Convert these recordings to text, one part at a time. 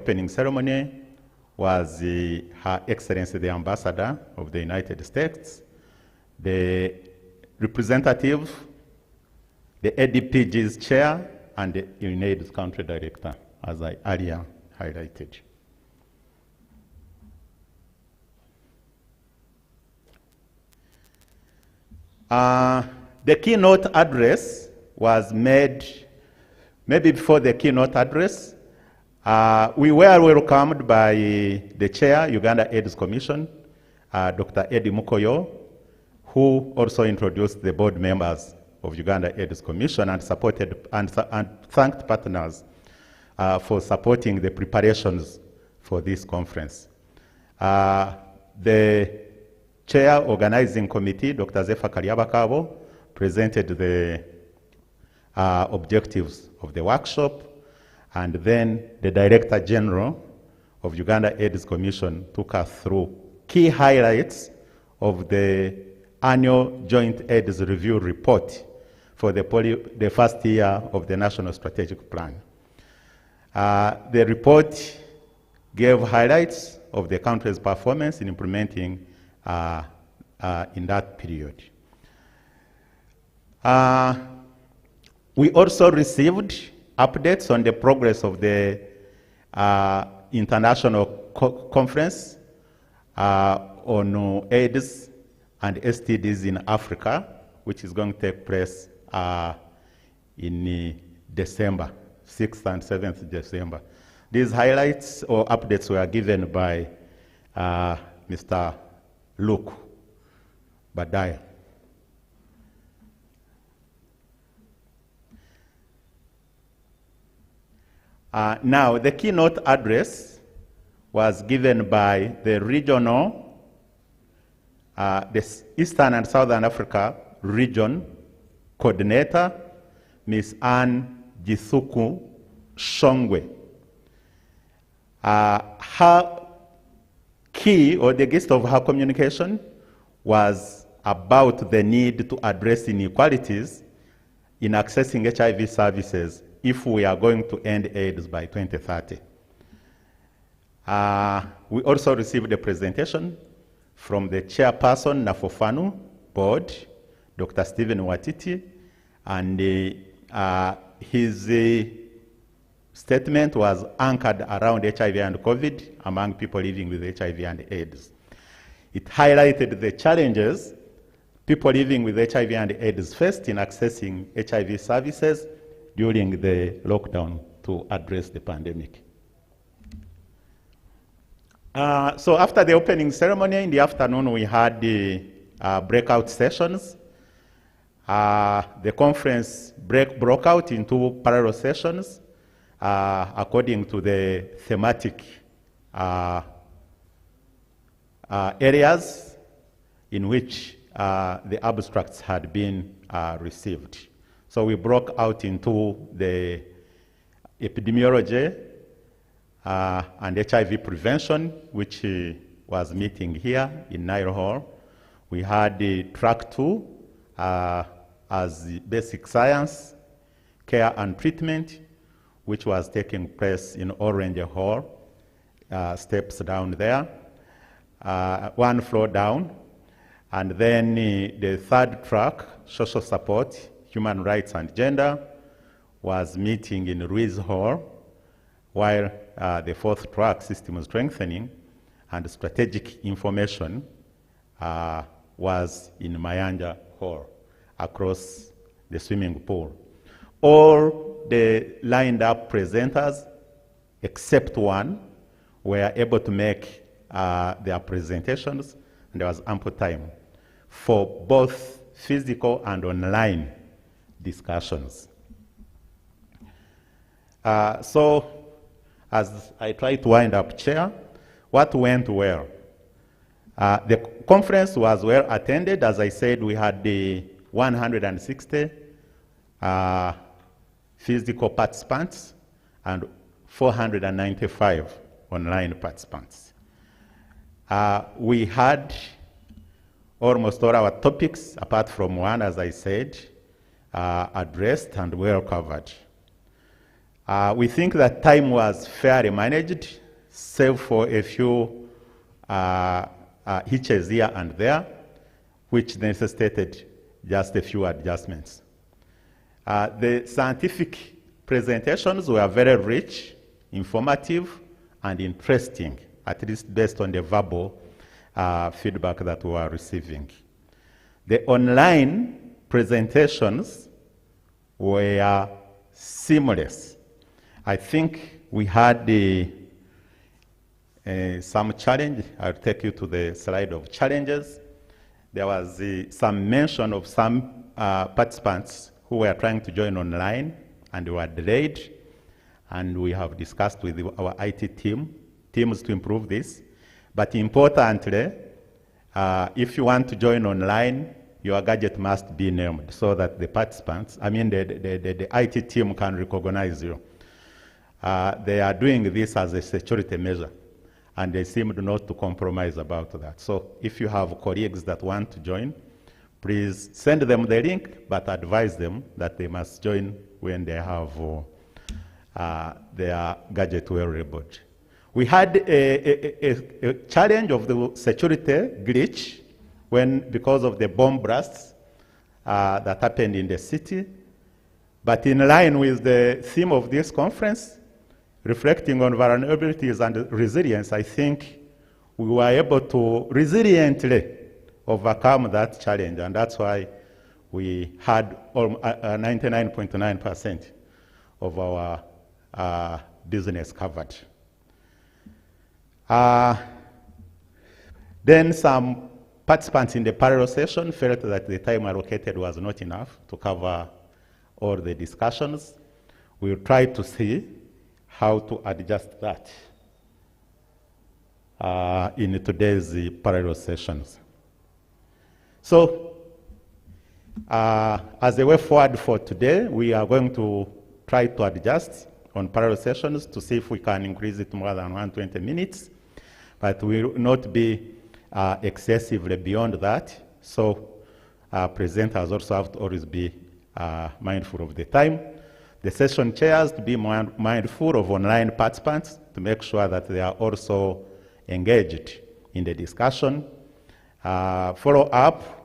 Opening ceremony was Her Excellency the Ambassador of the United States, the representative, the ADPG's chair, and the UNAIDS country director, as I earlier highlighted. The keynote address was made, maybe before the keynote address, we were welcomed by the chair, Uganda AIDS Commission, Dr. Eddie Mukoyo, who also introduced the board members of Uganda AIDS Commission and supported and thanked partners for supporting the preparations for this conference. The chair organizing committee, Dr. Zefa Kalyabakabo, presented the objectives of the workshop, and then the Director General of Uganda AIDS Commission took us through key highlights of the annual Joint AIDS Review Report for the first year of the National Strategic Plan. The report gave highlights of the country's performance in implementing in that period. We also received updates on the progress of the international conference on AIDS and STDs in Africa, which is going to take place in December, 6th and 7th December. These highlights or updates were given by Mr. Luke Badaya. Now, the keynote address was given by the regional, the Eastern and Southern Africa region coordinator, Ms. Anne Jisuku Shongwe. Her key, or the gist of her communication, was about the need to address inequalities in accessing HIV services if we are going to end AIDS by 2030. We also received a presentation from the chairperson, Nafofanu Board, Dr. Stephen Watiti, and his statement was anchored around HIV and COVID among people living with HIV and AIDS. It highlighted the challenges people living with HIV and AIDS faced in accessing HIV services during the lockdown to address the pandemic. So after the opening ceremony in the afternoon, we had the breakout sessions. The conference broke out into parallel sessions according to the thematic areas in which the abstracts had been received. So we broke out into the epidemiology and HIV prevention, which was meeting here in Nile Hall. We had the track 2 as basic science, care and treatment, which was taking place in Orange Hall, steps down there, one floor down. And then the third track, social support, human rights and gender, was meeting in Ruiz Hall, while the fourth track, system strengthening and strategic information, was in Mayanja Hall across the swimming pool. All the lined up presenters, except one, were able to make their presentations, and there was ample time for both physical and online discussions. So, as I try to wind up, Chair, what went well? The conference was well attended. As I said, we had the 160 physical participants and 495 online participants. We had almost all our topics, apart from one, as I said, addressed and well covered. We think that time was fairly managed, save for a few hitches here and there, which necessitated just a few adjustments. The scientific presentations were very rich, informative, and interesting, at least based on the verbal feedback that we were receiving. The online presentations were seamless. I think we had some challenge. I'll take you to the slide of challenges. There was some mention of some participants who were trying to join online and were delayed. And we have discussed with our IT teams to improve this. But importantly, if you want to join online, your gadget must be named so that the participants, the IT team can recognize you. They are doing this as a security measure, and they seem not to compromise about that. So if you have colleagues that want to join, please send them the link, but advise them that they must join when they have their gadget well labeled. We had a challenge of the security glitch because of the bomb blasts that happened in the city. But in line with the theme of this conference, reflecting on vulnerabilities and resilience, I think we were able to resiliently overcome that challenge, and that's why we had 99.9% of our business covered. Then some participants in the parallel session felt that the time allocated was not enough to cover all the discussions. We'll try to see how to adjust that in today's parallel sessions. So, as a way forward for today, we are going to try to adjust on parallel sessions to see if we can increase it more than 120 minutes, but we will not be excessively beyond that. So, presenters also have to always be mindful of the time. The session chairs to be mindful of online participants to make sure that they are also engaged in the discussion. Follow up,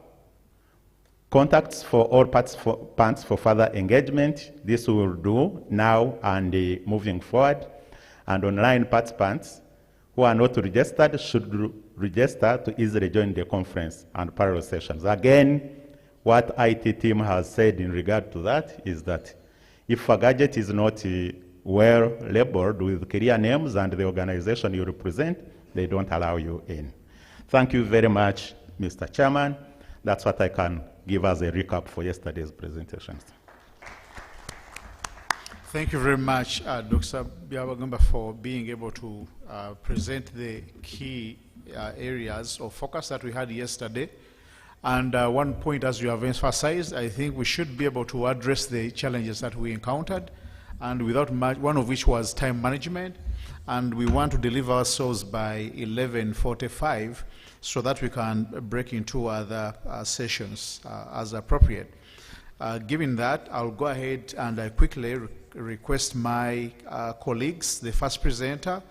contacts for all participants for further engagement. This we will do now and moving forward. And online participants who are not registered should register to easily join the conference and parallel sessions. Again, what IT team has said in regard to that is that if a gadget is not well labeled with clear names and the organization you represent, they don't allow you in. Thank you very much, Mr. Chairman. That's what I can give as a recap for yesterday's presentations. Thank you very much, Dr. Byabagamba, for being able to present the key areas of focus that we had yesterday. And one point, as you have emphasized, I think we should be able to address the challenges that we encountered, and without much, one of which was time management. And we want to deliver ourselves by 11:45 so that we can break into other sessions as appropriate. Given that, I'll go ahead and quickly request my colleagues, the first presenter,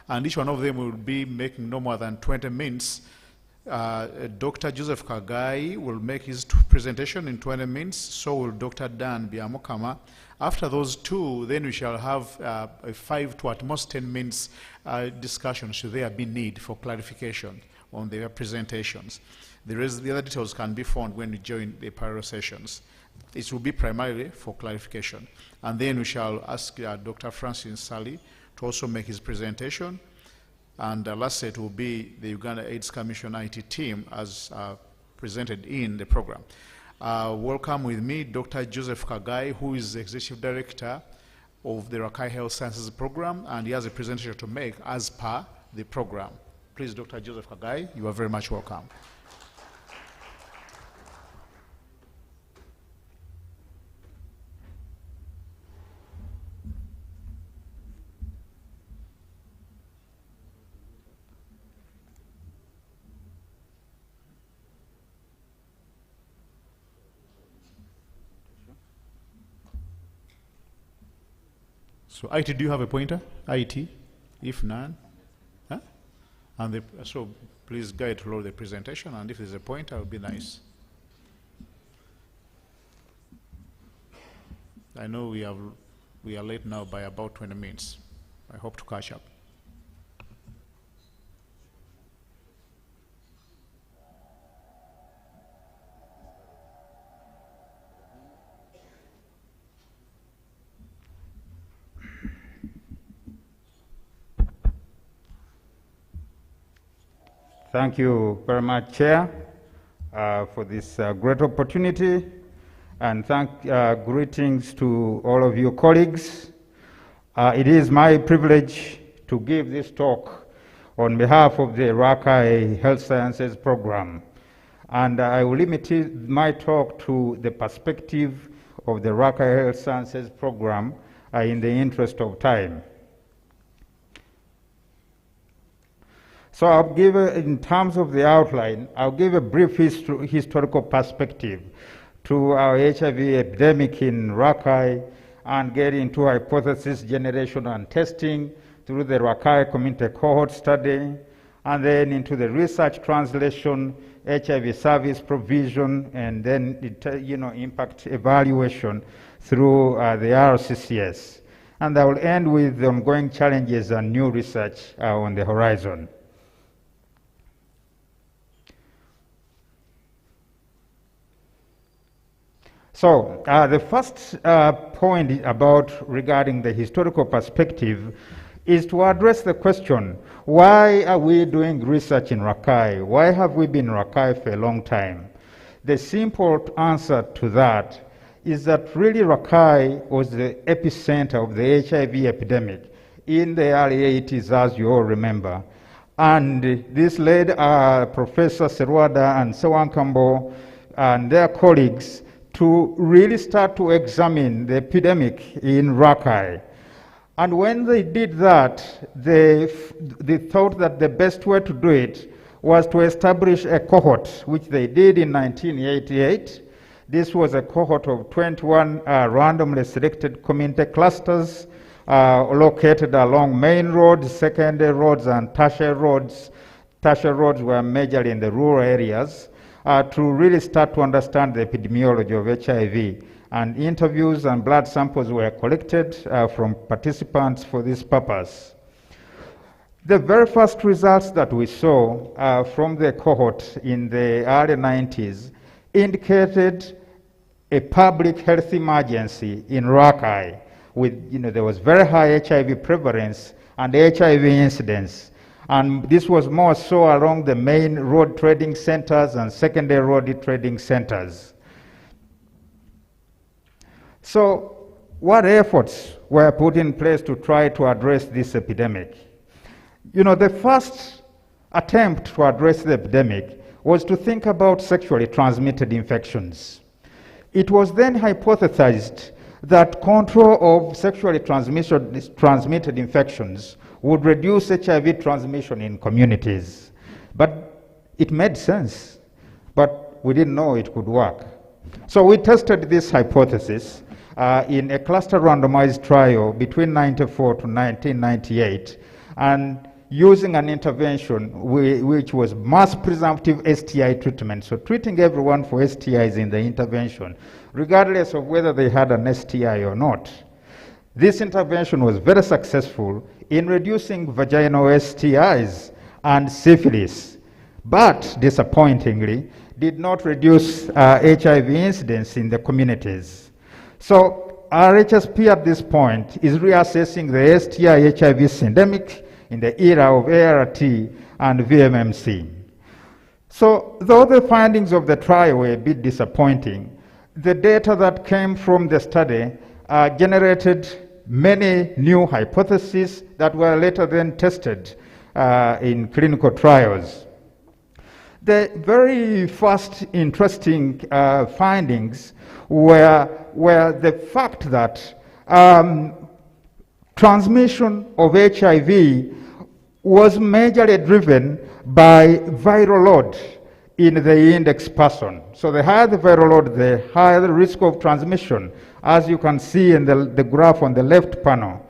and each one of them will be making no more than 20 minutes. Dr. Joseph Kagai will make his presentation in 20 minutes, so will Dr. Dan Byamukama. After those two, then we shall have a 5 to at most 10 minutes discussion should there be need for clarification on their presentations. The other details can be found when we join the parallel sessions. It will be primarily for clarification. And then we shall ask Dr. Francis Sally to also make his presentation. And last it will be the Uganda AIDS Commission IT team as presented in the program. Welcome with me Dr. Joseph Kagai, who is the Executive Director of the Rakai Health Sciences Program, and he has a presentation to make as per the program. Please, Dr. Joseph Kagai, you are very much welcome. So IT, do you have a pointer? IT? If none? Huh? And so please guide through the presentation, and if there's a pointer, it would be nice. I know we are late now by about 20 minutes. I hope to catch up. Thank you very much, Chair, for this great opportunity, and greetings to all of you colleagues. It is my privilege to give this talk on behalf of the Rakai Health Sciences Program, and I will limit my talk to the perspective of the Rakai Health Sciences Program in the interest of time. So I'll give, in terms of the outline, I'll give a brief historical perspective to our HIV epidemic in Rakai and get into hypothesis generation and testing through the Rakai community cohort study, and then into the research translation, HIV service provision, and then impact evaluation through the RCCS. And I will end with the ongoing challenges and new research on the horizon. So the first point regarding the historical perspective is to address the question, why are we doing research in Rakai? Why have we been in Rakai for a long time? The simple answer to that is that really Rakai was the epicenter of the HIV epidemic in the early 80s, as you all remember. And this led Professor Serwada and Sewankambo and their colleagues to really start to examine the epidemic in Rakai. And when they did that, they thought that the best way to do it was to establish a cohort, which they did in 1988. This was a cohort of 21 randomly selected community clusters located along main roads, secondary roads, and tertiary roads. Tertiary roads were majorly in the rural areas. To really start to understand the epidemiology of HIV. And interviews and blood samples were collected from participants for this purpose. The very first results that we saw from the cohort in the early 90s indicated a public health emergency in Rakai. There was very high HIV prevalence and HIV incidence. And this was more so along the main road trading centers and secondary road trading centers. So what efforts were put in place to try to address this epidemic? The first attempt to address the epidemic was to think about sexually transmitted infections. It was then hypothesized that control of sexually transmitted infections would reduce HIV transmission in communities. But it made sense, but we didn't know it could work. So we tested this hypothesis in a cluster randomized trial between 1994 to 1998, and using an intervention which was mass presumptive STI treatment, so treating everyone for STIs in the intervention, regardless of whether they had an STI or not. This intervention was very successful in reducing vaginal STIs and syphilis, but disappointingly did not reduce HIV incidence in the communities. So our HSP at this point is reassessing the STI-HIV syndemic in the era of ART and VMMC. So though the findings of the trial were a bit disappointing, the data that came from the study generated many new hypotheses that were later then tested in clinical trials. The very first interesting findings were the fact that transmission of HIV was majorly driven by viral load in the index person. So the higher the viral load, the higher the risk of transmission, as you can see in the graph on the left panel.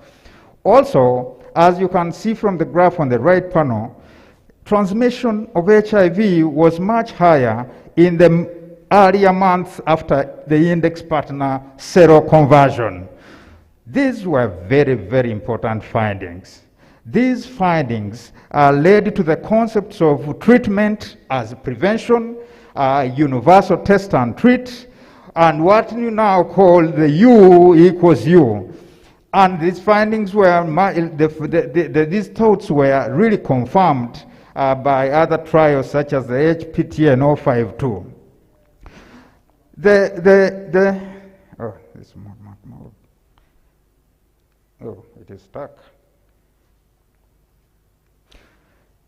Also, as you can see from the graph on the right panel, transmission of HIV was much higher in the earlier months after the index partner seroconversion. These were very, very important findings. These findings led to the concepts of treatment as prevention, universal test and treat, and what you now call the U equals U. And these findings were, these thoughts were really confirmed by other trials such as the HPTN 052. It is stuck.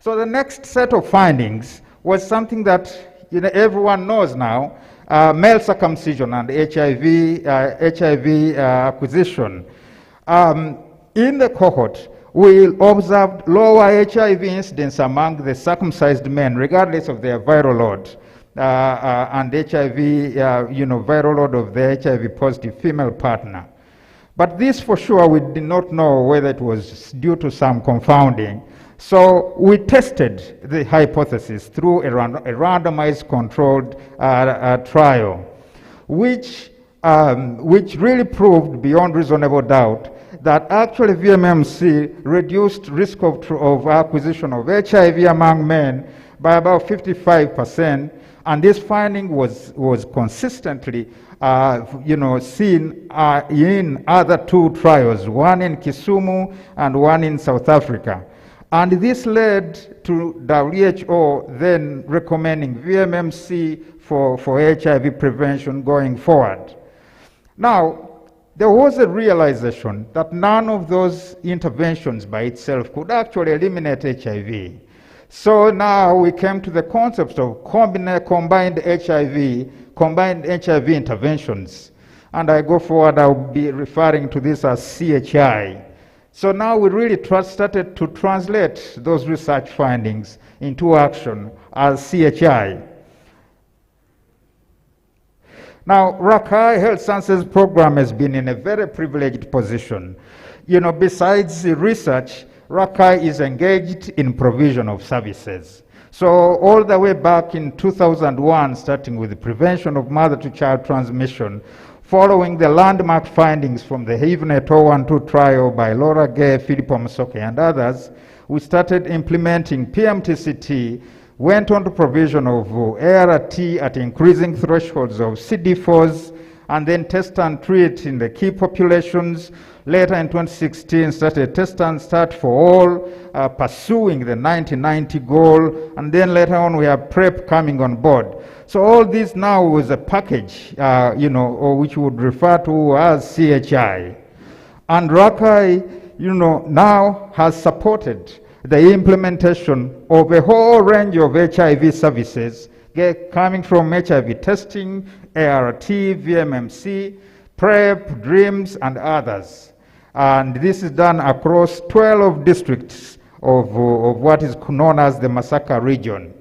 So the next set of findings was something that everyone knows now, male circumcision and HIV acquisition. In the cohort, we observed lower HIV incidence among the circumcised men, regardless of their viral load, and HIV, viral load of the HIV positive female partner. But this for sure, we did not know whether it was due to some confounding. So we tested the hypothesis through a randomized controlled trial, which really proved beyond reasonable doubt that actually VMMC reduced risk of acquisition of HIV among men by about 55%, and this finding was consistently seen in other two trials, one in Kisumu and one in South Africa. And this led to WHO then recommending VMMC for HIV prevention going forward. Now, there was a realization that none of those interventions by itself could actually eliminate HIV. So now we came to the concept of combined HIV interventions. And I go forward, I'll be referring to this as CHI. So now we really started to translate those research findings into action as CHI. Now, Rakai Health Sciences Program has been in a very privileged position. Besides the research, Rakai is engaged in provision of services. So all the way back in 2001, starting with the prevention of mother-to-child transmission, following the landmark findings from the Evnt 012 trial by Laura Gay, Filippo Musoke, and others, we started implementing PMTCT, went on to provision of ART at increasing thresholds of CD4s, and then test and treat in the key populations. Later in 2016, started test and start for all, pursuing the 90-90 goal, and then later on we have PrEP coming on board. So all this now was a package, or which we would refer to as CHI. And Rakai, now has supported the implementation of a whole range of HIV services, coming from HIV testing, ART, VMMC, PrEP, DREAMS, and others. And this is done across 12 districts of what is known as the Masaka region.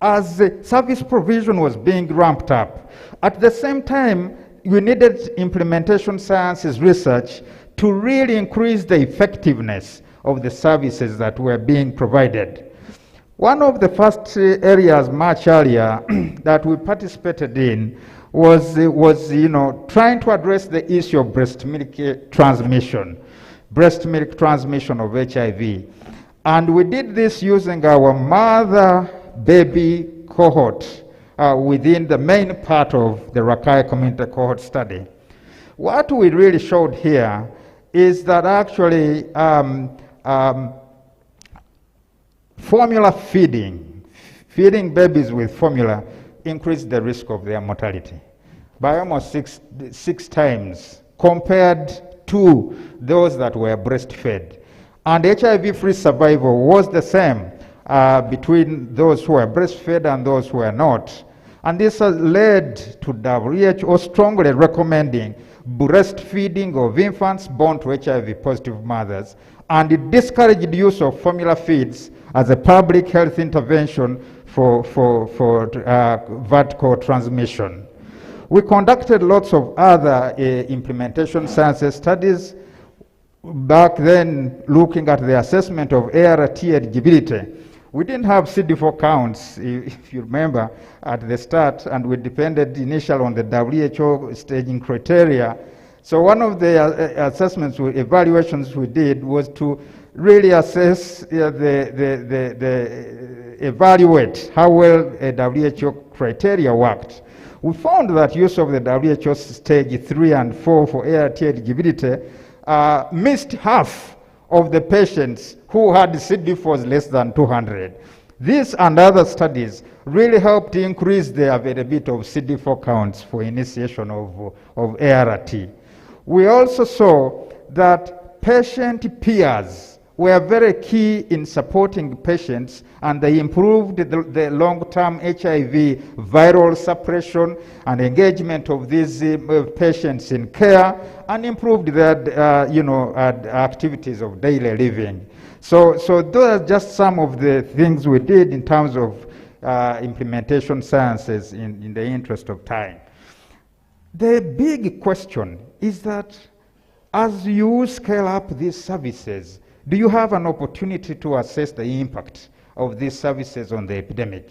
As the service provision was being ramped up, at the same time, we needed implementation sciences research to really increase the effectiveness of the services that were being provided. One of the first areas much earlier that we participated in was trying to address the issue of breast milk transmission of HIV. And we did this using our mother-baby cohort within the main part of the Rakai community cohort study. What we really showed here is that actually formula feeding babies with formula increased the risk of their mortality by almost six times compared to those that were breastfed. And HIV-free survival was the same between those who were breastfed and those who were not. And this has led to WHO strongly recommending breastfeeding of infants born to HIV-positive mothers, and it discouraged use of formula feeds as a public health intervention for vertical transmission. We conducted lots of other implementation sciences studies. back then, looking at the assessment of ART eligibility, we didn't have CD4 counts, if you remember, at the start, and we depended initially on the WHO staging criteria. So one of the assessments, evaluations we did was to really assess, evaluate how well a WHO criteria worked. We found that use of the WHO stage 3 and 4 for ART eligibility missed half of the patients who had CD4s less than 200. This and other studies really helped increase the availability of CD4 counts for initiation of ART. We also saw that patient peers were very key in supporting patients, and they improved the long-term HIV viral suppression and engagement of these patients in care, and improved their activities of daily living. So those are just some of the things we did in terms of implementation sciences in the interest of time. The big question is that as you scale up these services, do you have an opportunity to assess the impact of these services on the epidemic?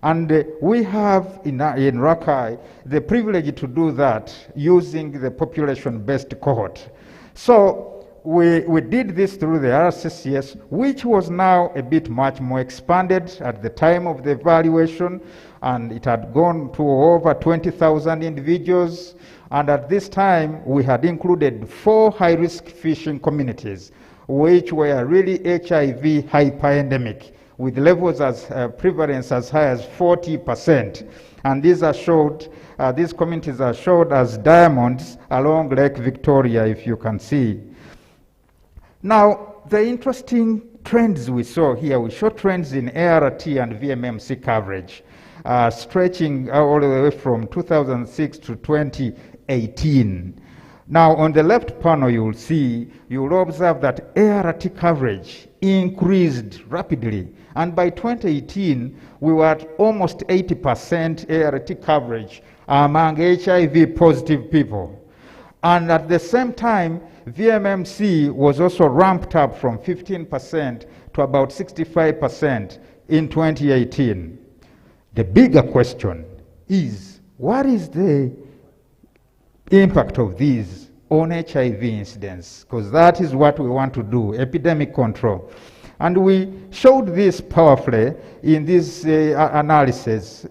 And we have in RACI the privilege to do that using the population-based cohort. So we did this through the RCCS, which was now a bit much more expanded at the time of the evaluation, and it had gone to over 20,000 individuals. And at this time, we had included 4 high-risk fishing communities, which were really HIV hyperendemic, with levels as prevalence as high as 40%. And these are showed, these communities are showed as diamonds along Lake Victoria, if you can see. Now, the interesting trends we saw here, we saw trends in ART and VMMC coverage, stretching all the way from 2006 to 2018. Now, on the left panel, you'll observe that ART coverage increased rapidly. And by 2018, we were at almost 80% ART coverage among HIV positive people. And at the same time, VMMC was also ramped up from 15% to about 65% in 2018. The bigger question is, what is the impact of these on HIV incidence? Because that is what we want to do, epidemic control. And we showed this powerfully in this analysis,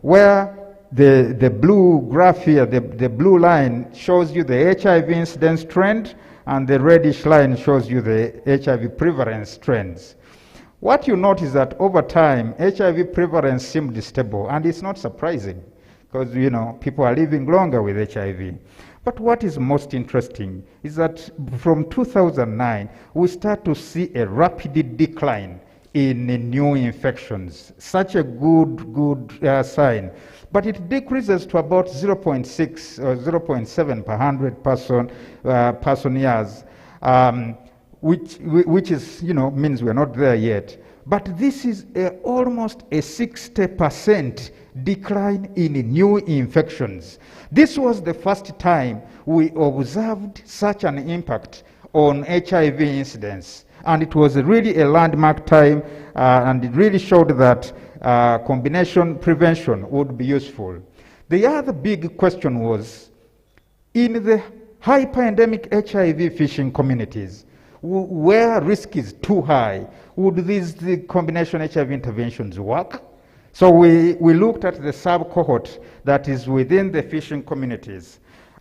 where the blue graph here, the blue line shows you the HIV incidence trend, and the reddish line shows you the HIV prevalence trends. What you notice that over time, HIV prevalence seemed stable, and it's not surprising, because people are living longer with HIV. But what is most interesting is that from 2009, we start to see a rapid decline in new infections. Such a good sign. But it decreases to about 0.6 or 0.7 per 100 person years, which is, means we're not there yet. But this is almost a 60% decline in new infections. This was the first time we observed such an impact on HIV incidence. And it was really a landmark time, and it really showed that combination prevention would be useful. The other big question was, in the hyperendemic HIV fishing communities, where risk is too high, would the combination HIV interventions work? So we looked at the sub-cohort that is within the fishing communities.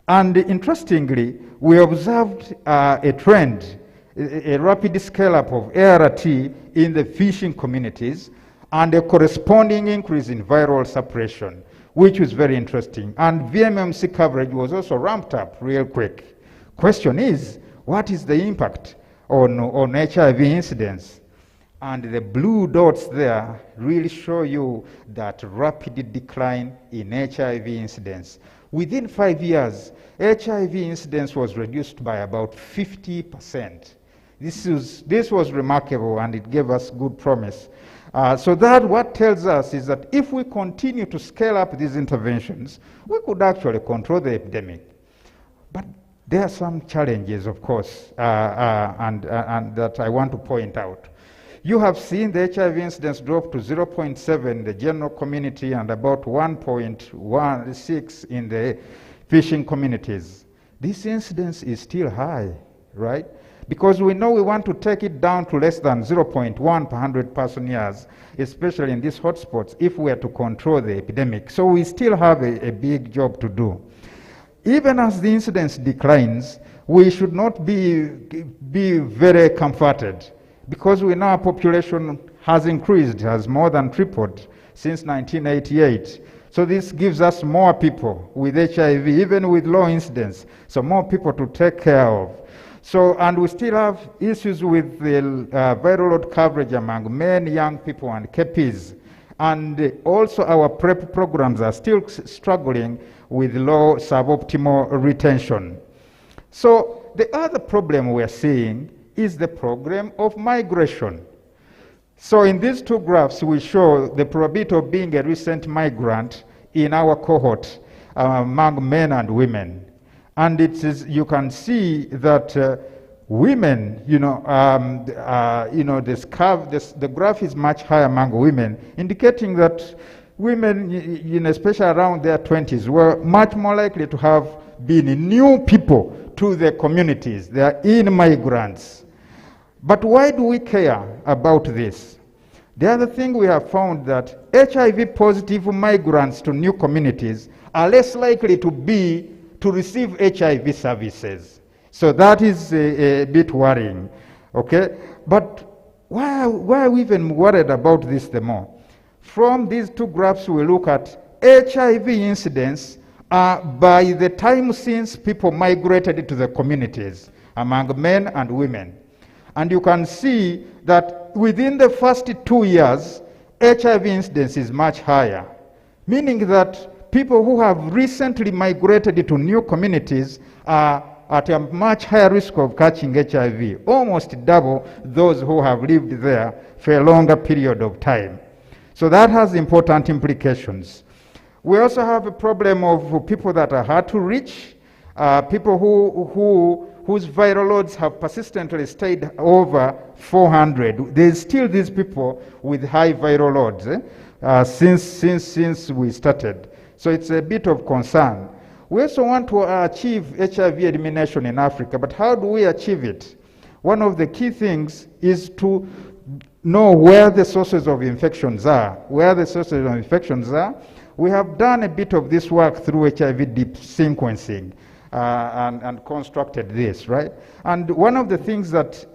And interestingly, we observed a trend, a rapid scale-up of ART in the fishing communities, and a corresponding increase in viral suppression, which was very interesting. And VMMC coverage was also ramped up real quick. Question is, what is the impact on HIV incidence? And the blue dots there really show you that rapid decline in HIV incidence. Within 5 years, HIV incidence was reduced by about 50%. This was remarkable, and it gave us good promise. So that what tells us is that if we continue to scale up these interventions, we could actually control the epidemic. But There are some challenges, of course, and that I want to point out. You have seen the HIV incidence drop to 0.7 in the general community and about 1.16 in the fishing communities. This incidence is still high, right? Because we know we want to take it down to less than 0.1 per 100 person years, especially in these hotspots, if we are to control the epidemic. So we still have a big job to do. Even as the incidence declines, we should not be very comforted, because we know our population has increased, has more than tripled since 1988. So this gives us more people with HIV, even with low incidence, so more people to take care of. So, and we still have issues with the viral load coverage among men, young people, and KPs. And also our PrEP programs are still struggling with low suboptimal retention. So the other problem we're seeing is the problem of migration. So in these two graphs, we show the probability of being a recent migrant in our cohort among men and women. And it is, you can see that women, the graph is much higher among women, indicating that women, especially around their 20s, were much more likely to have been new people to their communities. They are immigrants. But why do we care about this? The other thing we have found that HIV-positive migrants to new communities are less likely to receive HIV services. So that is a bit worrying, okay? But why are we even worried about this the more? From these two graphs, we look at HIV incidence by the time since people migrated to the communities among men and women. And you can see that within the first 2 years, HIV incidence is much higher, meaning that people who have recently migrated to new communities are at a much higher risk of catching HIV, almost double those who have lived there for a longer period of time. So that has important implications. We also have a problem of people that are hard to reach, people whose viral loads have persistently stayed over 400. There's still these people with high viral loads since we started. So it's a bit of concern. We also want to achieve HIV elimination in Africa, but how do we achieve it? One of the key things is to know where the sources of infections are. We have done a bit of this work through HIV deep sequencing and constructed this, right? And one of the things that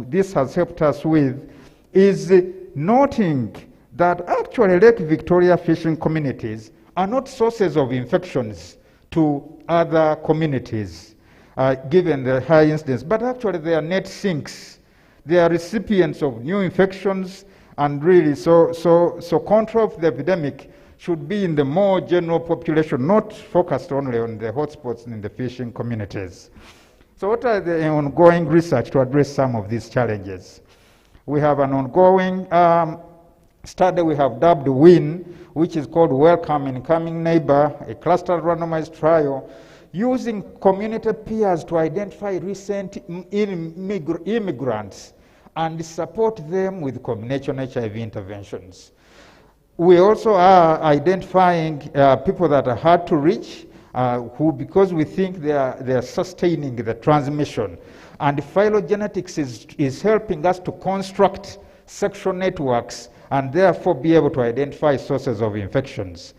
this has helped us with is noting that actually Lake Victoria fishing communities are not sources of infections to other communities, given the high incidence, but actually they are net sinks. They are recipients of new infections, and really, so control of the epidemic should be in the more general population, not focused only on the hotspots in the fishing communities. So what are the ongoing research to address some of these challenges? We have an ongoing study we have dubbed WIN, which is called Welcome Incoming Neighbor, a clustered randomized trial using community peers to identify recent immigrants and support them with combination HIV interventions. We also are identifying people that are hard to reach, because we think they are sustaining the transmission. And phylogenetics is helping us to construct sexual networks and therefore be able to identify sources of infections.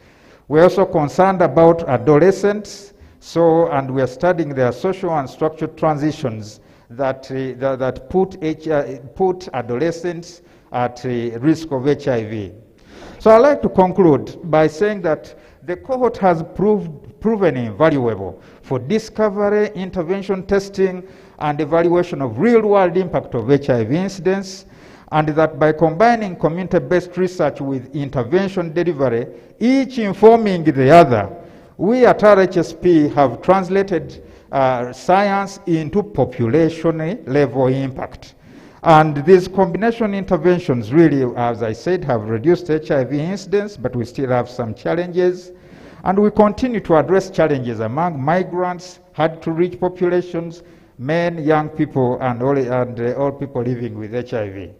We're also concerned about adolescents, and we are studying their social and structural transitions that put adolescents at risk of HIV. So I'd like to conclude by saying that the cohort has proven invaluable for discovery, intervention testing, and evaluation of real-world impact of HIV incidence, and that by combining community-based research with intervention delivery, each informing the other, we at RHSP have translated science into population-level impact. And these combination interventions really, as I said, have reduced HIV incidence, but we still have some challenges. And we continue to address challenges among migrants, hard-to-reach populations, men, young people, and all people living with HIV.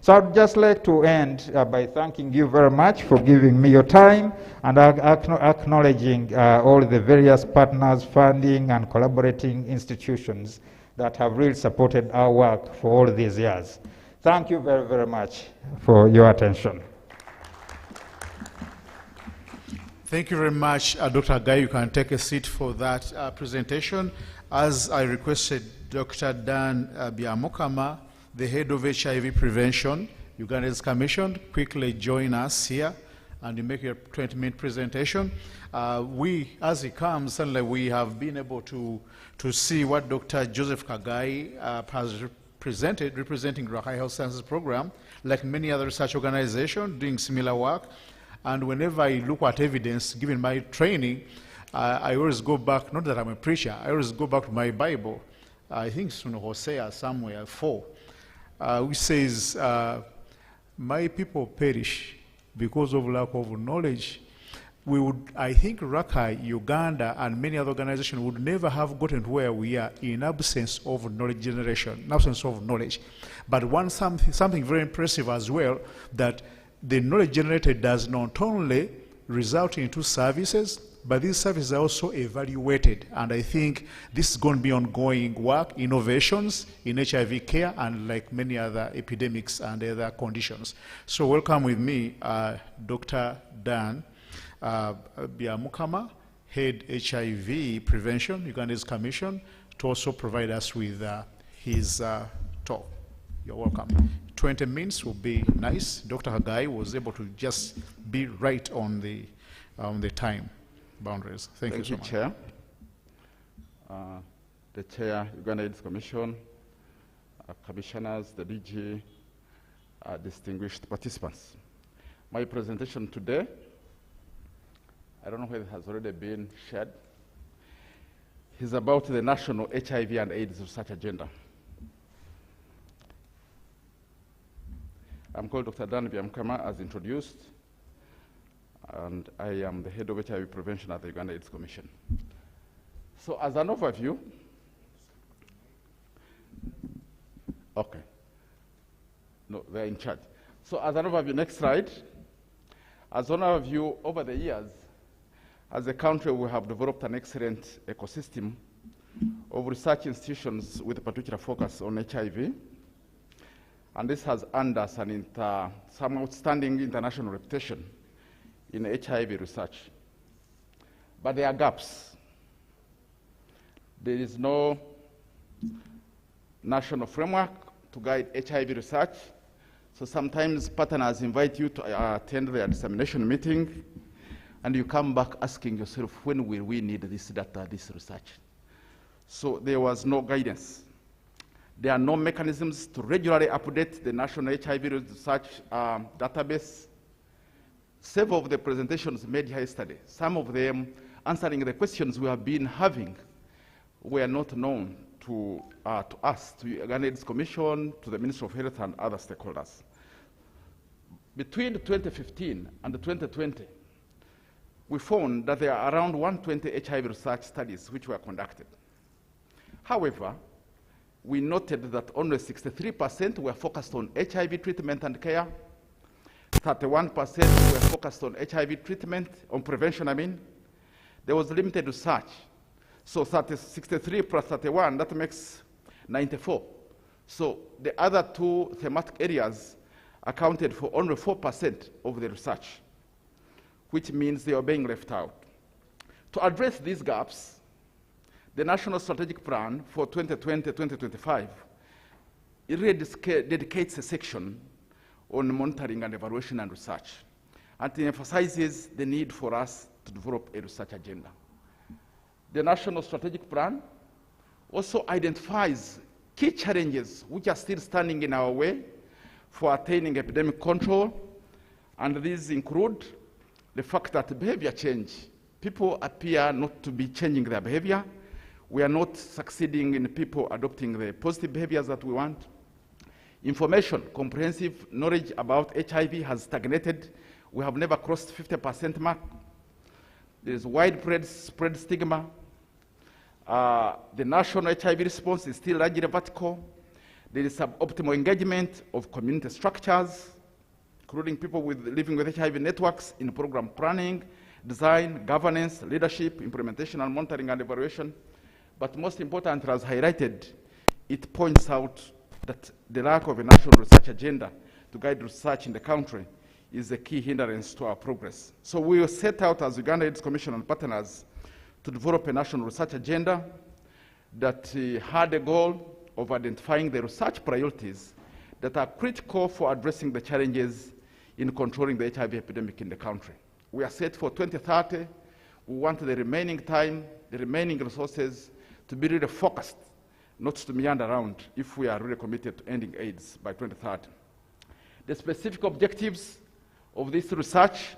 So I'd just like to end by thanking you very much for giving me your time and acknowledging all the various partners, funding, and collaborating institutions that have really supported our work for all these years. Thank you very, very much for your attention. Thank you very much, Dr. Guy. You can take a seat for that presentation. As I requested, Dr. Dan Byamukama, the head of HIV prevention, Uganda's Commission, quickly join us here and you make your 20-minute presentation. As he comes, suddenly we have been able to see what Dr. Joseph Kagai has presented, representing Rakai Health Sciences Program, like many other research organizations doing similar work. And whenever I look at evidence, given my training, I always go back, not that I'm a preacher, I always go back to my Bible. I think it's in Hosea somewhere, 4. Which says, my people perish because of lack of knowledge. We would, I think Rakai, Uganda, and many other organizations would never have gotten to where we are in absence of knowledge generation, in absence of knowledge. But something very impressive as well, that the knowledge generated does not only result into services, but these services are also evaluated. And I think this is going to be ongoing work, innovations in HIV care and like many other epidemics and other conditions. So welcome with me, Dr. Dan Byamukama, Head HIV Prevention, Uganda's Commission, to also provide us with his talk. You're welcome. 20 minutes will be nice. Dr. Hagai was able to just be right on the time boundaries. Thank you so much. Chair. The Chair, Uganda AIDS Commission, commissioners, the DG, distinguished participants. My presentation today, I don't know whether it has already been shared, is about the National HIV and AIDS Research Agenda. I'm called Dr. Dan Byamukama, as introduced, and I am the head of HIV prevention at the Uganda AIDS Commission. So as an overview, okay. No, they're in charge. So as an overview, next slide. As an overview, over the years, as a country, we have developed an excellent ecosystem of research institutions with a particular focus on HIV. And this has earned us some outstanding international reputation in HIV research. But there are gaps. There is no national framework to guide HIV research. So sometimes partners invite you to attend their dissemination meeting, and you come back asking yourself, when will we need this data, this research? So there was no guidance. There are no mechanisms to regularly update the national HIV research database. Several of the presentations made yesterday, some of them answering the questions we have been having, were not known to us, to Uganda AIDS Commission, to the Ministry of Health and other stakeholders. Between 2015 and 2020, we found that there are around 120 HIV research studies which were conducted. However, we noted that only 63% were focused on HIV treatment and care, 31% were focused on HIV treatment, on prevention, I mean. There was limited research. So 63 plus 31, that makes 94. So the other two thematic areas accounted for only 4% of the research, which means they are being left out. To address these gaps, the National Strategic Plan for 2020-2025, it really dedicates a section on monitoring and evaluation and research. And it emphasizes the need for us to develop a research agenda. The National Strategic Plan also identifies key challenges which are still standing in our way for attaining epidemic control. And these include the fact that behavior change. People appear not to be changing their behavior. We are not succeeding in people adopting the positive behaviors that we want. Information, comprehensive knowledge about HIV has stagnated. We have never crossed 50% mark. There is widespread spread stigma. The national HIV response is still largely vertical. There is suboptimal engagement of community structures, including people living with HIV networks in program planning, design, governance, leadership, implementation, and monitoring and evaluation. But most important, as highlighted, it points out that the lack of a national research agenda to guide research in the country is a key hindrance to our progress. So we will set out as Uganda AIDS Commission and partners to develop a national research agenda that had a goal of identifying the research priorities that are critical for addressing the challenges in controlling the HIV epidemic in the country. We are set for 2030. We want the remaining time, the remaining resources to be really focused, not to meander around if we are really committed to ending AIDS by 2030. The specific objectives of this research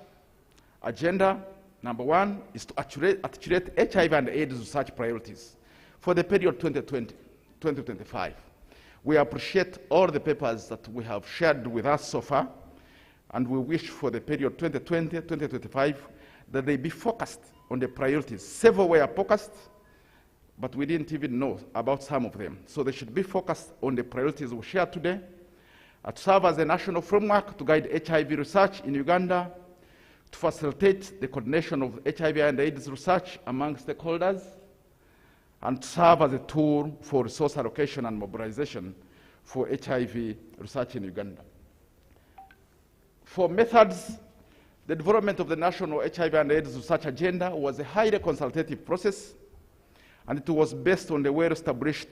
agenda, number one, is to articulate HIV and AIDS research priorities for the period 2020-2025. We appreciate all the papers that we have shared with us so far, and we wish for the period 2020-2025 that they be focused on the priorities. Several were focused, but we didn't even know about some of them. So they should be focused on the priorities we share today, to serve as a national framework to guide HIV research in Uganda, to facilitate the coordination of HIV and AIDS research among stakeholders, and to serve as a tool for resource allocation and mobilization for HIV research in Uganda. For methods, the development of the national HIV and AIDS research agenda was a highly consultative process, and it was based on the well-established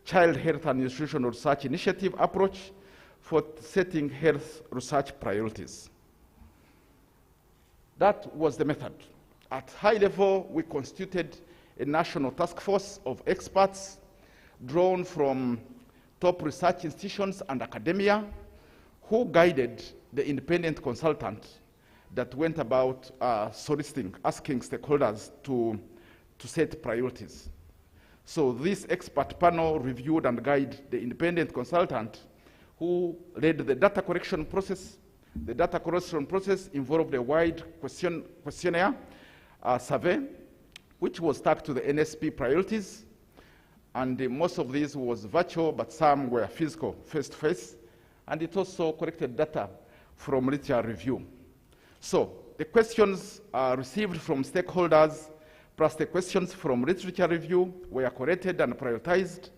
Child Health and Nutritional Research Initiative approach for setting health research priorities. That was the method. At high level, we constituted a national task force of experts drawn from top research institutions and academia who guided the independent consultant that went about soliciting, asking stakeholders to set priorities. So this expert panel reviewed and guided the independent consultant who led the data collection process. The data collection process involved a wide questionnaire survey, which was tagged to the NSP priorities. And most of these was virtual, but some were physical, face-to-face. And it also collected data from literature review. So the questions received from stakeholders plus the questions from literature review were collected and prioritized.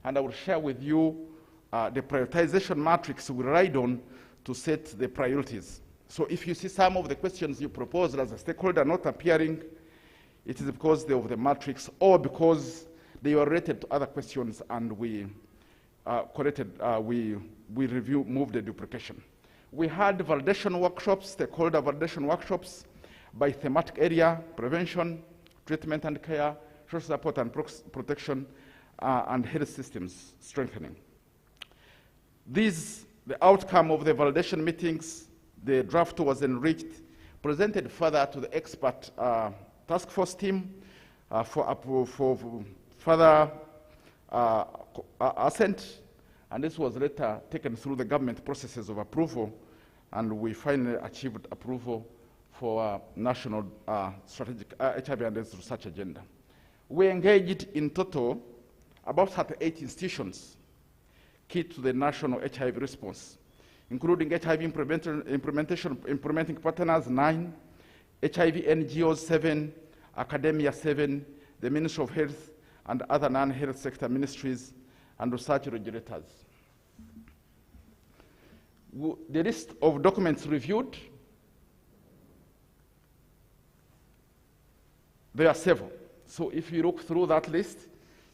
And I will share with you the prioritization matrix we relied on to set the priorities. So if you see some of the questions you proposed as a stakeholder not appearing, it is because of the matrix or because they were related to other questions and we moved the duplication. We had validation workshops, stakeholder validation workshops by thematic area, prevention, treatment and care, social support and protection, and health systems strengthening. The outcome of the validation meetings, the draft was enriched, presented further to the expert task force team for further assent, and this was later taken through the government processes of approval, and we finally achieved approval for national strategic HIV and AIDS research agenda. We engaged in total about 38 institutions key to the national HIV response, including HIV implementing partners 9, HIV NGOs 7, academia 7, the Ministry of Health and other non-health sector ministries and research regulators. The list of documents reviewed, there are several. So if you look through that list,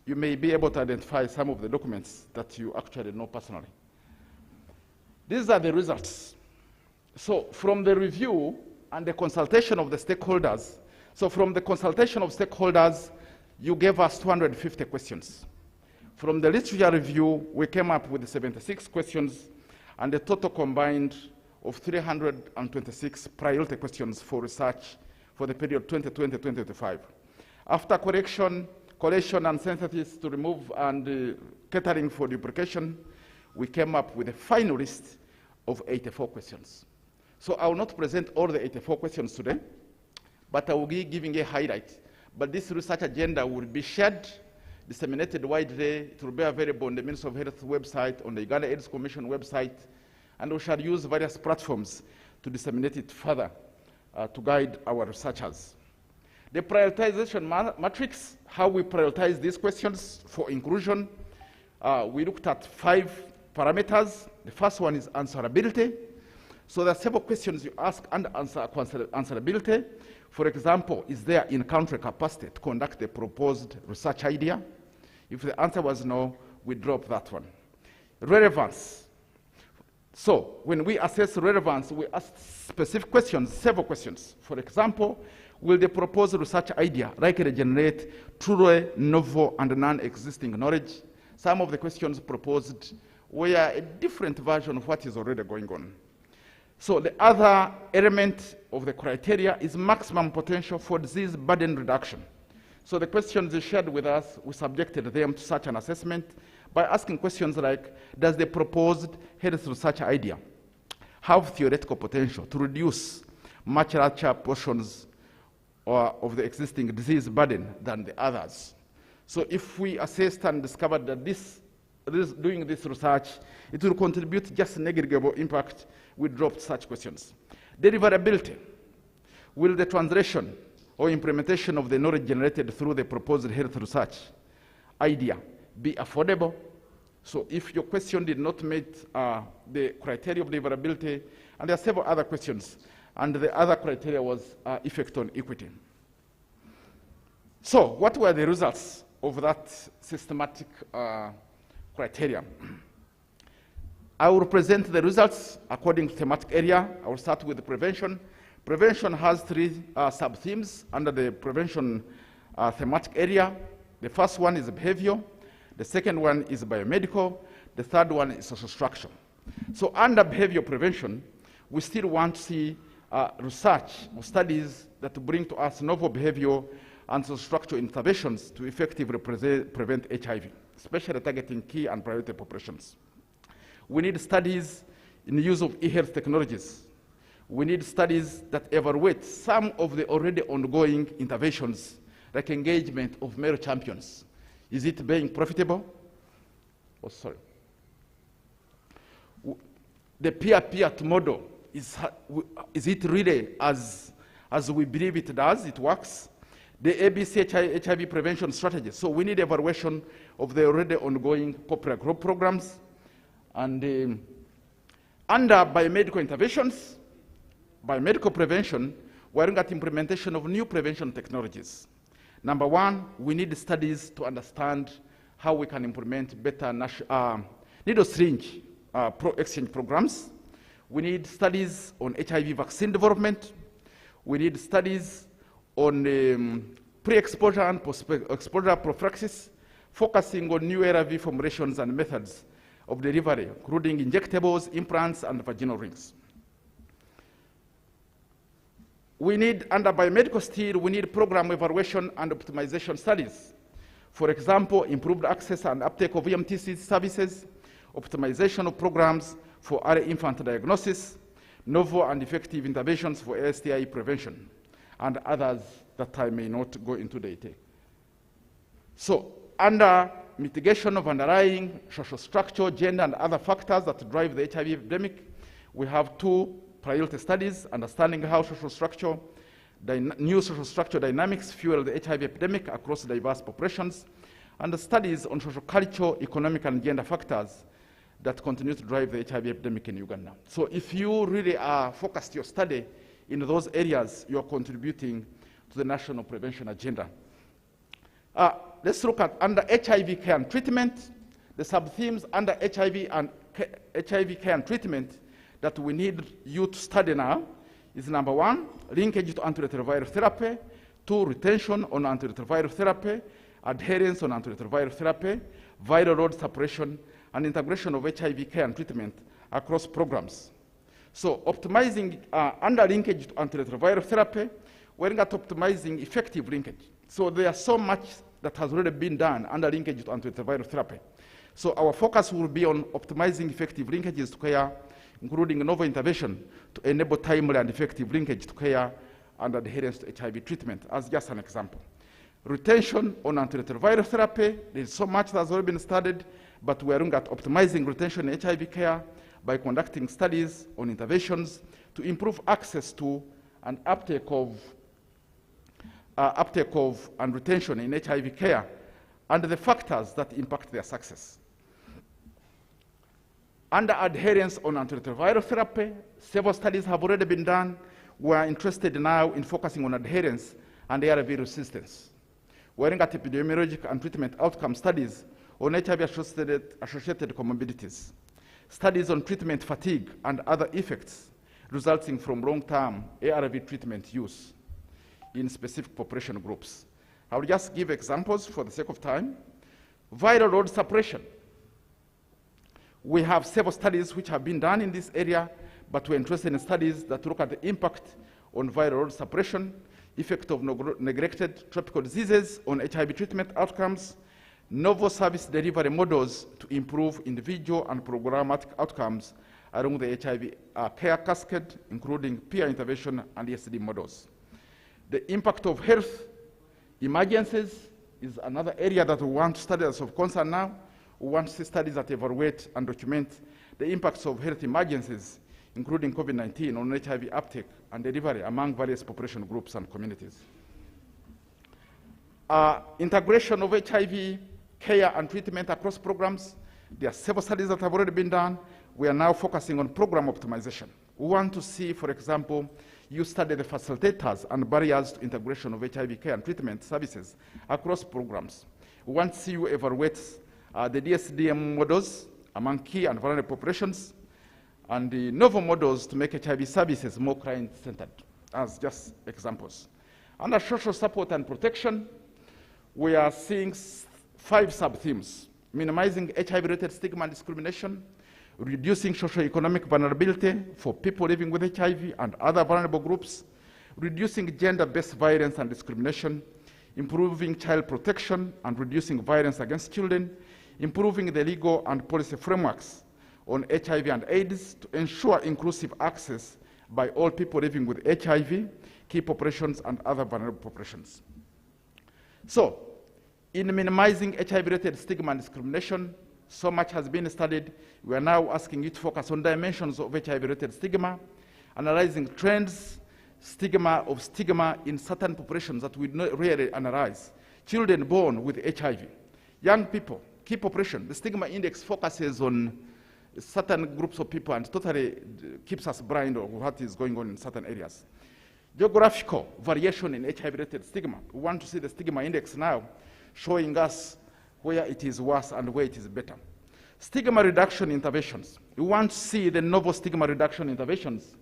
you may be able to identify some of the documents that you actually know personally. These are the results. So from the review and the consultation of the stakeholders, so from the consultation of stakeholders, you gave us 250 questions. From the literature review, we came up with 76 questions and a total combined of 326 priority questions for research for the period 2020-2025. After collation and synthesis to remove and catering for duplication, we came up with a final list of 84 questions. So I will not present all the 84 questions today, but I will be giving a highlight. But this research agenda will be shared, disseminated widely. It will be available on the Ministry of Health website, on the Uganda AIDS Commission website, and we shall use various platforms to disseminate it further to guide our researchers. The prioritization matrix, how we prioritize these questions for inclusion, we looked at 5 parameters. The first one is answerability. So there are several questions you ask and answer answerability. For example, is there in-country capacity to conduct the proposed research idea? If the answer was no, we drop that one. Relevance. So when we assess relevance, we ask specific questions, several questions. For example, will the proposed research idea likely generate truly novel and non-existing knowledge? Some of the questions proposed were a different version of what is already going on. So the other element of the criteria is maximum potential for disease burden reduction. So the questions they shared with us, we subjected them to such an assessment by asking questions like, does the proposed health research idea have theoretical potential to reduce much larger portions of the existing disease burden than the others? So if we assessed and discovered that doing this research, it will contribute just negligible impact, we dropped such questions. Deliverability. Will the translation or implementation of the knowledge generated through the proposed health research idea be affordable? So if your question did not meet the criteria of deliverability, and there are several other questions, and the other criteria was effect on equity. So what were the results of that systematic criteria? I will present the results according to thematic area. I will start with the prevention. Prevention has 3 sub-themes under the prevention thematic area. The first one is behavior. The second one is biomedical. The third one is social structure. So under behavior prevention, we still want to see research or studies that bring to us novel behavior and social structural interventions to effectively prevent HIV, especially targeting key and priority populations. We need studies in the use of e-health technologies. We need studies that evaluate some of the already ongoing interventions, like engagement of male champions. Is it being profitable? Oh, sorry. The peer-peer model, is it really as we believe it does, it works? The ABC HIV prevention strategy. So we need evaluation of the already ongoing popular group programs. And under biomedical interventions, biomedical prevention, we're looking at implementation of new prevention technologies. Number one, we need studies to understand how we can implement better needle syringe exchange programs. We need studies on HIV vaccine development. We need studies on pre-exposure and post-exposure prophylaxis, focusing on new ARV formulations and methods of delivery, including injectables, implants, and vaginal rings. We need, under biomedical still, we need program evaluation and optimization studies. For example, improved access and uptake of Evnt services, optimization of programs for early infant diagnosis, novel and effective interventions for STI prevention, and others that I may not go into detail. So, under mitigation of underlying social structure, gender, and other factors that drive the HIV epidemic, we have 2 priority studies, understanding how social structure, new social structure dynamics fuel the HIV epidemic across diverse populations, and the studies on social culture, economic, and gender factors that continue to drive the HIV epidemic in Uganda. So if you really are focused your study in those areas, you are contributing to the national prevention agenda. Let's look at under HIV care and treatment, the sub-themes under HIV care and treatment that we need you to study now is number 1, linkage to antiretroviral therapy, 2, retention on antiretroviral therapy, adherence on antiretroviral therapy, viral load suppression, and integration of HIV care and treatment across programs. So optimizing under linkage to antiretroviral therapy, we're looking at optimizing effective linkage. So there's so much that has already been done under linkage to antiretroviral therapy. So our focus will be on optimizing effective linkages to care, including novel intervention to enable timely and effective linkage to care and adherence to HIV treatment, as just an example. Retention on antiretroviral therapy, there's so much that's already been studied, but we're looking at optimizing retention in HIV care by conducting studies on interventions to improve access to and uptake of and retention in HIV care and the factors that impact their success. Under adherence on antiretroviral therapy, several studies have already been done. We are interested now in focusing on adherence and ARV resistance. We're looking at epidemiologic and treatment outcome studies on HIV-associated comorbidities, studies on treatment fatigue and other effects resulting from long-term ARV treatment use in specific population groups. I will just give examples for the sake of time. Viral load suppression. We have several studies which have been done in this area, but we're interested in studies that look at the impact on viral load suppression, effect of neglected tropical diseases on HIV treatment outcomes, novel service delivery models to improve individual and programmatic outcomes along the HIV care cascade, including peer intervention and ESD models. The impact of health emergencies is another area that we want to study as of concern now. We want to see studies that evaluate and document the impacts of health emergencies, including COVID-19, on HIV uptake and delivery among various population groups and communities. Integration of HIV care and treatment across programs. There are several studies that have already been done. We are now focusing on program optimization. We want to see, for example, you study the facilitators and barriers to integration of HIV care and treatment services across programs. We want to see you evaluate the DSDM models among key and vulnerable populations, and the novel models to make HIV services more client-centered, as just examples. Under social support and protection, we are seeing 5 sub-themes: minimizing HIV-related stigma and discrimination, reducing socioeconomic vulnerability for people living with HIV and other vulnerable groups, reducing gender-based violence and discrimination, improving child protection and reducing violence against children, improving the legal and policy frameworks on HIV and AIDS to ensure inclusive access by all people living with HIV, key populations, and other vulnerable populations. So, in minimizing HIV-related stigma and discrimination, so much has been studied. We are now asking you to focus on dimensions of HIV-related stigma, analyzing trends, stigma in certain populations that we rarely analyze. Children born with HIV, young people, key population. The stigma index focuses on certain groups of people and totally keeps us blind of what is going on in certain areas. Geographical variation in HIV-related stigma. We want to see the stigma index now showing us where it is worse and where it is better. Stigma reduction interventions. We want to see the novel stigma reduction interventions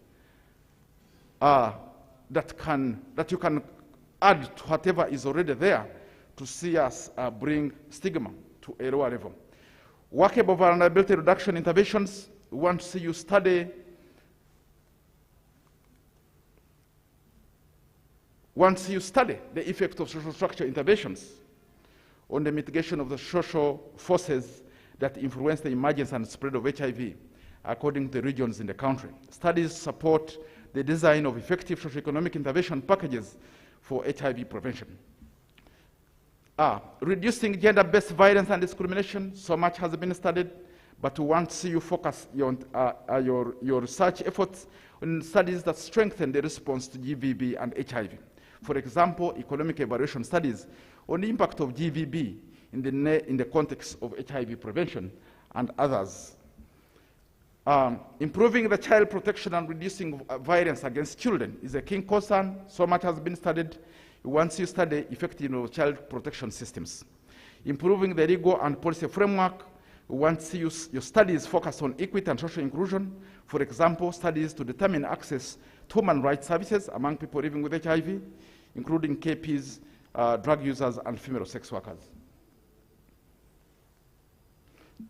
that you can add to whatever is already there to see us bring stigma to a lower level. Workable vulnerability reduction interventions. We want to see you study the effect of social structure interventions on the mitigation of the social forces that influence the emergence and spread of HIV according to the regions in the country. Studies support the design of effective socioeconomic intervention packages for HIV prevention. Reducing gender-based violence and discrimination. So much has been studied, but we want to see you focus your research efforts on studies that strengthen the response to GVB and HIV. For example, economic evaluation studies on the impact of GVB in the context of HIV prevention and others. Improving the child protection and reducing violence against children is a key concern. So much has been studied. Once you study effective of child protection systems. Improving the legal and policy framework, we want to see your studies focus on equity and social inclusion. For example, studies to determine access to human rights services among people living with HIV, including KPs, drug users, and female sex workers.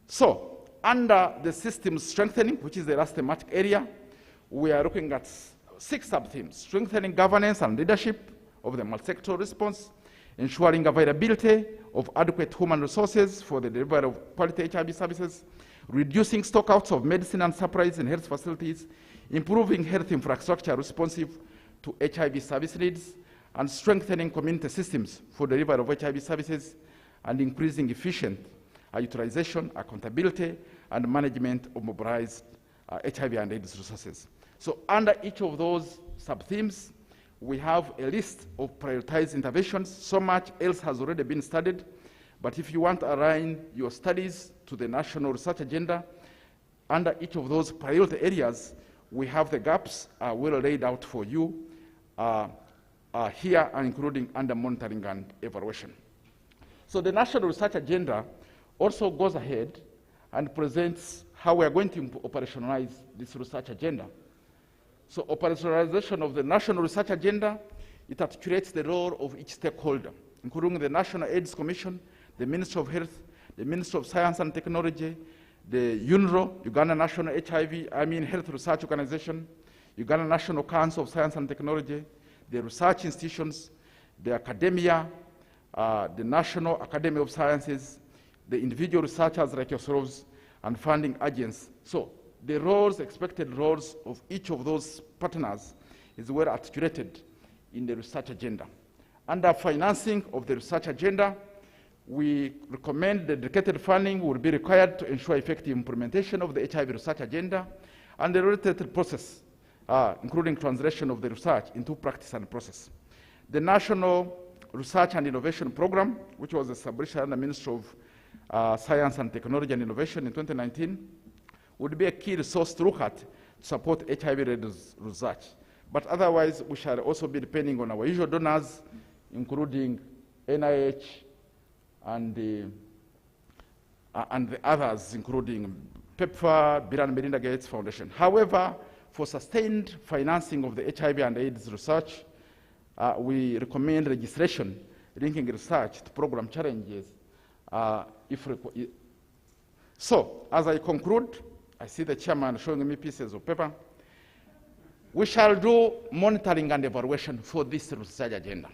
So, under the systems strengthening, which is the last thematic area, we are looking at 6 sub-themes: strengthening governance and leadership of the multi-sectoral response, ensuring availability of adequate human resources for the delivery of quality HIV services, reducing stockouts of medicine and supplies in health facilities, improving health infrastructure responsive to HIV service needs, and strengthening community systems for delivery of HIV services, and increasing efficient utilization, accountability, and management of mobilized HIV and AIDS resources. So under each of those sub-themes, we have a list of prioritized interventions. So much else has already been studied, but if you want to align your studies to the national research agenda, under each of those priority areas, we have the gaps well laid out for you here, including under monitoring and evaluation. So the national research agenda also goes ahead and presents how we are going to operationalize this research agenda. So operationalization of the national research agenda, it articulates the role of each stakeholder, including the National AIDS Commission, the Ministry of Health, the Ministry of Science and Technology, the UNRO, Uganda National Health Research Organization, Uganda National Council of Science and Technology, the research institutions, the academia, the National Academy of Sciences, the individual researchers like yourselves, and funding agents. So the roles, expected roles of each of those partners is well articulated in the research agenda. Under financing of the research agenda, we recommend that dedicated funding will be required to ensure effective implementation of the HIV research agenda and the related process, including translation of the research into practice and process. The National Research and Innovation Program, which was established under the Ministry of Science and Technology and Innovation in 2019, would be a key resource to look at to support HIV-related research. But otherwise, we shall also be depending on our usual donors, including NIH and the others, including PEPFAR, Bill and Melinda Gates Foundation. However, for sustained financing of the HIV and AIDS research, we recommend registration linking research to program challenges if required. So, as I conclude, I see the chairman showing me pieces of paper. We shall do monitoring and evaluation for this research agenda.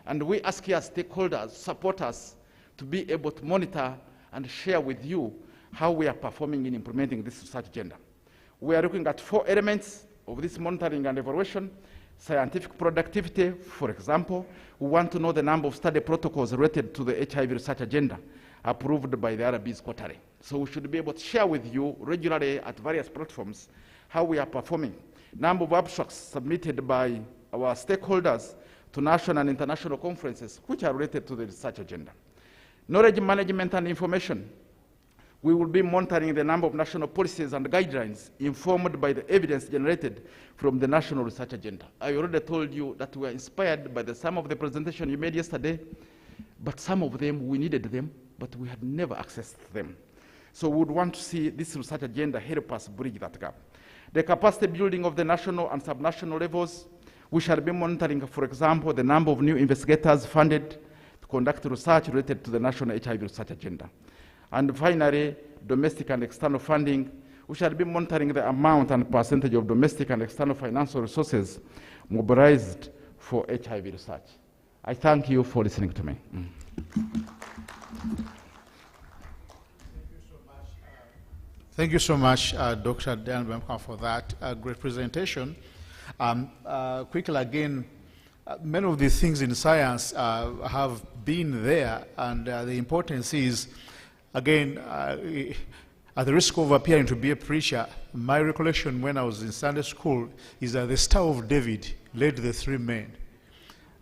And we ask your stakeholders, support us to be able to monitor and share with you how we are performing in implementing this research agenda. We are looking at 4 elements of this monitoring and evaluation. Scientific productivity, for example. We want to know the number of study protocols related to the HIV research agenda approved by the RBs quarterly. So we should be able to share with you regularly at various platforms how we are performing. Number of abstracts submitted by our stakeholders to national and international conferences which are related to the research agenda. Knowledge management and information. We will be monitoring the number of national policies and guidelines informed by the evidence generated from the national research agenda. I already told you that we are inspired by some of the presentation you made yesterday, but some of them, we needed them, but we had never accessed them. So we would want to see this research agenda help us bridge that gap. The capacity building of the national and subnational levels, we shall be monitoring, for example, the number of new investigators funded to conduct research related to the national HIV research agenda. And finally, domestic and external funding, we shall be monitoring the amount and percentage of domestic and external financial resources mobilized for HIV research. I thank you for listening to me. Thank you so much, Dr. Dan Bamka, for that great presentation. Quickly again, many of these things in science have been there, and the importance is, again, at the risk of appearing to be a preacher, my recollection when I was in Sunday school is that the Star of David led the 3 men.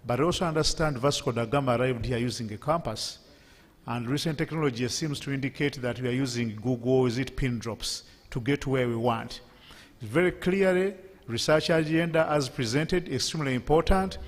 But I also understand Vasco da Gama arrived here using a compass, and recent technology seems to indicate that we are using Google, is it pin drops, to get where we want. Very clearly, research agenda as presented is extremely important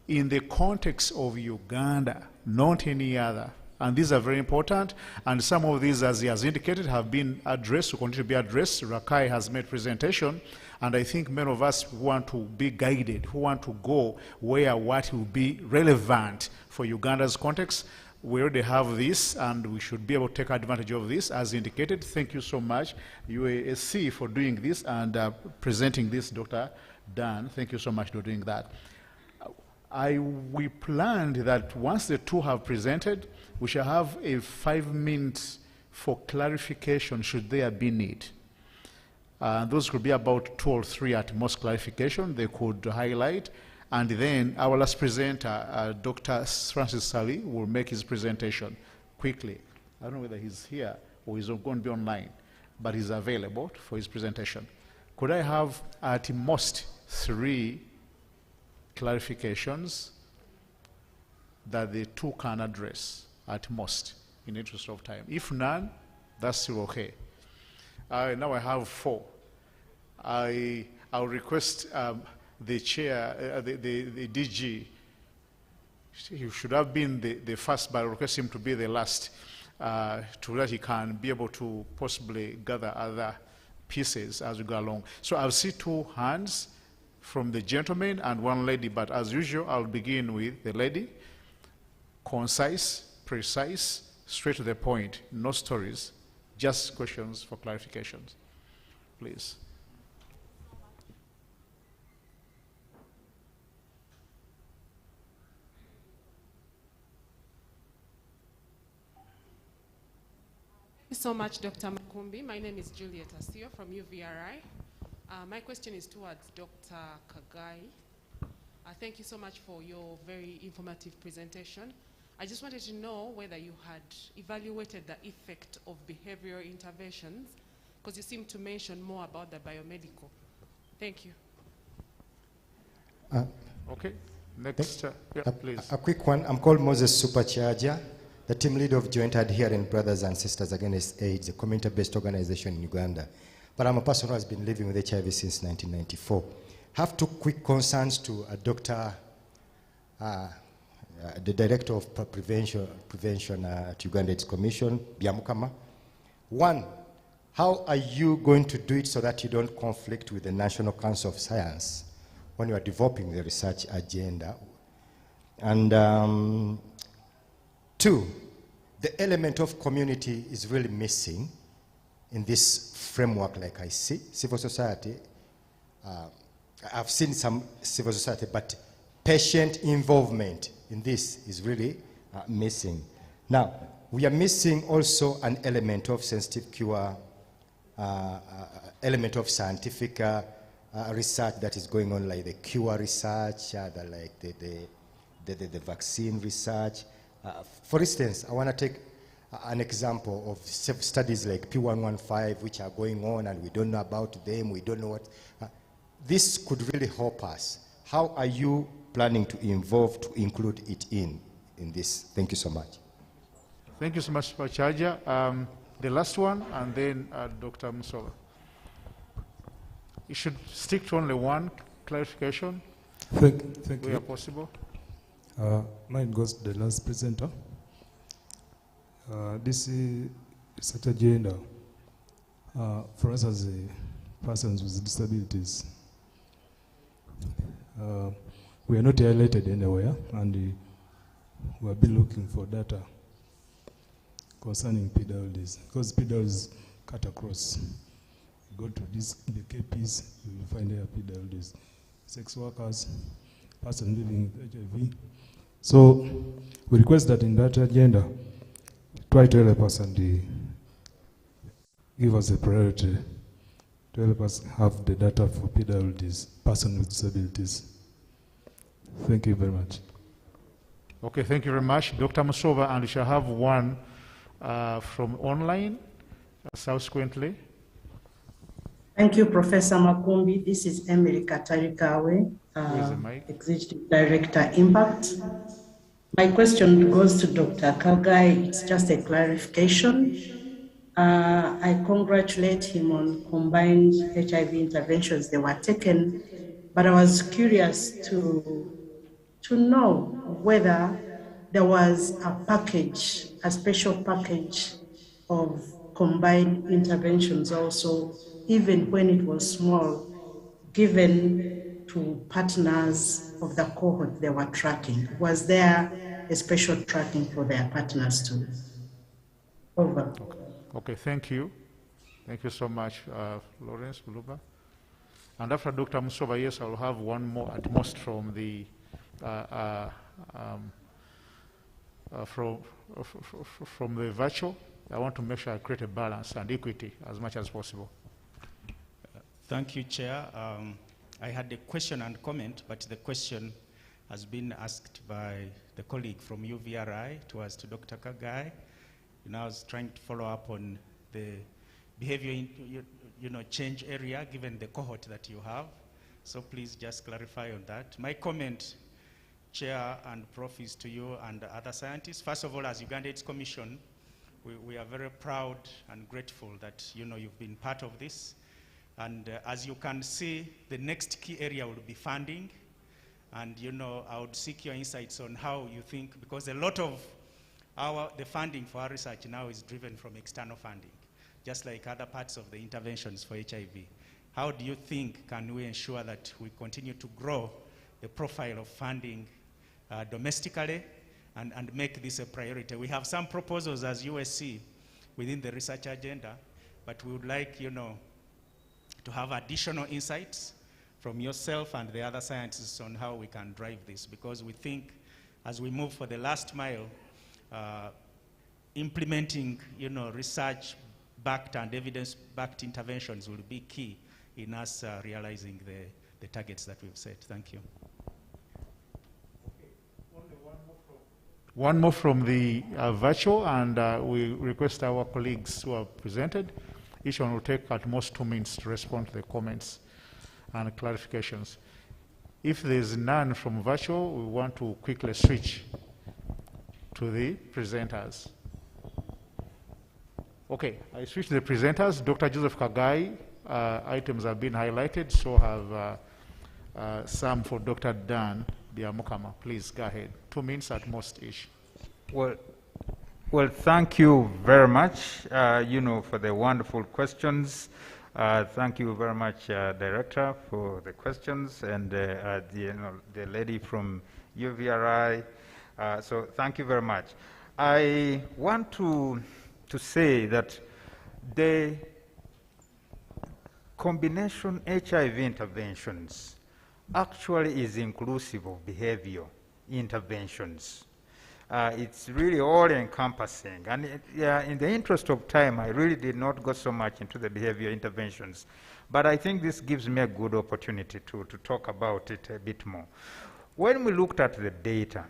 in the context of Uganda, not any other. And these are very important, and some of these, as he has indicated, have been addressed, will continue to be addressed. Rakai has made presentation, and I think many of us want to be guided, who want to go where what will be relevant for Uganda's context. We already have this, and we should be able to take advantage of this, as indicated. Thank you so much, UASC, for doing this and presenting this, Dr. Dan. Thank you so much for doing that. We planned that once the 2 have presented, we shall have a 5 minutes for clarification should there be need. Those could be about 2 or 3 at most clarification they could highlight, And then our last presenter, Dr. Francis Sally, will make his presentation quickly. I don't know whether he's here or he's going to be online, but he's available for his presentation. Could I have at most 3 clarifications that the two can address at most in the interest of time? If none, that's still okay. Now I have 4. I'll request the chair, the DG. He should have been the first, but I'll request him to be the last, so that he can be able to possibly gather other pieces as we go along. So I'll see 2 hands from the gentleman and 1 lady, but as usual, I'll begin with the lady. Concise, precise, straight to the point, no stories, just questions for clarifications. Please. Thank you so much, Dr. Makumbi. My name is Juliet Asio from UVRI. My question is towards Dr. Kagai. Thank you so much for your very informative presentation. I just wanted to know whether you had evaluated the effect of behavioral interventions, because you seem to mention more about the biomedical. Thank you. Okay, next, please. A quick one. I'm called Moses Supercharger, the team leader of Joint Adherent Brothers and Sisters Against AIDS, a community-based organization in Uganda. But I'm a person who has been living with HIV since 1994. I have 2 quick concerns to the Director of Prevention at Uganda AIDS Commission, Biamukama. 1, how are you going to do it so that you don't conflict with the National Council of Science when you are developing the research agenda? And 2, the element of community is really missing in this framework, like I see. Civil society, I've seen some civil society, but patient involvement in this is really missing. Now, we are missing also an element of sensitive cure, element of scientific research that is going on, like the cure research, like the vaccine research. For instance, I want to take an example of studies like P115, which are going on and we don't know about them, we don't know what. This could really help us. How are you planning to include it in this? Thank you so much. Thank you so much, Charger. The last one, and then Dr. Musola. You should stick to only 1 clarification. Thank where you. possible. Mine goes to the last presenter. This is such a agenda for us as persons with disabilities. We are not highlighted anywhere, and we have been looking for data concerning PWDs, because PWDs cut across. You go to the KPs, you will find there PWDs, sex workers, person living with HIV. So we request that in that agenda, try to help us and give us a priority to help us have the data for PWDs, person with disabilities. Thank you very much. Okay, thank you very much, Dr. Musova, and we shall have 1 from online subsequently. Thank you, Professor Makumbi. This is Emily Katarikawe, Executive Director, Impact. My question goes to Dr. Kagai. It's just a clarification. I congratulate him on combined HIV interventions that were taken, but I was curious to know whether there was a package, a special package of combined interventions also, even when it was small, given to partners of the cohort they were tracking. Was there a special tracking for their partners too? Over. Okay, thank you. Thank you so much, Lawrence Buluba. And after Dr. Musova, yes, I'll have 1 more at most from the from the virtual. I want to make sure I create a balance and equity as much as possible. Thank you, Chair. I had a question and comment, but the question has been asked by the colleague from UVRI. It was to Dr. Kagai. I was trying to follow up on the behavior change area given the cohort that you have. So please just clarify on that. My comment, Chair and Prof, is to you and other scientists. First of all, as Uganda AIDS Commission, we are very proud and grateful that you've been part of this. And as you can see, the next key area will be funding. And I would seek your insights on how you think, because a lot of the funding for our research now is driven from external funding, just like other parts of the interventions for HIV. How do you think can we ensure that we continue to grow the profile of funding domestically and make this a priority? We have some proposals as USC within the research agenda, but we would like, to have additional insights from yourself and the other scientists on how we can drive this, because we think as we move for the last mile, implementing, research-backed and evidence-backed interventions will be key in us realizing the targets that we've set. Thank you. One more from the virtual, and we request our colleagues who have presented. Each one will take at most 2 minutes to respond to the comments and clarifications. If there's none from virtual, we want to quickly switch to the presenters. Okay, I switch to the presenters. Dr. Joseph Kagai, items have been highlighted, so have some for Dr. Dan Biamukama. Please go ahead. 2 minutes at most each. Well, thank you very much, for the wonderful questions. Thank you very much, Director, for the questions, and the lady from UVRI. So thank you very much. I want to say that the combination HIV interventions actually is inclusive of behavioral interventions. It's really all-encompassing. And in the interest of time, I really did not go so much into the behavior interventions. But I think this gives me a good opportunity to talk about it a bit more. When we looked at the data,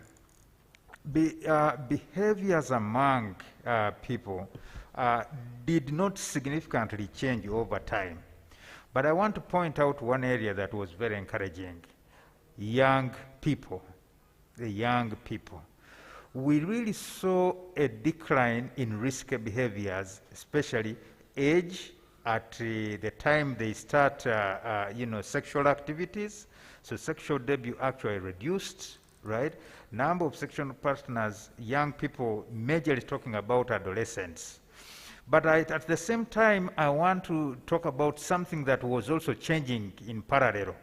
behaviors among people did not significantly change over time. But I want to point out one area that was very encouraging. Young people, the young people. We really saw a decline in risky behaviors, especially age at the time they start, sexual activities. So sexual debut actually reduced, right? Number of sexual partners, young people, majorly talking about adolescents. But at the same time, I want to talk about something that was also changing in parallel.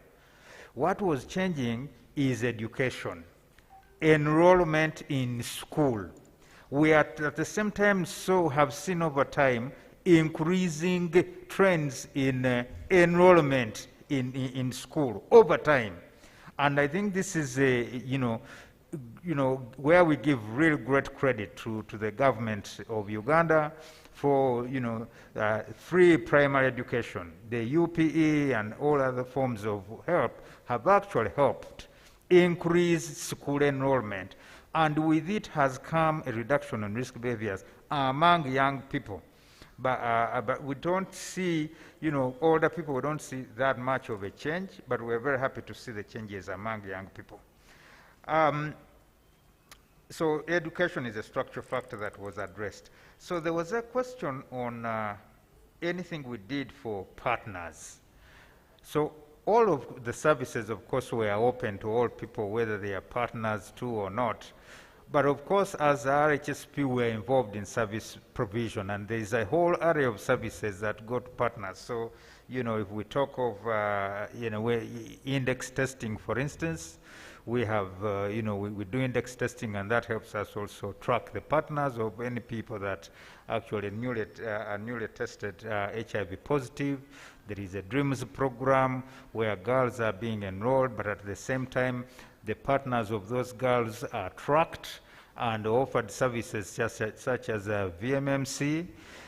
What was changing is education. Enrollment in school. We at the same time have seen over time increasing trends in enrollment in school over time. And I think this is where we give real great credit to the government of Uganda for free primary education. The UPE and all other forms of help have actually helped increase school enrollment, and with it has come a reduction in risk behaviors among young people. But we don't see, older people, we don't see that much of a change, but we're very happy to see the changes among young people. So education is a structural factor that was addressed. So there was a question on anything we did for partners. So all of the services, of course, were open to all people, whether they are partners too or not. But of course, as RHSP, we're involved in service provision, and there's a whole array of services that go to partners. So, if we talk of, index testing, for instance, we have, we do index testing, and that helps us also track the partners of any people that actually are newly tested HIV positive. There is a DREAMS program where girls are being enrolled, but at the same time, the partners of those girls are tracked and offered services such as VMMC.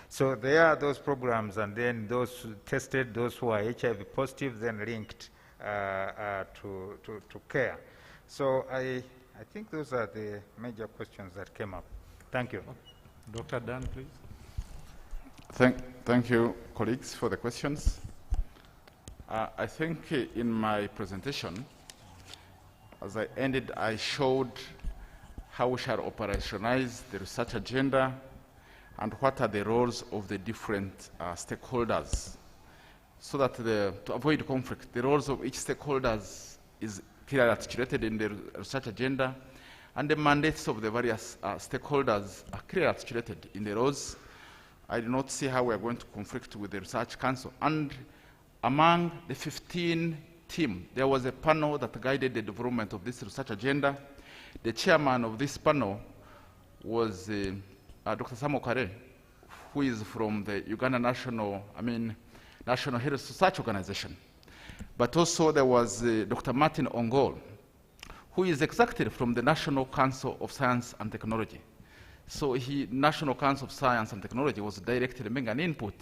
So there are those programs, and then those tested, those who are HIV positive, then linked to care. So I think those are the major questions that came up. Thank you. Dr. Dan, please. Thank you, colleagues, for the questions. I think in my presentation, as I ended, I showed how we shall operationalize the research agenda and what are the roles of the different stakeholders, so that to avoid conflict, the roles of each stakeholders is clearly articulated in the research agenda, and the mandates of the various stakeholders are clearly articulated in the roles. I do not see how we are going to conflict with the Research Council. And among the 15 team, there was a panel that guided the development of this research agenda. The chairman of this panel was Dr. Samuel Kare, who is from the Uganda National Health Research Organization. But also there was Dr. Martin Ongol, who is executive from the National Council of Science and Technology. So National Council of Science and Technology was directly making an input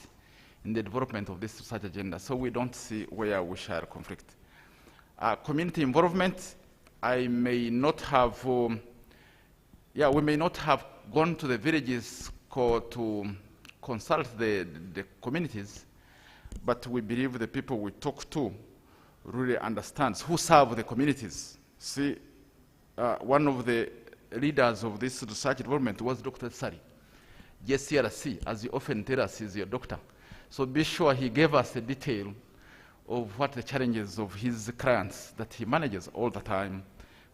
in the development of this research agenda. So we don't see where we shall conflict. Community involvement, I may not have, we may not have gone to the villages to consult the communities, but we believe the people we talk to really understands who serve the communities. See, one of the leaders of this research development was Dr. Sari. JCRC, as you often tell us, is your doctor. So be sure he gave us a detail of what the challenges of his clients that he manages all the time,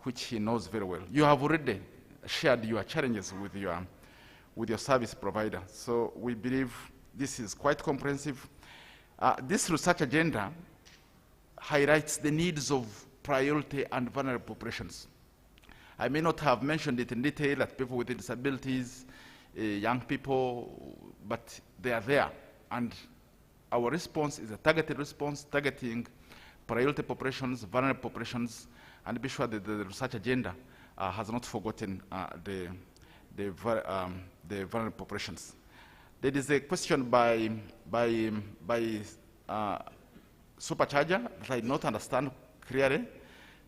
which he knows very well. You have already shared your challenges with your service provider. So we believe this is quite comprehensive. This research agenda highlights the needs of priority and vulnerable populations. I may not have mentioned it in detail, that people with disabilities, young people, but they are there. And our response is a targeted response, targeting priority populations, vulnerable populations, and be sure that the research agenda has not forgotten the vulnerable populations. There is a question by Supercharger that I do not understand clearly.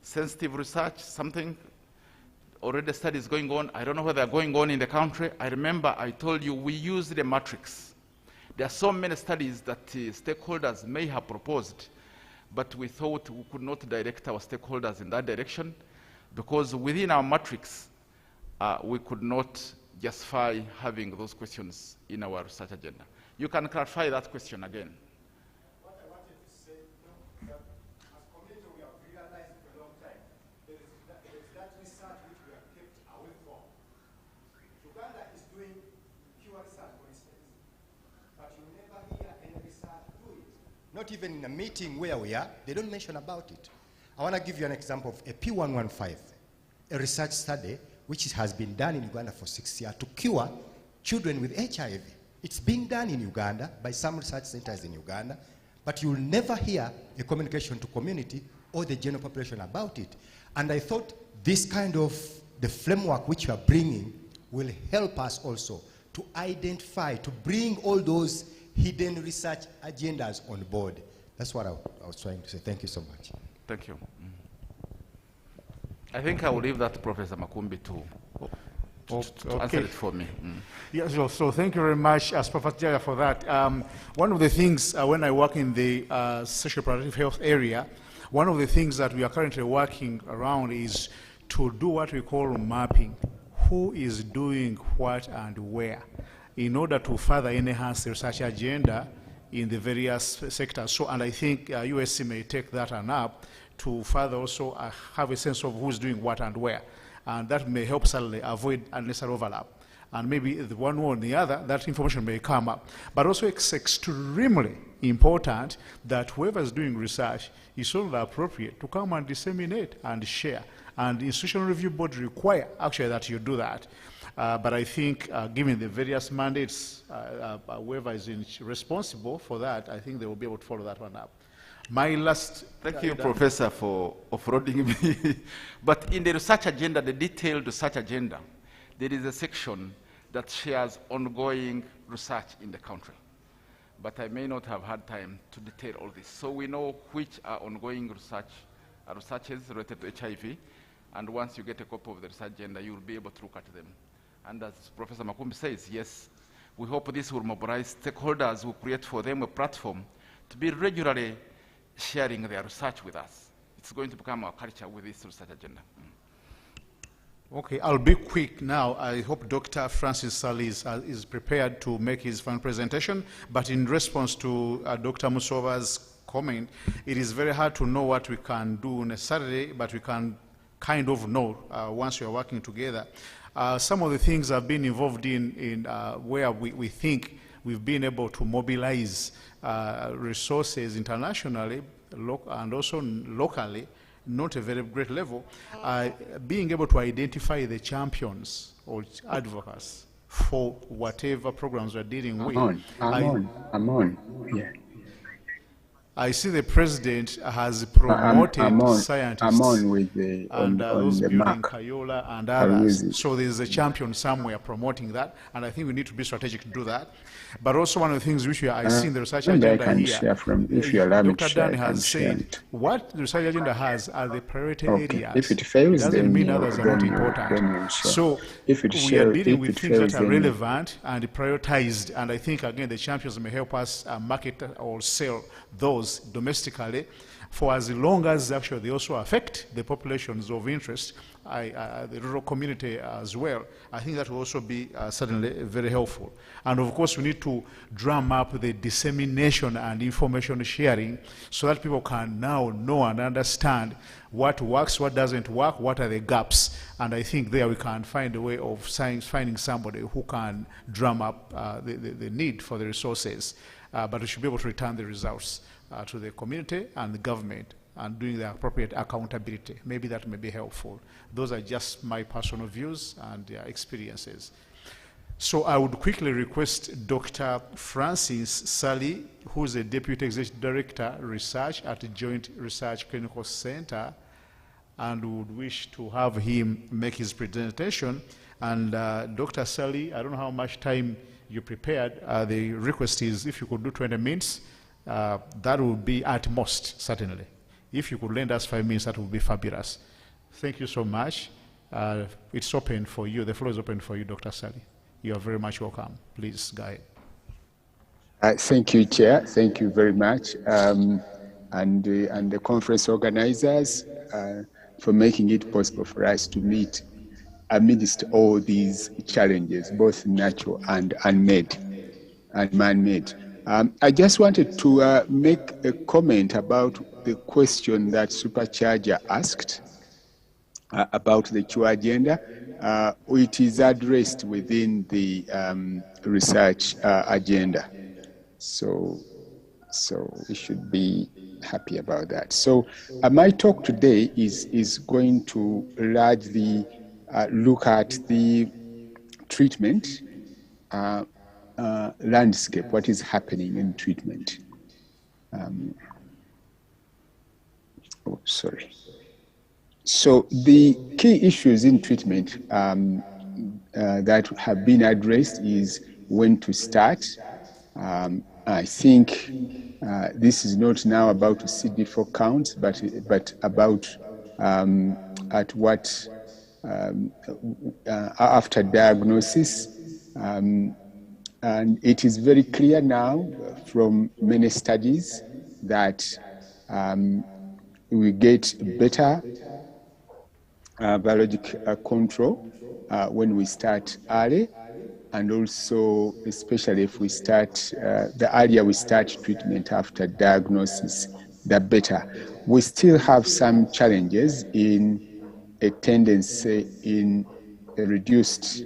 Sensitive research, something, already studies going on. I don't know whether they're going on in the country. I remember I told you we use the matrix. There are so many studies that stakeholders may have proposed, but we thought we could not direct our stakeholders in that direction, because within our matrix, we could not justify having those questions in our research agenda. You can clarify that question again. What I wanted to say, that as community we have realized for a long time, there is that research which we have kept away from. Uganda is doing cure research, for instance, but you never hear any research do it. Not even in a meeting where we are, they don't mention about it. I want to give you an example of a P115, a research study which has been done in Uganda for 6 years to cure children with HIV. It's being done in Uganda by some research centers in Uganda, but you'll never hear a communication to community or the general population about it. And I thought this kind of the framework which you are bringing will help us also to identify, to bring all those hidden research agendas on board. That's what I was trying to say. Thank you so much. Thank you. I think I will leave that to Professor Makumbi to answer it for me. Yeah, so thank you very much, Professor Jaya, for that. One of the things, when I work in the social reproductive health area, one of the things that we are currently working around is to do what we call mapping. Who is doing what and where, in order to further enhance the research agenda in the various sectors. So, and I think USC may take that on up to further also have a sense of who's doing what and where. And that may help certainly avoid unnecessary overlap. And maybe the one or the other, that information may come up. But also it's extremely important that whoever is doing research is only appropriate to come and disseminate and share. And the institutional review board require actually that you do that. But I think given the various mandates, whoever is responsible for that, I think they will be able to follow that one up. My last... Thank you, Professor, for offloading me. But in the research agenda, the detailed research agenda, there is a section that shares ongoing research in the country. but I may not have had time to detail all this. So we know which are ongoing researches related to HIV, and once you get a copy of the research agenda, you will be able to look at them. And as Professor Makumbi says, yes, we hope this will mobilize stakeholders, will create for them a platform to be regularly sharing their research with us. It's going to become our culture with this research agenda. Okay, I'll be quick now. I hope Dr. Francis Sali is prepared to make his final presentation, but in response to Dr. Musova's comment, it is very hard to know what we can do necessarily, but we can kind of know once we are working together. Some of the things I've been involved in where we think we've been able to mobilize resources internationally and also locally, not a very great level, being able to identify the champions or advocates for whatever programs we're dealing with. I'm on. Yeah. I see the president has promoted scientists. I'm on with the and those the building mark. Kayola and others. So there's a champion somewhere promoting that, and I think we need to be strategic to do that. But also one of the things which I see in the research Maybe agenda I can here, share from, if you allow me to Dr. share, Dan I can has share said it. what the research agenda has are the priority Okay. areas. If it fails, doesn't then mean you- others are not then important. you'll share. So If it we are dealing if with it things fails, that are then- relevant and prioritized, and I think again the champions may help us market or sell those domestically for as long as actually they also affect the populations of interest, the rural community as well. I think that will also be certainly very helpful. And of course we need to drum up the dissemination and information sharing so that people can now know and understand what works, what doesn't work, what are the gaps. And I think there we can find a way of finding somebody who can drum up the need for the resources. But we should be able to return the results to the community and the government and doing the appropriate accountability. Maybe that may be helpful. Those are just my personal views and experiences. So I would quickly request Dr. Francis Sali, who is a Deputy Executive Director, Research at the Joint Research Clinical Center, and would wish to have him make his presentation. And Dr. Sali, I don't know how much time you prepared. The request is if you could do 20 minutes, that would be at most, certainly. If you could lend us 5 minutes, that would be fabulous. Thank you so much. It's open for you. The floor is open for you, Dr. Sali. You are very much welcome. Please go ahead. Thank you, Chair. Thank you very much. And the conference organizers for making it possible for us to meet amidst all these challenges, both natural and unmade and man-made. I just wanted to make a comment about the question that Supercharger asked about the Cure agenda. It is addressed within the research agenda. So we should be happy about that. So my talk today is going to largely look at the treatment landscape, what is happening in treatment. So the key issues in treatment that have been addressed is when to start. I think this is not now about CD4 counts, but about at what after diagnosis. And it is very clear now from many studies that we get better biologic control when we start early, and also especially if we start, the earlier we start treatment after diagnosis, the better. We still have some challenges in a tendency in a reduced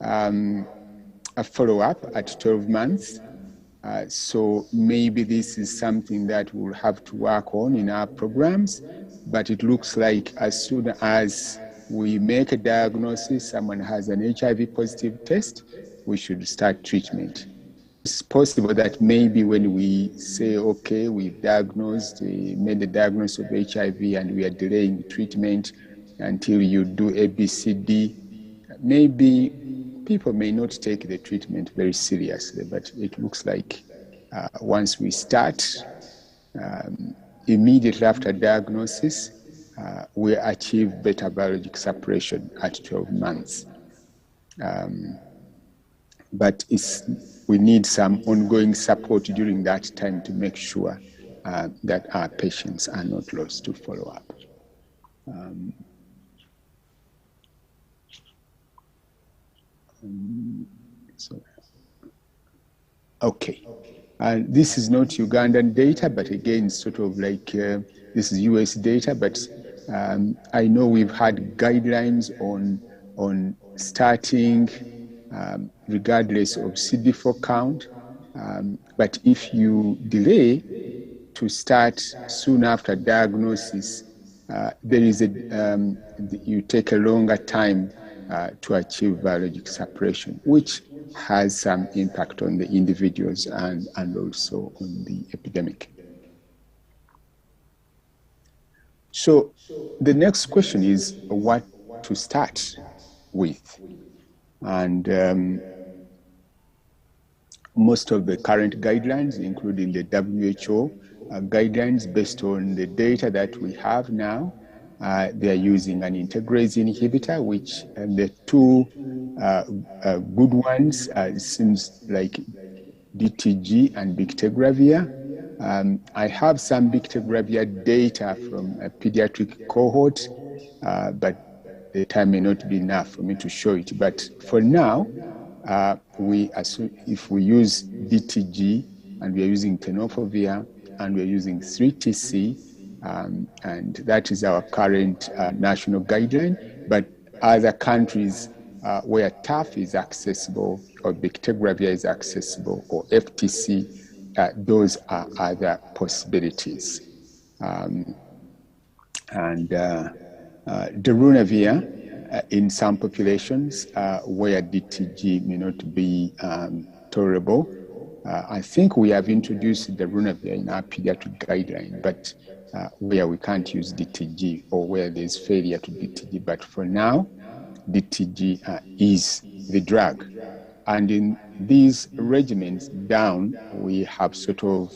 a follow-up at 12 months. So maybe this is something that we'll have to work on in our programs, but it looks like as soon as we make a diagnosis, someone has an HIV positive test, we should start treatment. It's possible that maybe when we say, okay, we've diagnosed, made the diagnosis of HIV and we are delaying treatment until you do ABCD, maybe people may not take the treatment very seriously, but it looks like once we start, immediately after diagnosis, we achieve better biologic separation at 12 months. But we need some ongoing support during that time to make sure that our patients are not lost to follow-up. Okay. This is not Ugandan data, but again, sort of like this is US data, but I know we've had guidelines on starting regardless of CD4 count. But if you delay to start soon after diagnosis, there is you take a longer time to achieve biologic separation, which has some impact on the individuals and also on the epidemic. So the next question is what to start with. And most of the current guidelines, including the WHO guidelines based on the data that we have now, they are using an integrase inhibitor, which the two good ones, it seems like DTG and bictegravir. I have some bictegravir data from a pediatric cohort, but the time may not be enough for me to show it. But for now, we assume if we use DTG and we are using tenofovir and we are using 3TC, and that is our current national guideline. But other countries where TAF is accessible or bictegravir is accessible or FTC, those are other possibilities. Darunavir in some populations where DTG may not be tolerable. I think we have introduced darunavir in our pediatric guideline, but where we can't use DTG or where there's failure to DTG. But for now, DTG is the drug. And in these regimens down, we have sort of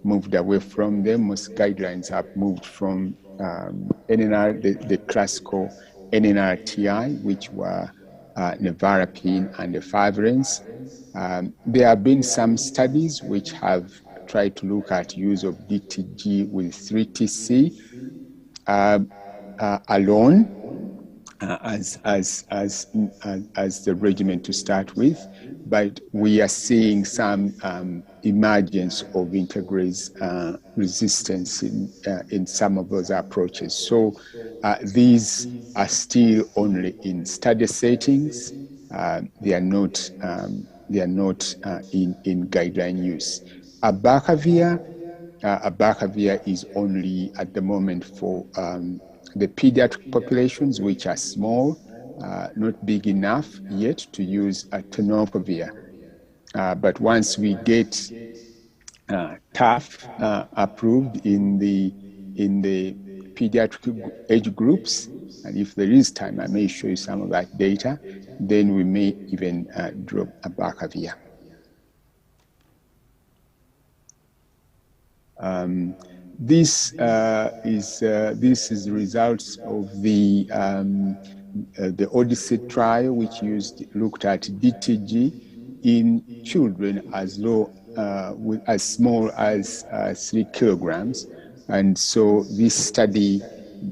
moved away from them. Most guidelines have moved from NNR, the classical NNRTI, which were nevirapine and efavirenz. There have been some studies which have tried to look at use of DTG with 3TC alone as the regimen to start with, but we are seeing some emergence of integrase resistance in some of those approaches. So these are still only in study settings. They are not in guideline use. Abacavir is only at the moment for the pediatric populations, which are small, not big enough yet to use tenofovir. But once we get TAF approved in the pediatric age groups, and if there is time, I may show you some of that data, then we may even drop abacavir. This is the results of the Odyssey trial, which looked at DTG in children as low as small as 3 kilograms, and so this study,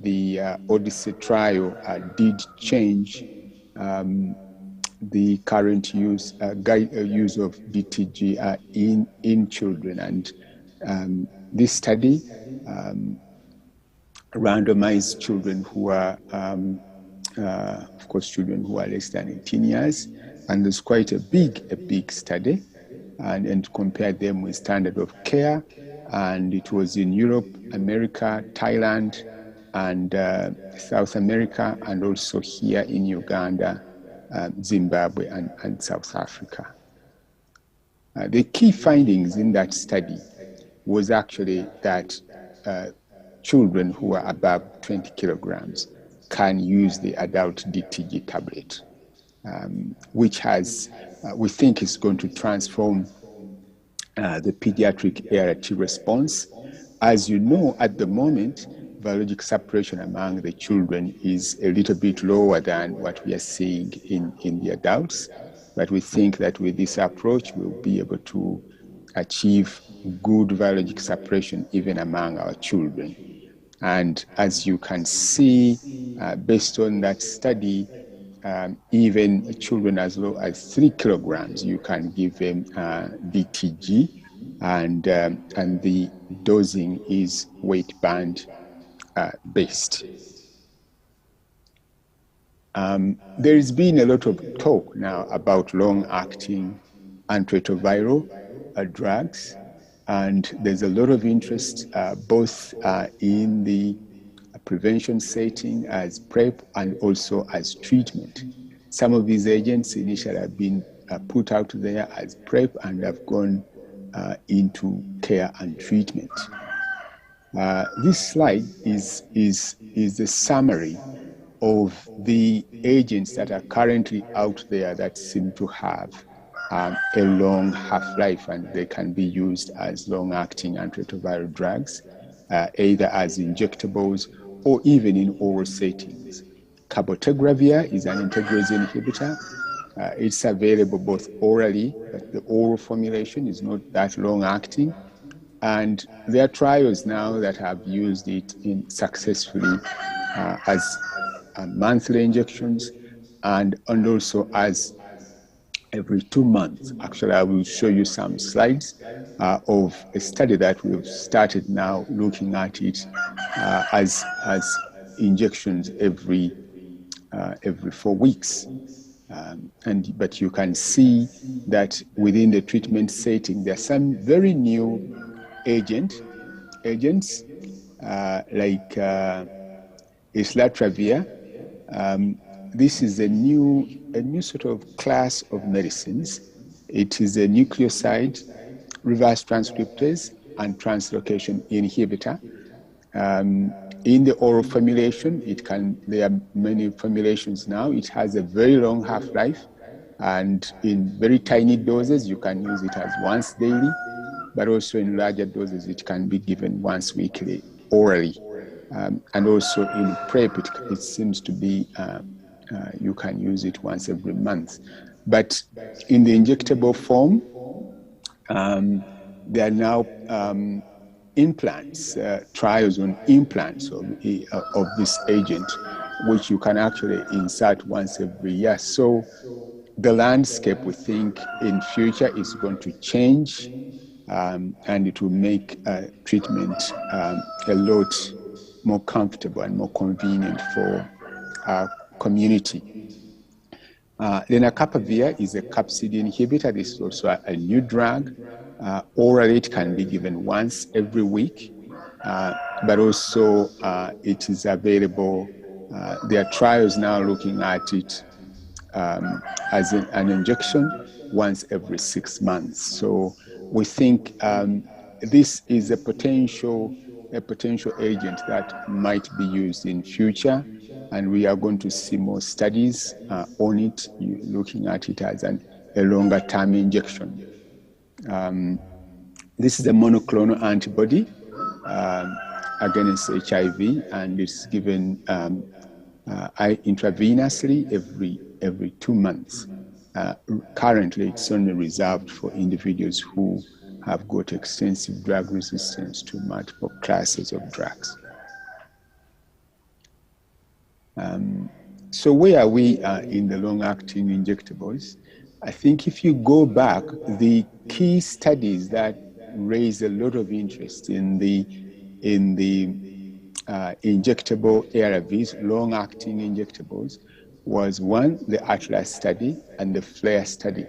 the Odyssey trial, did change the current use of DTG in children, and this study randomized children who are, of course, children who are less than 18 years, and there's quite a big study, and compared them with standard of care, and it was in Europe, America, Thailand, and South America, and also here in Uganda, Zimbabwe, and South Africa. The key findings in that study was actually that children who are above 20 kilograms can use the adult DTG tablet, which we think is going to transform the pediatric ART response. As you know, at the moment, virologic suppression among the children is a little bit lower than what we are seeing in the adults. But we think that with this approach, we'll be able to achieve good virologic suppression even among our children. And as you can see, based on that study, even children as low as 3 kilograms, you can give them BTG, and the dosing is weight band based. There's been a lot of talk now about long-acting antiretroviral drugs, and there's a lot of interest both in the prevention setting as PrEP and also as treatment. Some of these agents initially have been put out there as PrEP and have gone into care and treatment. This slide is a summary of the agents that are currently out there that seem to have a long half-life, and they can be used as long-acting antiretroviral drugs, either as injectables or even in oral settings. Cabotegravir is an integrase inhibitor. It's available both orally, but the oral formulation is not that long-acting. And there are trials now that have used it successfully as monthly injections and also as every 2 months. Actually, I will show you some slides of a study that we've started now looking at it as injections every 4 weeks. But you can see that within the treatment setting, there are some very new agents like islatravir. This is a new sort of class of medicines. It is a nucleoside, reverse transcriptase, and translocation inhibitor. In the oral formulation, there are many formulations now. It has a very long half-life, and in very tiny doses, you can use it as once daily, but also in larger doses, it can be given once weekly orally. And also in PrEP, it seems to be, you can use it once every month. But in the injectable form, there are now implants, trials on implants of this agent, which you can actually insert once every year. So the landscape, we think, in future is going to change, and it will make treatment a lot more comfortable and more convenient for our community. Lenacapavir is a capsid inhibitor. This is also a new drug. Orally, it can be given once every week, but also it is available. There are trials now looking at it as an injection once every 6 months. So we think this is a potential agent that might be used in future, and we are going to see more studies on it, looking at it as a longer term injection. This is a monoclonal antibody against HIV, and it's given intravenously every 2 months. Currently, it's only reserved for individuals who have got extensive drug resistance to multiple classes of drugs. So where are we in the long-acting injectables? I think if you go back, the key studies that raised a lot of interest in the injectable ARVs, long-acting injectables, was one, the Atlas study and the FLAIR study.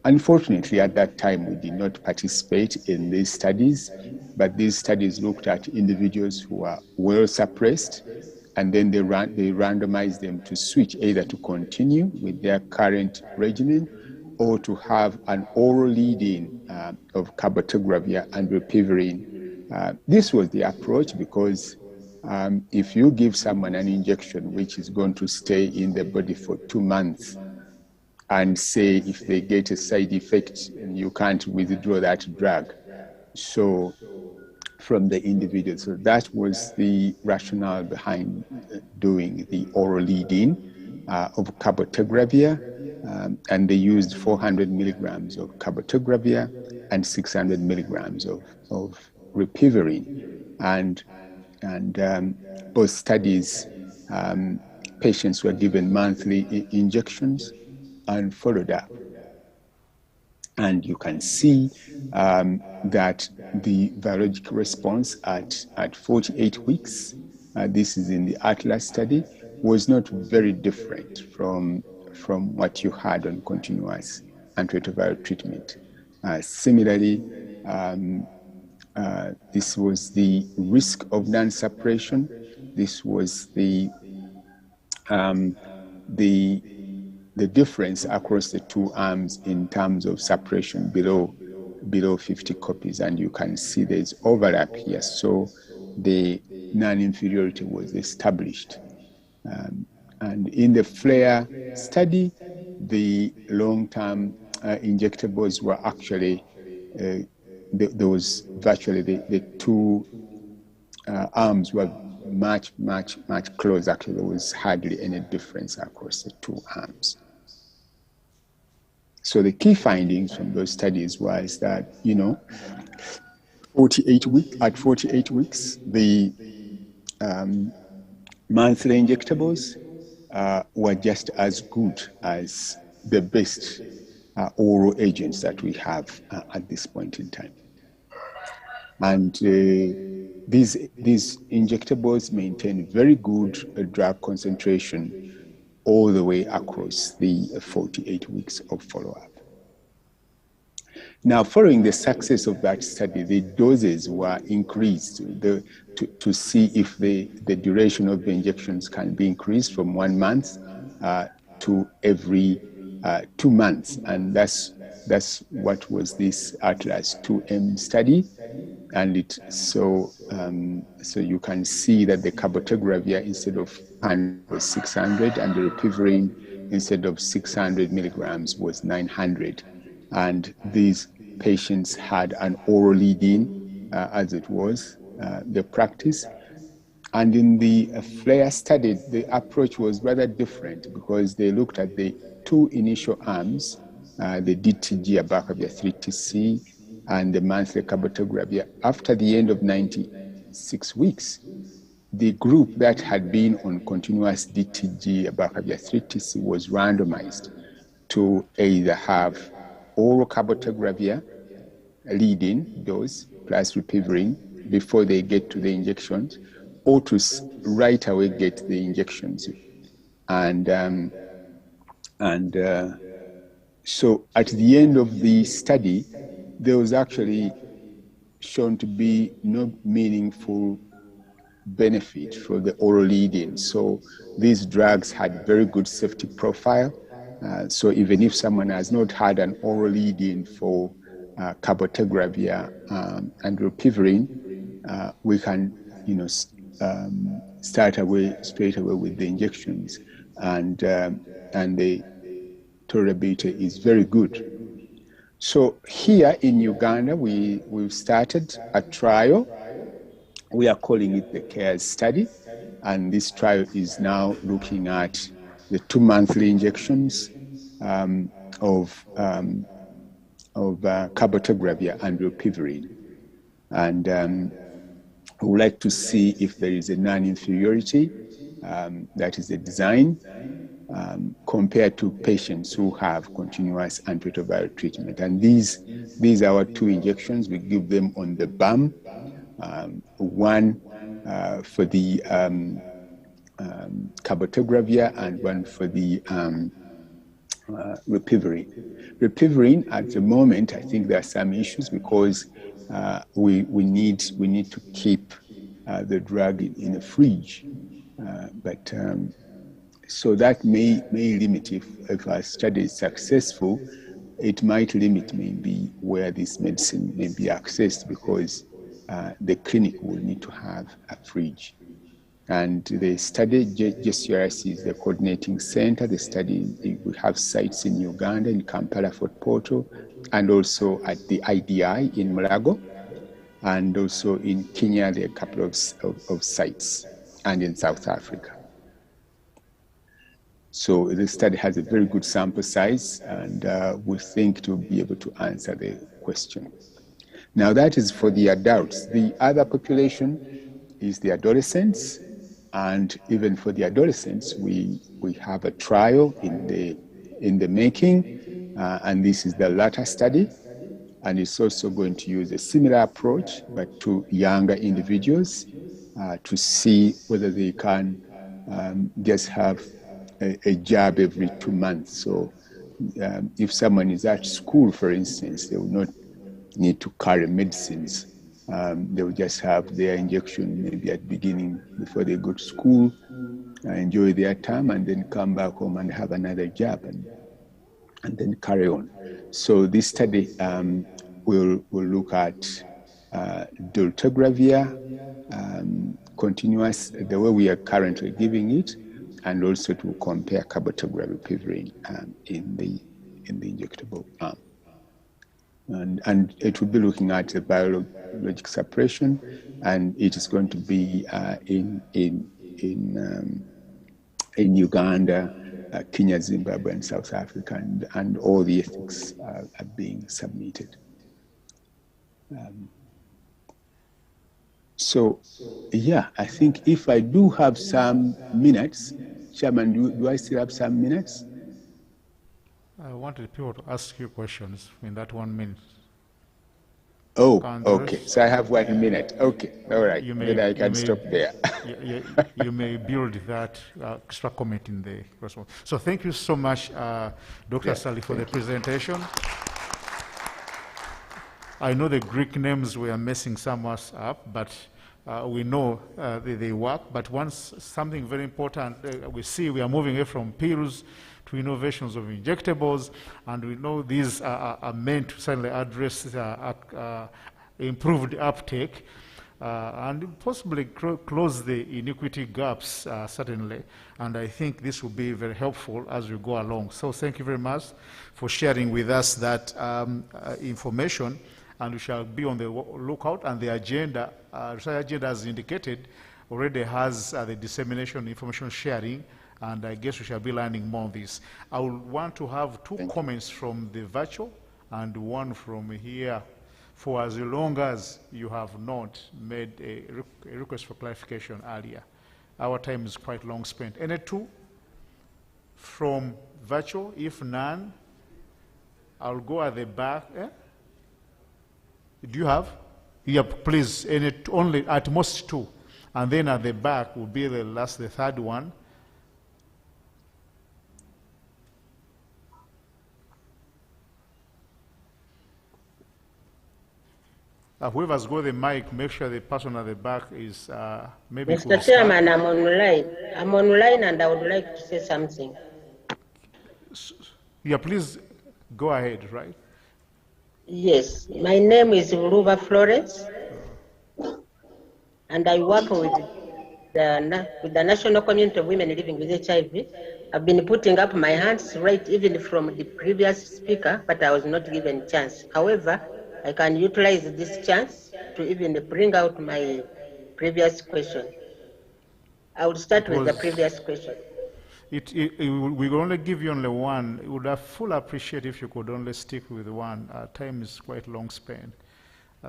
Unfortunately, at that time, we did not participate in these studies, but these studies looked at individuals who are well suppressed, and then they randomized them to switch, either to continue with their current regimen or to have an oral lead-in of cabotegravir and rilpivirine. This was the approach because if you give someone an injection which is going to stay in the body for 2 months, and say if they get a side effect, you can't withdraw that drug. So from the individual. So that was the rationale behind doing the oral lead-in of cabotegravir, and they used 400 milligrams of cabotegravir and 600 milligrams of ripivirine. And both studies, patients were given monthly injections and followed up. And you can see that the virologic response at 48 weeks, this is in the Atlas study, was not very different from what you had on continuous antiretroviral treatment. Similarly, this was the risk of non-suppression. This was the difference across the two arms in terms of suppression below 50 copies, and you can see there's overlap here. So the non-inferiority was established. And in the FLAIR study, the long-term injectables were actually, there was virtually the two arms were much closer. Actually, there was hardly any difference across the two arms. So the key findings from those studies was that, you know, at 48 weeks, the monthly injectables were just as good as the best oral agents that we have at this point in time. And these injectables maintain very good drug concentration all the way across the 48 weeks of follow-up. Now, following the success of that study, the doses were increased to see if the duration of the injections can be increased from 1 month to every 2 months. And that's what was this Atlas 2M study. And so you can see that the cabotegravir instead of 100 was 600, and the ripivirine instead of 600 milligrams was 900. And these patients had an oral lead-in, as it was the practice. And in the FLAIR study, the approach was rather different because they looked at the two initial arms, the DTG abacavir 3TC and the monthly cabotegravir. After the end of 96 weeks, the group that had been on continuous DTG abacavir 3TC was randomized to either have oral cabotegravir lead-in dose plus ripivirine before they get to the injections, or to right away get the injections. So at the end of the study, there was actually shown to be no meaningful benefit for the oral lead-in. So these drugs had very good safety profile. So even if someone has not had an oral lead-in for cabotegravir and ripivirine, we can, you know, start straight away with the injections, and the tolerability is very good. So here in Uganda, we've started a trial. We are calling it the CARES study, and this trial is now looking at the 2 monthly injections of cabotegravir and ripivirine. And we would like to see if there is a non-inferiority, that is the design, compared to patients who have continuous antiretroviral treatment. And these are our 2 injections. We give them on the bum, one for the cabotegravir and one for the ripivirine. Ripivirine, at the moment, I think there are some issues because we need to keep the drug in a fridge. So that may limit, if our study is successful, it might limit maybe where this medicine may be accessed, because the clinic will need to have a fridge. And the study, JCRS is the coordinating center. The study, we have sites in Uganda, in Kampala, Fort Portal, and also at the IDI in Mulago, and also in Kenya, there are a couple of sites, and in South Africa. So the study has a very good sample size, and we think to be able to answer the question. Now that is for the adults. The other population is the adolescents, and even for the adolescents, we have a trial in the making, and this is the latter study, and it's also going to use a similar approach, but to younger individuals, to see whether they can just have a jab every 2 months. So if someone is at school, for instance, they will not need to carry medicines. They will just have their injection maybe at the beginning before they go to school, enjoy their time, and then come back home and have another jab, and then carry on. So this study will look at dolutegravir, continuous, the way we are currently giving it, and also to compare cabotegravir in the injectable arm. And it will be looking at the biologic suppression, and it is going to be in Uganda, Kenya, Zimbabwe, and South Africa, and all the ethics are being submitted. So, yeah, I think if I do have some minutes, Chairman, do I still have some minutes? I wanted people to ask you questions in that 1 minute. Oh, okay. So I have 1 minute. Okay, all right. Then I can stop there. You may build that extra comment in the response. So thank you so much, Dr. Sally, for the presentation. I know the Greek names were messing some of us up, but we know they work. But once something very important, we see we are moving away from pills to innovations of injectables, and we know these are meant to certainly address improved uptake and possibly close the inequity gaps, certainly. And I think this will be very helpful as we go along. So thank you very much for sharing with us that information, and we shall be on the lookout. And the agenda, research agenda, as indicated, already has the dissemination, information sharing, and I guess we shall be learning more on this. I would want to have two comments from the virtual and one from here, for as long as you have not made a request for clarification earlier. Our time is quite long spent. Any two from virtual? If none, I'll go at the back. Do you have? Yeah, please, only at most two. And then at the back will be the third one. Whoever's got the mic, make sure the person at the back is maybe. Mr. Chairman, I'm online. I'm online, and I would like to say something. Yeah, please go ahead, right? Yes, my name is Ruba Florence, and I work with the National Community of Women Living with HIV. I've been putting up my hands right even from the previous speaker, but I was not given a chance. However, I can utilize this chance to even bring out my previous question. I would start with the previous question. We will only give you only one. We would have full appreciate if you could only stick with one. Time is quite long spent.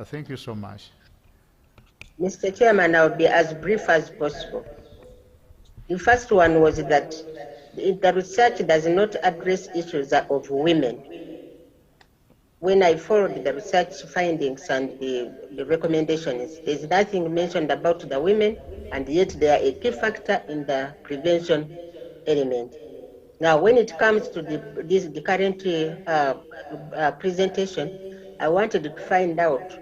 Thank you so much. Mr. Chairman, I will be as brief as possible. The first one was that the research does not address issues of women. When I followed the research findings and the recommendations, there's nothing mentioned about the women, and yet they are a key factor in the prevention element. Now, when it comes to the current presentation, I wanted to find out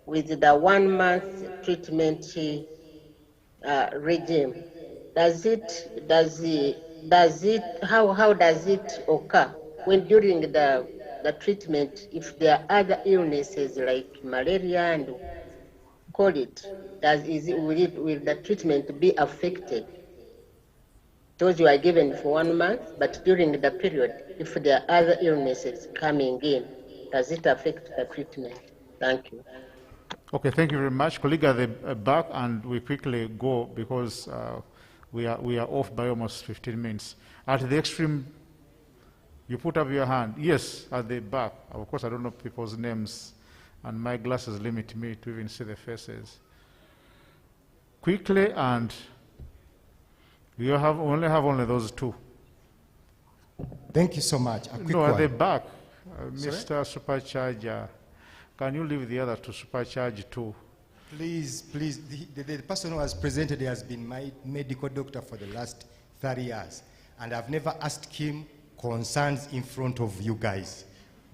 with the 1 month treatment regime, how does it occur when during the treatment, if there are other illnesses like malaria and call it, will the treatment be affected? Those you are given for 1 month, but during the period, if there are other illnesses coming in, does it affect the treatment? Thank you. Okay, thank you very much. Colleague at the back, and we quickly go because we are off by almost 15 minutes. At the extreme, you put up your hand. Yes, at the back. Of course, I don't know people's names, and my glasses limit me to even see the faces. Quickly, and you only have those two. Thank you so much. A quick no, one. At the back, Mr. Supercharger. Can you leave the other to supercharge too? Please, the person who has presented has been my medical doctor for the last 30 years, and I've never asked him concerns in front of you guys.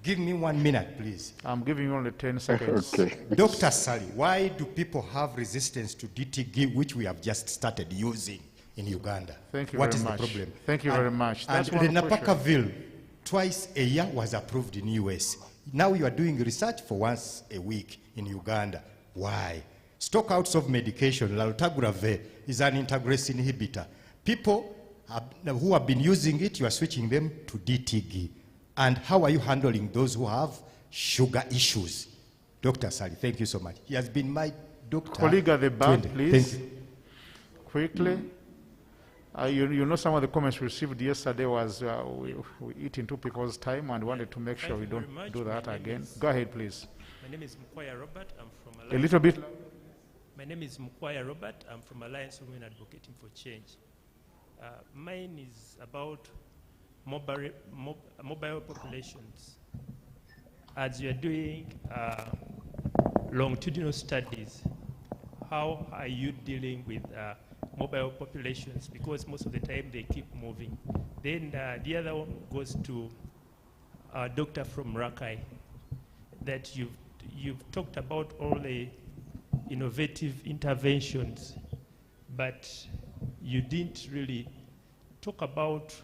Give me 1 minute, please. I'm giving you only 10 seconds. Okay. Dr. Sally, why do people have resistance to DTG, which we have just started using in Uganda? Thank you What very is much. the problem? Thank you very much. And That's the Napakaville, twice a year was approved in US. Now you are doing research for once a week in Uganda. Why? Stockouts of medication, Lutaya is an integrase inhibitor. People who have been using it, you are switching them to DTG. And how are you handling those who have sugar issues? Dr. Sally, thank you so much. He has been my doctor. Colleague at the back, 20. please. Thank you. Quickly. You know some of the comments we received yesterday was we eat into people's time and wanted to make sure we don't do that again. Go ahead, please. My name is Mkwaya Robert. I'm from Alliance. A little bit. My name is Mkwaya Robert. I'm from Alliance Women Advocating for Change. Mine is about mobile populations. As you're doing longitudinal studies, how are you dealing with mobile populations? Because most of the time they keep moving. Then the other one goes to a doctor from Rakai, that you've talked about all the innovative interventions, but you didn't really talk about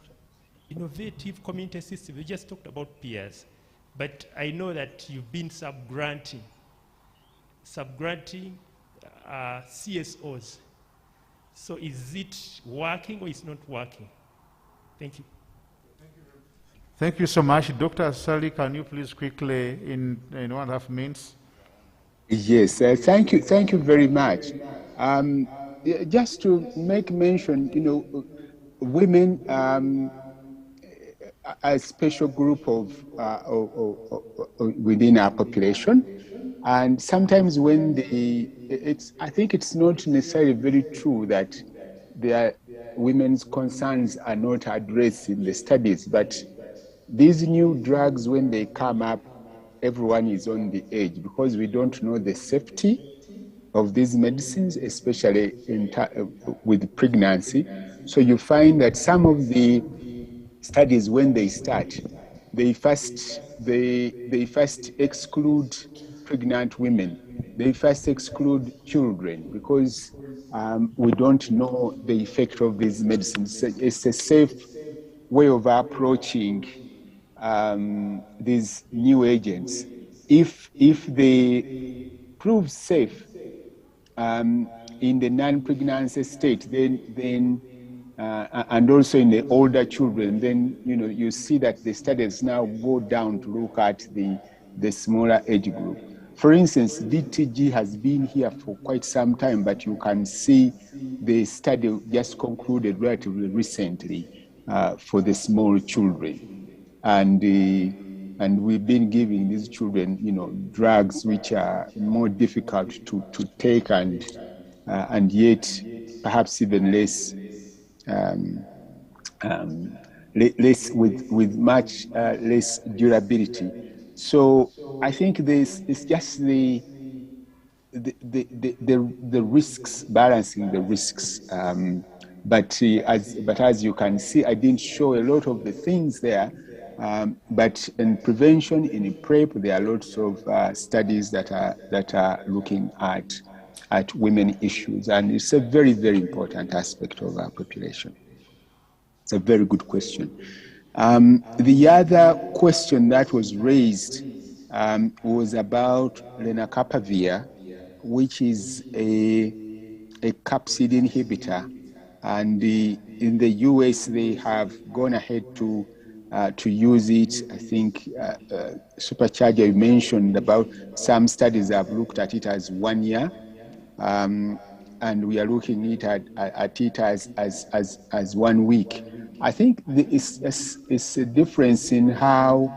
innovative community systems. You just talked about peers. But I know that you've been subgranting CSOs. So is it working or is not working? Thank you. Thank you so much. Dr. Sally, can you please quickly, in 1.5 minutes? Yes, thank you very much. Just to make mention, women a special group of within our population, and sometimes when I think it's not necessarily very true that women's concerns are not addressed in the studies, but these new drugs, when they come up, everyone is on the edge because we don't know the safety of these medicines, especially with pregnancy. So you find that some of the studies, when they start, they first exclude pregnant women. They first exclude children because we don't know the effect of these medicines. It's a safe way of approaching these new agents. If they prove safe in the non-pregnancy state, then and also in the older children, then you see that the studies now go down to look at the smaller age group. For instance, DTG has been here for quite some time, but you can see the study just concluded relatively recently for the small children, and we've been giving these children, drugs which are more difficult to take, and yet perhaps even less with much less durability. So I think this is just the risks, balancing the risks. But as you can see, I didn't show a lot of the things there. But in prevention, in PrEP, there are lots of studies that are looking at women issues, and it's a very, very important aspect of our population. It's a very good question. The other question that was raised was about lenacapavir, which is a capsid inhibitor. And in the US, they have gone ahead to use it. I think Supercharger, you mentioned about some studies have looked at it as 1 year. And we are looking at it as 1 week. I think it's a difference in how,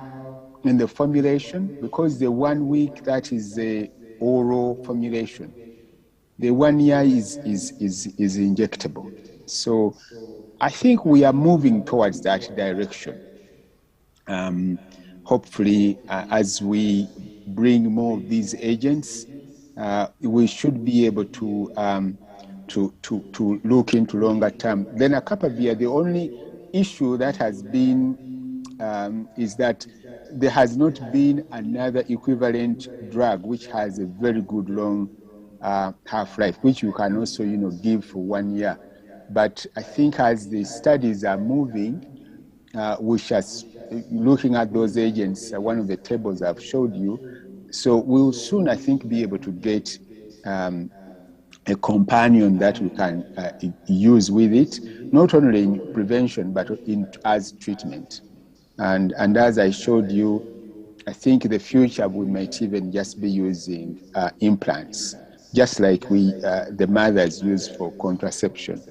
in the formulation, because the 1 week, that is the oral formulation. The 1 year is injectable. So I think we are moving towards that direction. Hopefully, as we bring more of these agents, we should be able to look into longer term. Then acapavir, the only issue that has been is that there has not been another equivalent drug which has a very good long half-life, which you can also, give for 1 year. But I think as the studies are moving, which is looking at those agents, one of the tables I've showed you, so we'll soon, I think, be able to get a companion that we can use with it, not only in prevention, but as treatment. And as I showed you, I think in the future we might even just be using implants, just like the mothers use for contraception.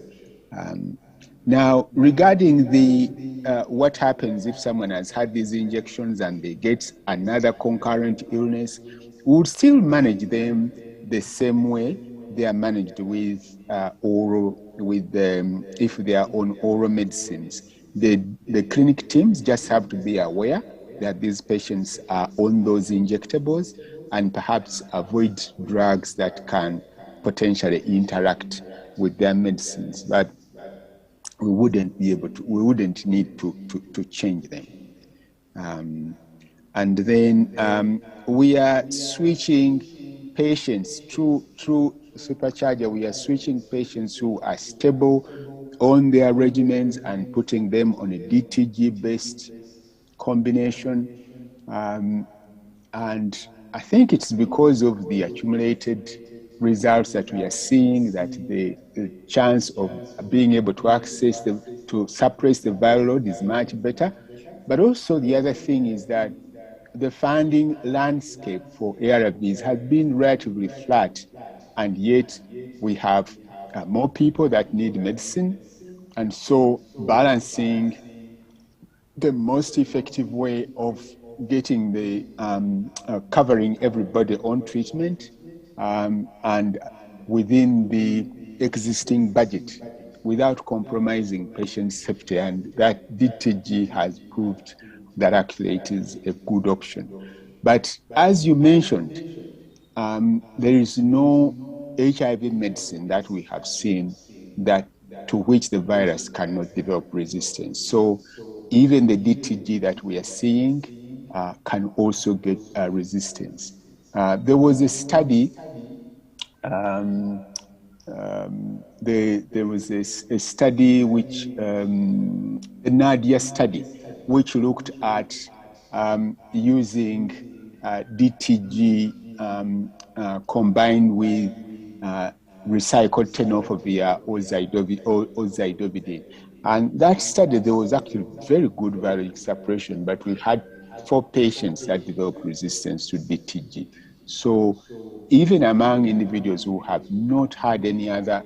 Now, regarding the what happens if someone has had these injections and they get another concurrent illness, we would still manage them the same way they are managed with oral, if they are on oral medicines. The clinic teams just have to be aware that these patients are on those injectables and perhaps avoid drugs that can potentially interact with their medicines. But we wouldn't need to change them. And then we are switching patients through Supercharger. We are switching patients who are stable on their regimens and putting them on a DTG-based combination. And I think it's because of the accumulated results that we are seeing that the chance of being able to suppress the viral load is much better. But also the other thing is that the funding landscape for ARVs has been relatively flat, and yet we have more people that need medicine. And so balancing the most effective way of getting the covering everybody on treatment and within the existing budget without compromising patient safety. And that DTG has proved that actually it is a good option. But as you mentioned, there is no HIV medicine that we have seen to which the virus cannot develop resistance. So even the DTG that we are seeing can also get resistance. There was a study, there was a study which, the Nadia study, which looked at using DTG combined with recycled tenofovir or zidovudine. And that study, there was actually very good virologic suppression, but we had 4 patients that developed resistance to DTG. So even among individuals who have not had any other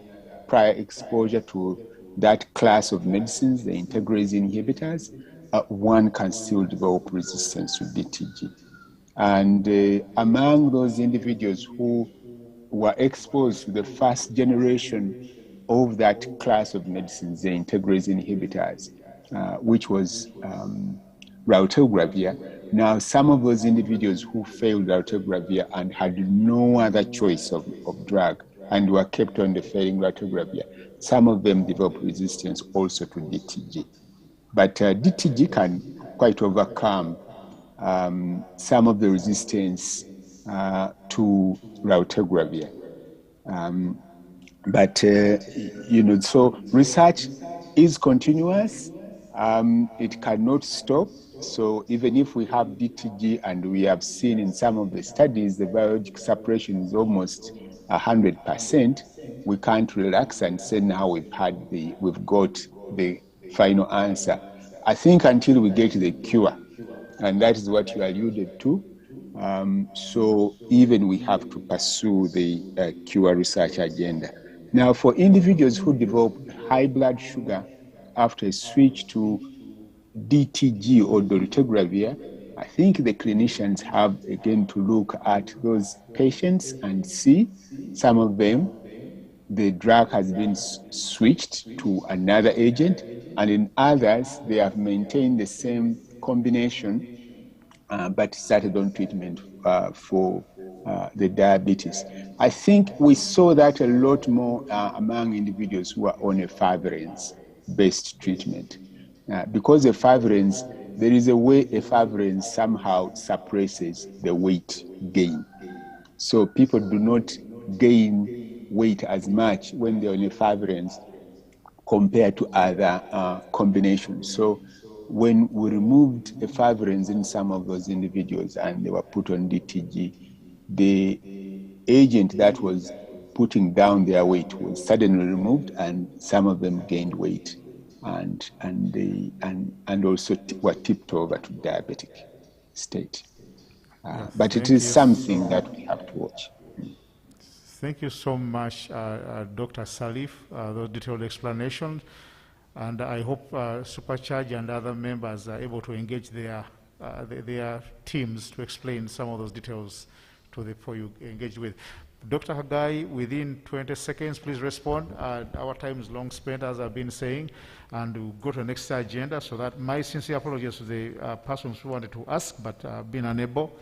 prior exposure to that class of medicines, the integrase inhibitors, one can still develop resistance to DTG. And among those individuals who were exposed to the first generation of that class of medicines, the integrase inhibitors, which was raltegravir. Now, some of those individuals who failed raltegravir and had no other choice of drug and were kept on the failing raltegravir, some of them developed resistance also to DTG. But DTG can quite overcome some of the resistance to raltegravir. So research is continuous. It cannot stop. So even if we have DTG, and we have seen in some of the studies, the biologic suppression is almost 100%, we can't relax and say now we've got the final answer. I think until we get the cure, and that is what you alluded to. So even we have to pursue the cure research agenda. Now, for individuals who develop high blood sugar after a switch to DTG or dolutegravir, I think the clinicians have again to look at those patients and see some of them, the drug has been switched to another agent, and in others, they have maintained the same combination, but started on treatment for the diabetes. I think we saw that a lot more among individuals who are on efavirenz-based treatment. Because efavirenz, there is a way efavirenz somehow suppresses the weight gain. So people do not gain weight as much when they're on efavirenz compared to other combinations. So when we removed efavirenz in some of those individuals and they were put on DTG, the agent that was putting down their weight was suddenly removed, and some of them gained weight and also were tipped over to diabetic state. But it is something that we have to watch. Thank you so much, Dr. Salif, those detailed explanations. And I hope Supercharge and other members are able to engage their teams to explain some of those details to the people you engage with. Dr. Hagai, within 20 seconds, please respond. Our time is long spent, as I've been saying, and we'll go to the next agenda. So that my sincere apologies to the persons who wanted to ask but been unable.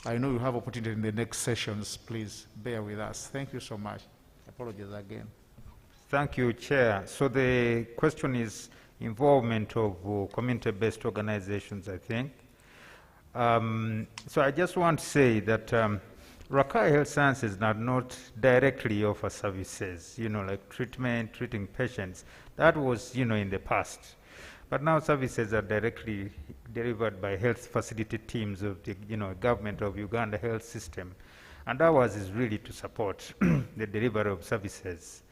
I know you have opportunity in the next sessions. Please bear with us. Thank you so much. Apologies again. Thank you, Chair. So the question is involvement of community-based organizations, I think. So I just want to say that Lutaya Health Sciences does not directly offer services, like treating patients. That was, in the past. But now services are directly delivered by health facility teams of the government of Uganda health system. And ours is really to support the delivery of services.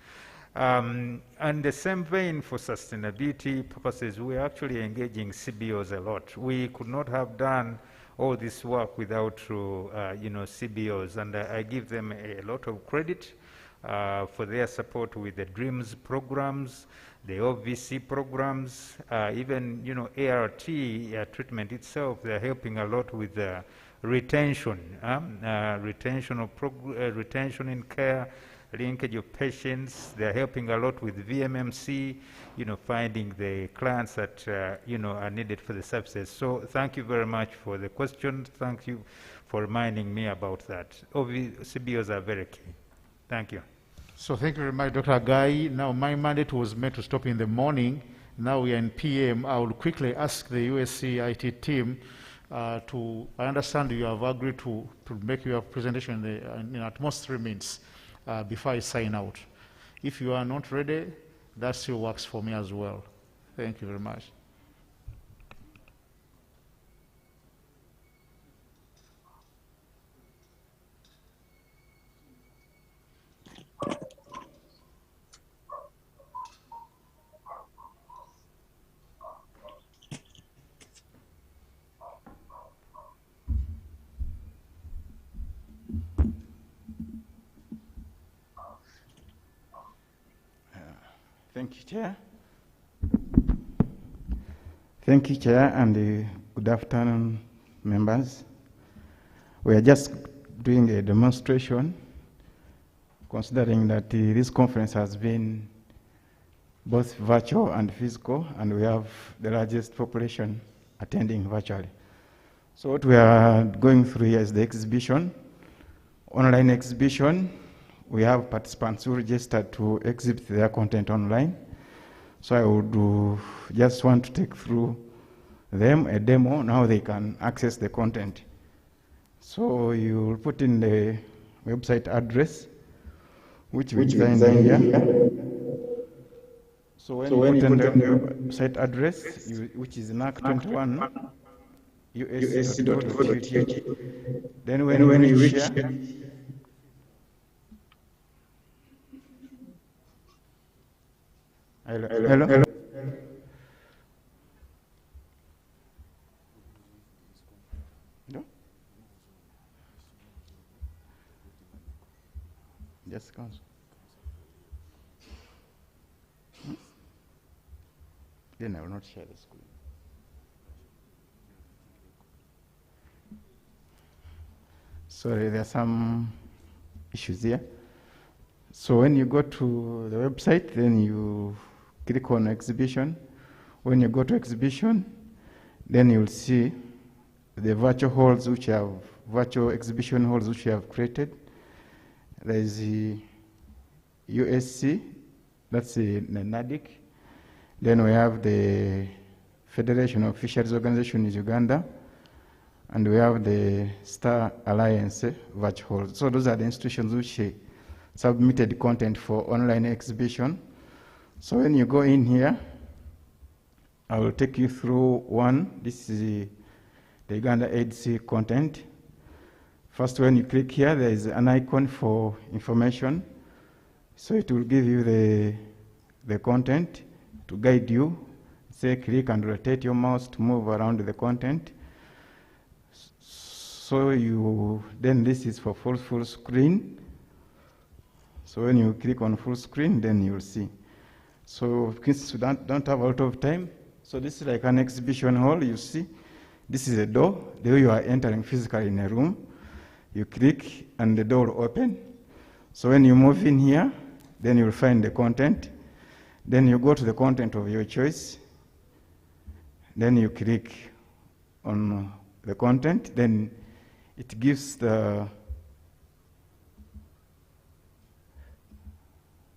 And the same vein for sustainability purposes, we're actually engaging CBOs a lot. We could not have done all this work without CBOs, and I give them a lot of credit for their support with the DREAMS programs, the OVC programs, even ART treatment itself. They're helping a lot with the retention, retention in care, linkage of patients. They're helping a lot with VMMC, finding the clients that are needed for the services. So thank you very much for the question. Thank you for reminding me about that. CBOs are very key. Thank you. So thank you very much, Dr. Gai. Now, my mandate was meant to stop in the morning. Now we are in PM. I will quickly ask the USC IT team I understand you have agreed to make your presentation in at most 3 minutes before I sign out. If you are not ready, that still works for me as well. Thank you very much. Thank you, Chair. Thank you, Chair, and good afternoon, members. We are just doing a demonstration, considering that this conference has been both virtual and physical, and we have the largest population attending virtually. So what we are going through here is the exhibition, online exhibition. We have participants who registered to exhibit their content online. So I would just want to take through them a demo. Now they can access the content. So you will put in the website address, which we designed here. So when you put in the website address, which is NAC21 US.uk, then when you reach here, Hello? No? Yes, Council. Then I will not share the screen. Sorry, there are some issues here. So when you go to the website, then you click on exhibition. When you go to exhibition, then you'll see the virtual halls which have virtual exhibition halls which we have created. There is the USC, that's the NADIC. Then we have the Federation of Fisheries Organization in Uganda, and we have the Star Alliance virtual halls. So those are the institutions which submitted content for online exhibition. So when you go in here, I will take you through one. This is the Uganda AIDS content. First, when you click here, there is an icon for information. So it will give you the content to guide you. Say click and rotate your mouse to move around the content. So then this is for full screen. So when you click on full screen, then you'll see. So since we don't have a lot of time, so this is like an exhibition hall, you see. This is a door, the way you are entering physically in a room. You click and the door will open. So when you move in here, then you'll find the content. Then you go to the content of your choice. Then you click on the content. Then it gives the,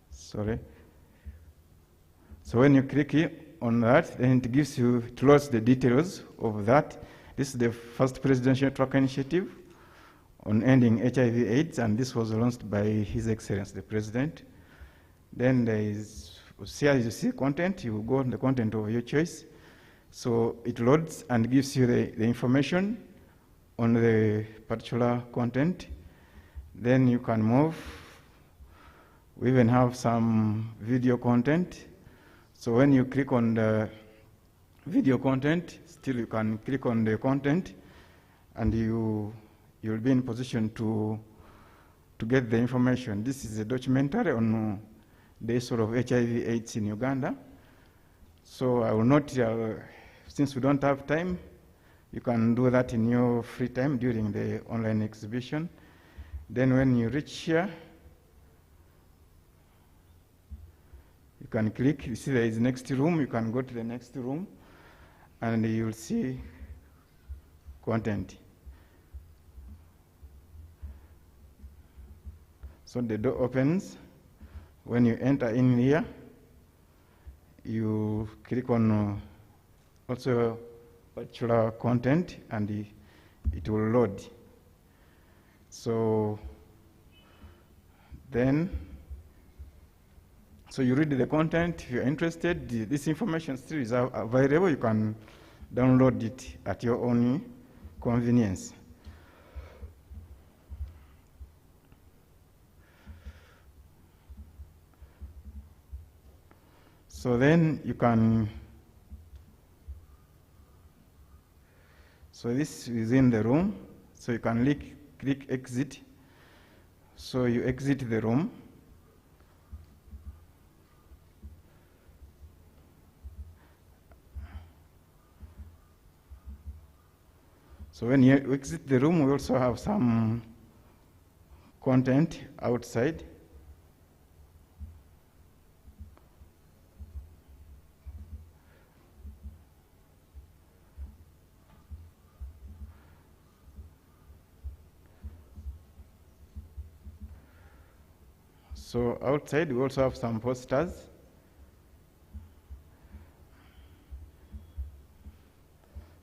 sorry. So when you click on that, then it gives you, it loads the details of that. This is the first presidential track initiative on ending HIV/AIDS, and this was launched by His Excellency the President. Then there is, here you see content, you go on the content of your choice. So it loads and gives you the information on the particular content. Then you can move. We even have some video content. So when you click on the video content, still you can click on the content, and you'll be in position to get the information. This is a documentary on the issue of HIV/AIDS in Uganda. So I will not, since we don't have time, you can do that in your free time during the online exhibition. Then when you reach here, you can click, you see there is next room, you can go to the next room, and you'll see content. So the door opens. When you enter in here, you click on also particular content, and it will load. So then, so you read the content. If you're interested, this information still is available. You can download it at your own convenience. So then you can, so this is in the room, so you can click exit. So you exit the room. So when you exit the room, we also have some content outside. So outside, we also have some posters.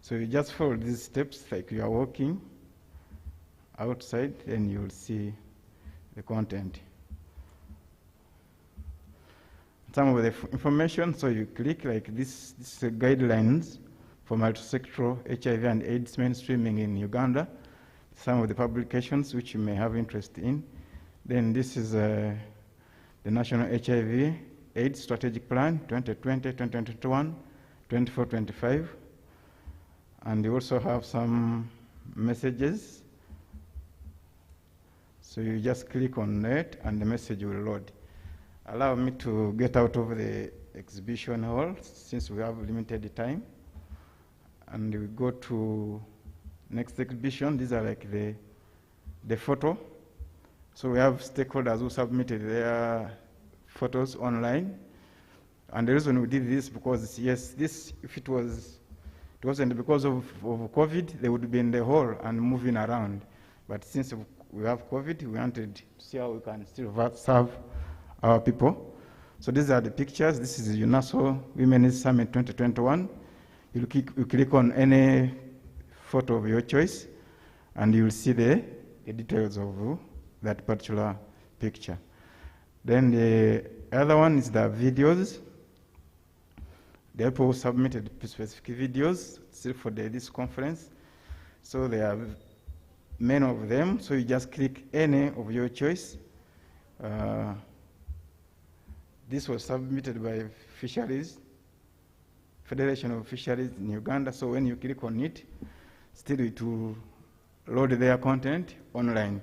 So you just follow these steps like you are walking outside, and you will see the content. Some of the information, so you click like this is guidelines for multisectoral HIV and AIDS mainstreaming in Uganda. Some of the publications which you may have interest in. Then this is the National HIV AIDS Strategic Plan 2020-2021, 24-25. And you also have some messages. So you just click on it and the message will load. Allow me to get out of the exhibition hall since we have limited time. And we go to next exhibition. These are like the photo. So we have stakeholders who submitted their photos online. And the reason we did this because, yes, this, if it wasn't because of COVID, they would be in the hall and moving around. But since we have COVID, we wanted to see how we can still serve our people. So these are the pictures. This is the UNESCO Women's Summit 2021. You click on any photo of your choice, and you'll see the details of that particular picture. Then the other one is the videos. The people submitted specific videos still for this conference. So there are many of them. So you just click any of your choice. This was submitted by Fisheries, Federation of Fisheries in Uganda. So when you click on it, still it will load their content online.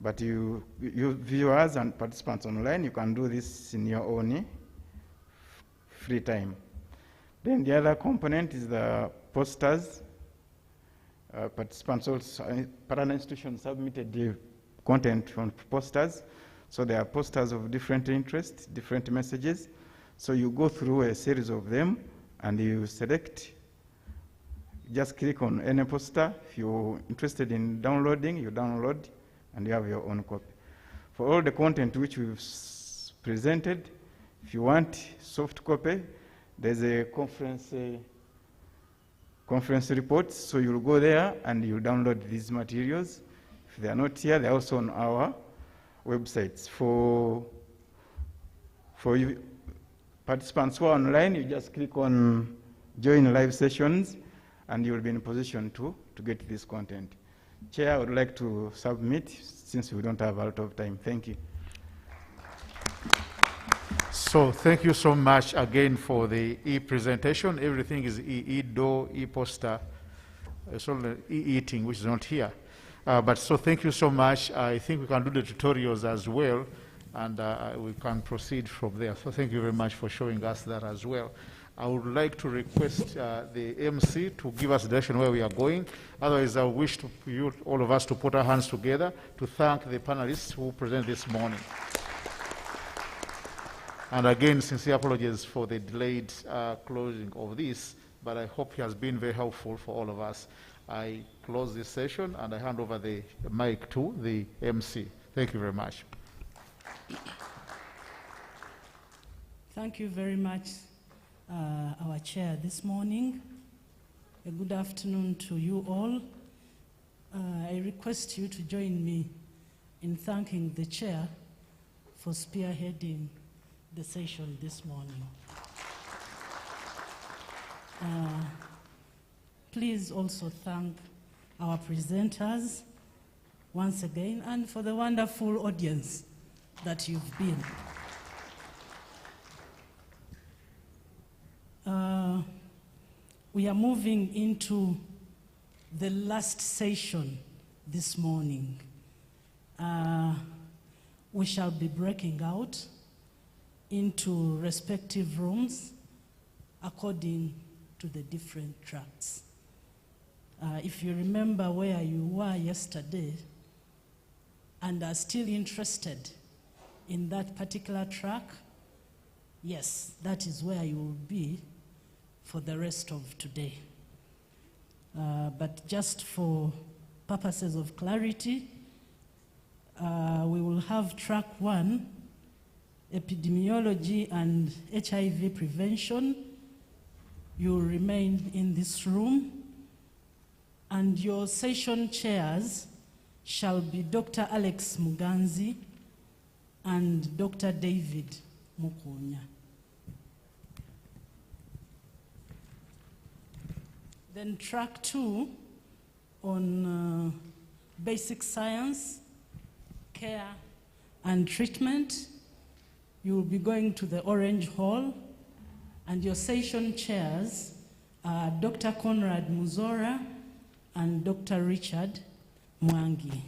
But you viewers and participants online, you can do this in your own free time. Then the other component is the posters. Participants also, partner institutions submitted the content on posters. So there are posters of different interests, different messages. So you go through a series of them and you select, just click on any poster. If you're interested in downloading, you download and you have your own copy. For all the content which we've presented, if you want soft copy, there's a conference report. So you'll go there and you download these materials. If they are not here, they're also on our websites. For you participants who are online, you just click on join live sessions and you'll be in a position to get this content. Chair, I would like to submit since we don't have a lot of time. Thank you. So thank you so much again for the e-presentation. Everything is e-do, e-poster. It's only e-eating, which is not here. But so thank you so much. I think we can do the tutorials as well, and we can proceed from there. So thank you very much for showing us that as well. I would like to request the MC to give us direction where we are going. Otherwise, I wish to all of us to put our hands together to thank the panelists who presented this morning. And again, sincere apologies for the delayed closing of this, but I hope it has been very helpful for all of us. I close this session and I hand over the mic to the MC. Thank you very much. Thank you very much, our chair this morning. A good afternoon to you all. I request you to join me in thanking the chair for spearheading the session this morning. Please also thank our presenters once again and for the wonderful audience that you've been. We are moving into the last session this morning. We shall be breaking out into respective rooms according to the different tracks. If you remember where you were yesterday and are still interested in that particular track, yes, that is where you will be for the rest of today. But just for purposes of clarity, we will have track 1, epidemiology and HIV prevention. You will remain in this room, and your session chairs shall be Dr. Alex Muganzi and Dr. David Mukunya. Then track 2 on basic science, care and treatment. you will be going to the Orange Hall, and your session chairs are Dr. Conrad Muzora and Dr. Richard Mwangi.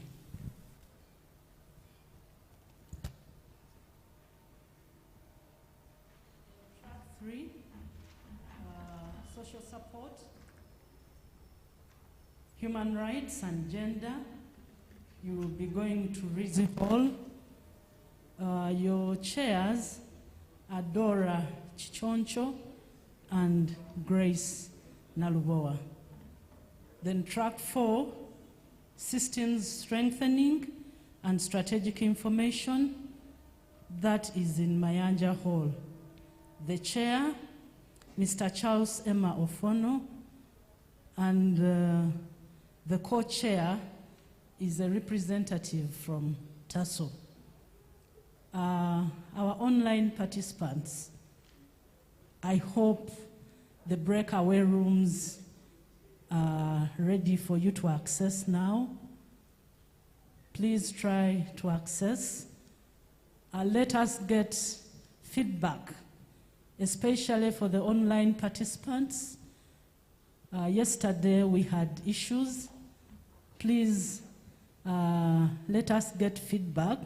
Track 3, social support, human rights and gender. You will be going to Rizzi Hall. Your chairs are Dora Chichoncho and Grace Naluboa. Then track 4, systems strengthening and strategic information. That is in Mayanja Hall. The chair, Mr. Charles Emma Ofono, and the co-chair is a representative from TASO. Our online participants, I hope the breakaway rooms are ready for you to access now. Please try to access. Let us get feedback, especially for the online participants. Yesterday we had issues. Please let us get feedback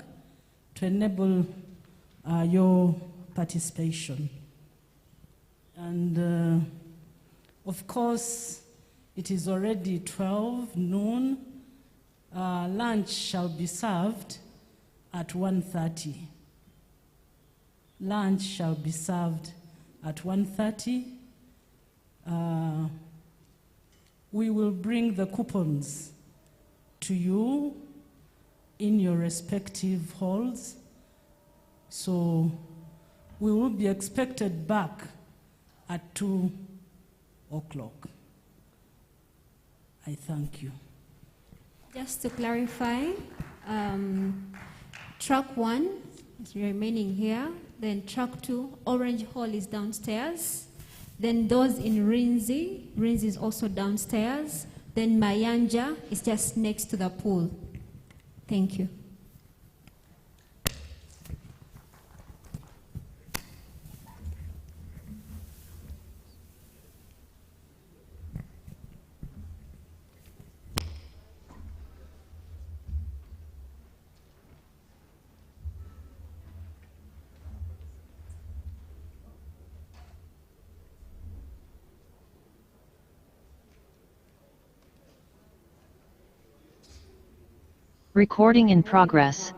to enable your participation. And of course, it is already 12 noon. Lunch shall be served at 1:30. Lunch shall be served at 1:30. We will bring the coupons to you in your respective halls. So we will be expected back at 2 o'clock. I thank you. Just to clarify, track 1 is remaining here, then track 2, Orange Hall is downstairs, then those in Rinzi is also downstairs, then Mayanja is just next to the pool. Thank you. Recording in progress.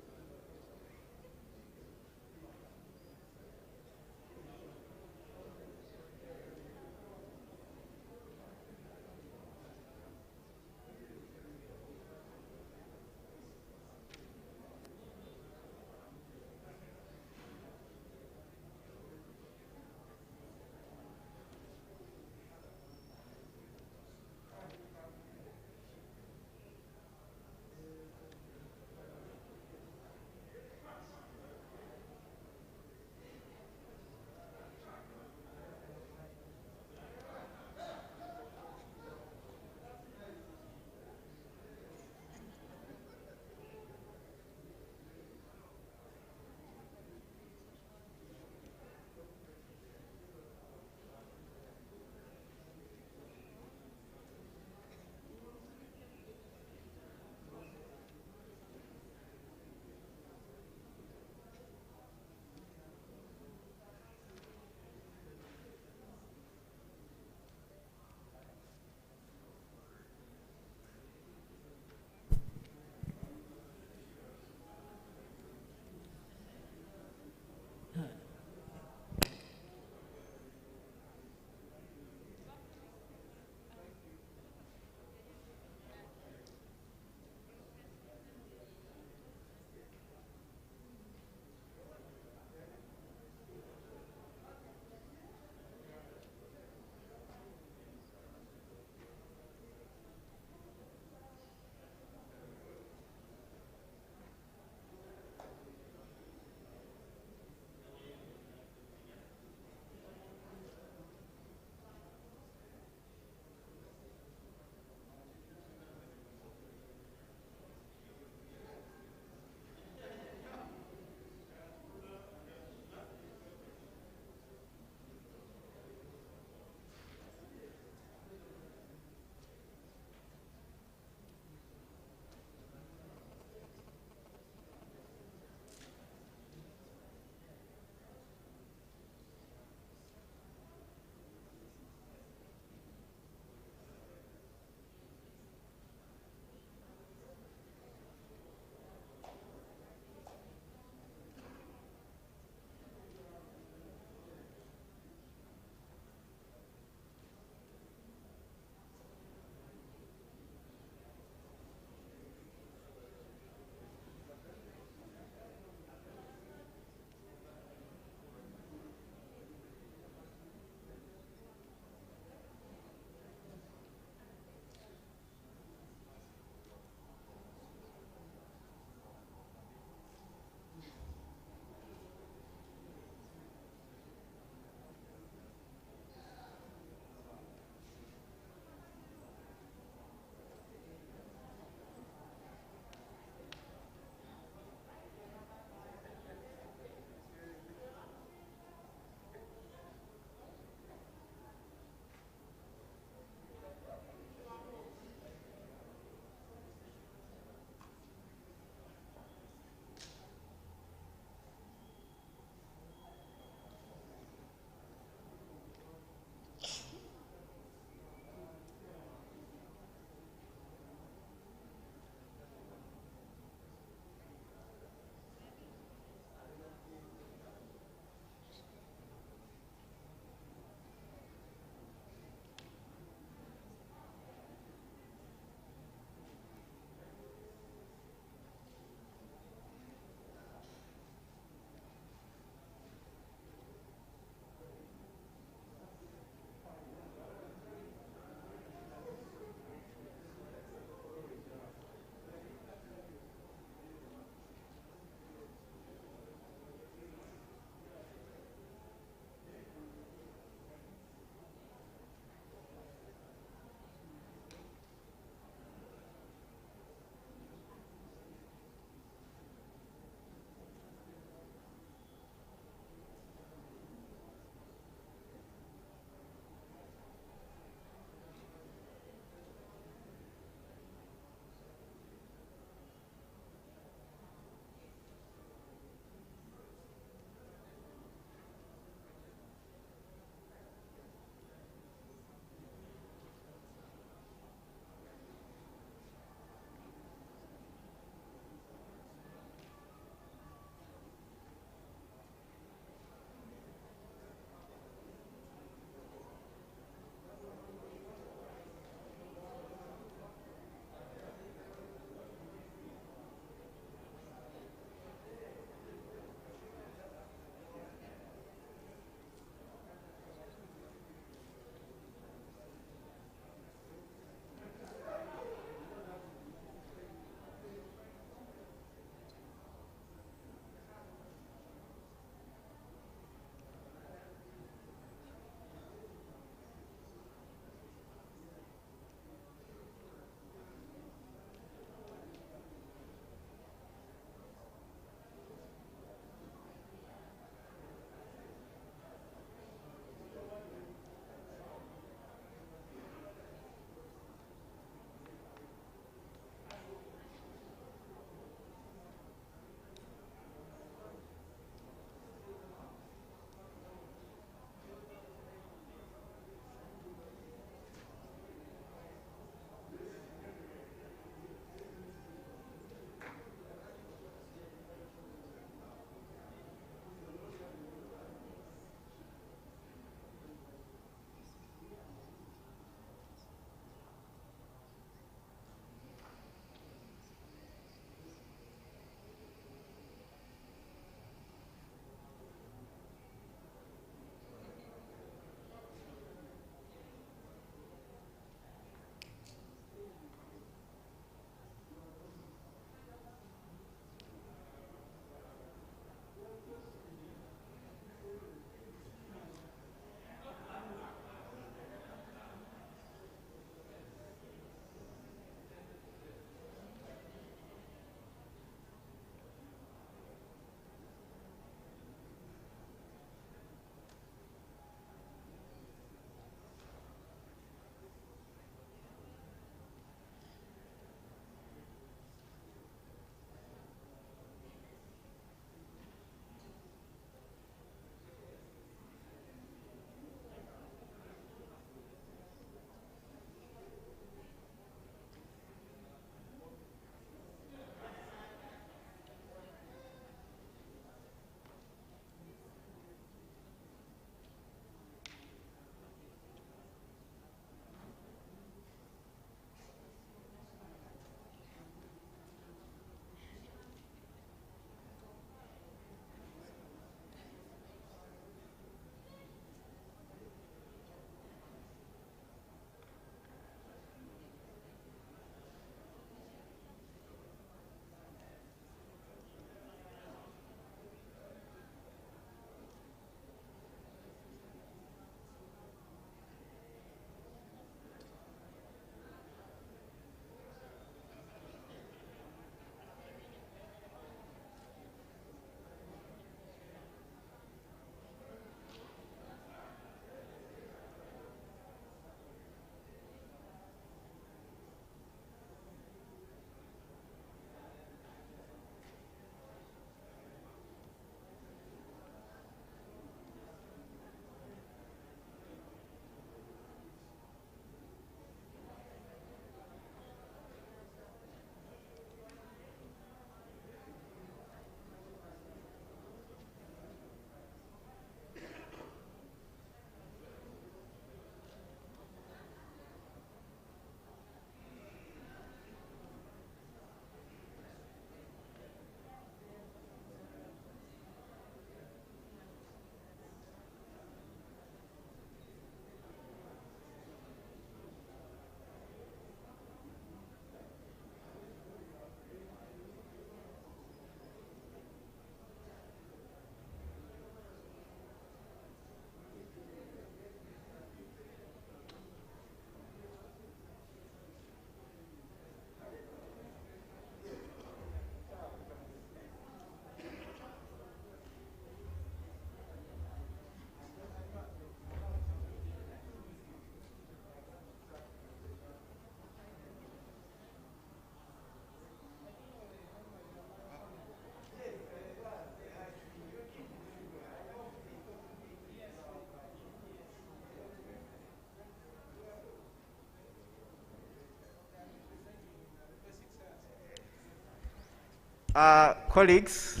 Colleagues,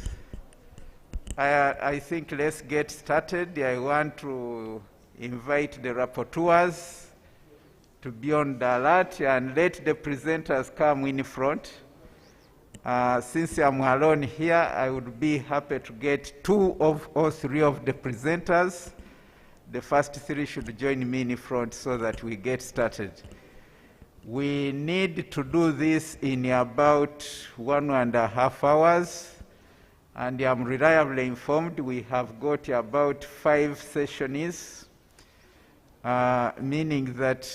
I think let's get started. I want to invite the rapporteurs to be on the alert and let the presenters come in front. Since I'm alone here, I would be happy to get 2 or 3 of the presenters. The first 3 should join me in front so that we get started. We need to do this in about 1.5 hours, and I'm reliably informed we have got about 5 sessions, meaning that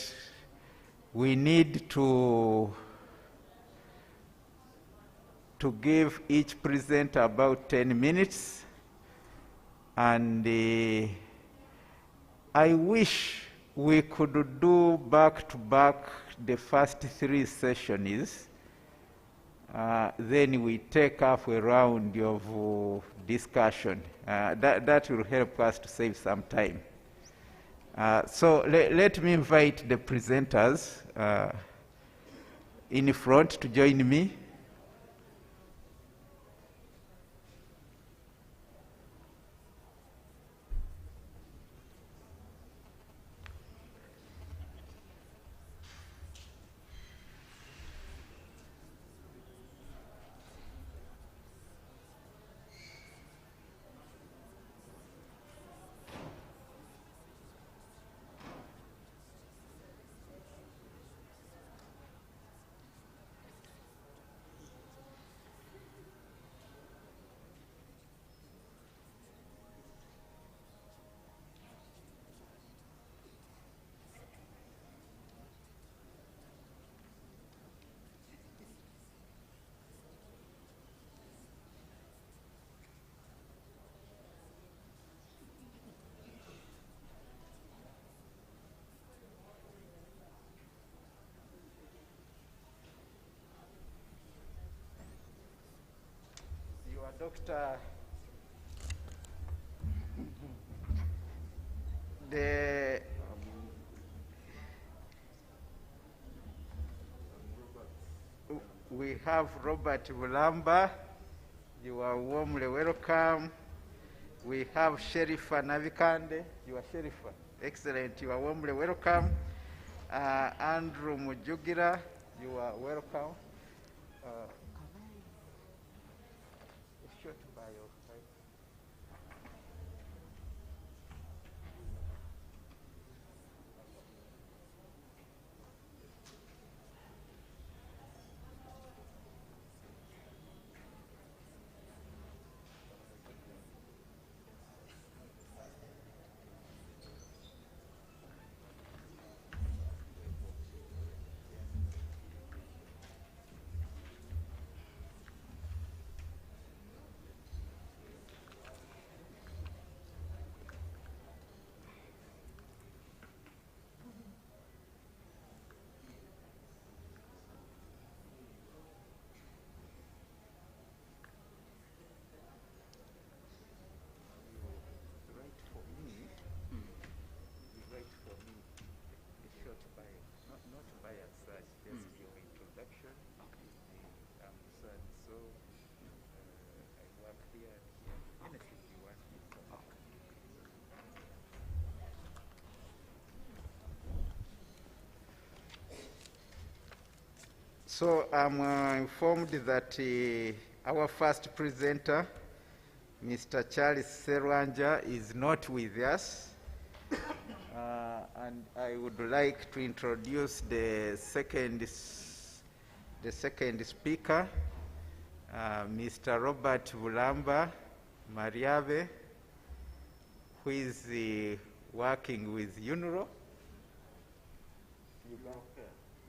we need to give each presenter about 10 minutes, and I wish we could do back-to-back the first 3 sessions, then we take up a round of discussion. That will help us to save some time. So let me invite the presenters in front to join me. Doctor, we have Robert Bulamba. You are warmly welcome. We have Sherifa Navikande. You are Sherifa. Excellent. You are warmly welcome. Andrew Mujugira. You are welcome. So I'm informed that our first presenter, Mr. Charles Serwanja, is not with us. And I would like to introduce the second speaker, Mr. Robert Bulamba Mariave, who is working with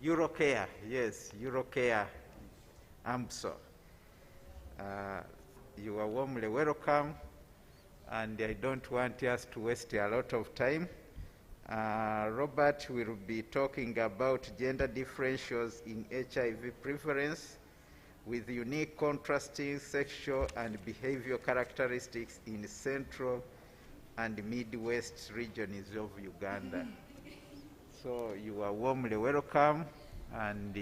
Eurocare, yes, Eurocare, AMSO. You are warmly welcome, and I don't want us to waste a lot of time. Robert will be talking about gender differentials in HIV prevalence with unique contrasting sexual and behavioral characteristics in Central and Midwest regions of Uganda. So you are warmly welcome, and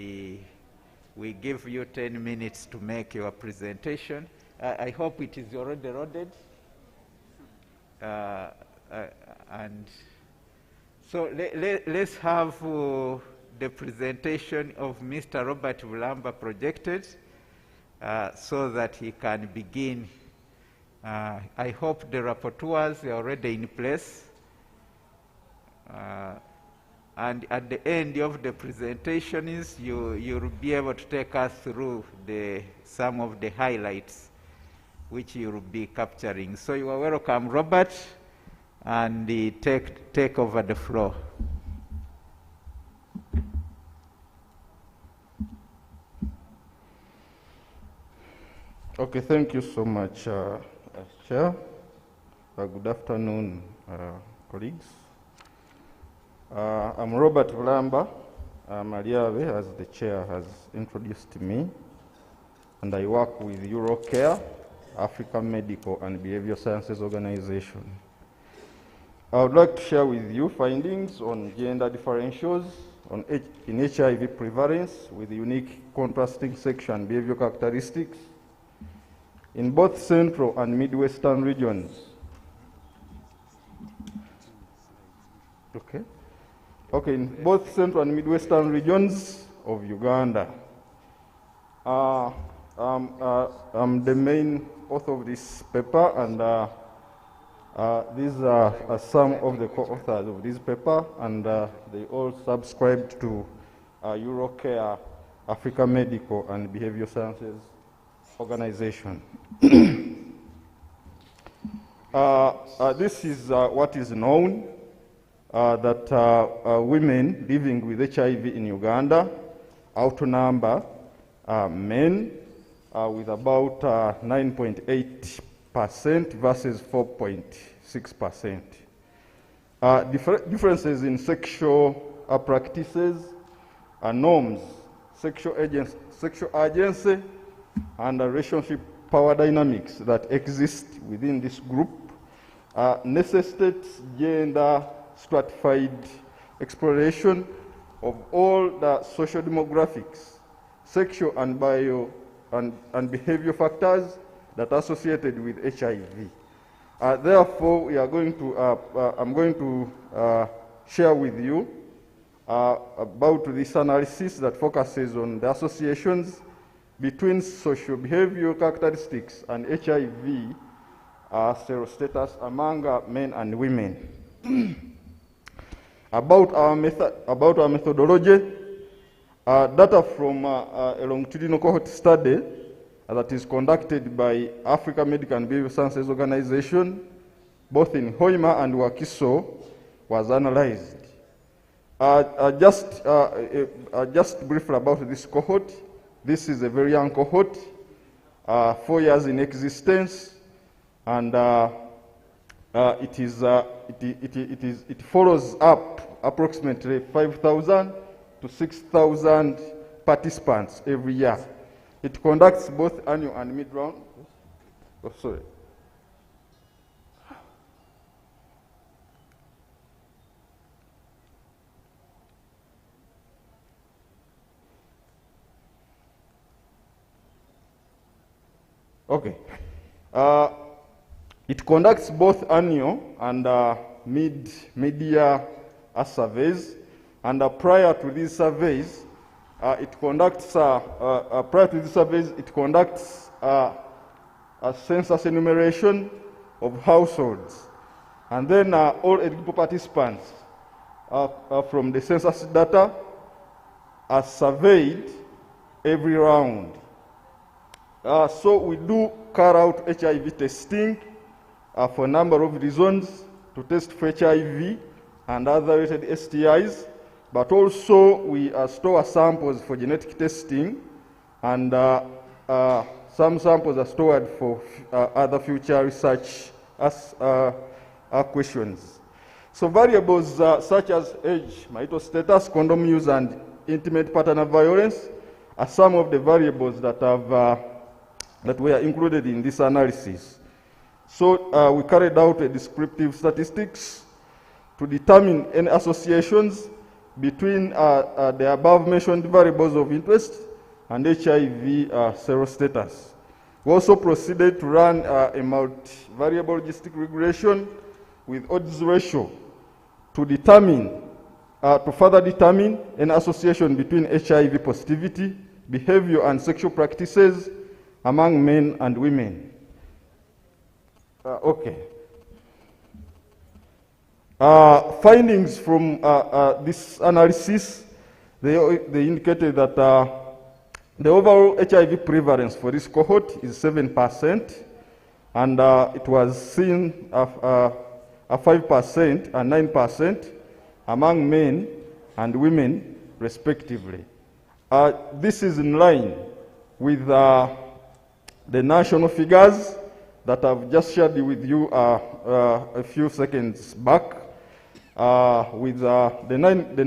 we give you 10 minutes to make your presentation. I hope it is already loaded. And so let's have the presentation of Mr. Robert Bulamba projected so that he can begin. I hope the rapporteurs are already in place. And at the end of the presentation, you'll be able to take us through some of the highlights which you'll be capturing. So you are welcome, Robert, and take over the floor. Okay, thank you so much, Chair. Good afternoon, colleagues. I'm Robert Bulamba. Mariave, as the chair has introduced me, and I work with Eurocare, African Medical and Behavioral Sciences Organization. I would like to share with you findings on gender differentials in HIV prevalence with unique contrasting sex and behavioral characteristics in both Central and Midwestern regions. Okay, in both Central and Midwestern regions of Uganda. I'm the main author of this paper, and these are some of the co-authors of this paper, and they all subscribed to Eurocare, African Medical and Behavioral Sciences Organization. This is what is known, that women living with HIV in Uganda outnumber men with about 9.8% versus 4.6%. Differences in sexual practices, norms, sexual agency, and relationship power dynamics that exist within this group necessitates gender stratified exploration of all the social demographics, sexual and and behavioral factors that are associated with HIV. Therefore, we are going to, I'm going to share with you about this analysis that focuses on the associations between social behavioral characteristics and HIV serostatus among men and women. About our methodology, data from a longitudinal cohort study that is conducted by African Medical and Behavioral Sciences Organization, both in Hoima and Wakiso, was analyzed. Just briefly about this cohort. This is a very young cohort, 4 years in existence, and it follows up approximately 5,000 to 6,000 participants every year. It conducts both annual and mid-round. Oh, sorry. Okay. It conducts both annual and mid-year surveys, and prior to these surveys, it conducts a census enumeration of households, and then all eligible participants from the census data are surveyed every round. So we do carry out HIV testing for a number of reasons, to test for HIV and other related STIs, but also we store samples for genetic testing, and some samples are stored for other future research questions. So variables such as age, marital status, condom use, and intimate partner of violence are some of the variables that that were included in this analysis. So we carried out a descriptive statistics to determine any associations between the above mentioned variables of interest and HIV sero status. We also proceeded to run a multivariable logistic regression with odds ratio to determine, to further determine an association between HIV positivity, behavior, and sexual practices among men and women. Findings from this analysis, they indicated that the overall HIV prevalence for this cohort is 7%, and it was seen a 5% and 9% among men and women, respectively. This is in line with the national figures that I've just shared with you a few seconds back, with the 9%, the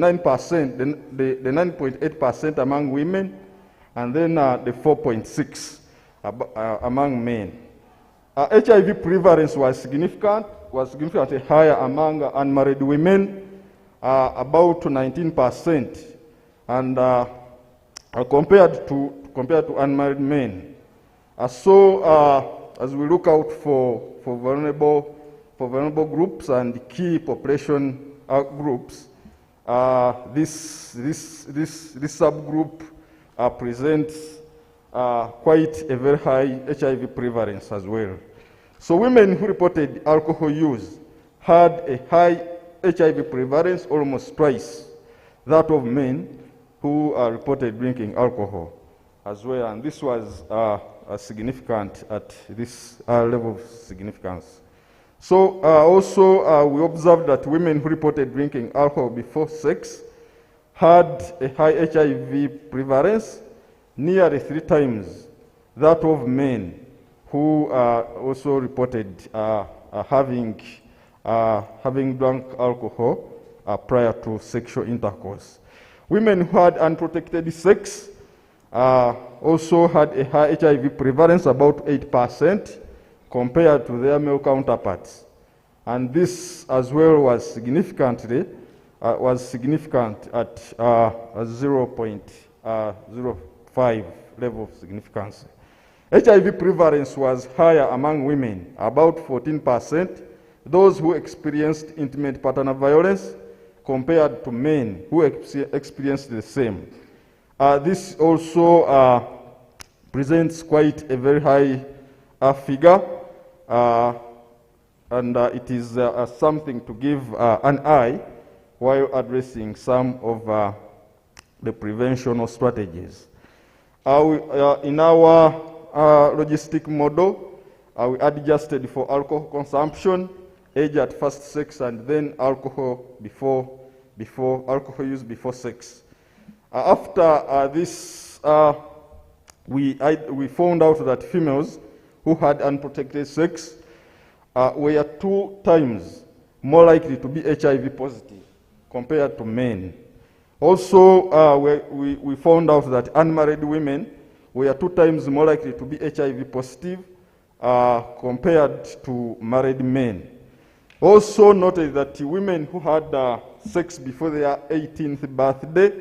9.8% among women, and then the 4.6% among men. HIV prevalence was significantly higher among unmarried women, about 19%, and compared to unmarried men. So as we look out for vulnerable groups and key population groups, this subgroup presents quite a very high HIV prevalence as well. So women who reported alcohol use had a high HIV prevalence, almost twice that of men who reported drinking alcohol as well, and this was significant at this level of significance. So also we observed that women who reported drinking alcohol before sex had a high HIV prevalence, nearly 3 times that of men who also reported having drunk alcohol prior to sexual intercourse. Women who had unprotected sex also had a high HIV prevalence, about 8%, compared to their male counterparts. And this as well was significant at 0.05 level of significance. HIV prevalence was higher among women, about 14%, those who experienced intimate partner violence, compared to men who experienced the same. This also presents quite a very high figure, and it is something to give an eye while addressing some of the prevention strategies. In our logistic model, we adjusted for alcohol consumption, age at first sex, and then alcohol use before sex. After this, we found out that females who had unprotected sex were 2 times more likely to be HIV positive compared to men. Also, we found out that unmarried women were 2 times more likely to be HIV positive compared to married men. Also noted that women who had sex before their 18th birthday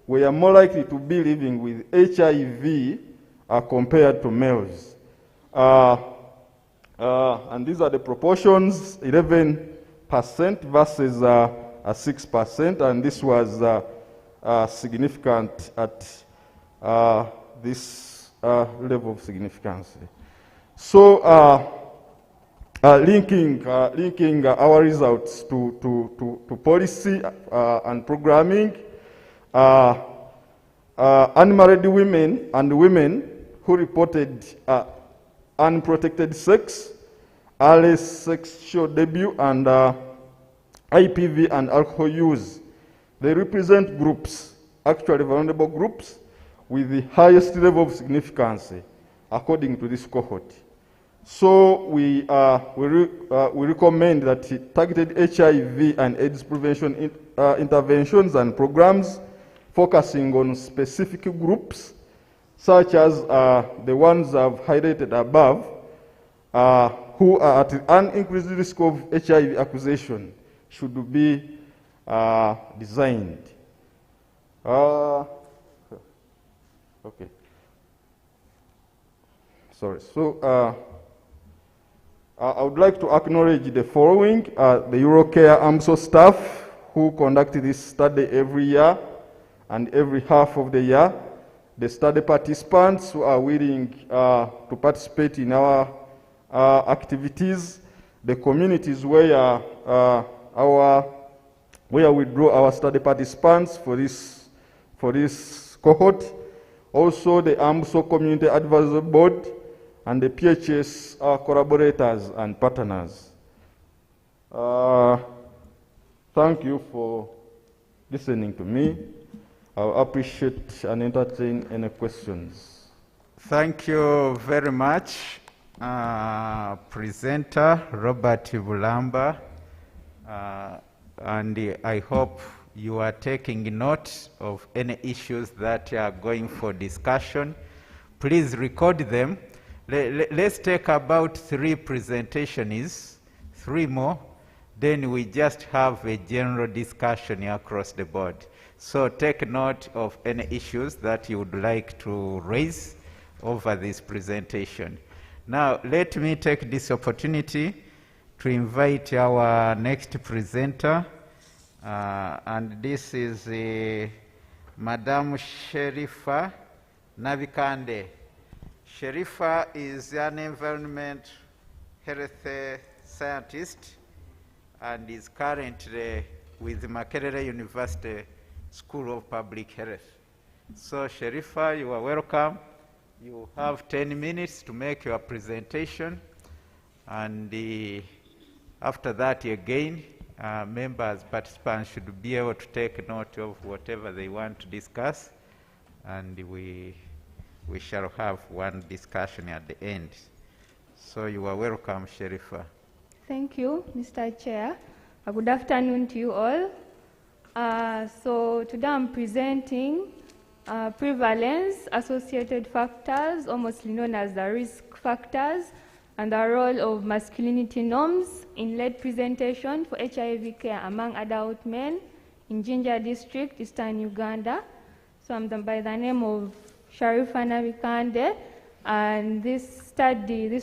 were more likely to be living with HIV compared to males. And these are the proportions: 11% versus 6%, and this was significant at this level of significance. So linking our results to policy and programming, unmarried women and women who reported unprotected sex, early sexual debut, and IPV and alcohol use, they represent groups, actually vulnerable groups, with the highest level of significance according to this cohort. So we recommend that targeted HIV and AIDS prevention interventions and programs focusing on specific groups, such as the ones I've highlighted above, who are at an increased risk of HIV acquisition, should be designed. Okay. Sorry. So I would like to acknowledge the following: the Eurocare AMSO staff who conduct this study every year and every half of the year, the study participants who are willing to participate in our activities, the communities where we draw our study participants for this cohort, also the AMSO Community Advisory Board, and the PHS collaborators and partners. Thank you for listening to me. I'll appreciate and entertain any questions. Thank you very much, presenter Robert Bulamba. And I hope you are taking note of any issues that are going for discussion. Please record them. Let's take about 3 presentations, 3 more, then we just have a general discussion across the board. So take note of any issues that you would like to raise over this presentation. Now, let me take this opportunity to invite our next presenter, and this is Madam Sherifa Navikande. Sherifa is an environment health scientist and is currently with Makerere University School of Public Health. So Sherifa, you are welcome. You have 10 minutes to make your presentation, and after that again, members, participants should be able to take note of whatever they want to discuss, and we shall have one discussion at the end. So you are welcome, Sherifa. Thank you, Mr. Chair. Good afternoon to you all. So today I'm presenting prevalence, associated factors, or mostly known as the risk factors, and the role of masculinity norms in lead presentation for HIV care among adult men in Jinja District, Eastern Uganda. So I'm by the name of Sherifa Navikande, and this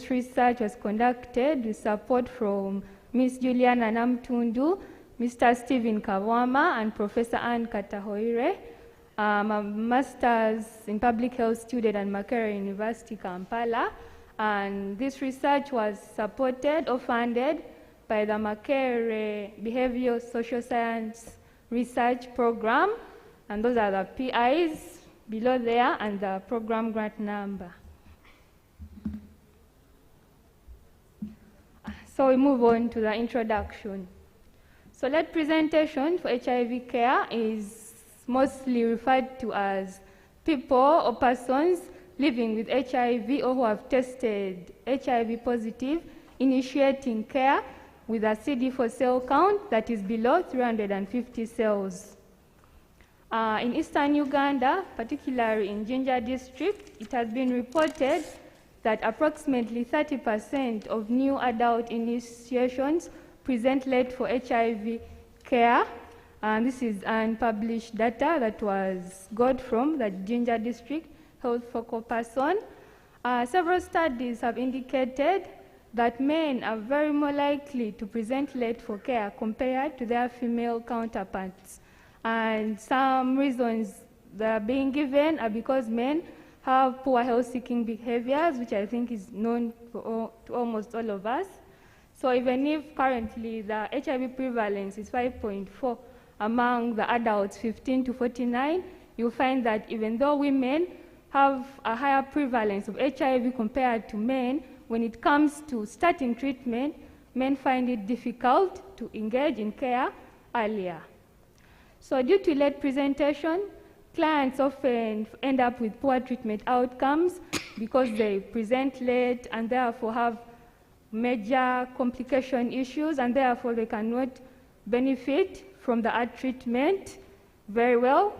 research was conducted with support from Ms. Juliana Namtundu, Mr. Stephen Kawama, and Professor Anne Katahoire. I'm a master's in public health student at Makerere University, Kampala, and this research was supported or funded by the Makerere Behavioral Social Science Research Program, and those are the PIs below there and the program grant number. So we move on to the introduction. So lead presentation for HIV care is mostly referred to as people or persons living with HIV or who have tested HIV positive initiating care with a CD4 cell count that is below 350 cells. In Eastern Uganda, particularly in Jinja District, it has been reported that approximately 30% of new adult initiations present late for HIV care. And this is unpublished data that was got from the Jinja District Health Focal Person. Several studies have indicated that men are very more likely to present late for care compared to their female counterparts. And some reasons that are being given are because men have poor health-seeking behaviors, which I think is known to almost all of us. So even if currently the HIV prevalence is 5.4 among the adults 15 to 49, you'll find that even though women have a higher prevalence of HIV compared to men, when it comes to starting treatment, men find it difficult to engage in care earlier. So due to late presentation, clients often end up with poor treatment outcomes because they present late and therefore have major complication issues, and therefore they cannot benefit from the ART treatment very well.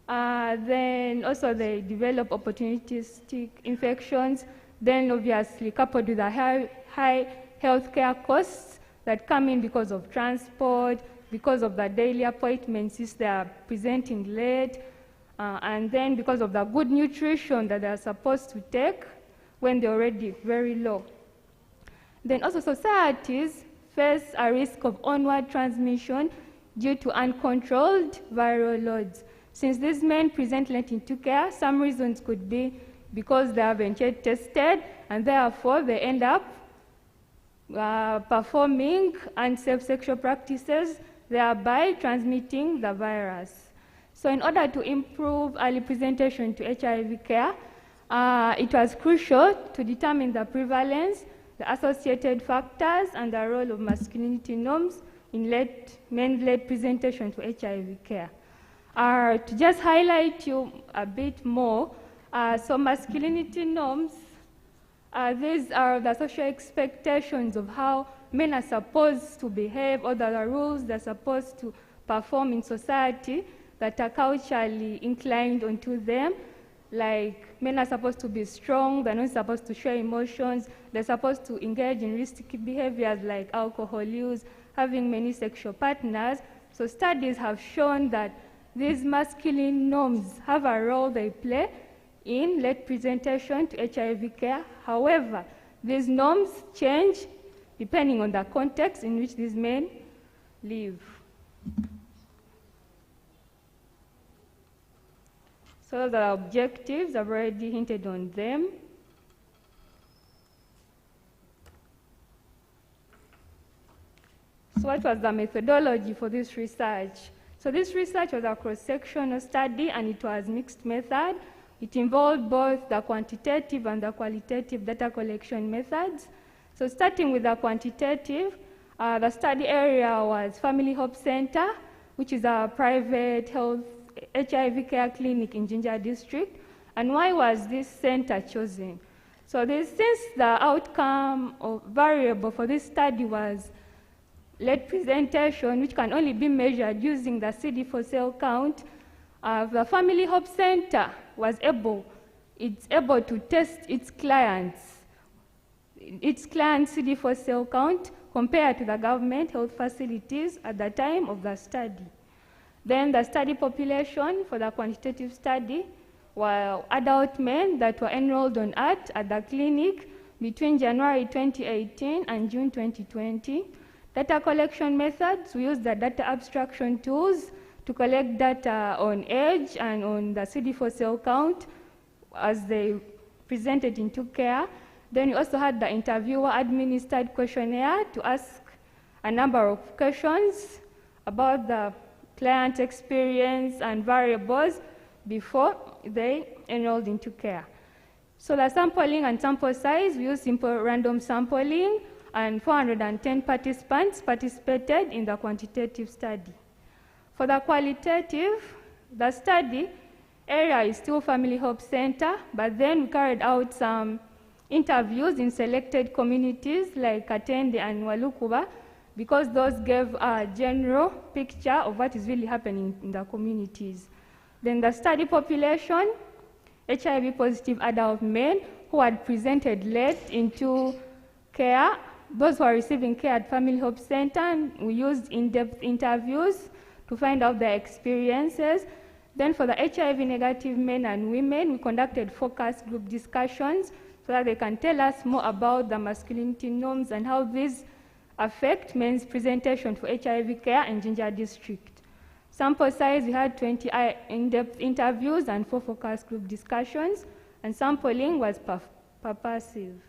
Then also they develop opportunistic infections, then obviously coupled with the high healthcare costs that come in because of transport, because of the daily appointments since they are presenting late, and then because of the good nutrition that they are supposed to take when they're already very low. Then also societies face a risk of onward transmission due to uncontrolled viral loads. Since these men present late into care, some reasons could be because they haven't yet tested, and therefore they end up performing unsafe sexual practices, thereby transmitting the virus. So in order to improve early presentation to HIV care, it was crucial to determine the prevalence, the associated factors, and the role of masculinity norms in men-led presentation to HIV care. To just highlight you a bit more, so masculinity norms, these are the social expectations of how men are supposed to behave, or the rules they're supposed to perform in society that are culturally inclined onto them. Like, men are supposed to be strong, they're not supposed to show emotions, they're supposed to engage in risky behaviors like alcohol use, having many sexual partners. So studies have shown that these masculine norms have a role they play in late presentation to HIV care. However, these norms change depending on the context in which these men live. So the objectives, I've already hinted on them. So what was the methodology for this research? So this research was a cross-sectional study, and it was mixed method. It involved both the quantitative and the qualitative data collection methods. So starting with the quantitative, the study area was Family Hope Center, which is a private health HIV care clinic in Jinja district. And why was this center chosen? So since the outcome or variable for this study was late presentation, which can only be measured using the CD4 cell count, the Family Hope Center was able to test its clients' CD4 cell count compared to the government health facilities at the time of the study. Then the study population for the quantitative study were adult men that were enrolled on ART at the clinic between January 2018 and June 2020. Data collection methods, we used the data abstraction tools to collect data on age and on the CD4 cell count as they presented into care. Then we also had the interviewer-administered questionnaire to ask a number of questions about the client experience and variables before they enrolled into care. So the sampling and sample size, we used simple random sampling, and 410 participants participated in the quantitative study. For the qualitative, the study area is still Family Hope Center, but then we carried out some interviews in selected communities like Katende and Walukuba, because those gave a general picture of what is really happening in the communities. Then the study population, HIV-positive adult men who had presented late into care, those who are receiving care at Family Hope Center, and we used in-depth interviews to find out their experiences. Then for the HIV-negative men and women, we conducted focus group discussions so that they can tell us more about the masculinity norms and how these affect men's presentation for HIV care in Jinja district. Sample size, we had 20 in-depth interviews and 4 focus group discussions, and sampling was purposive.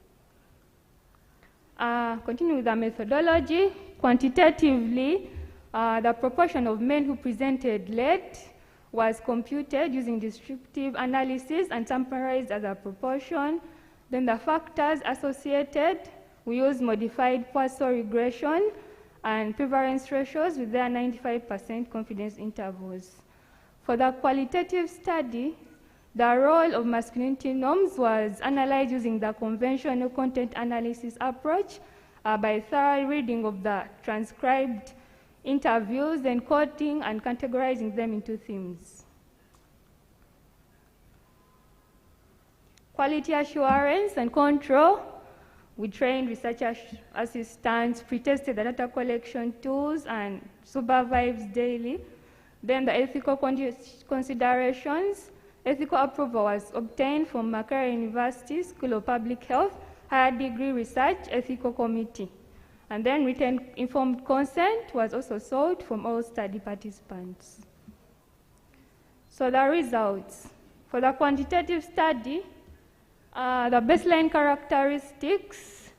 Continuing with the methodology, quantitatively, the proportion of men who presented late was computed using descriptive analysis and summarized as a proportion. Then the factors associated, we used modified Poisson regression and prevalence ratios with their 95% confidence intervals. For the qualitative study, the role of masculinity norms was analyzed using the conventional content analysis approach by thorough reading of the transcribed interviews, then coding and categorizing them into themes. Quality assurance and control, we trained research assistants, pre-tested the data collection tools, and supervised daily. Then the ethical considerations, ethical approval was obtained from Makerere University School of Public Health, Higher Degree Research Ethical Committee. And then written informed consent was also sought from all study participants. So the results. For the quantitative study, the baseline characteristics,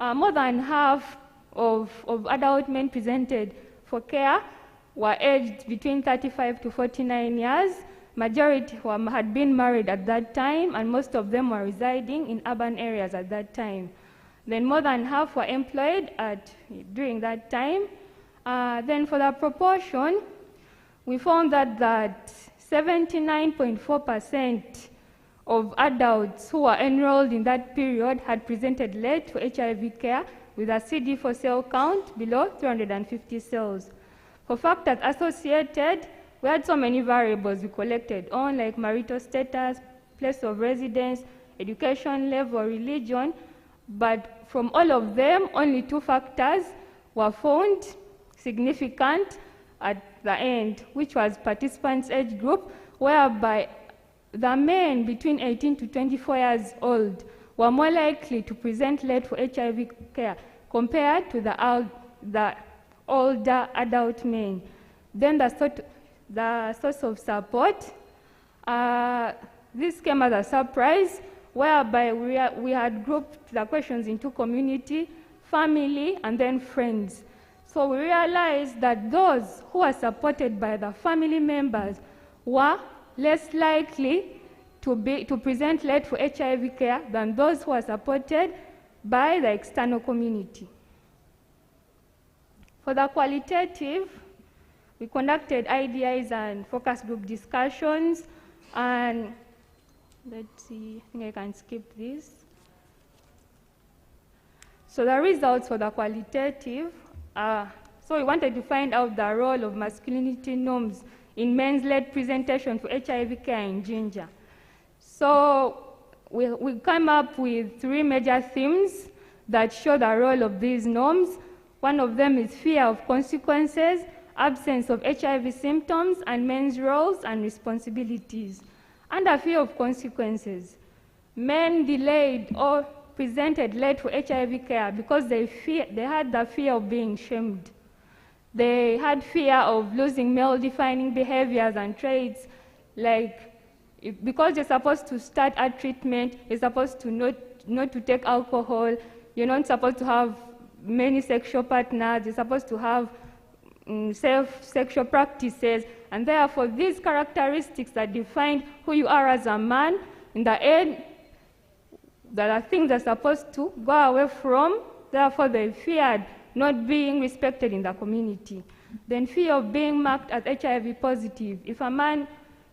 more than half of adult men presented for care were aged between 35 to 49 years. Majority had been married at that time, and most of them were residing in urban areas at that time. Then more than half were employed during that time. Then for the proportion, we found that 79.4% of adults who were enrolled in that period had presented late for HIV care with a CD4 cell count below 350 cells. For factors associated, we had so many variables we collected on, like marital status, place of residence, education level, religion, but from all of them, only 2 factors were found significant at the end, which was participants' age group, whereby the men between 18 to 24 years old were more likely to present late for HIV care compared to the older adult men. Then the source of support, this came as a surprise, whereby we had grouped the questions into community, family, and then friends. So we realized that those who are supported by the family members were less likely to present late for HIV care than those who are supported by the external community. For the qualitative, we conducted IDIs and focus group discussions, and let's see, I think I can skip this. So the results for the qualitative, so we wanted to find out the role of masculinity norms in men's led presentation for HIV care in Jinja. So we came up with 3 major themes that show the role of these norms. One of them is fear of consequences, absence of HIV symptoms, and men's roles and responsibilities. Under fear of consequences, men delayed or presented late for HIV care because they had the fear of being shamed. They had fear of losing male-defining behaviors and traits, like because you're supposed to start a treatment, you're supposed to not to take alcohol, you're not supposed to have many sexual partners, you're supposed to have safe sexual practices, and therefore these characteristics that define who you are as a man, in the end, there are things they're supposed to go away from, therefore they feared not being respected in the community. Then fear of being marked as HIV positive. If a man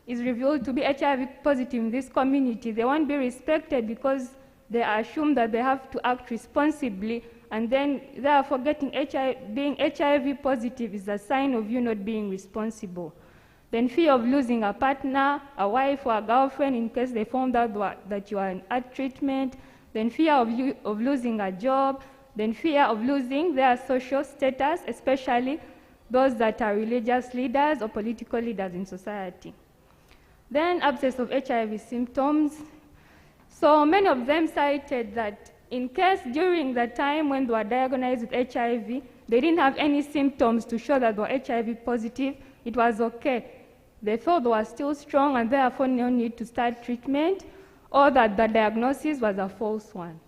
is revealed to be HIV positive in this community, they won't be respected because they assume that they have to act responsibly, and then therefore being HIV positive is a sign of you not being responsible. Then fear of losing a partner, a wife or a girlfriend in case they found out that you are in ad treatment. Then fear of losing a job. Then fear of losing their social status, especially those that are religious leaders or political leaders in society. Then absence of HIV symptoms. So many of them cited that in case during the time when they were diagnosed with HIV, they didn't have any symptoms to show that they were HIV positive, it was okay. They thought they were still strong and therefore no need to start treatment, or that the diagnosis was a false one.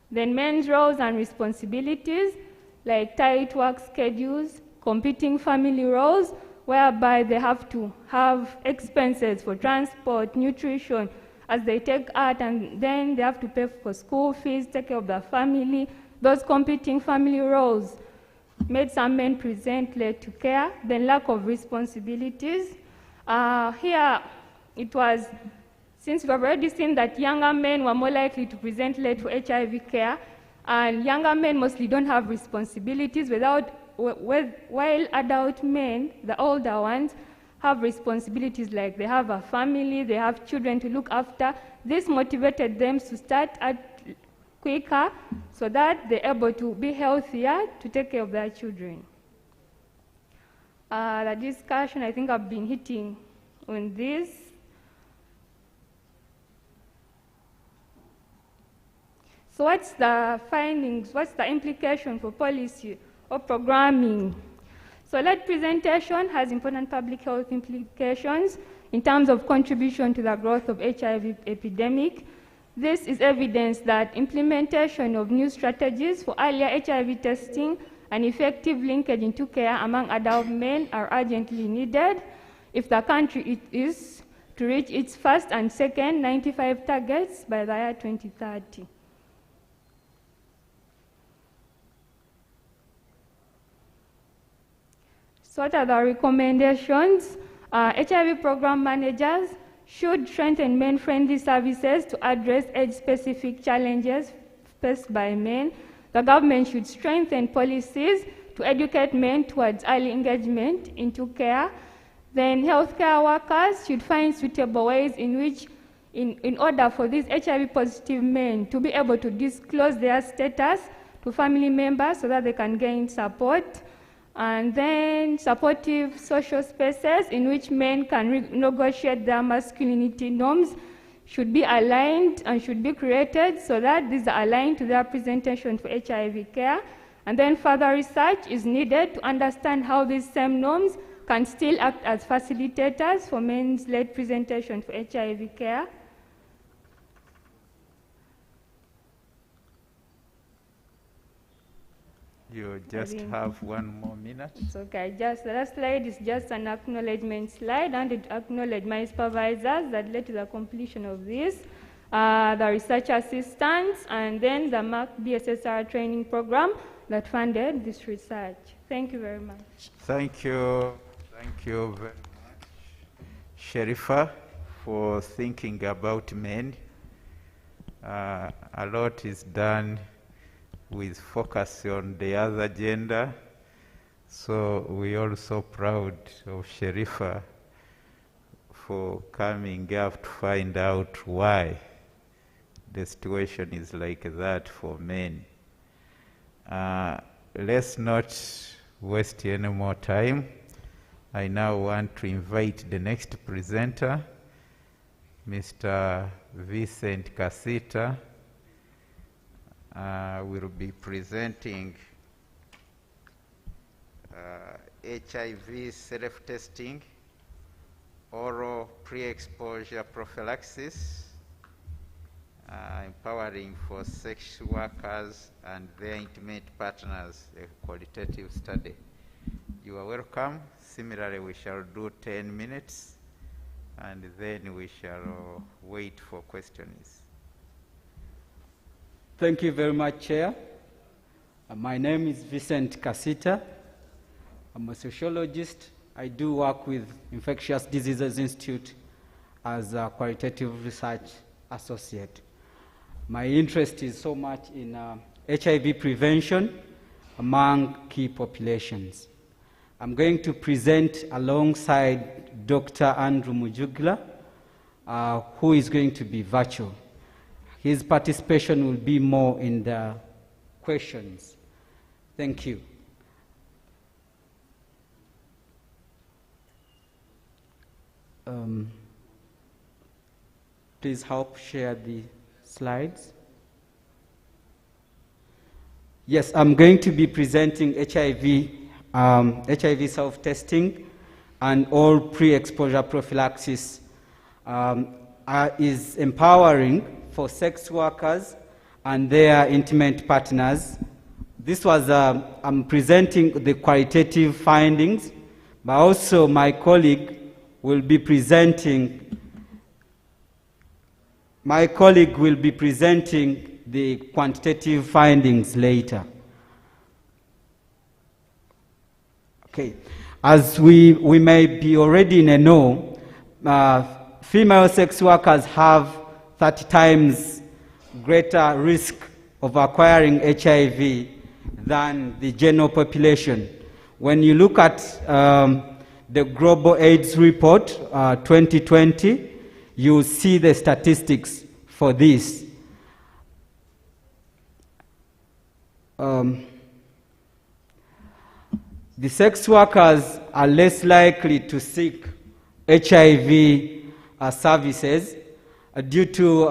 Then men's roles and responsibilities, like tight work schedules, competing family roles, whereby they have to have expenses for transport, nutrition, as they take art, and then they have to pay for school fees, take care of their family. Those competing family roles made some men present late to care. Then lack of responsibilities. Here it was, since we've already seen that younger men were more likely to present late for HIV care, and younger men mostly don't have responsibilities, while adult men, the older ones, have responsibilities, like they have a family, they have children to look after. This motivated them to start quicker so that they're able to be healthier to take care of their children. The discussion, I think I've been hitting on this. So what's the findings, what's the implication for policy or programming? So lead presentation has important public health implications in terms of contribution to the growth of HIV epidemic. This is evidence that implementation of new strategies for earlier HIV testing and effective linkage into care among adult men are urgently needed if the country is to reach its first and second 95 targets by the year 2030. So what are the recommendations? HIV program managers should strengthen men-friendly services to address age-specific challenges faced by men. The government should strengthen policies to educate men towards early engagement into care. Then healthcare workers should find suitable ways in which, in order for these HIV-positive men to be able to disclose their status to family members so that they can gain support. And then supportive social spaces in which men can negotiate their masculinity norms should be aligned and should be created so that these are aligned to their presentation for HIV care. And then further research is needed to understand how these same norms can still act as facilitators for men's led presentation for HIV care. You just have 1 more minute. It's okay. Just the last slide is just an acknowledgement slide, and to acknowledge my supervisors that led to the completion of this, the research assistants, and then the MAC BSSR training program that funded this research. Thank you very much. Thank you. Thank you very much, Sherifa, for thinking about men. A lot is done with focus on the other gender. So we're also proud of Sherifa for coming up to find out why the situation is like that for men. Let's not waste any more time. I now want to invite the next presenter, Mr. Vincent Casita. Will be presenting HIV self-testing, oral pre-exposure prophylaxis, empowering for sex workers and their intimate partners, a qualitative study. You are welcome. Similarly, we shall do 10 minutes, and then we shall wait for questions. Thank you very much, Chair. My name is Vincent Casita. I'm a sociologist. I do work with Infectious Diseases Institute as a qualitative research associate. My interest is so much in HIV prevention among key populations. I'm going to present alongside Dr. Andrew Mujugla, who is going to be virtual. His participation will be more in the questions. Thank you. Please help share the slides. Yes, I'm going to be presenting HIV self-testing and all pre-exposure prophylaxis is empowering for sex workers and their intimate partners. This was, I'm presenting the qualitative findings, but also my colleague will be presenting the quantitative findings later. Okay, as we may be already in a know, female sex workers have 30 times greater risk of acquiring HIV than the general population. When you look at the Global AIDS Report 2020, you see the statistics for this. The sex workers are less likely to seek HIV services due to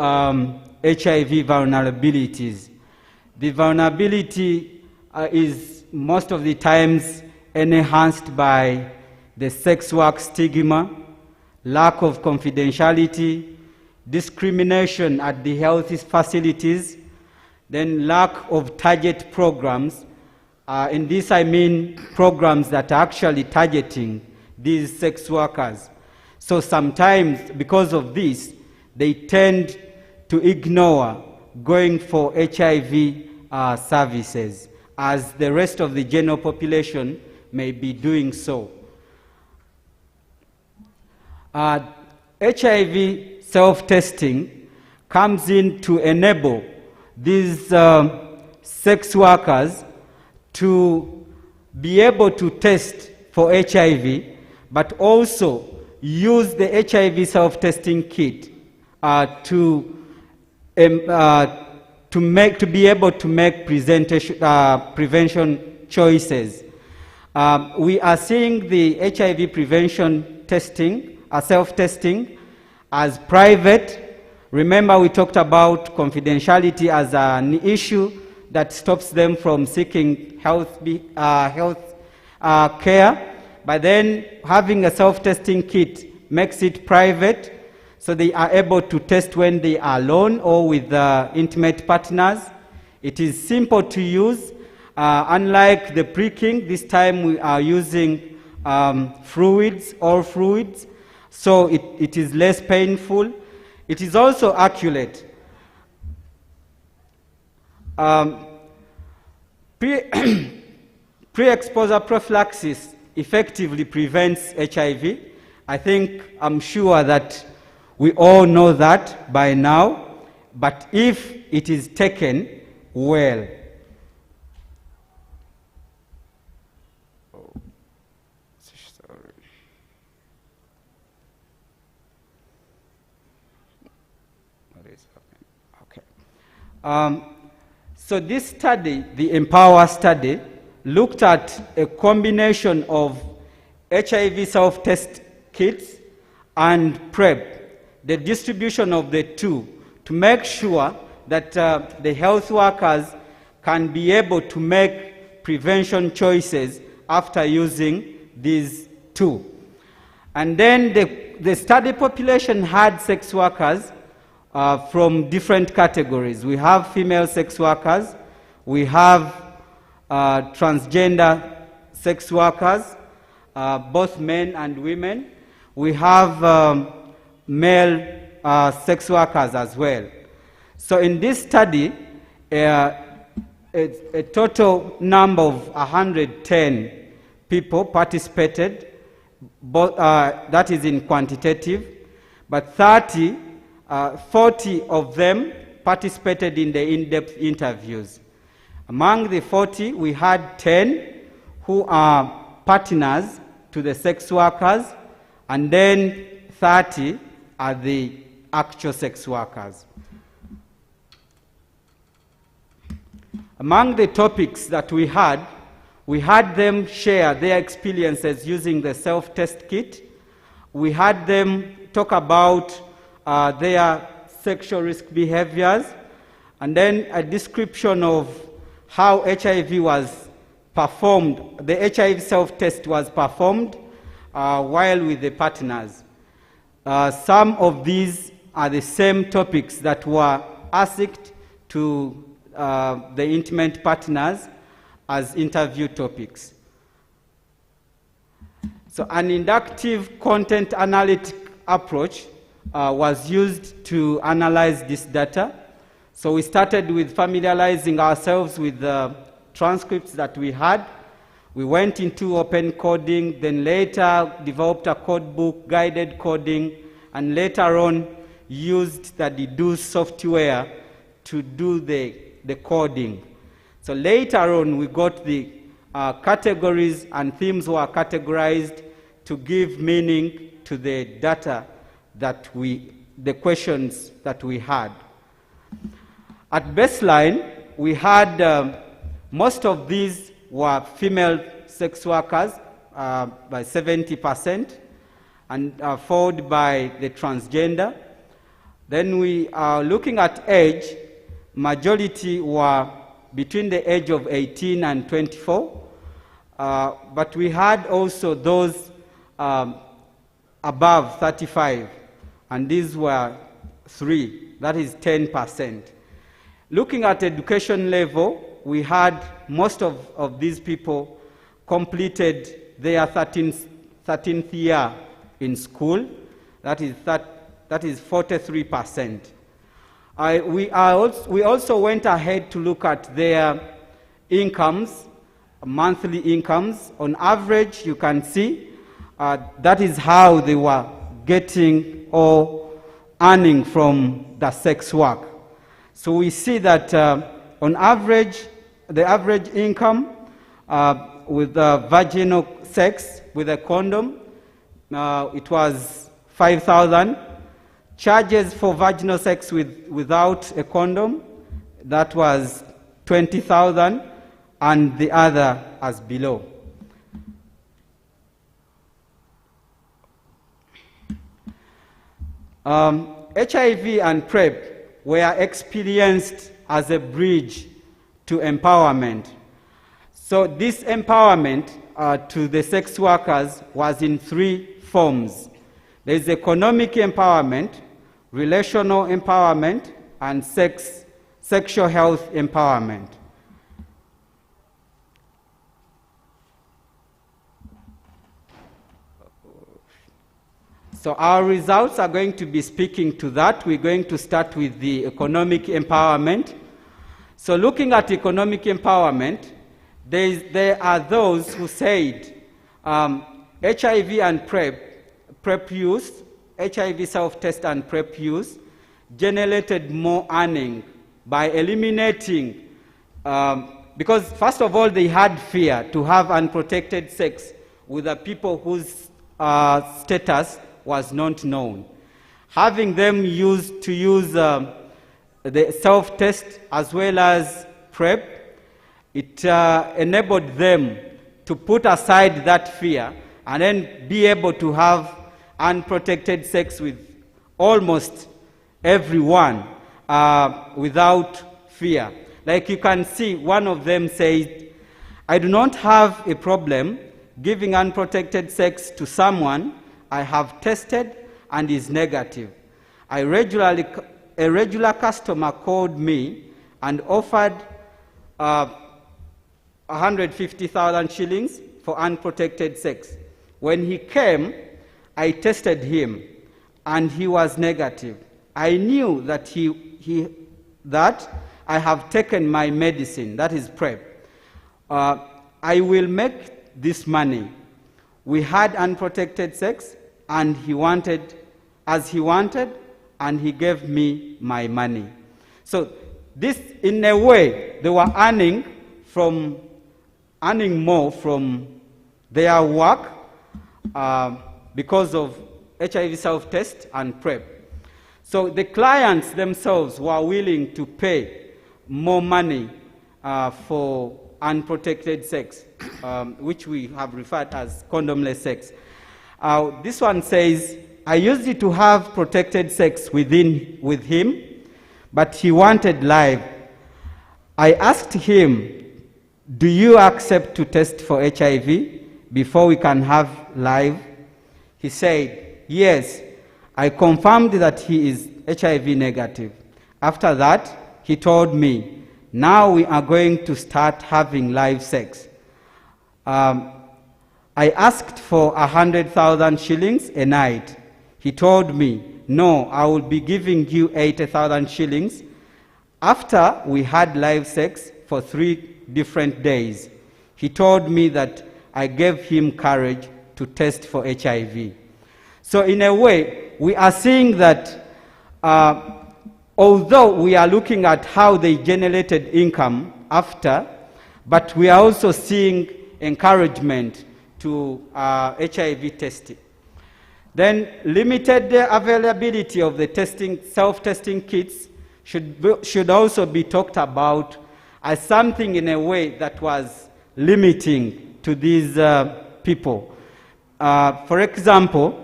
HIV vulnerabilities. The vulnerability is most of the times enhanced by the sex work stigma, lack of confidentiality, discrimination at the health facilities, then lack of target programs. In this I mean programs that are actually targeting these sex workers. So sometimes because of this, they tend to ignore going for HIV services, as the rest of the general population may be doing so. HIV self-testing comes in to enable these sex workers to be able to test for HIV, but also use the HIV self-testing kit to be able to make prevention choices. We are seeing the HIV prevention testing, self-testing, as private. Remember, we talked about confidentiality as an issue that stops them from seeking health care. But then having a self-testing kit makes it private, so they are able to test when they are alone or with intimate partners. It is simple to use. Unlike the pricking, this time we are using fluids, oral fluids, so it is less painful. It is also accurate. Pre-exposure prophylaxis effectively prevents HIV. I'm sure that we all know that by now, but if it is taken well. So this study, the Empower study, looked at a combination of HIV self-test kits and PrEP, the distribution of the two, to make sure that the health workers can be able to make prevention choices after using these two. And then the study population had sex workers from different categories. We have female sex workers, we have transgender sex workers, both men and women. We have male sex workers as well. So in this study, a total number of 110 people participated, that is in quantitative, but 40 of them participated in the in-depth interviews. Among the 40, we had 10 who are partners to the sex workers, and then 30 are the actual sex workers. Among the topics that we had them share their experiences using the self-test kit. We had them talk about their sexual risk behaviors, and then a description of how HIV was performed, the HIV self-test was performed while with the partners. Some of these are the same topics that were asked to the intimate partners as interview topics. So an inductive content analytic approach was used to analyze this data. So we started with familiarizing ourselves with the transcripts that we had. We went into open coding, then later developed a code book, guided coding, and later on used the Deduce software to do the coding. So later on we got the categories, and themes were categorized to give meaning to the data that the questions that we had. At baseline, we had most of these were female sex workers by 70%, and followed by the transgender. Then we are looking at age. Majority were between the age of 18 and 24. But we had also those above 35, and these were 3, that is 10%. Looking at education level, we had most of these people completed their 13th year in school, that is 43%. We also went ahead to look at their incomes, monthly incomes. On average, you can see that is how they were getting or earning from the sex work. So we see that on average, the average income with vaginal sex with a condom, it was 5,000. Charges for vaginal sex without a condom, that was 20,000, and the other as below. HIV and PrEP were experienced as a bridge to empowerment. So this empowerment to the sex workers was in 3 forms. There is economic empowerment, relational empowerment, and sexual health empowerment. So our results are going to be speaking to that. We're going to start with the economic empowerment. So looking at economic empowerment, there are those who said HIV and PrEP use, HIV self-test and PrEP use generated more earning by eliminating, because first of all they had fear to have unprotected sex with the people whose status was not known. Having them use the self-test as well as PrEP, it enabled them to put aside that fear and then be able to have unprotected sex with almost everyone without fear. Like you can see, one of them says, I do not have a problem giving unprotected sex to someone I have tested and is negative. A regular customer called me and offered 150,000 shillings for unprotected sex. When he came, I tested him and he was negative. I knew that that I have taken my medicine, that is PrEP. I will make this money. We had unprotected sex and he wanted, as he wanted, and he gave me my money. So this, in a way, they were earning more from their work because of HIV self-test and PrEP. So the clients themselves were willing to pay more money for unprotected sex, which we have referred as condomless sex. This one says, I used it to have protected sex with him, but he wanted live. I asked him, do you accept to test for HIV before we can have live? He said, yes. I confirmed that he is HIV negative. After that, he told me, now we are going to start having live sex. I asked for 100,000 shillings a night. He told me, no, I will be giving you 80,000 shillings. After we had live sex for 3 different days, he told me that I gave him courage to test for HIV. So in a way, we are seeing that although we are looking at how they generated income after, but we are also seeing encouragement to HIV testing. Then limited availability of the self-testing kits should also be talked about as something in a way that was limiting to these people. For example,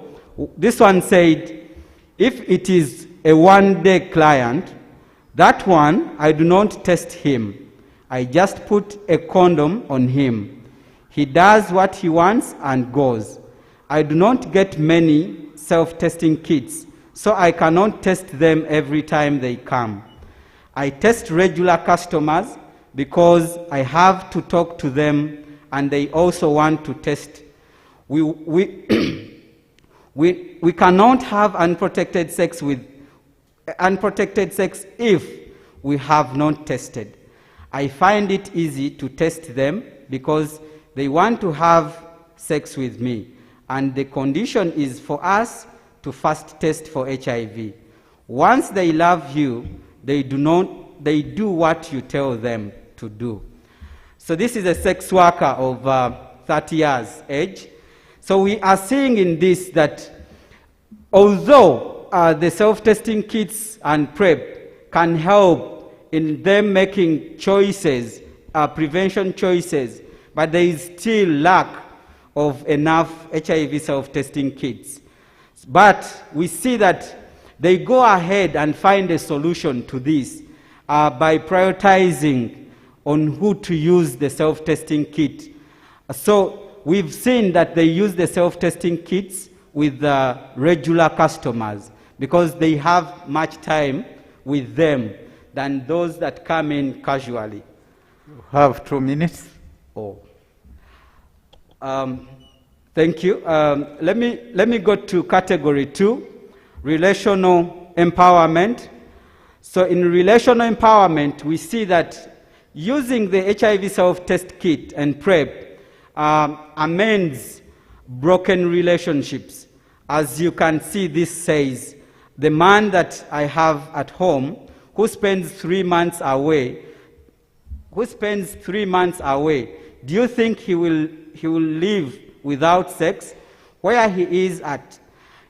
this one said, if it is a one-day client, that one, I do not test him. I just put a condom on him. He does what he wants and goes. I do not get many self-testing kits, so I cannot test them every time they come. I test regular customers because I have to talk to them and they also want to test. We cannot have unprotected sex if we have not tested. I find it easy to test them because they want to have sex with me, and the condition is for us to first test for HIV. Once they love you, they do what you tell them to do. So this is a sex worker of 30 years age. So we are seeing in this that although the self-testing kits and PrEP can help in them making choices, prevention choices, but there is still lack of enough HIV self-testing kits. But we see that they go ahead and find a solution to this by prioritizing on who to use the self-testing kit. So we've seen that they use the self-testing kits with regular customers because they have much time with them than those that come in casually. You have 2 minutes. Oh. Thank you. Let me go to category 2, relational empowerment. So in relational empowerment, we see that using the HIV self-test kit and PrEP amends broken relationships. As you can see, this says, the man that I have at home who spends 3 months away, do you think he will live without sex? Where he is at,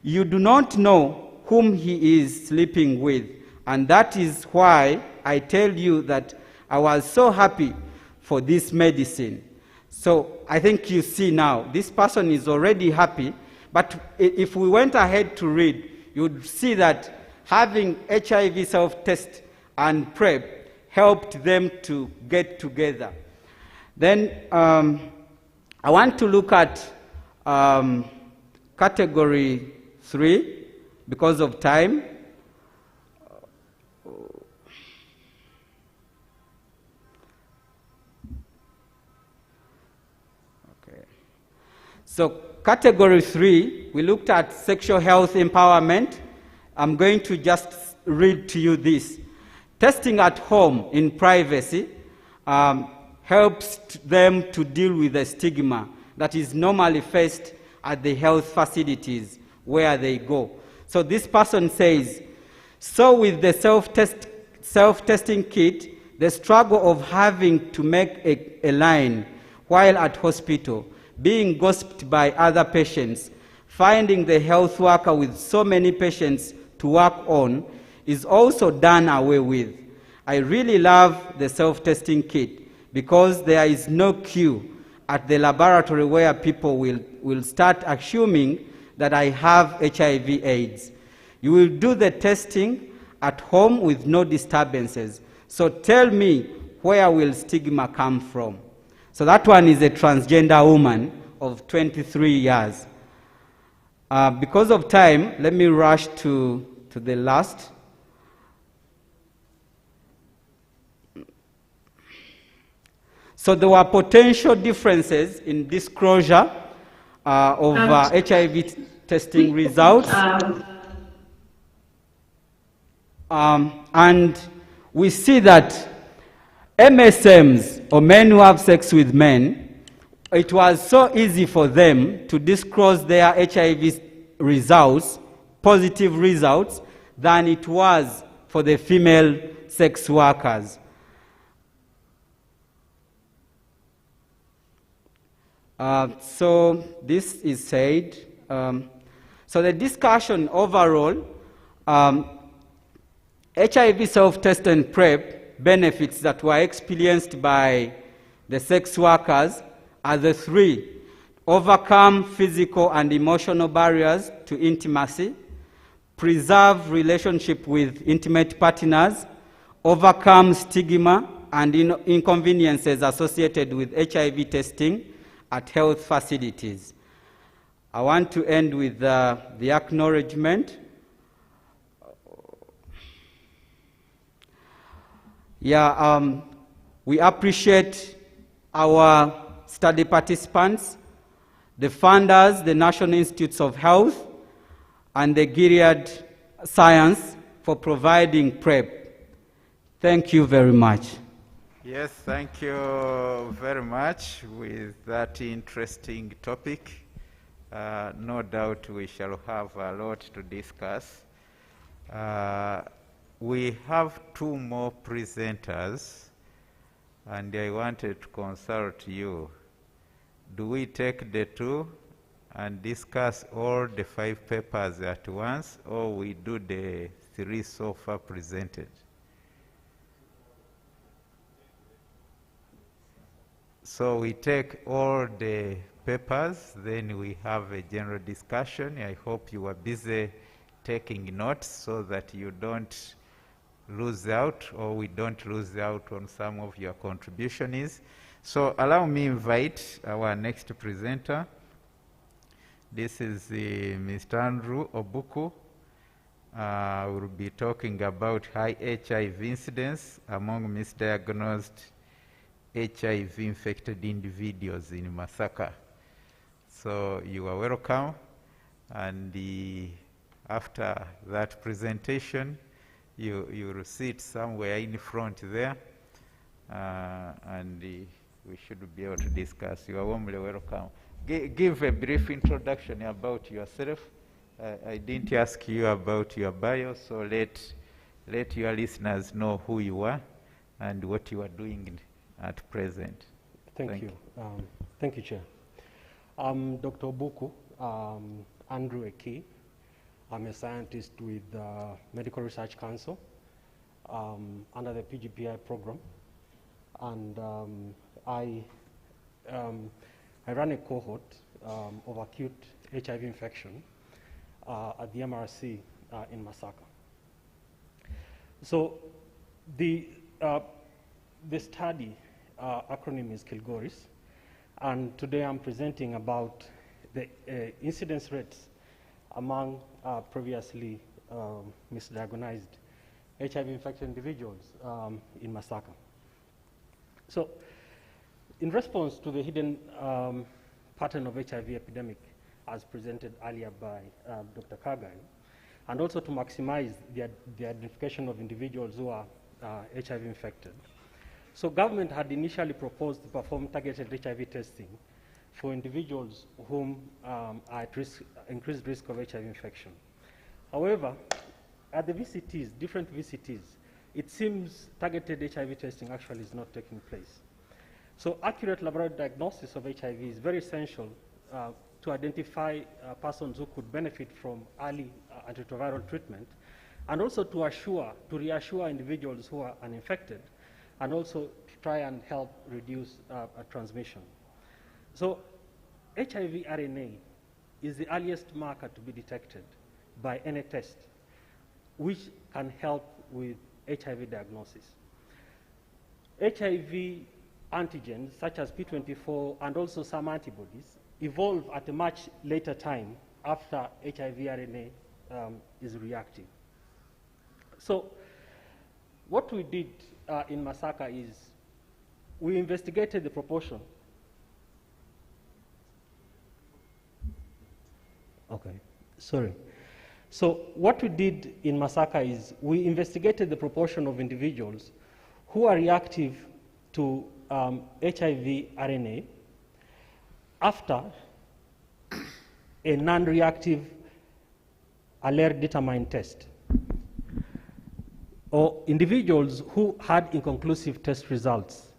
you do not know whom he is sleeping with, and that is why I tell you that I was so happy for this medicine. So I think you see now, this person is already happy, but if we went ahead to read, you would see that having HIV self-test and PrEP helped them to get together. Then I want to look at category 3 because of time. Okay. So category 3, we looked at sexual health empowerment. I'm going to just read to you this. Testing at home in privacy helps them to deal with the stigma that is normally faced at the health facilities where they go. So this person says, so with the self-testing kit, the struggle of having to make a line while at hospital, being gossiped by other patients, finding the health worker with so many patients to work on is also done away with. I really love the self-testing kit because there is no queue at the laboratory where people will start assuming that I have HIV/AIDS. You will do the testing at home with no disturbances. So tell me, where will stigma come from? So that one is a transgender woman of 23 years. Because of time, let me rush to the last. So there were potential differences in disclosure of HIV testing results. And we see that MSMs, or men who have sex with men, it was so easy for them to disclose their HIV results, positive results, than it was for the female sex workers. So this is said. So the discussion overall, HIV self-test and PrEP benefits that were experienced by the sex workers are the 3: overcome physical and emotional barriers to intimacy, preserve relationship with intimate partners, overcome stigma, and inconveniences associated with HIV testing at health facilities. I want to end with the acknowledgement. We appreciate our study participants, the funders, the National Institutes of Health, and the Gilead Science for providing PrEP. Thank you very much. Yes, thank you very much with that interesting topic. No doubt we shall have a lot to discuss. We have two more presenters, and I wanted to consult you. Do we take the two and discuss all the 5 papers at once, or we do the 3 so far presented? So we take all the papers, then we have a general discussion. I hope you are busy taking notes so that you don't lose out, or we don't lose out on some of your contributions. So allow me invite our next presenter. This is Mr. Andrew Obuku. We'll be talking about high HIV incidence among misdiagnosed HIV-infected individuals in Masaka. So you are welcome, and after that presentation, you will sit somewhere in front there, and we should be able to discuss. You are warmly welcome. Give a brief introduction about yourself. I didn't ask you about your bio, so let your listeners know who you are and what you are doing at present. Thank you. Thank you, Chair. I'm Dr. Obuku, Andrew Eki. I'm a scientist with the Medical Research Council under the PGPI program, and I run a cohort of acute HIV infection at the MRC in Masaka. So the study acronym is Kilgoris, and today I'm presenting about the incidence rates among previously misdiagnosed HIV-infected individuals in Masaka. So, in response to the hidden pattern of HIV epidemic as presented earlier by Dr. Kagai, and also to maximize the identification of individuals who are HIV infected, so government had initially proposed to perform targeted HIV testing for individuals whom are at increased risk of HIV infection. However, at the VCTs, different VCTs, it seems targeted HIV testing actually is not taking place. So accurate laboratory diagnosis of HIV is very essential to identify persons who could benefit from early antiretroviral treatment, and also to reassure individuals who are uninfected, and also to try and help reduce transmission. So HIV RNA is the earliest marker to be detected by any test, which can help with HIV diagnosis. HIV antigens, such as P24 and also some antibodies, evolve at a much later time after HIV RNA is reactive. So what we did in Masaka is we investigated the proportion. Okay, sorry. So what we did in Masaka is we investigated the proportion of individuals who are reactive to HIV RNA after a non-reactive allele-determined test, or individuals who had inconclusive test results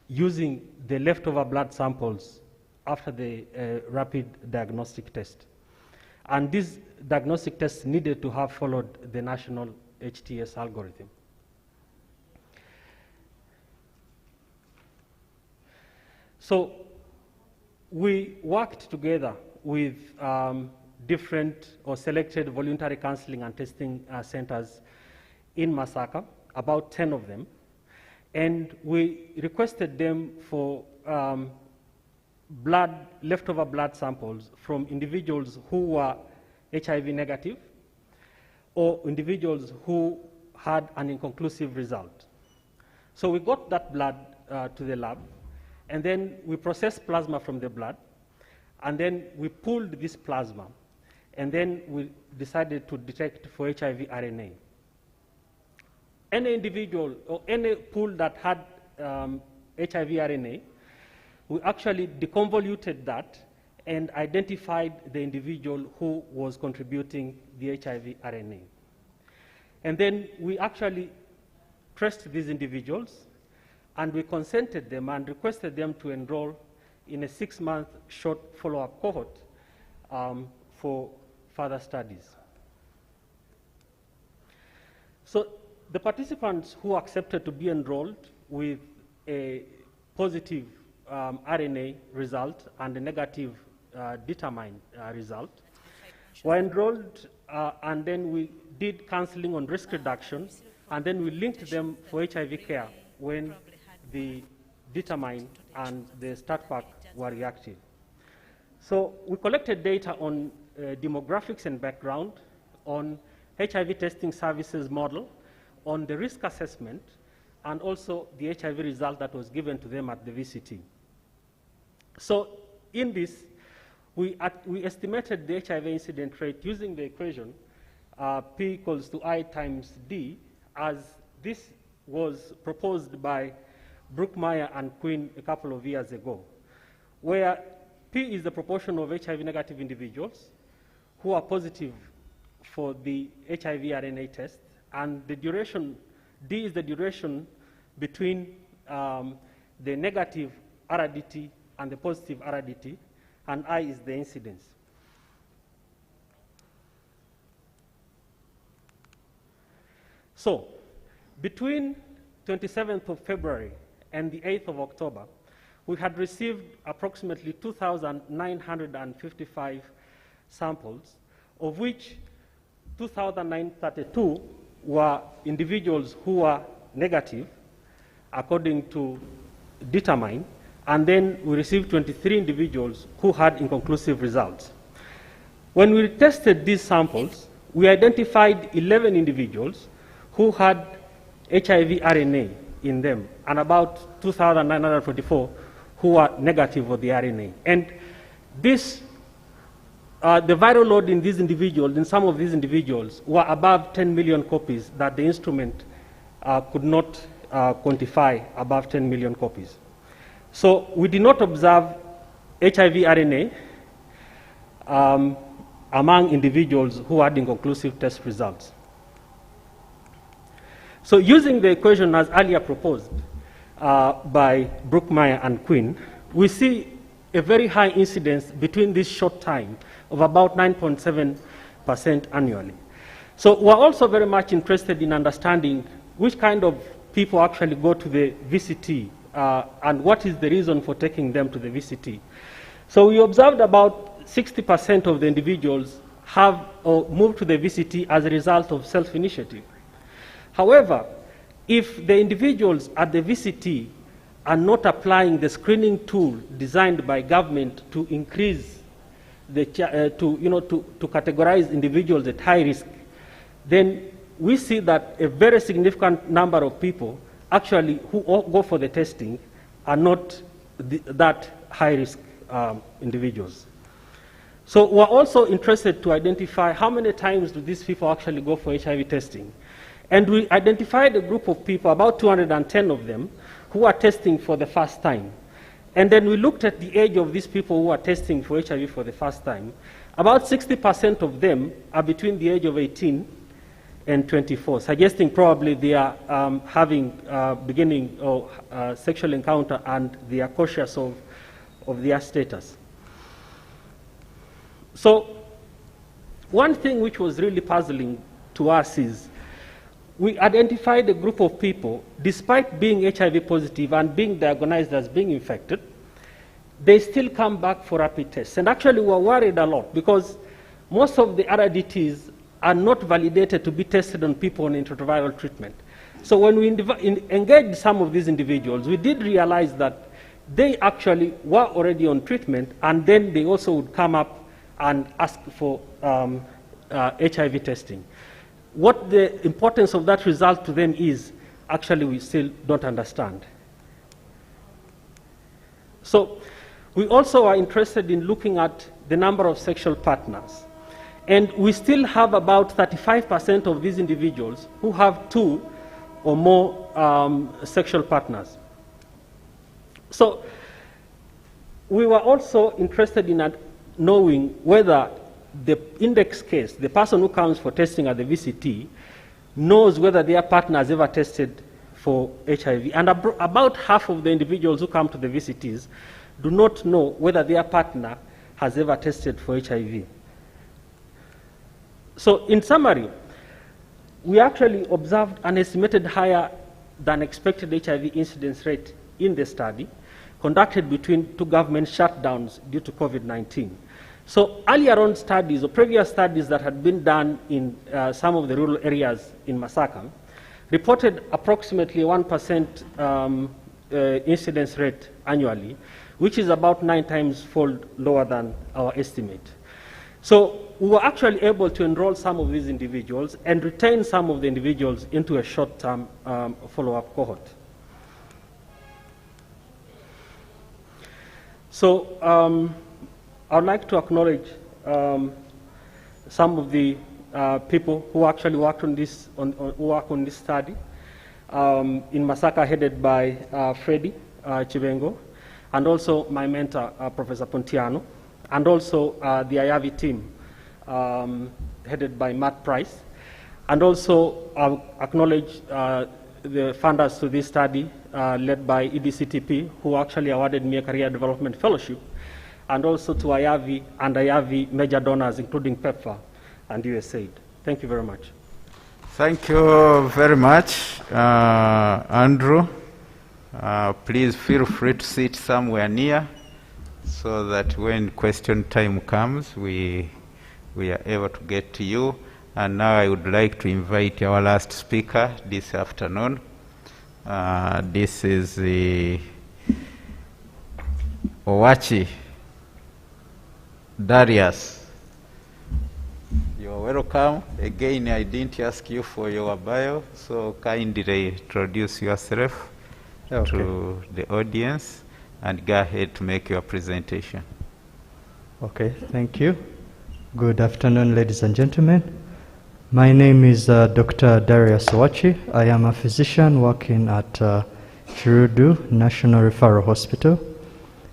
using the leftover blood samples after the rapid diagnostic test. And these diagnostic tests needed to have followed the national HTS algorithm. So we worked together with different or selected voluntary counseling and testing centers in Masaka, about 10 of them, and we requested them for leftover blood samples from individuals who were HIV negative or individuals who had an inconclusive result. So we got that blood to the lab, and then we processed plasma from the blood, and then we pooled this plasma, and then we decided to detect for HIV RNA. Any individual or any pool that had HIV RNA, we actually deconvoluted that and identified the individual who was contributing the HIV RNA. And then we actually traced these individuals, and we consented them and requested them to enroll in a 6-month short follow-up cohort for further studies. So the participants who accepted to be enrolled with a positive RNA result and a negative determined result were enrolled, and then we did counseling on risk reduction, and then we linked them for HIV care when the determine and the start pack were reactive. So we collected data on demographics and background, on HIV testing services model, on the risk assessment, and also the HIV result that was given to them at the VCT. So in this, we estimated the HIV incident rate using the equation P equals to I times D, as this was proposed by Brookmeyer and Quinn a couple of years ago, where P is the proportion of HIV negative individuals who are positive for the HIV RNA test, and the duration, D is the duration between the negative RDT and the positive RDT, and I is the incidence. So between 27th of February and the 8th of October, we had received approximately 2,955 samples, of which 2,932 were individuals who were negative, according to determine, and then we received 23 individuals who had inconclusive results. When we tested these samples, we identified 11 individuals who had HIV RNA in them, and about 2,944 who were negative for the RNA. And this, the viral load in these individuals, in some of these individuals, were above 10 million copies that the instrument could not quantify above 10 million copies. So we did not observe HIV RNA among individuals who had inconclusive test results. So using the equation as earlier proposed by Brookmeyer and Quinn, we see a very high incidence between this short time of about 9.7% annually. So we're also very much interested in understanding which kind of people actually go to the VCT and what is the reason for taking them to the VCT. So we observed about 60% of the individuals have moved to the VCT as a result of self-initiative. However, if the individuals at the VCT are not applying the screening tool designed by government to increase the to categorize individuals at high risk, then we see that a very significant number of people actually who go for the testing are not that high risk individuals. So we're also interested to identify how many times do these people actually go for HIV testing. And we identified a group of people, about 210 of them, who are testing for the first time. And then we looked at the age of these people who are testing for HIV for the first time. About 60% of them are between the age of 18 and 24, suggesting probably they are having beginning or sexual encounter, and they are cautious of their status. So one thing which was really puzzling to us is we identified a group of people, despite being HIV positive and being diagnosed as being infected, they still come back for rapid tests. And actually we're worried a lot because most of the RDTs are not validated to be tested on people on antiretroviral treatment. So when we engaged some of these individuals, we did realize that they actually were already on treatment, and then they also would come up and ask for HIV testing. What the importance of that result to them is, actually we still don't understand. So we also are interested in looking at the number of sexual partners. And we still have about 35% of these individuals who have 2 or more sexual partners. So we were also interested in knowing whether the index case, the person who comes for testing at the VCT, knows whether their partner has ever tested for HIV. And about half of the individuals who come to the VCTs do not know whether their partner has ever tested for HIV. So in summary, we actually observed an estimated higher than expected HIV incidence rate in the study, conducted between 2 government shutdowns due to COVID-19. So earlier on studies, or previous studies that had been done in some of the rural areas in Masaka, reported approximately 1% incidence rate annually, which is about 9 times fold lower than our estimate. So we were actually able to enroll some of these individuals and retain some of the individuals into a short-term follow-up cohort. So I would like to acknowledge some of the people who actually worked on this, who work on this study. In Masaka, headed by Freddie Chibengo, and also my mentor, Professor Pontiano, and also the IAVI team, headed by Matt Price. And also acknowledge the funders to this study, led by EDCTP, who actually awarded me a Career Development Fellowship, and also to IAVI and IAVI major donors, including PEPFAR and USAID. Thank you very much. Thank you very much, Andrew. Please feel free to sit somewhere near so that when question time comes, we are able to get to you. And now I would like to invite our last speaker this afternoon. This is the Owachi Darius. You're welcome. Again, I didn't ask you for your bio, so kindly introduce yourself to the audience and go ahead to make your presentation. Okay, thank you. Good afternoon, ladies and gentlemen. My name is Dr. Darius Owachi. I am a physician working at Chirudu National Referral Hospital,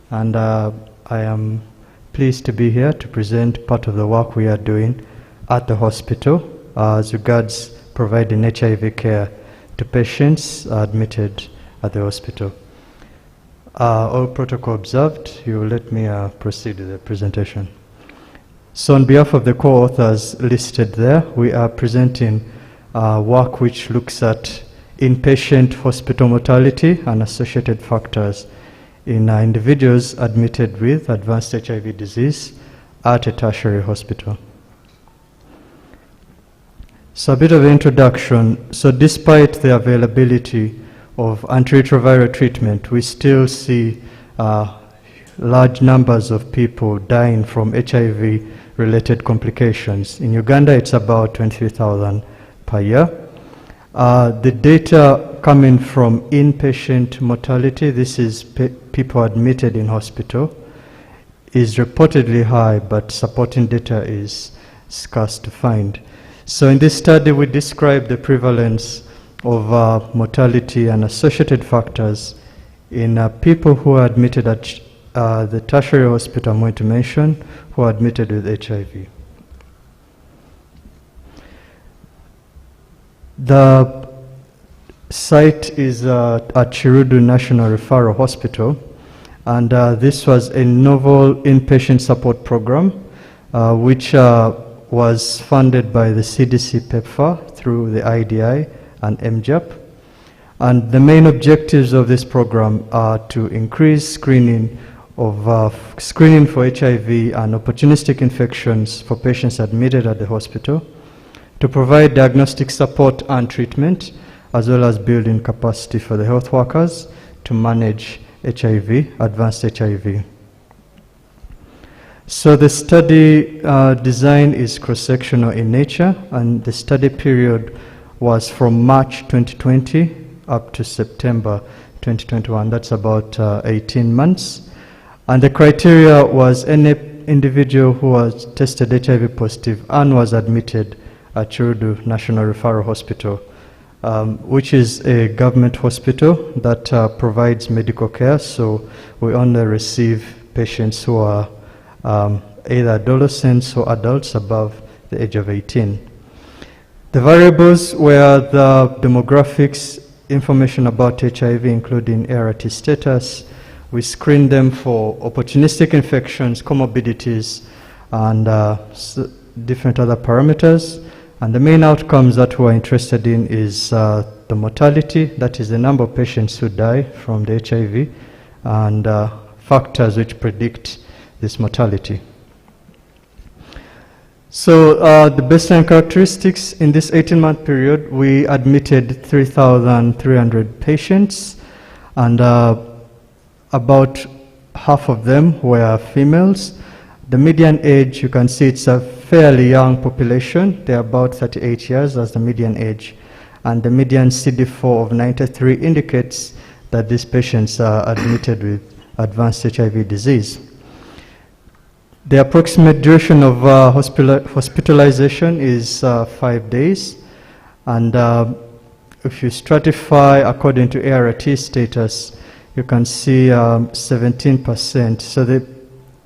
and I am pleased to be here to present part of the work we are doing at the hospital as regards providing HIV care to patients admitted at the hospital. All protocol observed. You will let me proceed with the presentation. So on behalf of the co-authors listed there, we are presenting work which looks at inpatient hospital mortality and associated factors in individuals admitted with advanced HIV disease at a tertiary hospital. So a bit of introduction. So despite the availability of antiretroviral treatment, we still see large numbers of people dying from HIV-related complications. In Uganda, it's about 23,000 per year. The data coming from inpatient mortality, this is people admitted in hospital, is reportedly high, but supporting data is scarce to find. So in this study, we describe the prevalence of mortality and associated factors in people who are admitted at the tertiary hospital I'm going to mention, who are admitted with HIV. The site is at Chirudu National Referral Hospital, and this was a novel inpatient support program which was funded by the CDC PEPFAR through the IDI and MJAP. And the main objectives of this program are to increase screening for HIV and opportunistic infections for patients admitted at the hospital, to provide diagnostic support and treatment, as well as building capacity for the health workers to manage HIV, advanced HIV. So the study design is cross-sectional in nature, and the study period was from March 2020 up to September 2021. That's about 18 months. And the criteria was any individual who was tested HIV positive and was admitted at Chirudu National Referral Hospital, which is a government hospital that provides medical care. So we only receive patients who are either adolescents or adults above the age of 18. The variables were the demographics, information about HIV, including ART status. We screened them for opportunistic infections, comorbidities, and different other parameters. And the main outcomes that we're interested in is the mortality, that is the number of patients who die from the HIV, and factors which predict this mortality. So the baseline characteristics in this 18-month period, we admitted 3,300 patients, and about half of them were females. The median age, you can see it's a fairly young population. They're about 38 years as the median age. And the median CD4 of 93 indicates that these patients are admitted with advanced HIV disease. The approximate duration of hospitalization is 5 days. And if you stratify according to ART status, you can see 17%. So the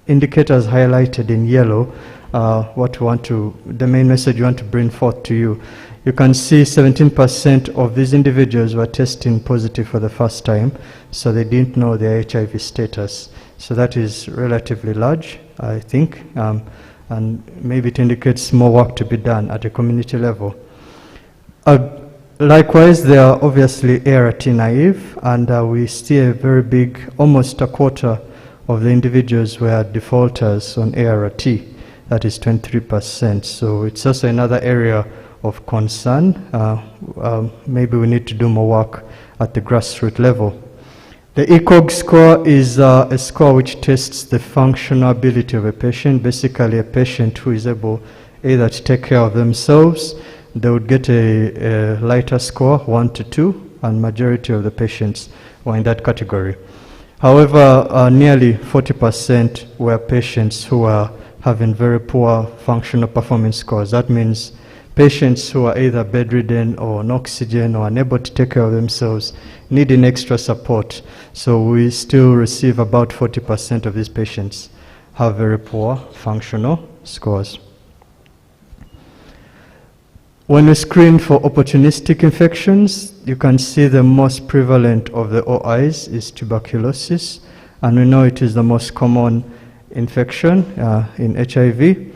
indicators highlighted in yellow, the main message you want to bring forth to you. You can see 17% of these individuals were testing positive for the first time, so they didn't know their HIV status. So that is relatively large, I think, and maybe it indicates more work to be done at a community level. Likewise, they are obviously ART naive, and we see a very big, almost a quarter of the individuals were defaulters on ART, that is 23%. So it's also another area of concern. Maybe we need to do more work at the grassroots level. The ECOG score is a score which tests the functional ability of a patient, basically a patient who is able either to take care of themselves. They would get a lighter score, 1 to 2, and majority of the patients were in that category. However, nearly 40% were patients who were having very poor functional performance scores. That means patients who are either bedridden or on oxygen or unable to take care of themselves, needing extra support. So we still receive about 40% of these patients have very poor functional scores. When we screen for opportunistic infections, you can see the most prevalent of the OIs is tuberculosis, and we know it is the most common infection in HIV.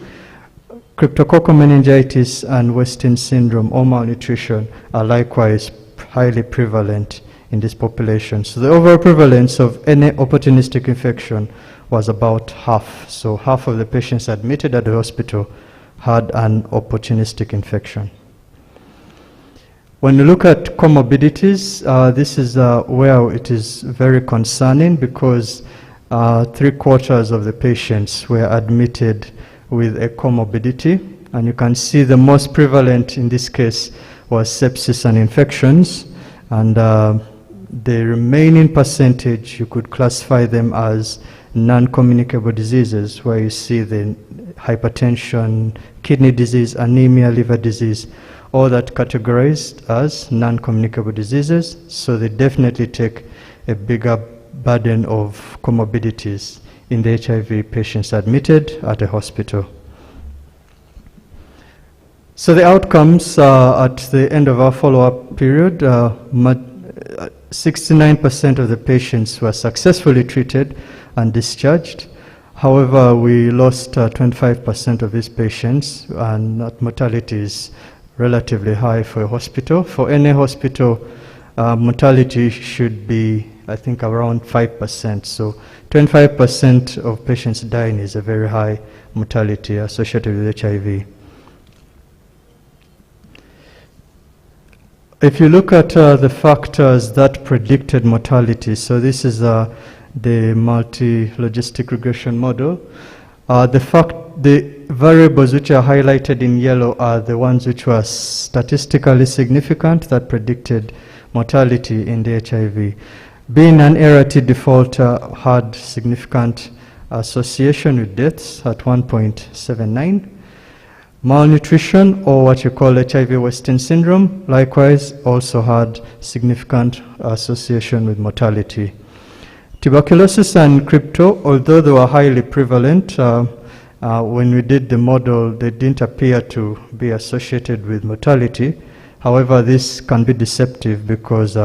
Cryptococcal meningitis and Western syndrome or malnutrition are likewise highly prevalent in this population. So the overall prevalence of any opportunistic infection was about half. So half of the patients admitted at the hospital had an opportunistic infection. When you look at comorbidities, this is where it is very concerning, because 3/4 of the patients were admitted with a comorbidity, and you can see the most prevalent in this case was sepsis and infections, and the remaining percentage you could classify them as non-communicable diseases, where you see the hypertension, kidney disease, anemia, liver disease, all that categorized as non-communicable diseases. So they definitely take a bigger burden of comorbidities in the HIV patients admitted at a hospital. So the outcomes at the end of our follow-up period, 69% of the patients were successfully treated and discharged. However, we lost 25% of these patients, and that mortality is relatively high for a hospital. For any hospital, mortality should be, I think, around 5%. So 25% of patients dying is a very high mortality associated with HIV. If you look at the factors that predicted mortality, so this is the multi-logistic regression model. The variables which are highlighted in yellow are the ones which were statistically significant that predicted mortality in the HIV. Being an ART defaulter had significant association with deaths at 1.79. Malnutrition, or what you call HIV Western syndrome, likewise also had significant association with mortality. Tuberculosis and crypto, although they were highly prevalent, when we did the model, they didn't appear to be associated with mortality. However, this can be deceptive because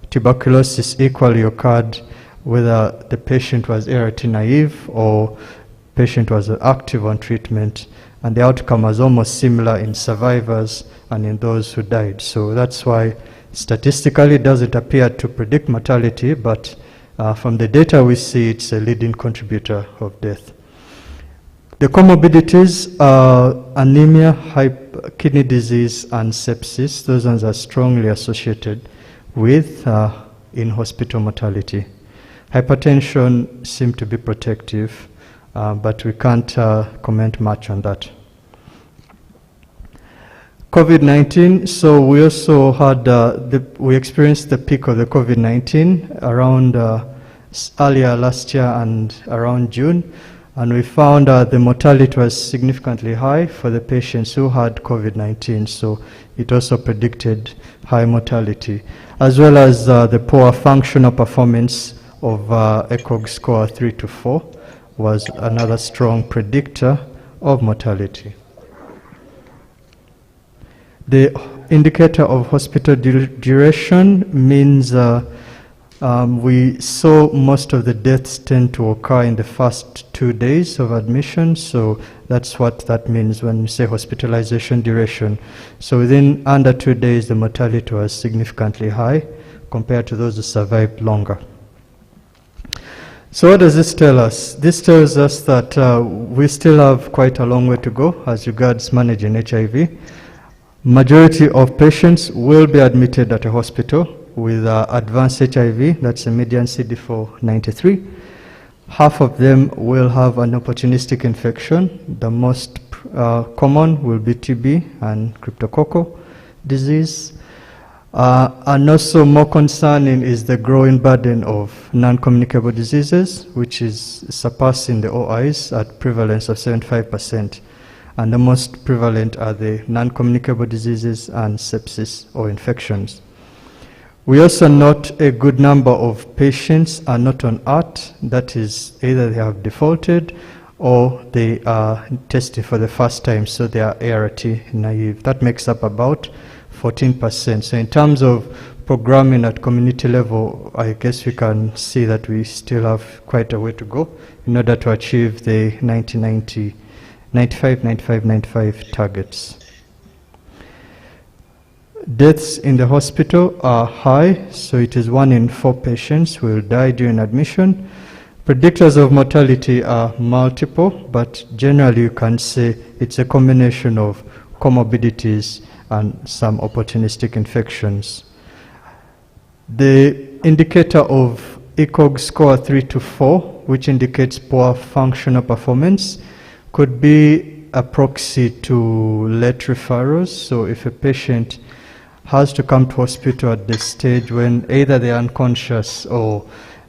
tuberculosis equally occurred whether the patient was ART naive or patient was active on treatment, and the outcome was almost similar in survivors and in those who died. So that's why statistically it doesn't appear to predict mortality, but from the data we see it's a leading contributor of death. The comorbidities are anemia, kidney disease, and sepsis. Those ones are strongly associated with in-hospital mortality. Hypertension seems to be protective, but we can't comment much on that. COVID-19, so we also had, we experienced the peak of the COVID-19 around earlier last year and around June, and we found the mortality was significantly high for the patients who had COVID-19, so it also predicted high mortality, as well as the poor functional performance of ECOG score 3 to 4 was another strong predictor of mortality. The indicator of hospital duration means we saw most of the deaths tend to occur in the first 2 days of admission, so that's what that means when we say hospitalization duration. So within under 2 days, the mortality was significantly high compared to those who survived longer. So what does this tell us? This tells us that we still have quite a long way to go as regards managing HIV. Majority of patients will be admitted at a hospital with advanced HIV, that's a median CD4 93. Half of them will have an opportunistic infection. The most common will be TB and cryptococcal disease. And also more concerning is the growing burden of non-communicable diseases, which is surpassing the OIs at prevalence of 75%. And the most prevalent are the non-communicable diseases and sepsis or infections. We also note a good number of patients are not on ART, that is either they have defaulted or they are testing for the first time, so they are ART naive. That makes up about 14%. So in terms of programming at community level, I guess we can see that we still have quite a way to go in order to achieve the 95 targets. Deaths in the hospital are high, so it is 1 in 4 patients will die during admission. Predictors of mortality are multiple, but generally you can say it's a combination of comorbidities and some opportunistic infections. The indicator of ECOG score 3 to 4, which indicates poor functional performance, could be a proxy to late referrals. So if a patient has to come to hospital at this stage when either they are unconscious or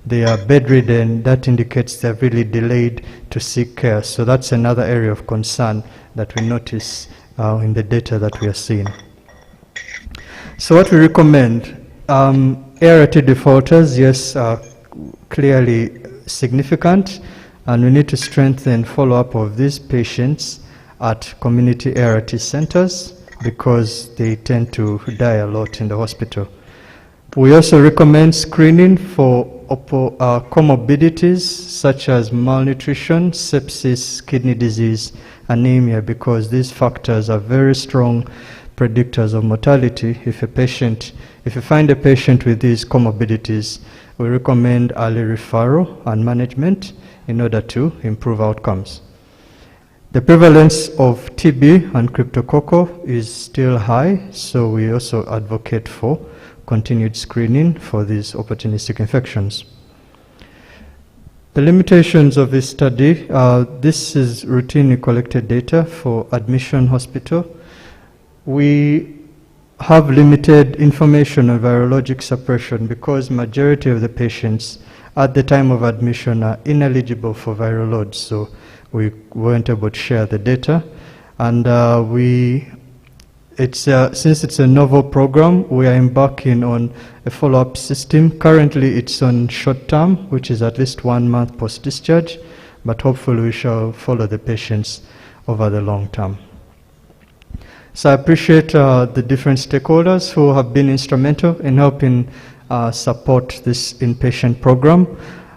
they are bedridden, that indicates they're really delayed to seek care. So that's another area of concern that we notice in the data that we are seeing. So what we recommend, ART defaulters, yes, are clearly significant, and we need to strengthen follow-up of these patients at community ART centers because they tend to die a lot in the hospital. We also recommend screening for comorbidities such as malnutrition, sepsis, kidney disease, anemia, because these factors are very strong predictors of mortality. If you find a patient with these comorbidities, we recommend early referral and management in order to improve outcomes. The prevalence of TB and cryptococcal is still high, so we also advocate for continued screening for these opportunistic infections. The limitations of this study, this is routinely collected data for admission hospital. We have limited information on virologic suppression because majority of the patients at the time of admission are ineligible for viral loads, so we weren't able to share the data. And since it's a novel program, we are embarking on a follow-up system. Currently it's on short term, which is at least 1 month post-discharge, but hopefully we shall follow the patients over the long term. So I appreciate the different stakeholders who have been instrumental in helping support this inpatient program.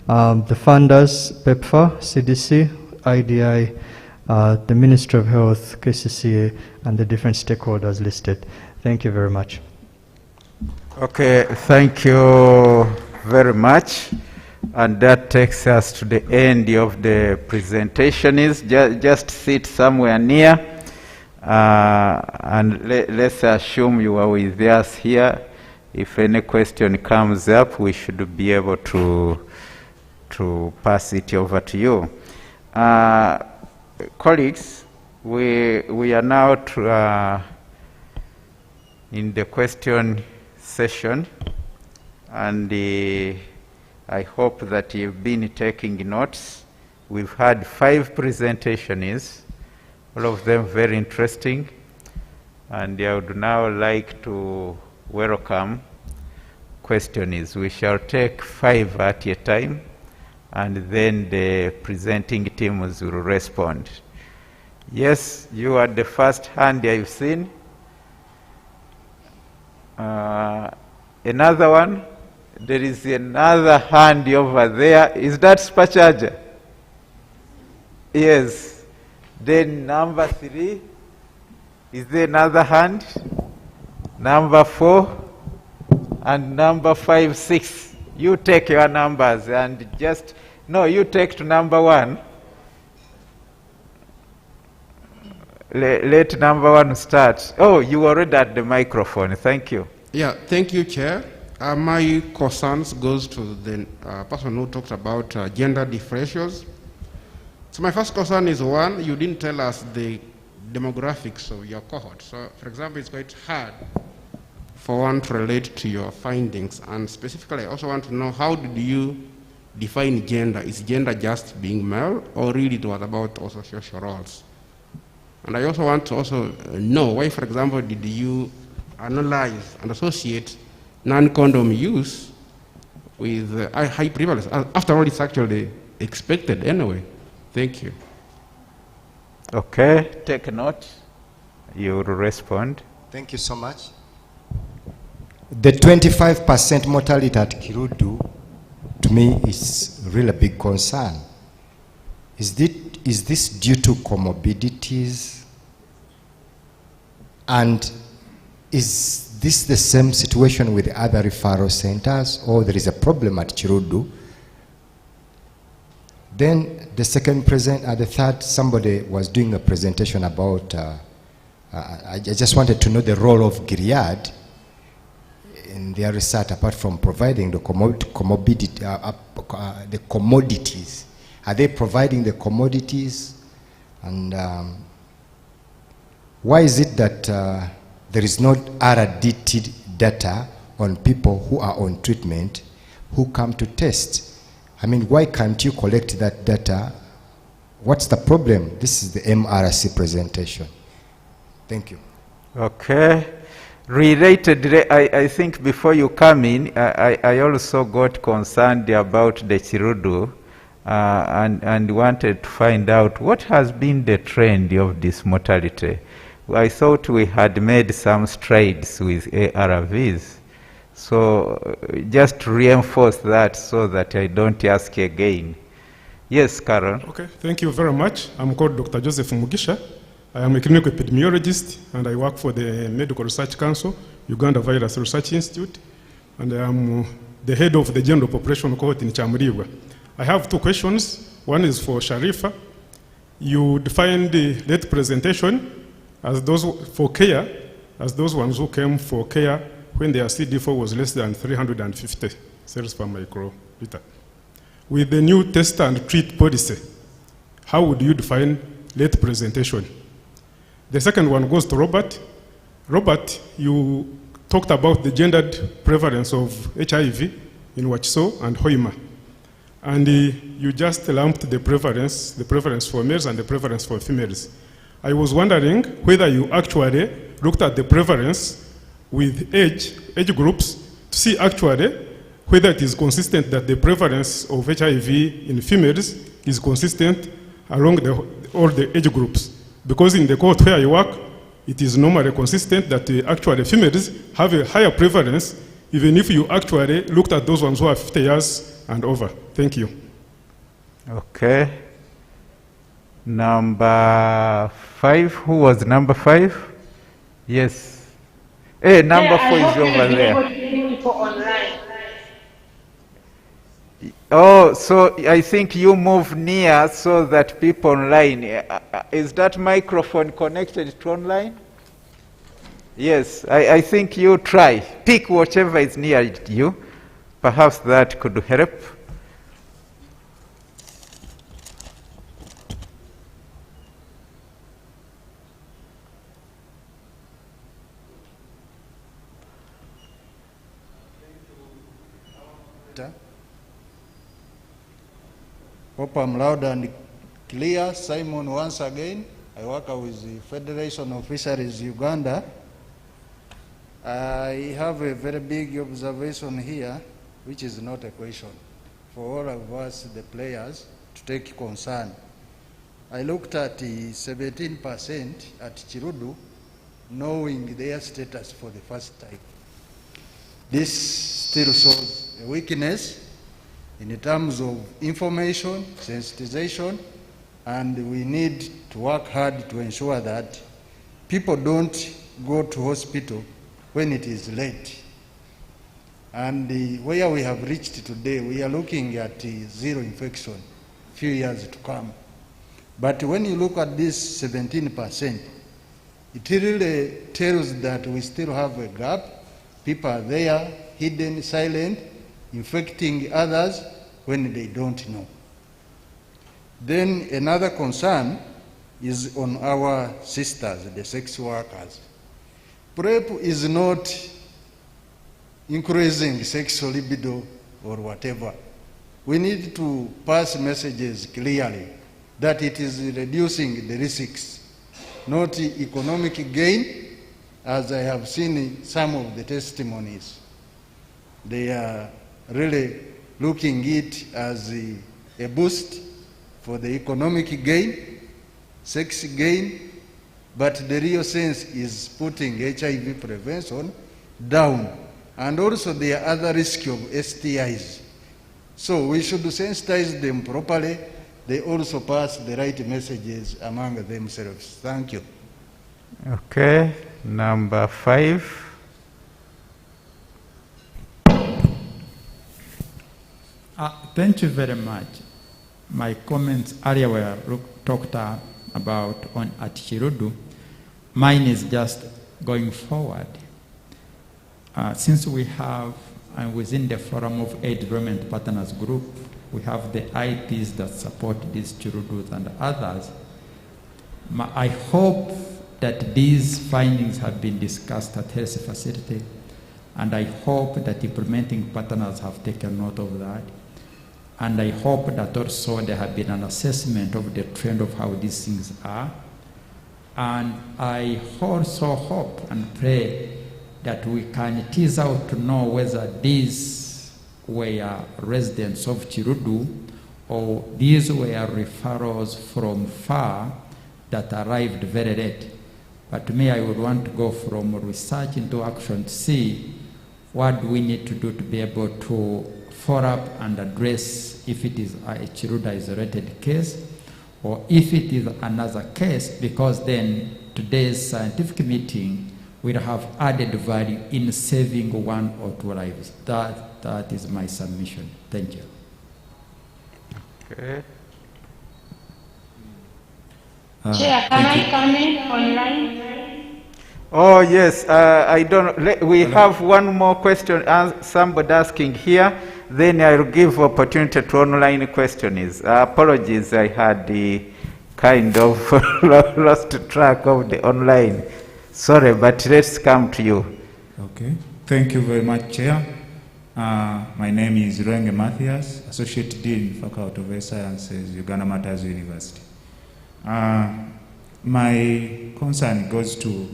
The funders, PEPFAR, CDC, IDI, the Ministry of Health, KCCA, and the different stakeholders listed. Thank you very much. Okay, thank you very much. And that takes us to the end of the presentation. Just sit somewhere near, and let's assume you are with us here. If any question comes up, we should be able to pass it over to you. Colleagues, we are now in the question session, and I hope that you've been taking notes. We've had 5 presentations, all of them very interesting, and I would now like to welcome questions. We shall take 5 at a time, and then the presenting teams will respond. Yes, you are the first hand I've seen. Another one. There is another hand over there. Is that Spachaja? Yes. Then number 3. Is there another hand? Number 4 and number 5, 6. You take your numbers and just, no, you take to number 1. Let number 1 start. Oh, you already at the microphone. Thank you. Yeah, thank you, Chair. My concerns goes to the person who talked about gender differentials. So my first concern is, one, you didn't tell us the demographics of your cohort. So, for example, it's quite hard for one to relate to your findings. And specifically, I also want to know, how did you define gender? Is gender just being male, or really it was about also social roles? And I also want to also know why, for example, did you analyze and associate non-condom use with high prevalence? After all, it's actually expected anyway. Thank you. Okay, take a note. You will respond. Thank you so much. The 25% mortality at Kirudu, to me, is really a big concern. Is this due to comorbidities? And is this the same situation with other referral centers, or there is a problem at Kirudu? Then the third, somebody was doing a presentation about, I just wanted to know the role of Gilead in their research, apart from providing the commodities. Are they providing the commodities? And why is it that there is not RDT data on people who are on treatment who come to test? I mean, why can't you collect that data? What's the problem? This is the MRC presentation. Thank you. Okay. Related, I think before you come in, I also got concerned about the Kirudu and wanted to find out what has been the trend of this mortality. I thought we had made some strides with ARVs. So just to reinforce that so that I don't ask again. Yes, Karen. Okay, thank you very much. I'm called Dr. Joseph Mugisha. I am a clinical epidemiologist, and I work for the Medical Research Council, Uganda Virus Research Institute, and I am the head of the general population cohort in Chamuriwa. I have 2 questions. One is for Sharifa. you define the late presentation as those for care, as those ones who came for care when their CD4 was less than 350 cells per microliter. With the new test and treat policy, how would you define late presentation? The second one goes to Robert. Robert, you talked about the gendered prevalence of HIV in Wachiso and Hoima. And you just lumped the prevalence for males and the prevalence for females. I was wondering whether you actually looked at the prevalence with age groups to see actually whether it is consistent that the prevalence of HIV in females is consistent along all the age groups. Because in the cohort where I work, it is normally consistent that actually females have a higher prevalence, even if you actually looked at those ones who are 50 years and over. Thank you. Okay. Number 5, who was number 5? Yes. Hey, number 4 is over there. Oh, so I think you move near so that people online. Is that microphone connected to online? Yes, I think you try. Pick whatever is near you. Perhaps that could help. Hope I'm loud and clear. Simon once again. I work with the Federation of Fisheries Uganda. I have a very big observation here, which is not a question, for all of us, the players, to take concern. I looked at the 17% at Chirudu, knowing their status for the first time. This still shows a weakness in terms of information, sensitization, and we need to work hard to ensure that people don't go to hospital when it is late. And where we have reached today, we are looking at zero infection, few years to come. But when you look at this 17%, it really tells that we still have a gap. People are there, hidden, silent, infecting others when they don't know. Then another concern is on our sisters, the sex workers. PrEP is not increasing sexual libido or whatever. We need to pass messages clearly that it is reducing the risks, not economic gain, as I have seen in some of the testimonies. They are really looking it as a boost for the economic gain, sex gain, but the real sense is putting HIV prevention down. And also there are other risks of STIs. So we should sensitize them properly. They also pass the right messages among themselves. Thank you. Okay, number 5. Thank you very much. My comments earlier were talked about on at Chirudu. Mine is just going forward. Since we have, and within the Forum of Aid Development Partners Group, we have the IPs that support these Chirudus and others. I hope that these findings have been discussed at health facility, and I hope that implementing partners have taken note of that. And I hope that also there have been an assessment of the trend of how these things are. And I also hope and pray that we can tease out to know whether these were residents of Chirudu or these were referrals from far that arrived very late. But to me, I would want to go from research into action to see what we need to do to be able to follow up and address if it is a Chirudu isolated case or if it is another case, because then today's scientific meeting will have added value in saving 1 or 2 lives. That is my submission. Thank you. Okay. Chair, can I comment online? Oh, yes. I don't. We have one more question. Somebody asking here. Then I'll give opportunity to online questioners. Apologies, I had kind of lost track of the online. Sorry, but let's come to you. Okay. Thank you very much, Chair. My name is Renge Matthias, Associate Dean, Faculty of Health Sciences, Uganda Matters University. My concern goes to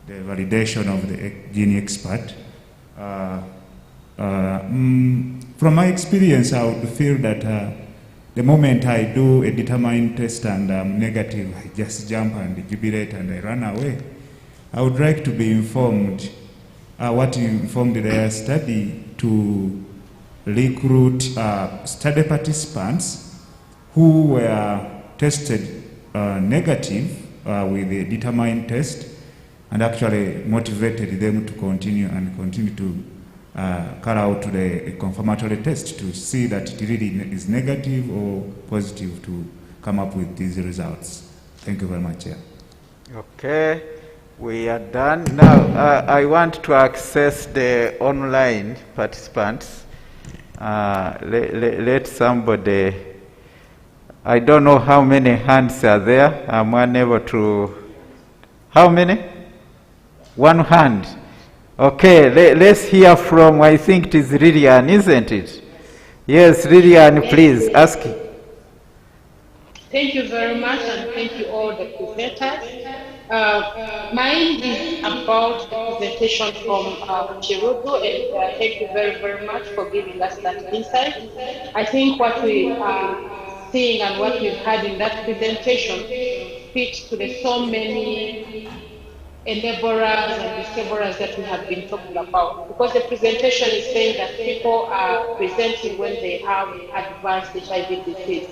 the validation of the gene expert. From my experience, I would feel that the moment I do a determined test and I'm negative, I just jump and jubilate and I run away. I would like to be informed what informed their study to recruit study participants who were tested negative with a determined test and actually motivated them to continue to carry out the confirmatory test to see that it really is negative or positive to come up with these results. Thank you very much, Chair. Okay, we are done. Now, I want to access the online participants. Let somebody, I don't know how many hands are there. I'm unable to, how many? One hand. Okay, let's hear from, I think it is Lillian, isn't it? Yes, Lillian, please, ask. Thank you very much, and thank you all the presenters. Mine is about the presentation from Chirudu, and thank you very, very much for giving us that insight. I think what we are seeing and what we've had in that presentation speaks to the so many enablers and discoverers that we have been talking about. Because the presentation is saying that people are presenting when they have advanced HIV disease.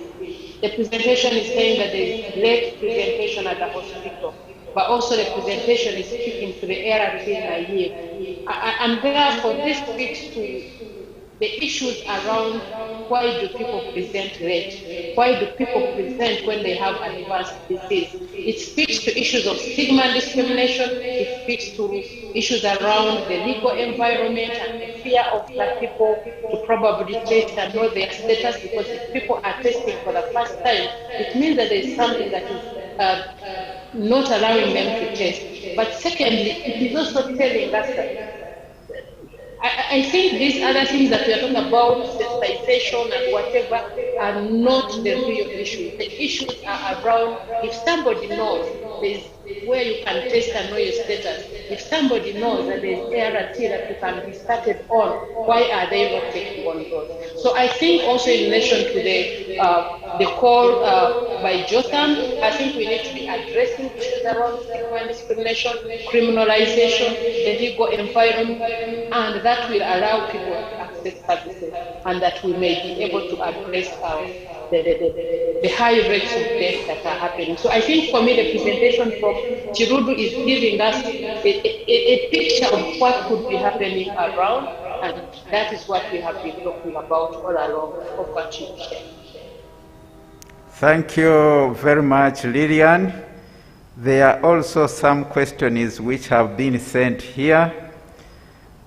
The presentation is saying that there is late presentation at the hospital, but also the presentation is speaking to the ART naive. And therefore, this speaks to the issues around why do people present late? Why do people present when they have advanced disease? It speaks to issues of stigma and discrimination. It speaks to issues around the legal environment and the fear of Black people to probably test and know their status, because if people are testing for the first time, it means that there is something that is not allowing them to test. But secondly, it is also telling us that I think these other things that we are talking about, sensitization and whatever, are not the real issue. The issues are around if somebody knows there's where you can test and know your status. If somebody knows that there's ART that you can be started on, why are they not taking on those? So I think also in relation to the call by Jotham, I think we need to be addressing issues around stigma and discrimination, criminalization, the legal environment, and that will allow people to access services, and that we may be able to address the high rates of death that are happening. So I think for me the presentation from Chirudu is giving us a picture of what could be happening around, and that is what we have been talking about all along. Over to you. Thank you very much, Lillian. There are also some questions which have been sent here.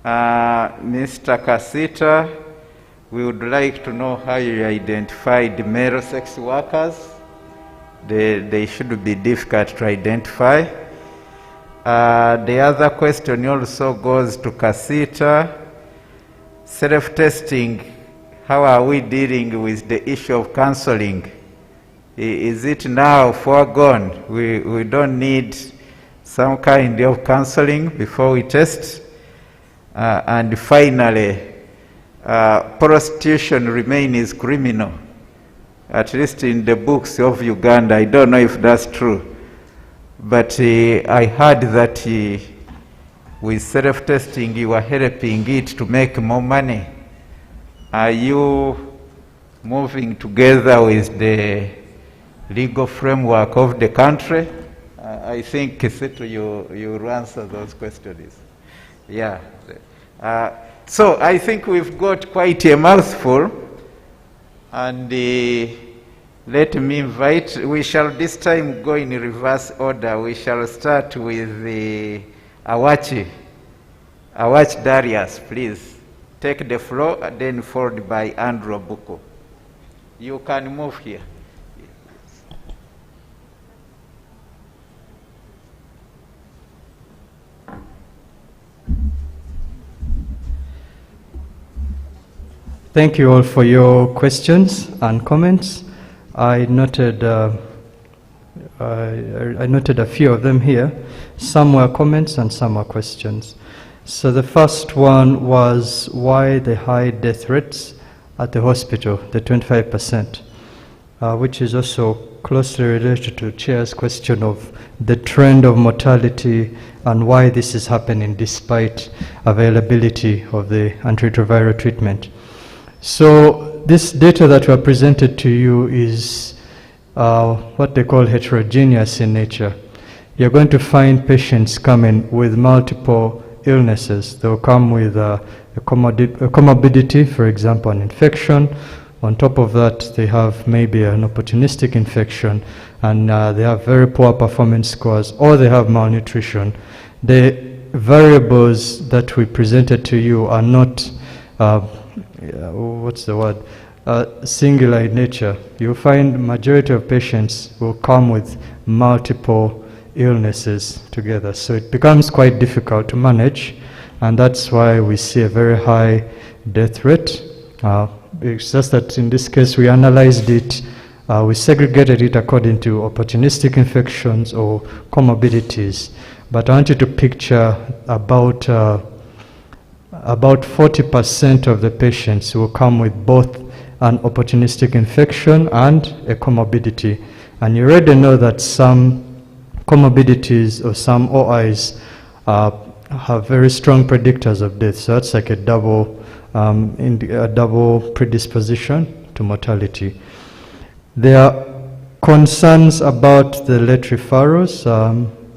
Mr. Kasita, we would like to know how you identified male sex workers. They should be difficult to identify. The other question also goes to Kasita. Self-testing, how are we dealing with the issue of counseling? Is it now foregone? We don't need some kind of counseling before we test? And finally, prostitution remains criminal, at least in the books of Uganda. I don't know if that's true, but I heard that with self-testing you are helping it to make more money. Are you moving together with the legal framework of the country? I think Kisitu, you will answer those questions. Yeah. So I think we've got quite a mouthful, and Let me invite, we shall this time go in reverse order. We shall start with the Awachi. Awach Darius, please. Take the floor, then followed by Andrew Buko. You can move here. Thank you all for your questions and comments. I noted a few of them here. Some were comments and some were questions. So the first one was why the high death rates at the hospital, the 25%, which is also closely related to Chair's question of the trend of mortality and why this is happening despite availability of the antiretroviral treatment. So this data that were presented to you is what they call heterogeneous in nature. You're going to find patients coming with multiple illnesses. They'll come with a comorbidity, for example, an infection. On top of that, they have maybe an opportunistic infection, and they have very poor performance scores, or they have malnutrition. The variables that we presented to you are not singular in nature. You'll find majority of patients will come with multiple illnesses together. So it becomes quite difficult to manage, and that's why we see a very high death rate. It's just that in this case we analyzed it, we segregated it according to opportunistic infections or comorbidities. But I want you to picture about 40% of the patients will come with both an opportunistic infection and a comorbidity. And you already know that some comorbidities or some OIs have very strong predictors of death. So that's like a double predisposition to mortality. There are concerns about the late referrals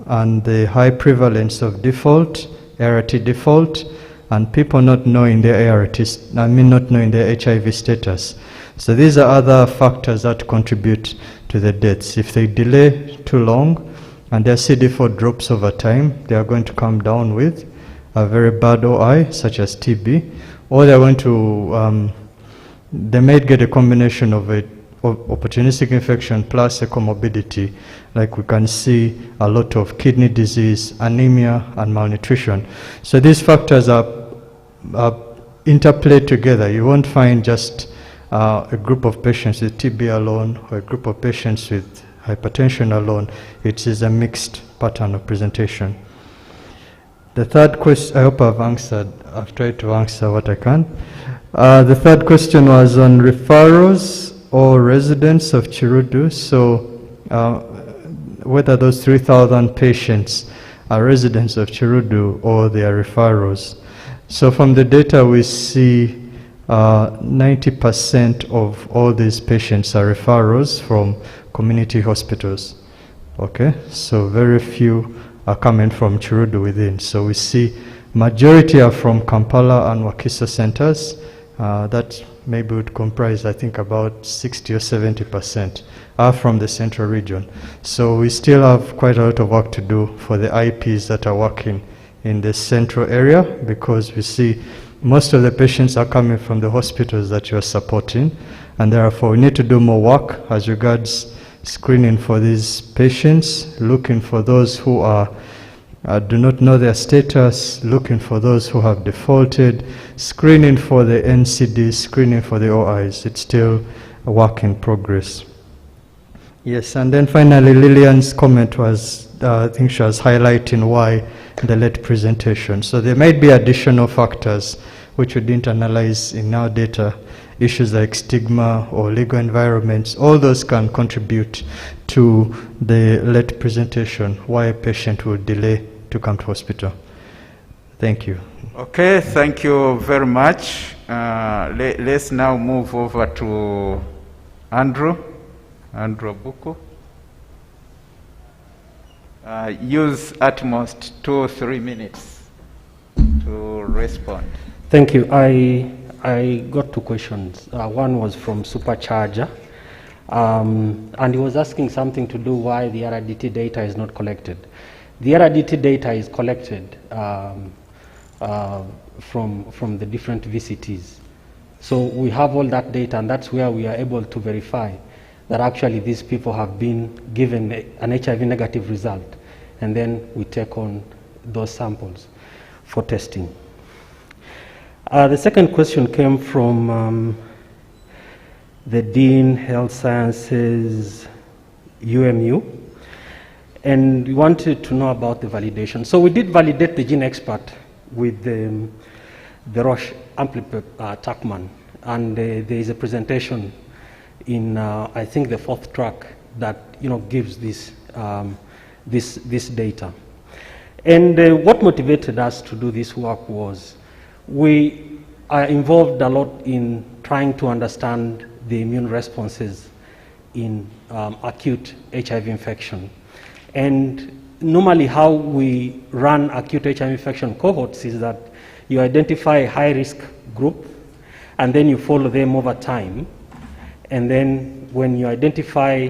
and the high prevalence of default, ART default, and people not knowing their ARTs, not knowing their HIV status. So these are other factors that contribute to the deaths. If they delay too long and their CD4 drops over time, they are going to come down with a very bad OI, such as TB, or they're going to, they may get a combination of a opportunistic infection plus a comorbidity, like we can see a lot of kidney disease, anemia, and malnutrition. So these factors are interplay together. You won't find just a group of patients with TB alone or a group of patients with hypertension alone. It is a mixed pattern of presentation. The third question, I hope I've tried to answer what I can. The third question was on referrals or residents of Chirudu. So whether those 3,000 patients are residents of Chirudu or they are referrals. So from the data we see 90% of all these patients are referrals from community hospitals. Okay, so very few are coming from Chirudu within. So we see majority are from Kampala and Wakiso centers. That maybe would comprise, I think, about 60 or 70% are from the central region. So we still have quite a lot of work to do for the IPs that are working in the central area, because we see most of the patients are coming from the hospitals that you are supporting, and therefore we need to do more work as regards screening for these patients, looking for those who are do not know their status, looking for those who have defaulted, screening for the NCD, screening for the OIs. It's still a work in progress. Yes, and then finally Lillian's comment was, I think she was highlighting why the late presentation. So there might be additional factors which we didn't analyze in our data, issues like stigma or legal environments. All those can contribute to the late presentation, why a patient will delay to come to hospital. Thank you. Okay, thank you very much. Let's now move over to Andrew Buku. Use at most 2 or 3 minutes to respond. Thank you. I got 2 questions. One was from Supercharger. And he was asking something to do why the RDT data is not collected. The RDT data is collected from the different VCTs. So we have all that data, and that's where we are able to verify that actually these people have been given an HIV negative result, and then we take on those samples for testing. The second question came from the Dean Health Sciences UMU, and we wanted to know about the validation. So we did validate the gene expert with the Roche Amplipep Tuckman, and there is a presentation in I think the 4th track that gives this this data. And what motivated us to do this work was we are involved a lot in trying to understand the immune responses in acute HIV infection. And normally how we run acute HIV infection cohorts is that you identify a high-risk group, and then you follow them over time. And then when you identify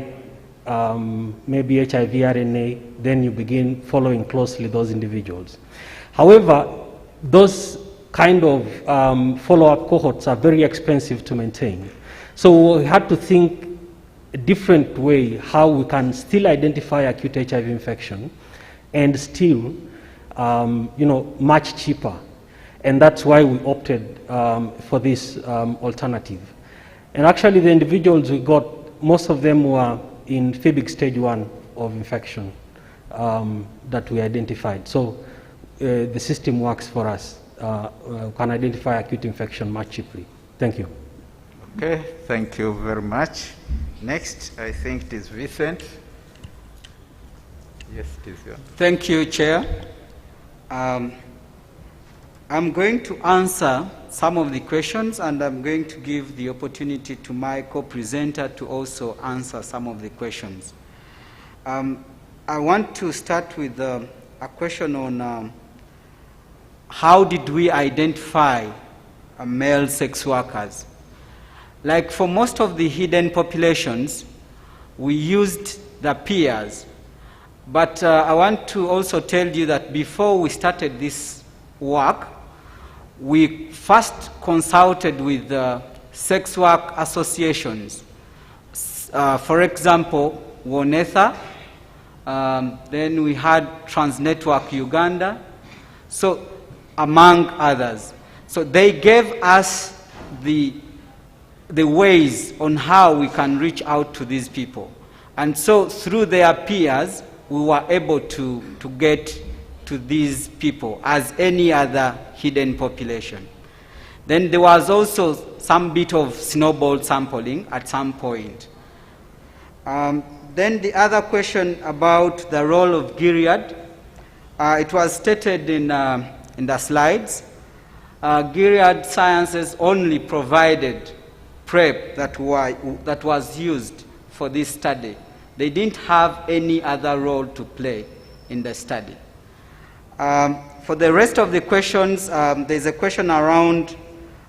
maybe HIV RNA, then you begin following closely those individuals. However, those kind of follow-up cohorts are very expensive to maintain. So we had to think a different way how we can still identify acute HIV infection and still, much cheaper. And that's why we opted for this alternative. And actually the individuals we got, most of them were in phobic stage 1 of infection that we identified. So the system works for us. Can identify acute infection much cheaply. Thank you. Okay, thank you very much. Next, I think it is Vincent. Yes, it is you. Thank you, Chair. I'm going to answer some of the questions, and I'm going to give the opportunity to my co-presenter to also answer some of the questions. I want to start with a question on how did we identify male sex workers? Like for most of the hidden populations, we used the peers. But I want to also tell you that before we started this work, we first consulted with sex work associations. For example, WONETHA, then we had Transnetwork Uganda, so among others. So they gave us the ways on how we can reach out to these people. And so through their peers, we were able to get to these people as any other hidden population. Then there was also some bit of snowball sampling at some point. Then the other question about the role of Gilead, it was stated in the slides. Gilead Sciences only provided PrEP that was used for this study. They didn't have any other role to play in the study. For the rest of the questions, there's a question around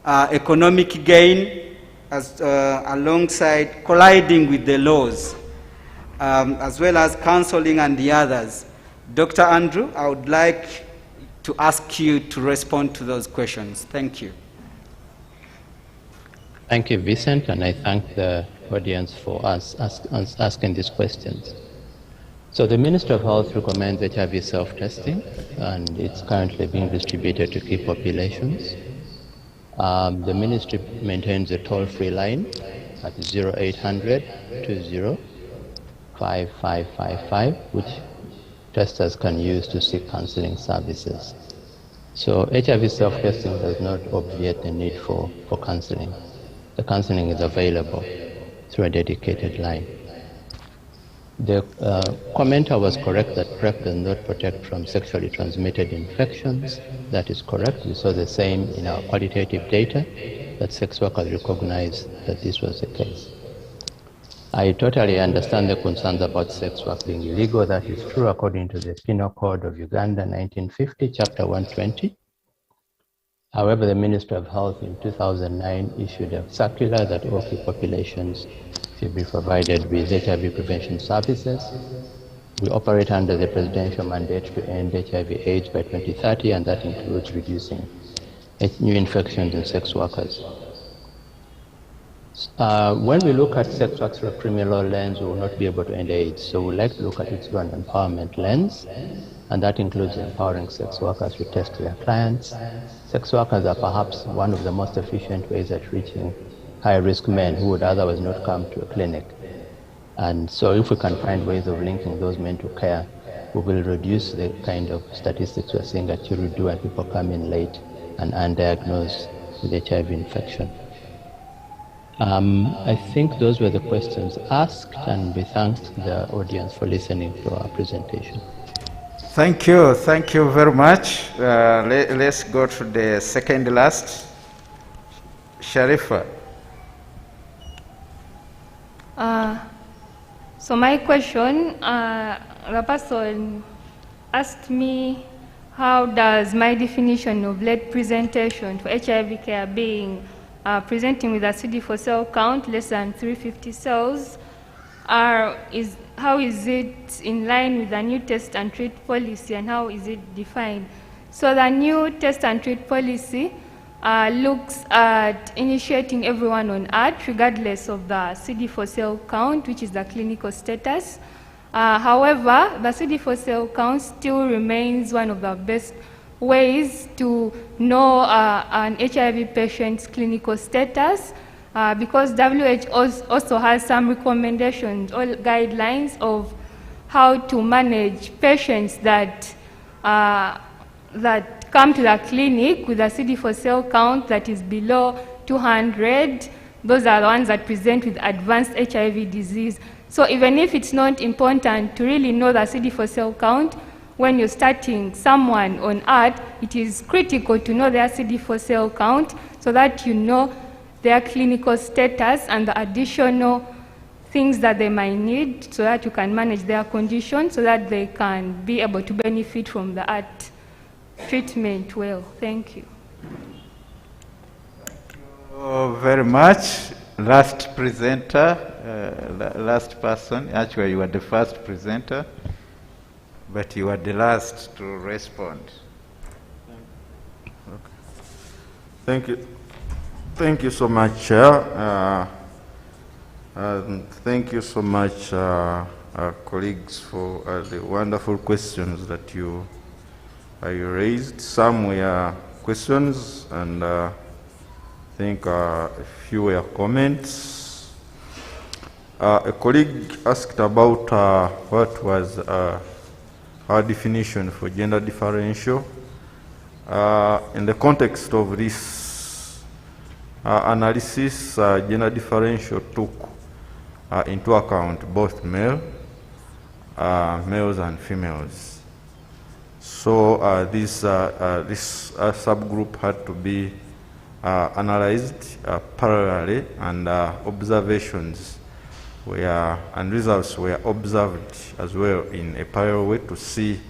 economic gain as, alongside colliding with the laws, as well as counseling and the others. Dr. Andrew, I would like to ask you to respond to those questions. Thank you. Thank you, Vincent, and I thank the audience for asking these questions. So the Ministry of Health recommends HIV self-testing, and it's currently being distributed to key populations. The Ministry maintains a toll-free line at 0800 20 5555, which testers can use to seek counseling services. So HIV self-testing does not obviate the need for counseling. The counseling is available through a dedicated line. The commenter was correct that PrEP does not protect from sexually transmitted infections. That is correct. We saw the same in our qualitative data, that sex workers recognized that this was the case. I totally understand the concerns about sex work being illegal. That is true according to the Penal Code of Uganda 1950, Chapter 120. However, the Ministry of Health in 2009 issued a circular that all key populations should be provided with HIV prevention services. We operate under the presidential mandate to end HIV/AIDS by 2030, and that includes reducing new infections in sex workers. When we look at sex work through a criminal lens, we will not be able to end AIDS. So we like to look at it through an empowerment lens, and that includes empowering sex workers to test their clients. Sex workers are perhaps one of the most efficient ways at reaching high-risk men who would otherwise not come to a clinic. And so if we can find ways of linking those men to care, we will reduce the kind of statistics we're seeing at Chirudu and people come in late and undiagnosed with HIV infection. I think those were the questions asked, and we thank the audience for listening to our presentation. Thank you very much. Let's go to the second last, Sharifa. So my question, the person asked me, how does my definition of late presentation for HIV care being presenting with a CD4 cell count less than 350 cells, how is it in line with the new test and treat policy, and how is it defined? So the new test and treat policy looks at initiating everyone on ART regardless of the CD4 cell count, which is the clinical status. However, the CD4 cell count still remains one of the best ways to know an HIV patient's clinical status, because WHO also has some recommendations or guidelines of how to manage patients that come to the clinic with a CD4 cell count that is below 200. Those are the ones that present with advanced HIV disease. So even if it's not important to really know the CD4 cell count, when you're starting someone on ART, it is critical to know their CD4 cell count so that you know their clinical status and the additional things that they might need so that you can manage their condition so that they can be able to benefit from the ART treatment well. Thank you. Very much. Last presenter, last person. Actually, you were the first presenter, but you are the last to respond. Okay. Thank you. Thank you so much, Chair. Thank you so much, colleagues, for the wonderful questions that you raised. Some were questions, and I think a few were comments. A colleague asked about what was our definition for gender differential. In the context of this analysis, gender differential took into account both males and females. So this subgroup had to be analyzed parallelly, and observations and results were observed as well in a parallel way to see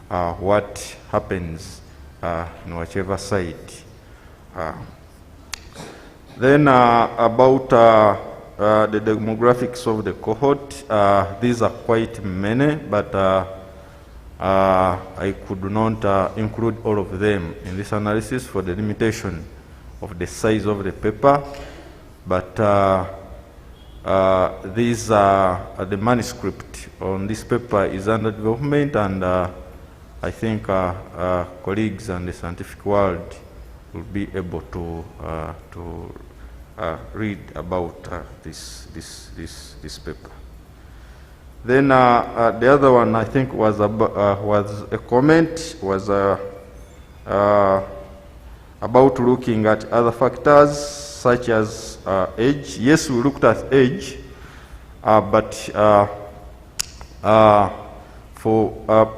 what happens in whichever side. Then about the demographics of the cohort, these are quite many, but I could not include all of them in this analysis for the limitation of the size of the paper, but the manuscript on this paper is under development, and I think colleagues and the scientific world will be able to read about this paper. Then the other one I think was a comment, was about looking at other factors such as age. Yes, we looked at age, but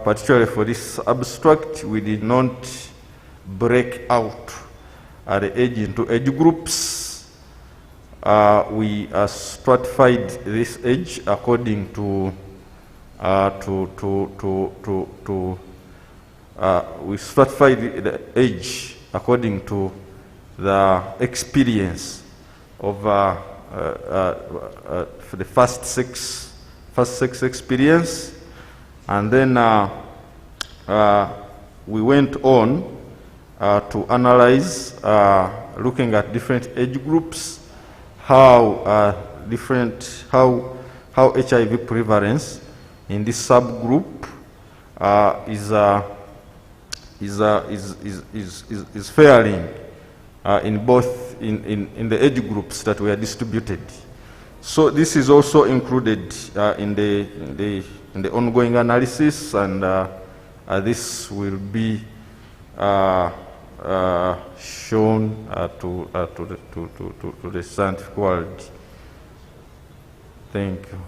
particularly for this abstract, we did not break out the age into age groups. We stratified this age according to we stratified the age according to the experience of for the first six experience, and then we went on to analyze, looking at different age groups, how HIV prevalence in this subgroup is faring in both in the age groups that were distributed. So this is also included in the ongoing analysis, and this will be shown to the scientific world. Thank you.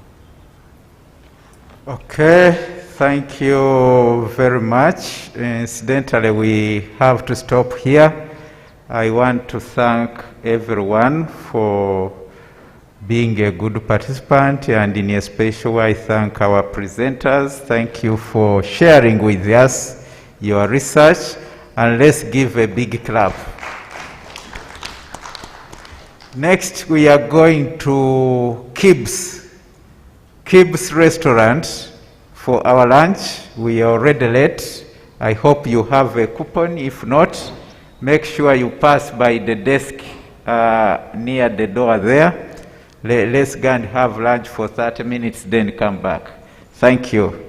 Okay, thank you very much. Incidentally, we have to stop here. I want to thank everyone for being a good participant, and in a special way, I thank our presenters. Thank you for sharing with us your research, and let's give a big clap. Next, we are going to Kibbs Restaurant for our lunch. We are already late. I hope you have a coupon. If not, make sure you pass by the desk near the door there. Let's go and have lunch for 30 minutes, then come back. Thank you.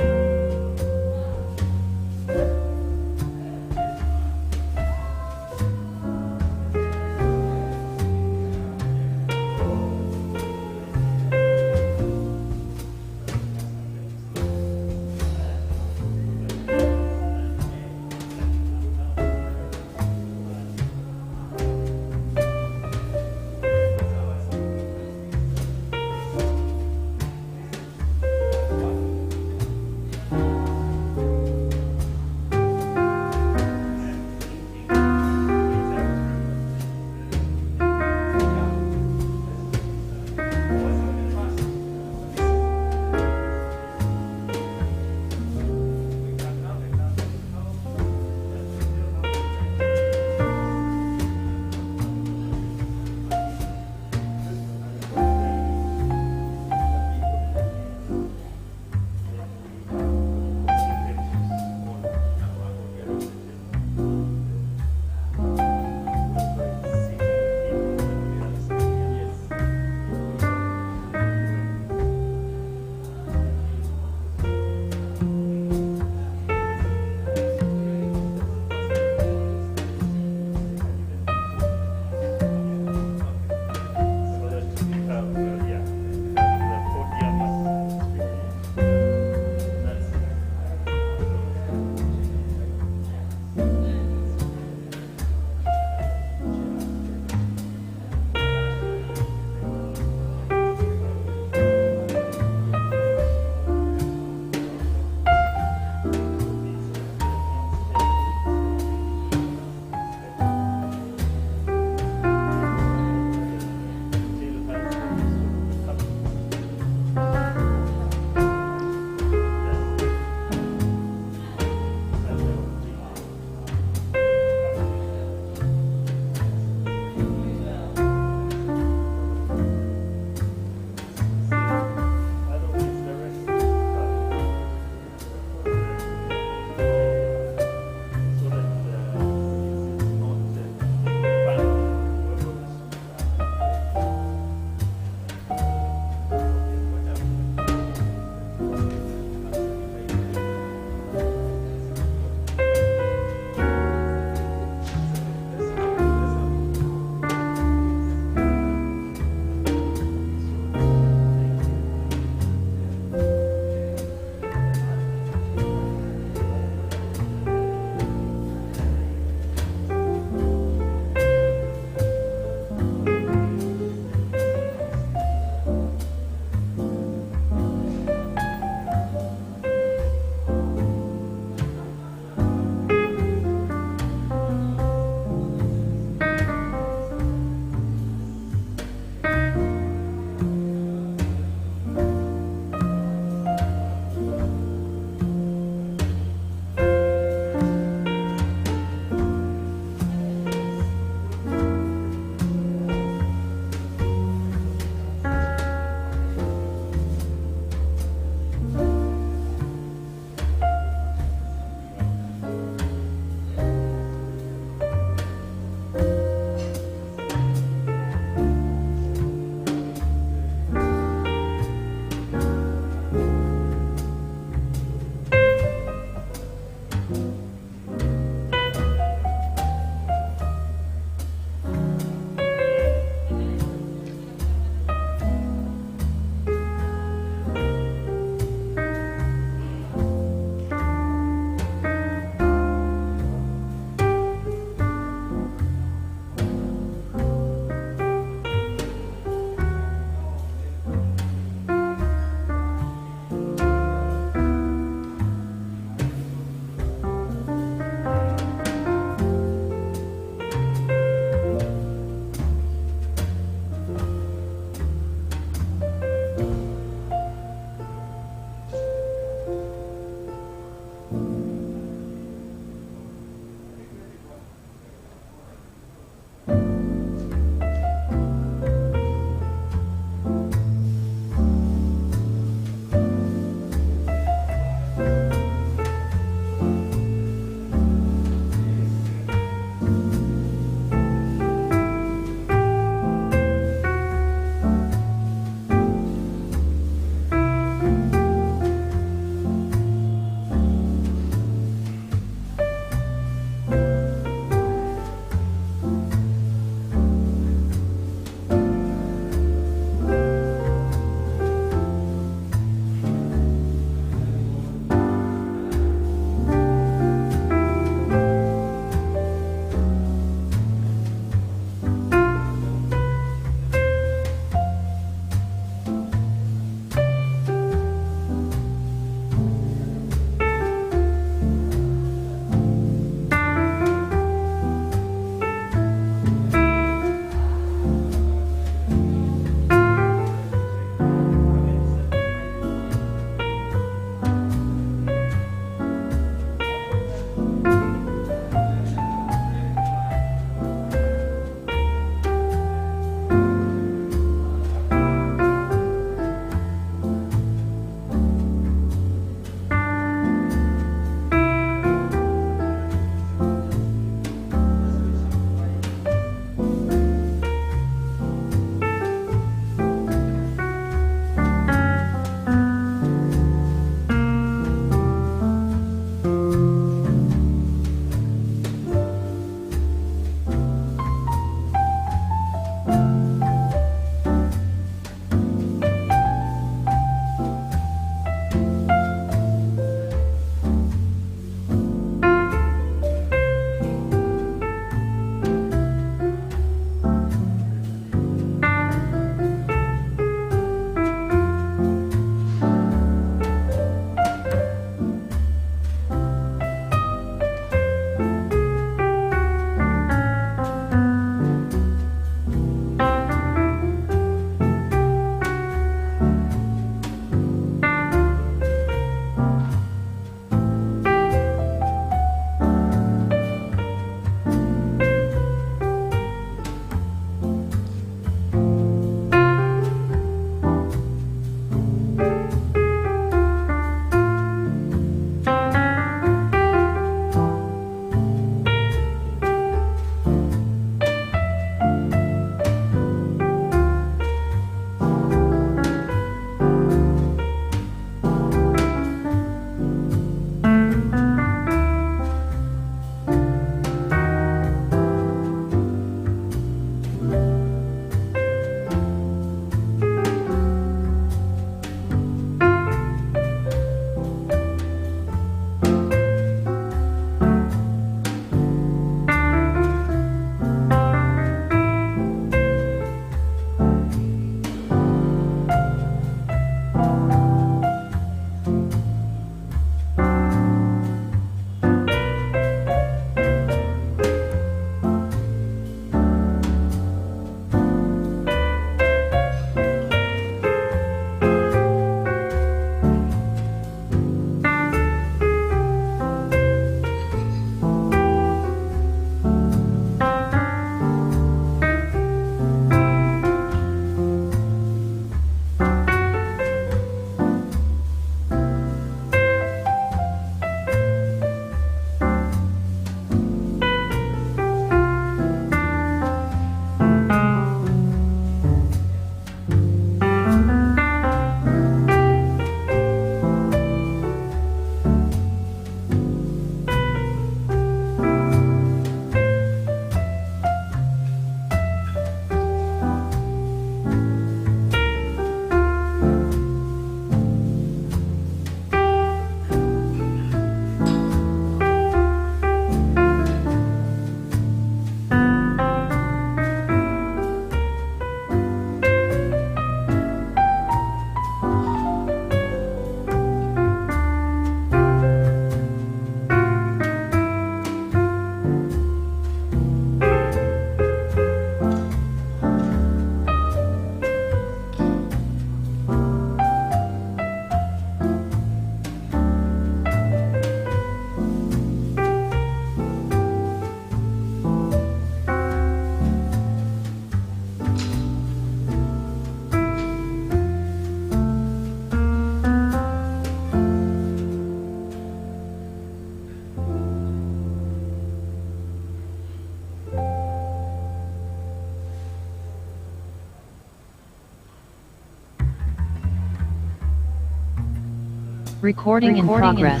Recording in progress.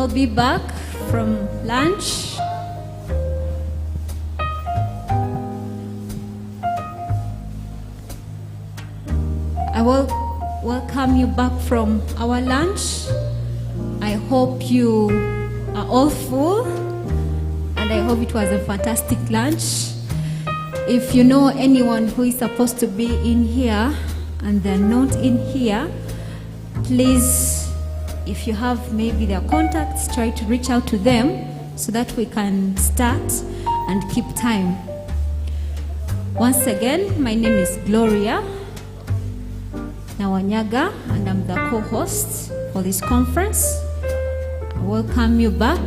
I'll be back from lunch. I will welcome you back from our lunch. I hope you are all full, and I hope it was a fantastic lunch. If you know anyone who is supposed to be in here and they're not in here, please, if you have maybe their contacts, try to reach out to them so that we can start and keep time. Once again, my name is Gloria Nawanyaga, and I'm the co-host for this conference. I welcome you back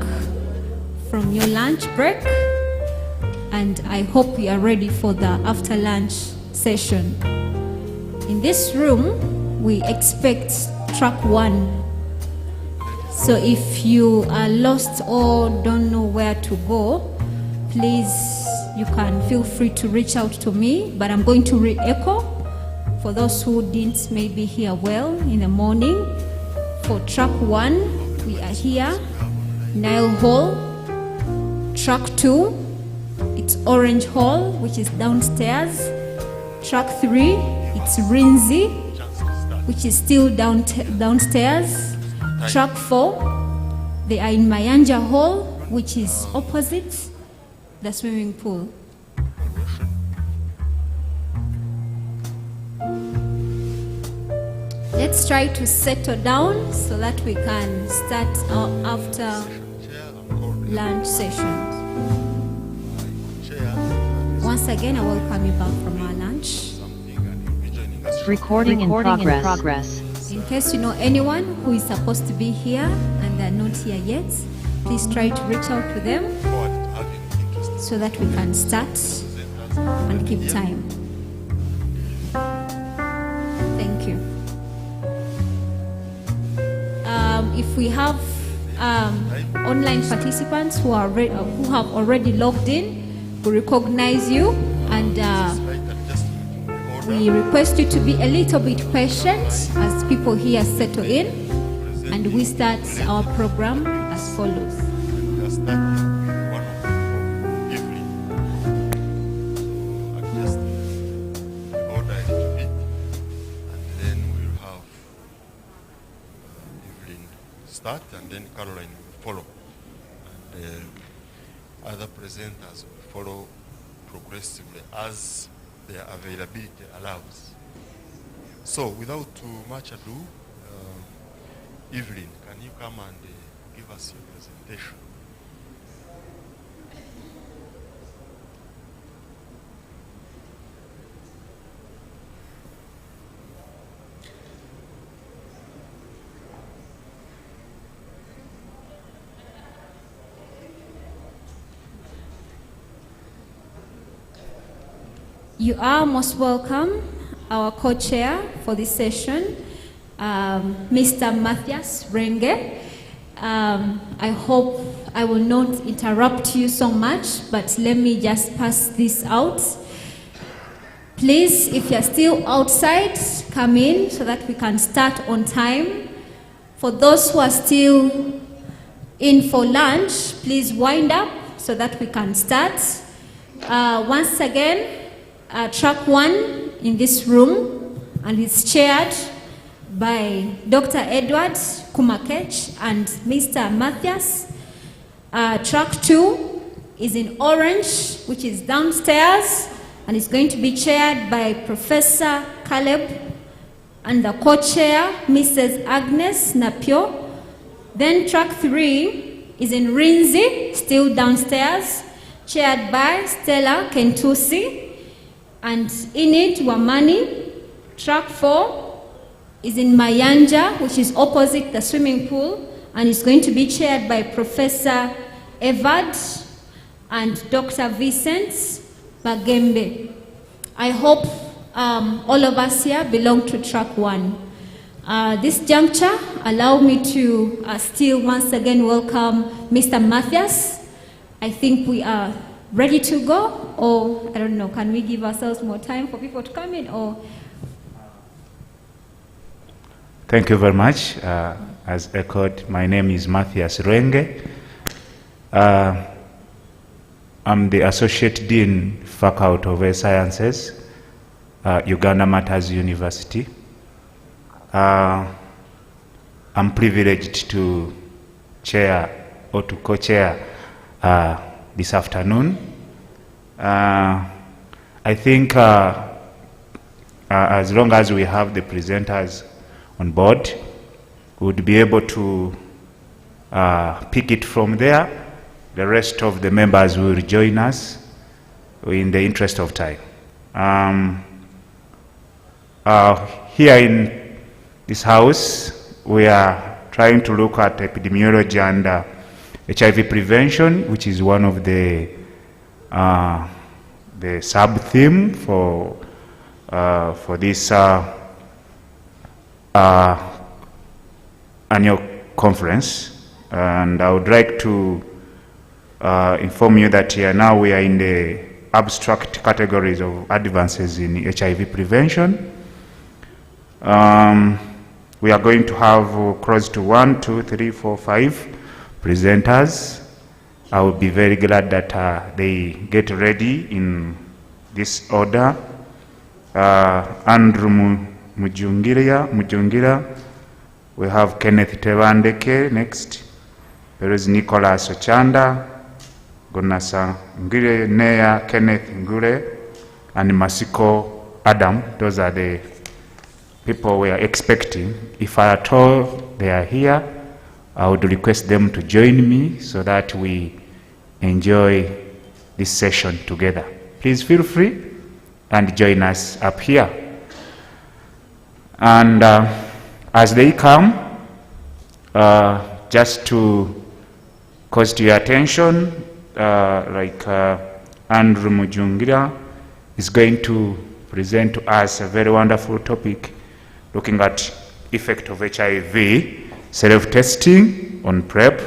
from your lunch break, and I hope we are ready for the after lunch session. In this room, we expect track 1. So if you are lost or don't know where to go, please, you can feel free to reach out to me, but I'm going to re-echo for those who didn't maybe hear well in the morning. For track 1, we are here, Nile Hall. Track 2, it's Orange Hall, which is downstairs. Track 3, it's Rinzi, which is still downstairs. Track 4, they are in Mayanja Hall, which is opposite the swimming pool. Let's try to settle down so that we can start our after lunch session. Once again, I welcome you back from our lunch. Recording in progress. In case you know anyone who is supposed to be here and they're not here yet, please try to reach out to them so that we can start and keep time. Thank you. If we have online participants who have already logged in, we recognize you, and we request you to be a little bit patient as people here settle in, and we start our program as follows. Start, and then Caroline will follow, and other presenters will follow progressively as their availability allows. So without too much ado, Evelyn, can you come and give us your presentation? You are most welcome, our co-chair for this session, Mr. Matthias Renge. I hope I will not interrupt you so much, but let me just pass this out. Please, if you're still outside, come in so that we can start on time. For those who are still in for lunch, please wind up so that we can start. Once again, track 1 in this room, and it's chaired by Dr. Edward Kumakech and Mr. Matthias. Track 2 is in Orange, which is downstairs, and it's going to be chaired by Professor Caleb, and the co-chair, Mrs. Agnes Napio. Then track 3 is in Rinzi, still downstairs, chaired by Stella Kentusi, and Enid Wamani. Track 4 is in Mayanja, which is opposite the swimming pool, and it's going to be chaired by Professor Evnt and Dr. Vincent Bagembe. I hope all of us here belong to track 1. This juncture, allow me to still once again welcome Mr. Matthias. I think we are ready to go, or I don't know, can we give ourselves more time for people to come in, or? Thank you very much. As echoed, my name is Matthias Rwenge. I'm the Associate Dean, Faculty of Health Sciences, Uganda Matters University. I'm privileged to chair or to co-chair this afternoon. I think as long as we have the presenters on board, we would be able to pick it from there. The rest of the members will join us in the interest of time. Here in this house, we are trying to look at epidemiology and HIV prevention, which is one of the sub-theme for this annual conference. And I would like to inform you that here now we are in the abstract categories of advances in HIV prevention. We are going to have close to 1, 2, 3, 4, 5 presenters. I will be very glad that they get ready in this order. Andrew Mujungira. We have Kenneth Tebandeke next. There is Nicholas Ochanda, Gonasa Ngire Nea, Kenneth Ngure, and Masiko Adam. Those are the people we are expecting. If at all they are here, I would request them to join me so that we enjoy this session together. Please feel free and join us up here. And as they come, just to cause to your attention, Andrew Mujungira is going to present to us a very wonderful topic looking at effect of HIV, self-testing on PrEP,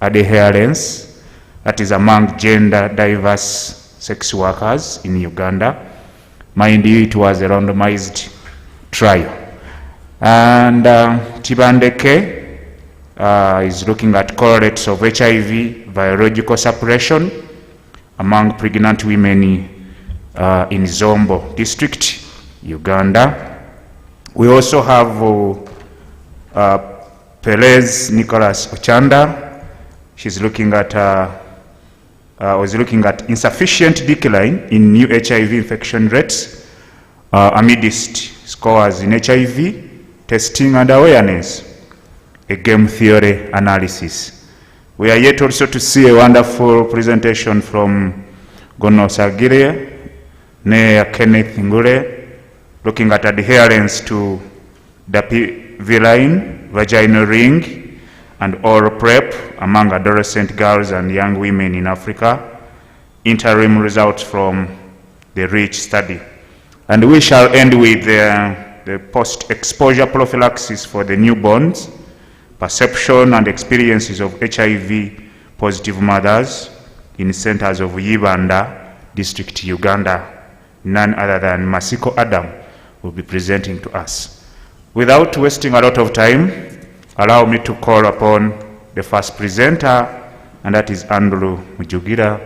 adherence, that is among gender diverse sex workers in Uganda. Mind you, it was a randomized trial. And Tibandeke is looking at correlates of HIV virological suppression among pregnant women in Zombo district, Uganda. We also have Perez Nicholas Ochanda. She's looking at was looking at insufficient decline in new HIV infection rates amidst scores in HIV testing and awareness, a game theory analysis. We are yet also to see a wonderful presentation from Gono Sagire, Nea Kenneth Ngure, looking at adherence to dapivirine, vaginal ring, and oral PrEP among adolescent girls and young women in Africa, interim results from the REACH study. And we shall end with the post-exposure prophylaxis for the newborns, perception and experiences of HIV-positive mothers in centers of Yibanda district, Uganda. None other than Masiko Adam will be presenting to us. Without wasting a lot of time, allow me to call upon the first presenter, and that is Andrew Mujungira,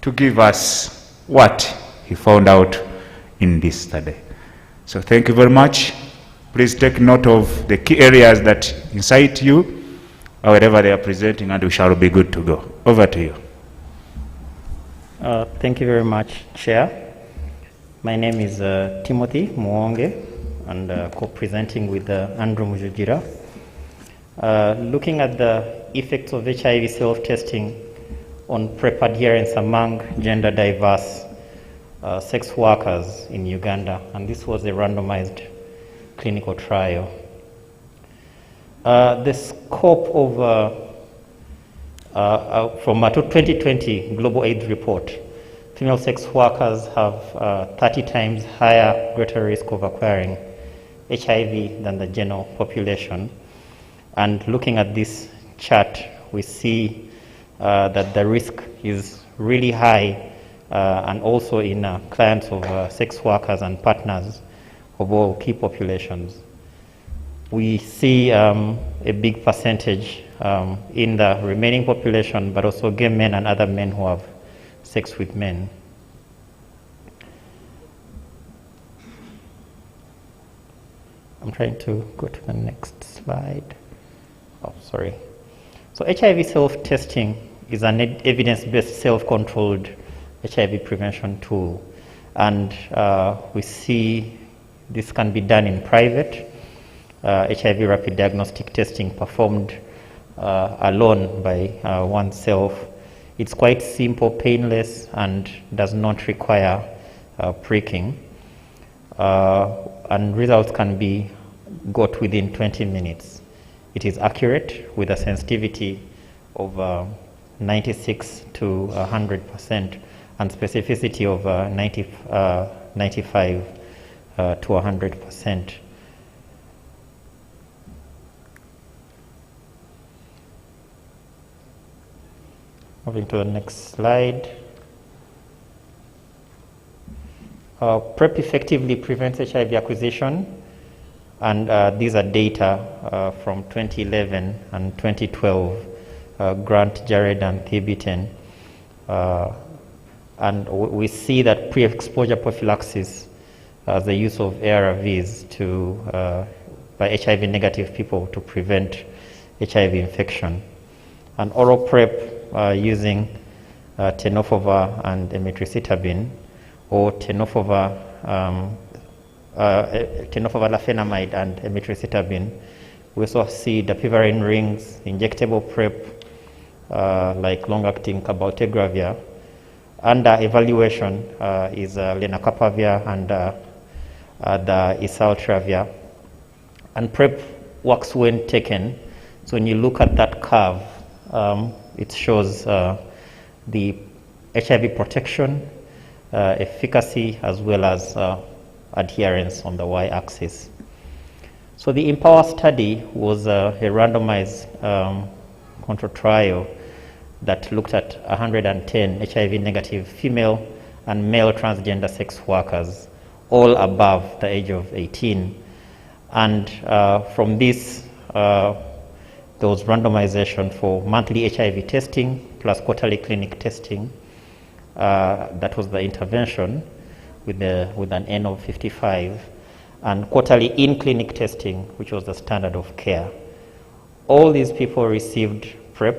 to give us what he found out in this study. So thank you very much. Please take note of the key areas that incite you, wherever they are presenting, and we shall be good to go. Over to you. Thank you very much, Chair. My name is Timothy Muonge, and co-presenting with Andrew Mujungira. Looking at the effects of HIV self-testing on PrEP adherence among gender diverse sex workers in Uganda, and this was a randomized clinical trial. The scope of from a 2020 Global AIDS report, female sex workers have 30 times greater risk of acquiring HIV than the general population. And looking at this chart, we see that the risk is really high, and also in clients of sex workers and partners of all key populations. we see a big percentage in the remaining population, but also gay men and other men who have sex with men. I'm trying to go to the next slide. Oh, sorry. So HIV self-testing is an evidence-based self-controlled HIV prevention tool. And we see this can be done in private. HIV rapid diagnostic testing performed alone by oneself. It's quite simple, painless, and does not require pricking. And results can be got within 20 minutes. It is accurate with a sensitivity of 96 to 100% and specificity of 95 to 100%. Moving to the next slide. PrEP effectively prevents HIV acquisition, and these are data from 2011 and 2012, Grant, Jared, and Thibetan. And we see that pre-exposure prophylaxis, the use of ARVs by HIV negative people to prevent HIV infection, and oral PrEP using tenofovir and emitricitabine, or tenofovir lafenamide and emitricitabine. We also see dapivirine rings, injectable PrEP, like long-acting cabotegravir. Under evaluation is lenacapavir and the islatravir. And PrEP works when taken. So when you look at that curve, it shows the HIV protection, efficacy, as well as adherence on the y-axis. So the EMPOWER study was a randomized control trial that looked at 110 HIV-negative female and male transgender sex workers, all above the age of 18. And from this, there was randomization for monthly HIV testing plus quarterly clinic testing. That was the intervention with an N of 55, and quarterly in-clinic testing, which was the standard of care. All these people received PrEP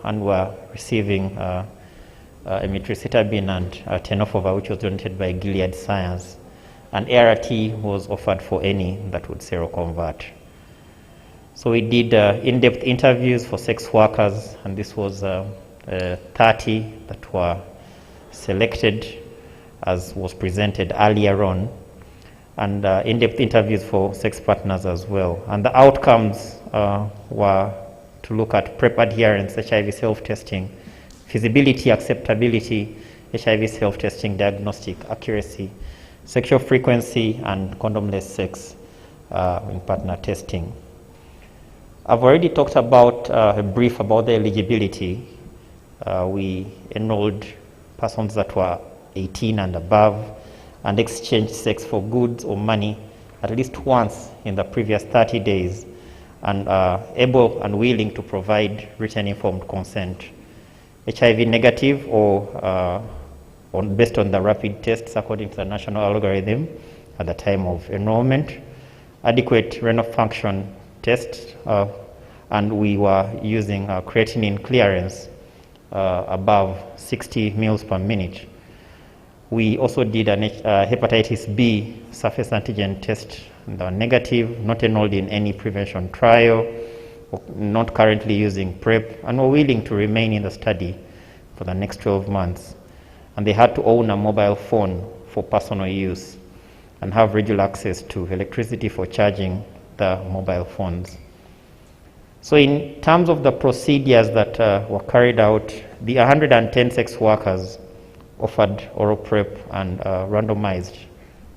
and were receiving emitricitabine and tenofovir, which was donated by Gilead Science, and ART was offered for any that would seroconvert. So we did in-depth interviews for sex workers, and this was 30 that were selected, as was presented earlier on, and in-depth interviews for sex partners as well. And the outcomes were to look at PrEP adherence, HIV self-testing, feasibility, acceptability, HIV self-testing, diagnostic accuracy, sexual frequency, and condomless sex in partner testing. I've already talked about a brief about the eligibility. We enrolled persons that were 18 and above and exchanged sex for goods or money at least once in the previous 30 days, and able and willing to provide written informed consent. HIV negative or based on the rapid tests according to the national algorithm at the time of enrollment, adequate renal function test, and we were using creatinine clearance above 60 mils per minute. We also did a hepatitis B surface antigen test, negative, not enrolled in any prevention trial, not currently using PrEP, and were willing to remain in the study for the next 12 months. And they had to own a mobile phone for personal use and have regular access to electricity for charging the mobile phones. So in terms of the procedures that were carried out, the 110 sex workers offered oral PrEP and randomized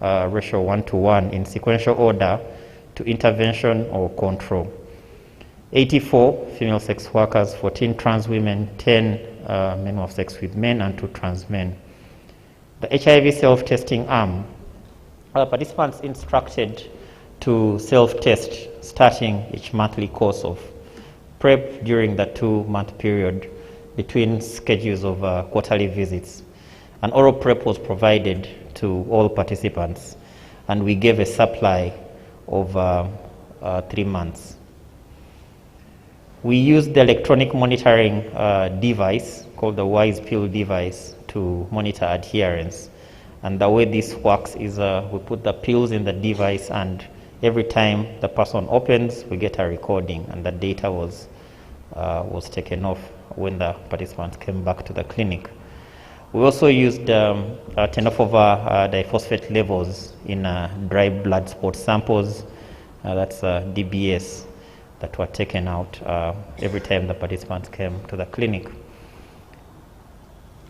ratio 1:1 in sequential order to intervention or control. 84 female sex workers, 14 trans women, 10 men who have sex with men, and 2 trans men. The HIV self-testing arm, participants instructed to self-test starting each monthly course of PrEP during the 2-month period between schedules of quarterly visits. An oral PrEP was provided to all participants, and we gave a supply of 3 months. We used the electronic monitoring device called the Wise Pill device to monitor adherence. And the way this works is we put the pills in the device, and every time the person opens, we get a recording, and the data was taken off when the participants came back to the clinic. We also used tenofovir diphosphate levels in dry blood spot samples, that's DBS, that were taken out every time the participants came to the clinic.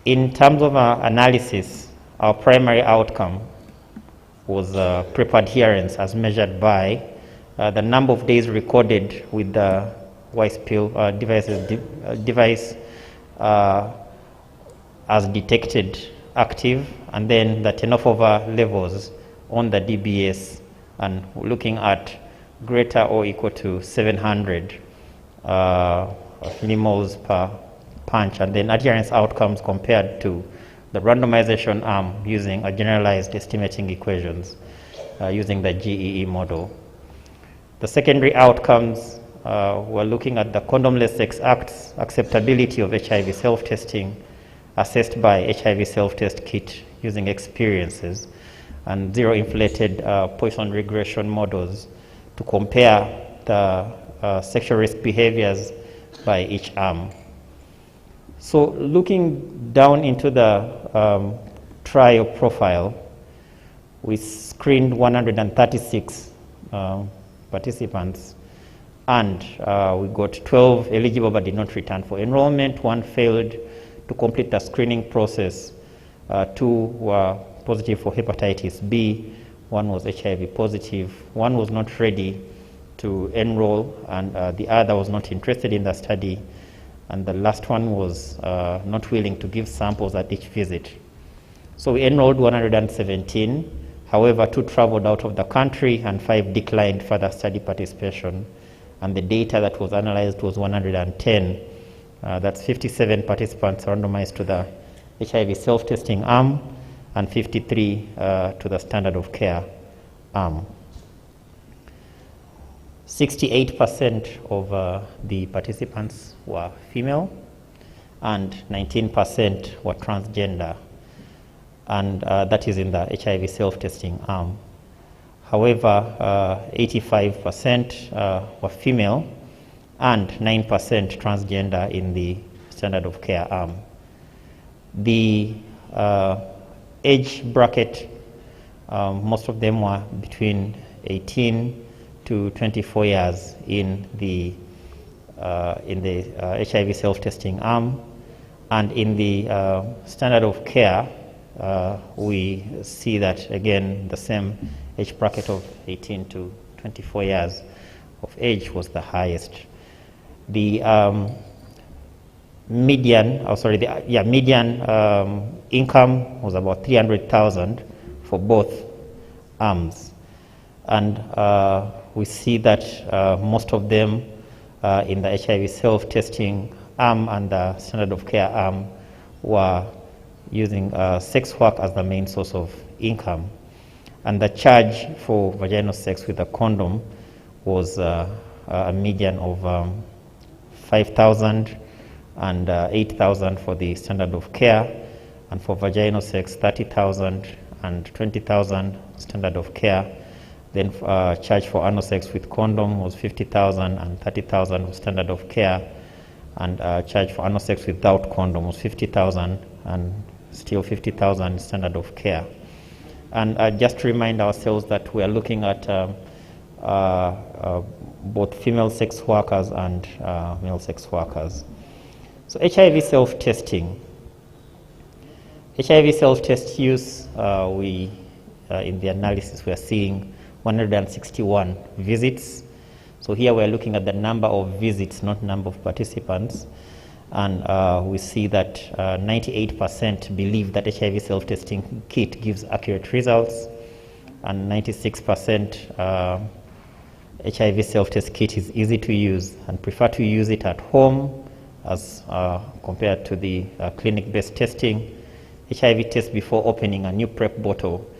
In terms of analysis, our primary outcome was PrEP adherence as measured by the number of days recorded with the Wise Pill device as detected active, and then the tenofovir levels on the DBS, and looking at greater or equal to 700 millimoles per punch, and then adherence outcomes compared to the randomization arm using a generalized estimating equations using the GEE model. The secondary outcomes were looking at the condomless sex acts acceptability of HIV self-testing assessed by HIV self-test kit using experiences, and zero inflated Poisson regression models to compare the sexual risk behaviors by each arm. So looking down into the trial profile, we screened 136 participants, and we got 12 eligible but did not return for enrollment. 1 failed to complete the screening process. 2 were positive for hepatitis B. 1 was HIV positive. 1 was not ready to enroll, and the other was not interested in the study. And the last one was not willing to give samples at each visit. So we enrolled 117. However, 2 traveled out of the country and 5 declined further study participation. And the data that was analyzed was 110. That's 57 participants randomized to the HIV self-testing arm and 53 to the standard of care arm. 68% of the participants were female, and 19% were transgender, and that is in the HIV self-testing arm. However, 85% were female and 9% transgender in the standard of care arm. The age bracket, most of them were between 18 to 24 years in the HIV self-testing arm, and in the standard of care, we see that again the same age bracket of 18 to 24 years of age was the highest. The median income was about 300,000 for both arms, and we see that most of them in the HIV self-testing arm and the standard of care arm were using sex work as the main source of income. And the charge for vaginal sex with a condom was a median of 5,000 and 8,000 for the standard of care, and for vaginal sex 30,000 and 20,000 standard of care. Then charge for anal sex with condom was 50,000 and 30,000 was standard of care, and charge for anal sex without condom was 50,000 and still 50,000 standard of care. And just to remind ourselves that we are looking at both female sex workers and male sex workers. So HIV self-testing. HIV self-test use, in the analysis we are seeing 161 visits. So here we are looking at the number of visits, not number of participants. And we see that 98% believe that HIV self-testing kit gives accurate results, and 96% HIV self-test kit is easy to use and prefer to use it at home as compared to the clinic-based testing. HIV test before opening a new PrEP bottle,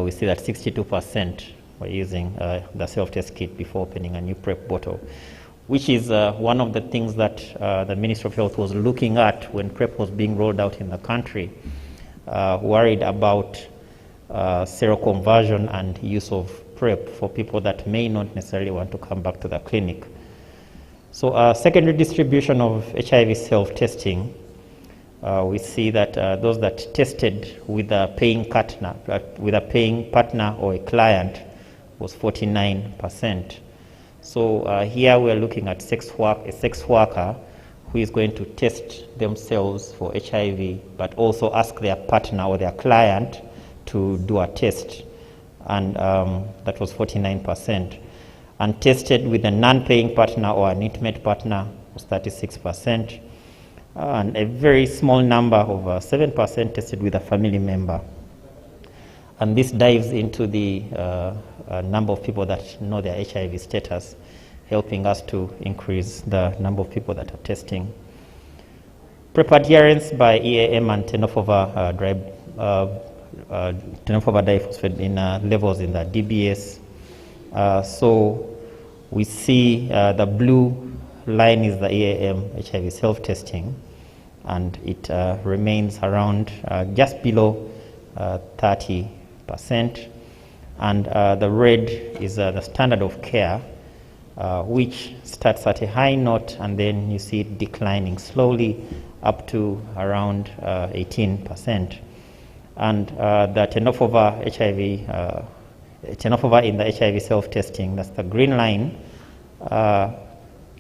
we see that 62% were using the self-test kit before opening a new PrEP bottle, which is one of the things that the Ministry of Health was looking at when PrEP was being rolled out in the country, worried about seroconversion and use of PrEP for people that may not necessarily want to come back to the clinic. So secondary distribution of HIV self-testing, we see that those that tested with a paying partner, or a client was 49%. So here we're looking at a sex worker who is going to test themselves for HIV, but also ask their partner or their client to do a test. And that was 49%. And tested with a non-paying partner or an intimate partner was 36%. And a very small number of 7% tested with a family member. And this dives into the number of people that know their HIV status, helping us to increase the number of people that are testing. PrEP adherence by EAM and tenofovir diphosphate in levels in the DBS. So we see the blue line is the EAM HIV self-testing, and it remains around just below 30%. And the red is the standard of care, which starts at a high note, and then you see it declining slowly up to around 18%. And the tenofovir in the HIV self-testing, that's the green line,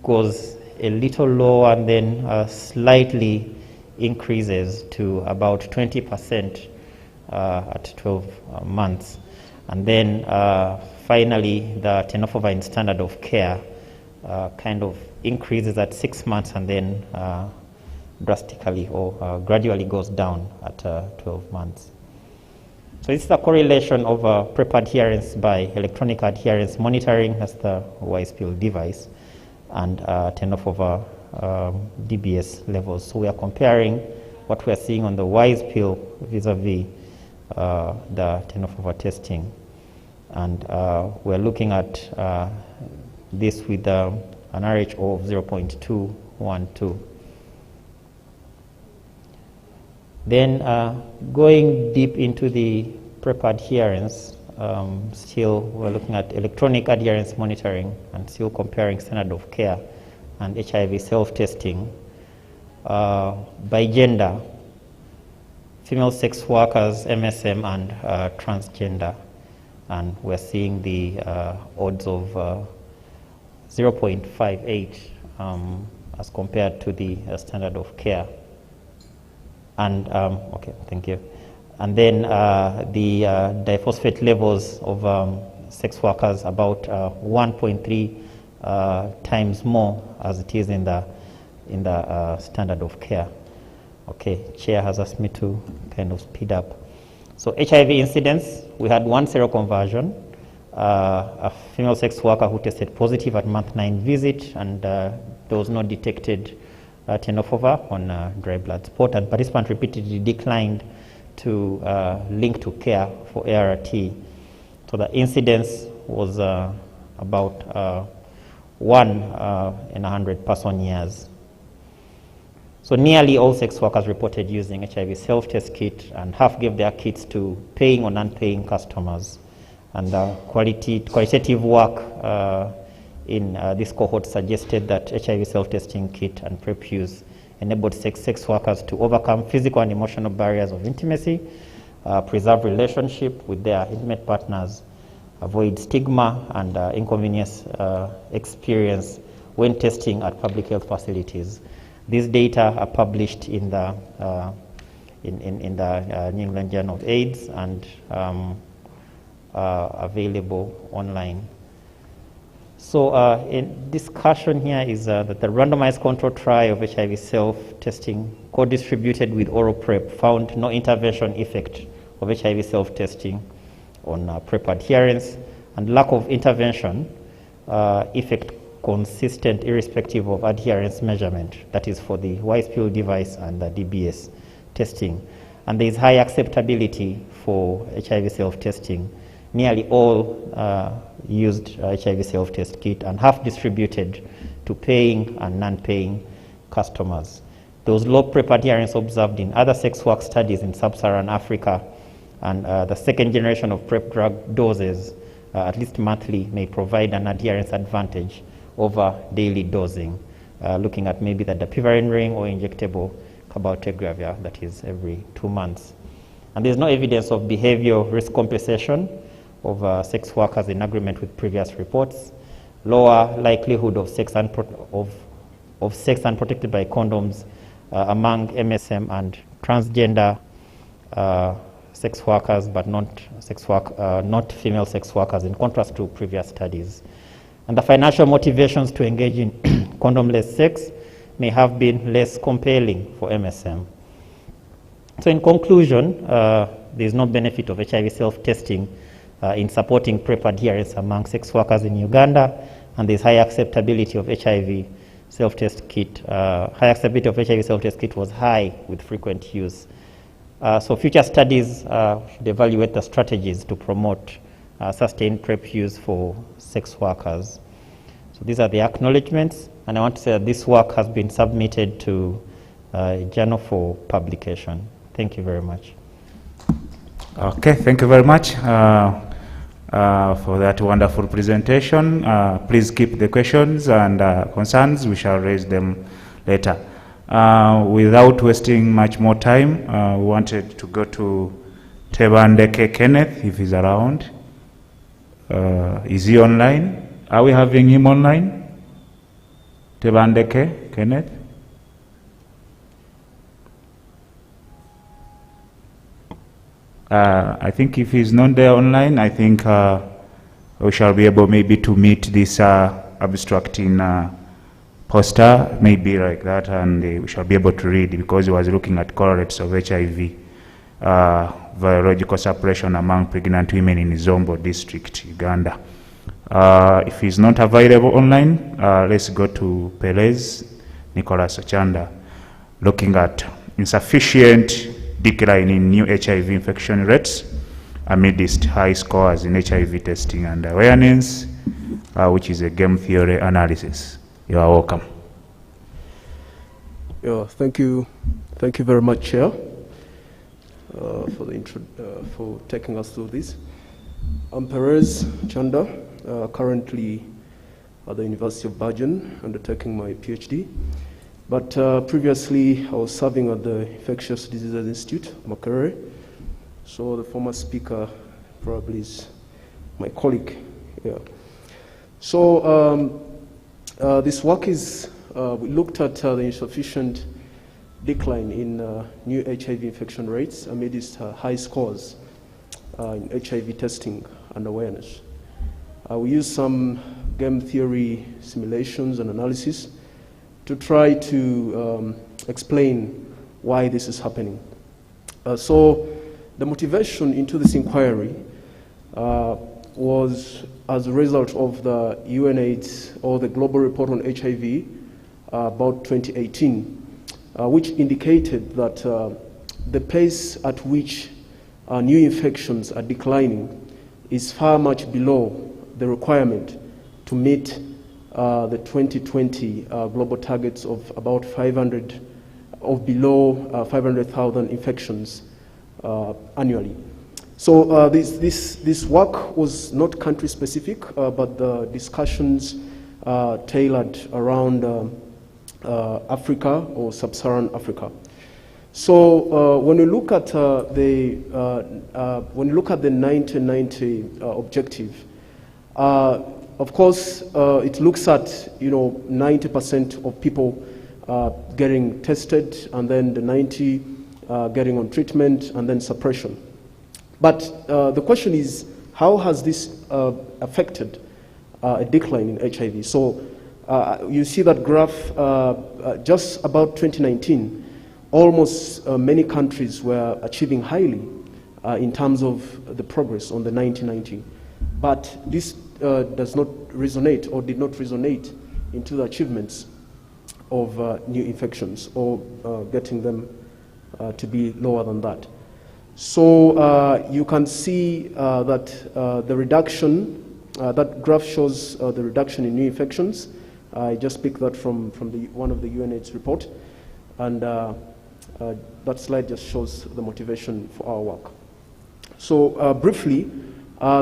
goes a little lower and then slightly increases to about 20% at 12 months. And then finally, the tenofovir in standard of care kind of increases at 6 months and then drastically or gradually goes down at 12 months. So this is the correlation of PrEP adherence by electronic adherence monitoring, that's the wise pill device, and tenofovir DBS levels. So we are comparing what we are seeing on the wise pill vis-a-vis the tenofovir testing. And we're looking at this with an RHO of 0.212. Then going deep into the PrEP adherence, still we're looking at electronic adherence monitoring and still comparing standard of care and HIV self-testing. By gender, female sex workers, MSM, and transgender. And we're seeing the odds of 0.58 as compared to the standard of care. And, okay, thank you. And then the diphosphate levels of sex workers about 1.3 times more as it is in the standard of care. Okay, Chair has asked me to kind of speed up. So HIV incidence, we had one seroconversion, a female sex worker who tested positive at month 9 visit, and there was no detected tenofovir on dry blood spot, and participant repeatedly declined to link to care for ART. So the incidence was about 1 in 100 person years. So nearly all sex workers reported using HIV self-test kit, and half gave their kits to paying or non-paying customers. And qualitative work in this cohort suggested that HIV self-testing kit and PrEP use enabled sex workers to overcome physical and emotional barriers of intimacy, preserve relationship with their intimate partners, avoid stigma and inconvenience experience when testing at public health facilities. These data are published in the New England Journal of AIDS and available online. So in discussion here is that the randomized control trial of HIV self-testing co-distributed with oral PrEP found no intervention effect of HIV self-testing on PrEP adherence, and lack of intervention effect consistent irrespective of adherence measurement, that is for the Y-spill device and the DBS testing. And there is high acceptability for HIV self-testing. Nearly all used HIV self-test kit and have distributed to paying and non-paying customers. There was low PrEP adherence observed in other sex work studies in sub-Saharan Africa, and the second generation of PrEP drug doses, at least monthly, may provide an adherence advantage over daily dosing, looking at maybe the dapivirine ring or injectable cabotegravir, that is every 2 months. And there's no evidence of behavioral risk compensation of sex workers in agreement with previous reports, lower likelihood of sex unprotected by condoms among MSM and transgender sex workers, but not female sex workers, in contrast to previous studies. And the financial motivations to engage in condomless sex may have been less compelling for MSM. So in conclusion, there is no benefit of HIV self-testing in supporting PrEP adherence among sex workers in Uganda, and there is high acceptability of HIV self-test kit. High acceptability of HIV self-test kit was high with frequent use. So future studies should evaluate the strategies to promote sustained PrEP use for sex workers. So these are the acknowledgements, and I want to say that this work has been submitted to a journal for publication. Thank you very much. Okay, thank you very much for that wonderful presentation. Please keep the questions and concerns. We shall raise them later. Without wasting much more time, we wanted to go to Tebandeke Kenneth, if he's around. Is he online? Are we having him online? Tebandeke Kenneth? I think if he's not there online, I think we shall be able maybe to meet this abstract in poster, maybe like that, and we shall be able to read, because he was looking at correlates of HIV virological suppression among pregnant women in Zombo district, Uganda. If he's not available online, let's go to Perez Nicholas Ochanda, looking at insufficient decline in new HIV infection rates amidst high scores in HIV testing and awareness, which is a game theory analysis. You are welcome. Yeah, thank you very much, Chair, for taking us through this. I'm Perez Chanda, currently at the University of Bergen, undertaking my PhD. But previously, I was serving at the Infectious Diseases Institute, Makerere. So the former speaker probably is my colleague. Yeah. So this work is, we looked at the insufficient decline in new HIV infection rates amidst high scores in HIV testing and awareness. We used some game theory simulations and analysis to try to explain why this is happening. So the motivation into this inquiry was as a result of the UNAIDS, or the Global Report on HIV, about 2018, which indicated that the pace at which new infections are declining is far much below the requirement to meet the 2020 global targets of about 500, of below 500,000 infections annually. So this work was not country specific, but the discussions tailored around Africa or sub-Saharan Africa. So when we look at the 1990 objective, of course, it looks at 90% of people getting tested, and then the 90 getting on treatment, and then suppression. But the question is, how has this affected a decline in HIV? So you see that graph, just about 2019, almost many countries were achieving highly in terms of the progress on the 1990. but this does not resonate or did not resonate into the achievements of new infections or getting them to be lower than that. So you can see that the reduction, that graph shows the reduction in new infections. I just picked that from one of the UNAIDS report, and that slide just shows the motivation for our work. So briefly,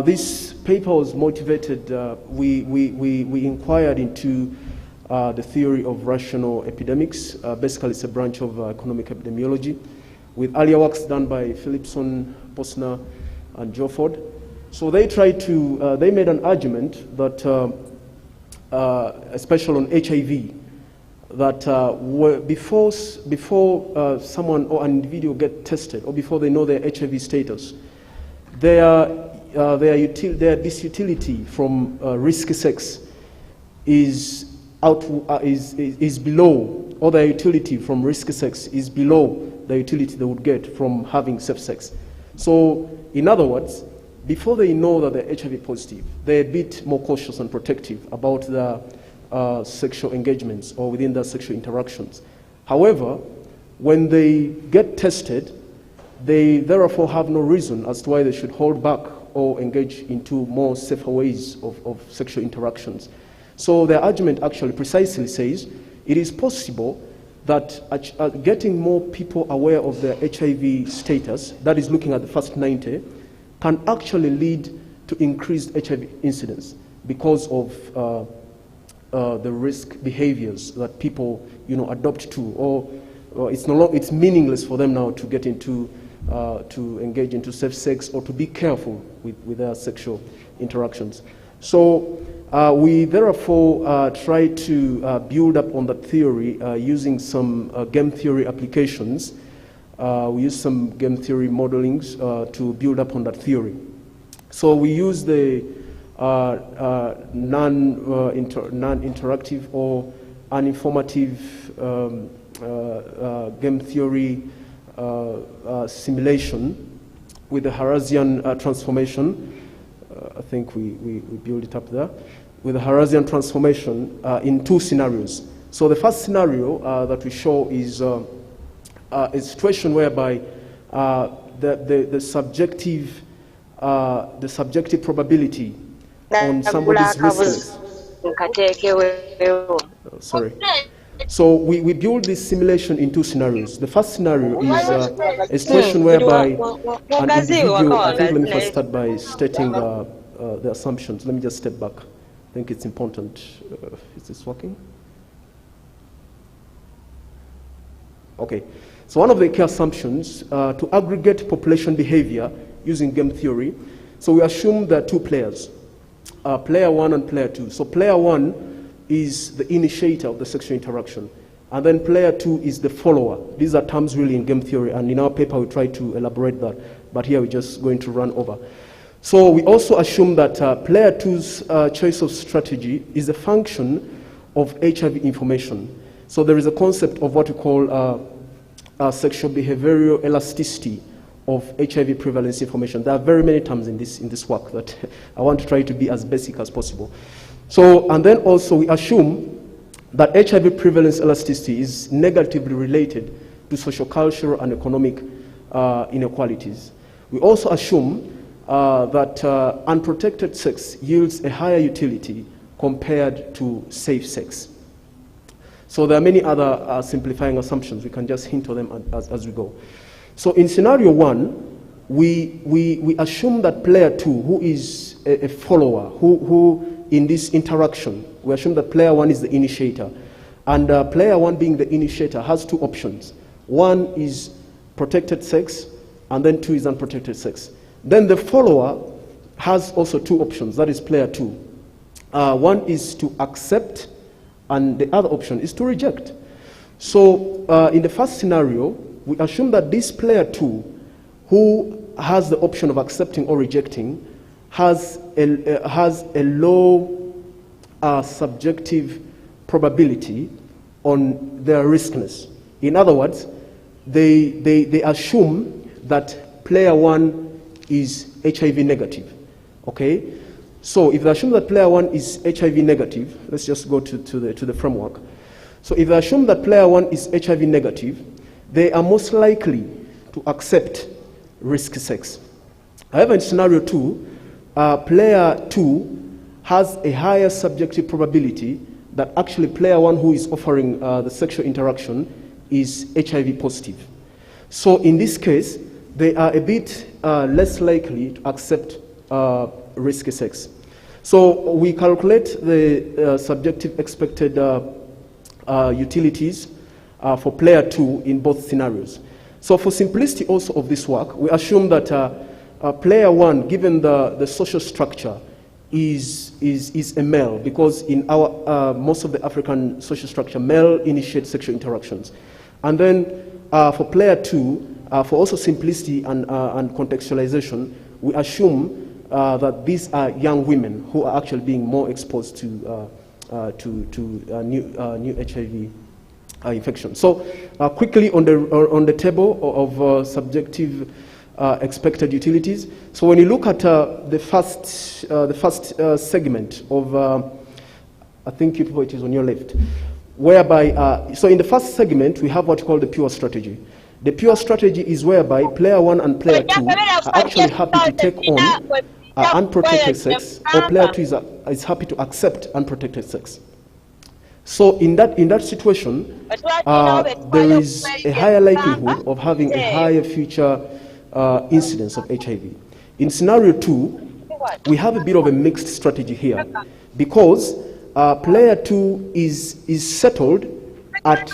this paper was motivated, we inquired into the theory of rational epidemics. Basically, it's a branch of economic epidemiology, with earlier works done by Philipson, Posner, and Jofford. So they tried to, they made an argument that, especially on HIV, that before someone or an individual get tested, or before they know their HIV status, their disutility from risky sex is below, or their utility from risky sex is below the utility they would get from having safe sex. So, in other words, before they know that they're HIV positive, they're a bit more cautious and protective about their sexual engagements or within their sexual interactions. However, when they get tested, they therefore have no reason as to why they should hold back or engage into more safer ways of sexual interactions. So their argument actually precisely says it is possible that getting more people aware of their HIV status, that is looking at the first 90, can actually lead to increased HIV incidence because of the risk behaviors that people adopt to, or it's meaningless for them now to get into to engage into safe sex or to be careful with their sexual interactions. So we therefore try to build up on that theory using some game theory applications. We use some game theory modelings to build up on that theory. So we use the non-interactive or uninformative game theory simulation with the Harasian transformation. I think we build it up there. With the Harasian transformation in two scenarios. So the first scenario that we show is a situation whereby the subjective probability on somebody's risk. Sorry. So we build this simulation in two scenarios. The first scenario is a situation whereby an individual, I think let me first start by stating the assumptions. Let me just step back. I think it's important. Is this working? Okay. So one of the key assumptions to aggregate population behavior using game theory. So we assume there are two players, player one and player two. So player one is the initiator of the sexual interaction, and then player two is the follower. These are terms really in game theory, and in our paper we try to elaborate that, but here we're just going to run over. So we also assume that player two's choice of strategy is a function of HIV information. So there is a concept of what we call sexual behavioral elasticity of HIV prevalence information. There are very many terms in this work that I want to try to be as basic as possible. So, and then also we assume that HIV prevalence elasticity is negatively related to social, cultural, and economic inequalities. We also assume that unprotected sex yields a higher utility compared to safe sex. So there are many other simplifying assumptions. We can just hint on them as we go. So in scenario one, we assume that player two, who is a follower, who in this interaction, we assume that player one is the initiator. And player one being the initiator has two options. One is protected sex, and then two is unprotected sex. Then the follower has also two options, that is player two. One is to accept, and the other option is to reject. So in the first scenario, we assume that this player two, who has the option of accepting or rejecting, has a low subjective probability on their riskness. In other words, they assume that player one is HIV negative, okay? So if they assume that player 1 is HIV negative, let's just go to the framework. So if they assume that player 1 is HIV negative, they are most likely to accept risk sex. However, in scenario 2, player 2 has a higher subjective probability that actually player 1 who is offering the sexual interaction is HIV positive. So in this case, they are a bit less likely to accept risky sex. So we calculate the subjective expected utilities for player 2 in both scenarios. So for simplicity also of this work, we assume that player 1, given the social structure, is a male, because in our most of the African social structure, male initiates sexual interactions. And then for player 2, for also simplicity and contextualization, we assume that these are young women who are actually being more exposed to new HIV infection. So quickly on the table of subjective expected utilities. So when you look at the first segment of, I think it is on your left, whereby, so in the first segment, we have what we call the pure strategy. The pure strategy is whereby player 1 and player 2 are actually happy to take on unprotected sex, or player 2 is happy to accept unprotected sex. So in that situation, there is a higher likelihood of having a higher future incidence of HIV. In scenario 2, we have a bit of a mixed strategy here, because player 2 is settled at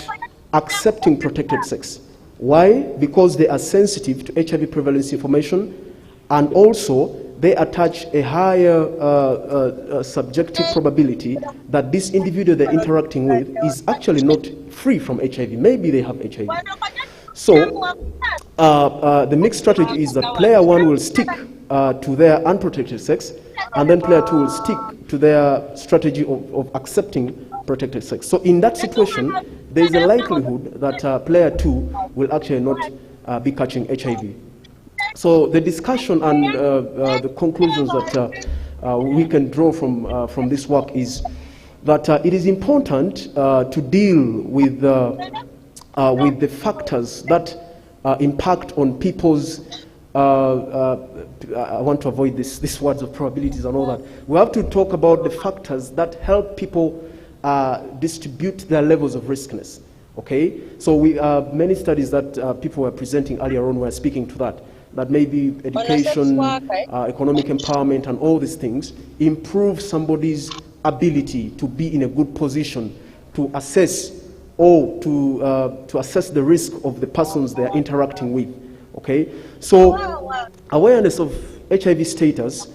accepting protected sex. Why? Because they are sensitive to HIV prevalence information, and also they attach a higher subjective probability that this individual they're interacting with is actually not free from HIV. Maybe they have HIV. So the mixed strategy is that player 1 will stick to their unprotected sex, and then player 2 will stick to their strategy of accepting protected sex. So in that situation, there is a likelihood that player 2 will actually not be catching HIV. So the discussion and the conclusions that we can draw from this work is that it is important to deal with the factors that impact on people's, I want to avoid these words of probabilities and all that. We have to talk about the factors that help people distribute their levels of riskness. Okay, so we many studies that people were presenting earlier on were speaking to that maybe education, economic empowerment, and all these things improve somebody's ability to be in a good position to assess or to assess the risk of the persons they are interacting with. Okay, so awareness of HIV status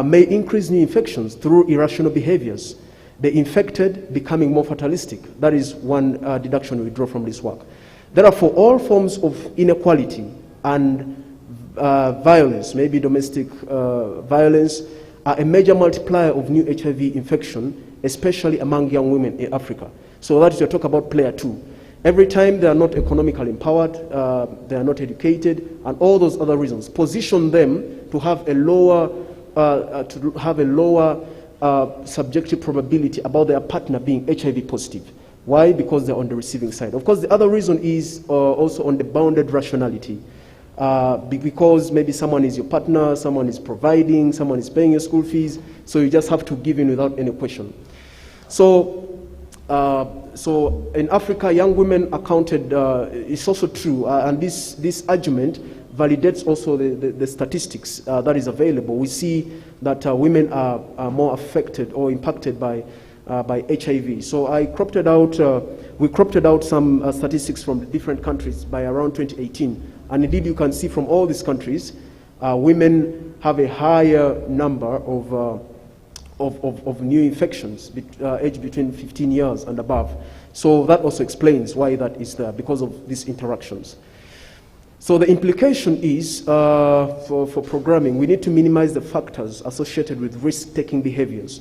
may increase new infections through irrational behaviors. The infected becoming more fatalistic. That is one deduction we draw from this work. Therefore, all forms of inequality and violence, maybe domestic violence, are a major multiplier of new HIV infection, especially among young women in Africa. So that is, you talk about player 2. Every time they are not economically empowered, they are not educated, and all those other reasons position them to have a lower subjective probability about their partner being HIV positive. Why? Because they're on the receiving side. Of course, the other reason is also on the bounded rationality. Because maybe someone is your partner, someone is providing, someone is paying your school fees, so you just have to give in without any question. So in Africa, young women are counted, it's also true, and this argument validates also the statistics that is available. We see that women are more affected or impacted by HIV. So we cropped out some statistics from the different countries by around 2018. And indeed, you can see from all these countries, women have a higher number of new infections, aged between 15 years and above. So that also explains why that is there, because of these interactions. So the implication is, for programming, we need to minimize the factors associated with risk-taking behaviors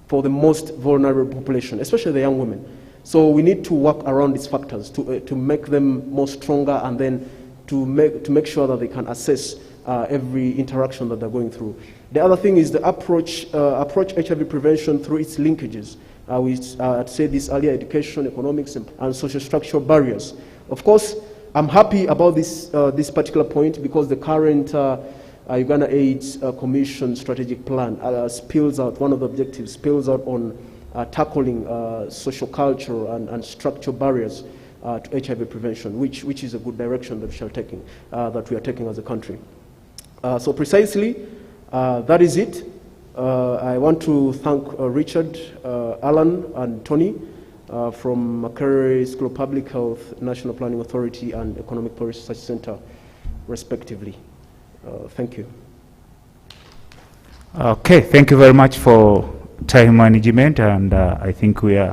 for the most vulnerable population, especially the young women. So we need to work around these factors to make them more stronger, and then to make sure that they can assess every interaction that they're going through. The other thing is the approach HIV prevention through its linkages. We said this earlier: education, economics, and social structural barriers. Of course, I'm happy about this particular point because the current Uganda AIDS Commission strategic plan spills out, one of the objectives spills out on tackling social culture and structural barriers to HIV prevention, which is a good direction that we are taking as a country. So precisely, that is it. I want to thank Richard, Alan, and Tony from Makerere School of Public Health, National Planning Authority, and Economic Policy Research Center, respectively. Thank you. Okay, thank you very much for time management, and I think we are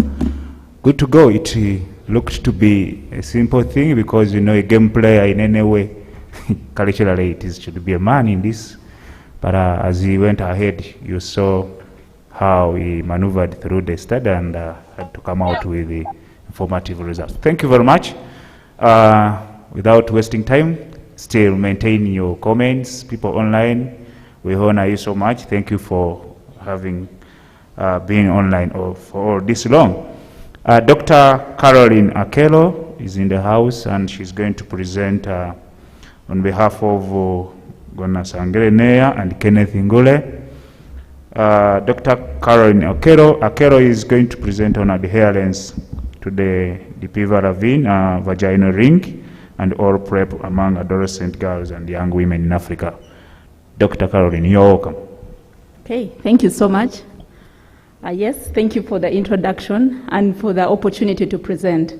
good to go. It looked to be a simple thing because, you know, a game player in any way, culturally it should be a man in this. But as he went ahead, you saw how he maneuvered through the study and had to come out with the informative results. Thank you very much. Without wasting time, still maintain your comments. People online, we honor you so much. Thank you for having been online for all this long. Dr. Caroline Akelo is in the house, and she's going to present on behalf of Gona Sangere Nea and Kenneth Ngule. Dr. Caroline Akelo is going to present on adherence to the Pivaravin vaginal ring and oral prep among adolescent girls and young women in Africa. Dr. Caroline, you're welcome. Okay, thank you so much. Yes, thank you for the introduction and for the opportunity to present.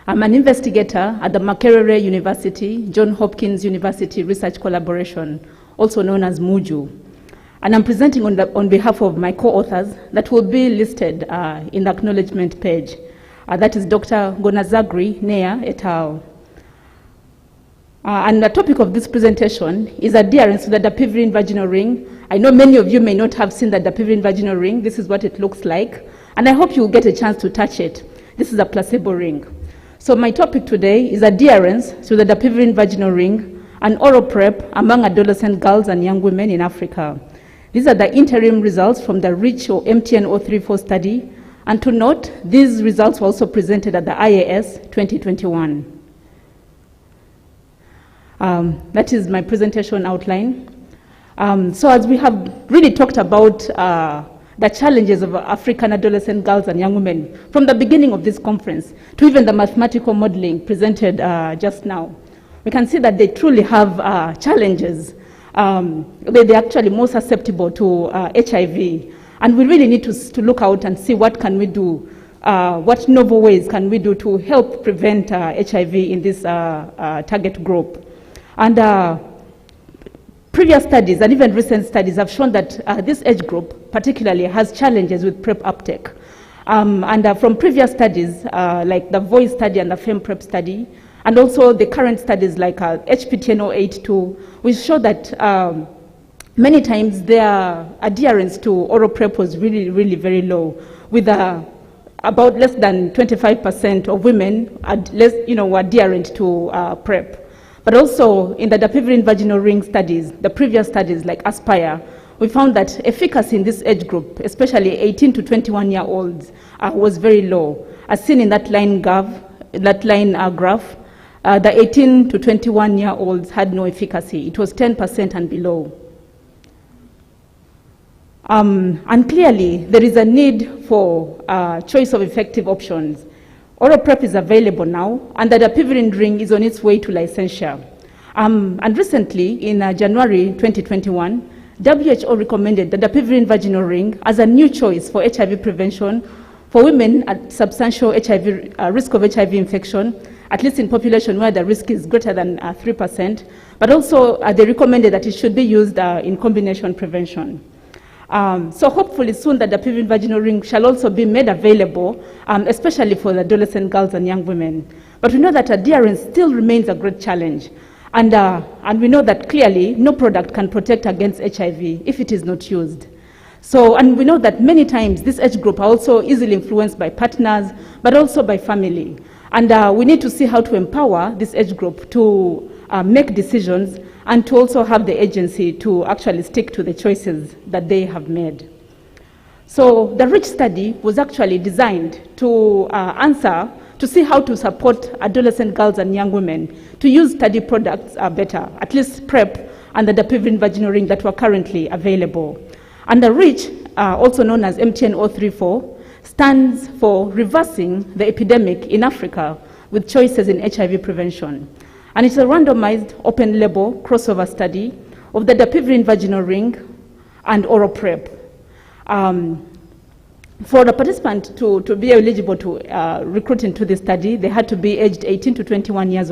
I'm an investigator at the Makerere University, Johns Hopkins University Research Collaboration, also known as MUJU. And I'm presenting on behalf of my co-authors that will be listed in the acknowledgement page. That is Dr. Gonazagri Nea et al. And the topic of this presentation is adherence to the dapivirine vaginal ring. I know many of you may not have seen the dapivirine vaginal ring. This is what it looks like. And I hope you'll get a chance to touch it. This is a placebo ring. So my topic today is adherence to the dapivirine vaginal ring and oral prep among adolescent girls and young women in Africa. These are the interim results from the REACH or MTN 034 study. And to note, these results were also presented at the IAS 2021. That is my presentation outline. So as we have really talked about the challenges of African adolescent girls and young women from the beginning of this conference to even the mathematical modeling presented just now, we can see that they truly have challenges. They're actually more susceptible to HIV. And we really need to look out and see what can we do, what novel ways can we do to help prevent HIV in this target group. And previous studies and even recent studies have shown that this age group particularly has challenges with PrEP uptake. From previous studies, like the VOICE study and the FEMPrEP study, and also the current studies like HPTN-082, we show that many times their adherence to oral PrEP was really, really very low, with about less than 25% of women were adherent to PrEP. But also in the dapivirine vaginal ring studies, the previous studies like ASPIRE, we found that efficacy in this age group, especially 18 to 21-year-olds, was very low. As seen in that line graph, the 18 to 21-year-olds had no efficacy. It was 10% and below. And clearly, there is a need for choice of effective options. Oral PrEP is available now, and the dapivirine ring is on its way to licensure. And recently, in January 2021, WHO recommended the dapivirine vaginal ring as a new choice for HIV prevention for women at substantial risk of HIV infection, at least in population where the risk is greater than 3%. But also, they recommended that it should be used in combination prevention. So hopefully soon the dapivirine vaginal ring shall also be made available, especially for the adolescent girls and young women. But we know that adherence still remains a great challenge. And we know that clearly no product can protect against HIV if it is not used. So, and we know that many times this age group are also easily influenced by partners, but also by family. And we need to see how to empower this age group to make decisions and to also have the agency to actually stick to the choices that they have made. So the REACH study was actually designed to to see how to support adolescent girls and young women to use study products better, at least PrEP and the dapivirine vaginal ring that were currently available. And the REACH, also known as MTN 034, stands for Reversing the Epidemic in Africa with Choices in HIV Prevention. And it's a randomized, open-label crossover study of the dapivirine vaginal ring and oral PrEP. For the participant to be eligible to recruit into the study, they had to be aged 18 to 21 years.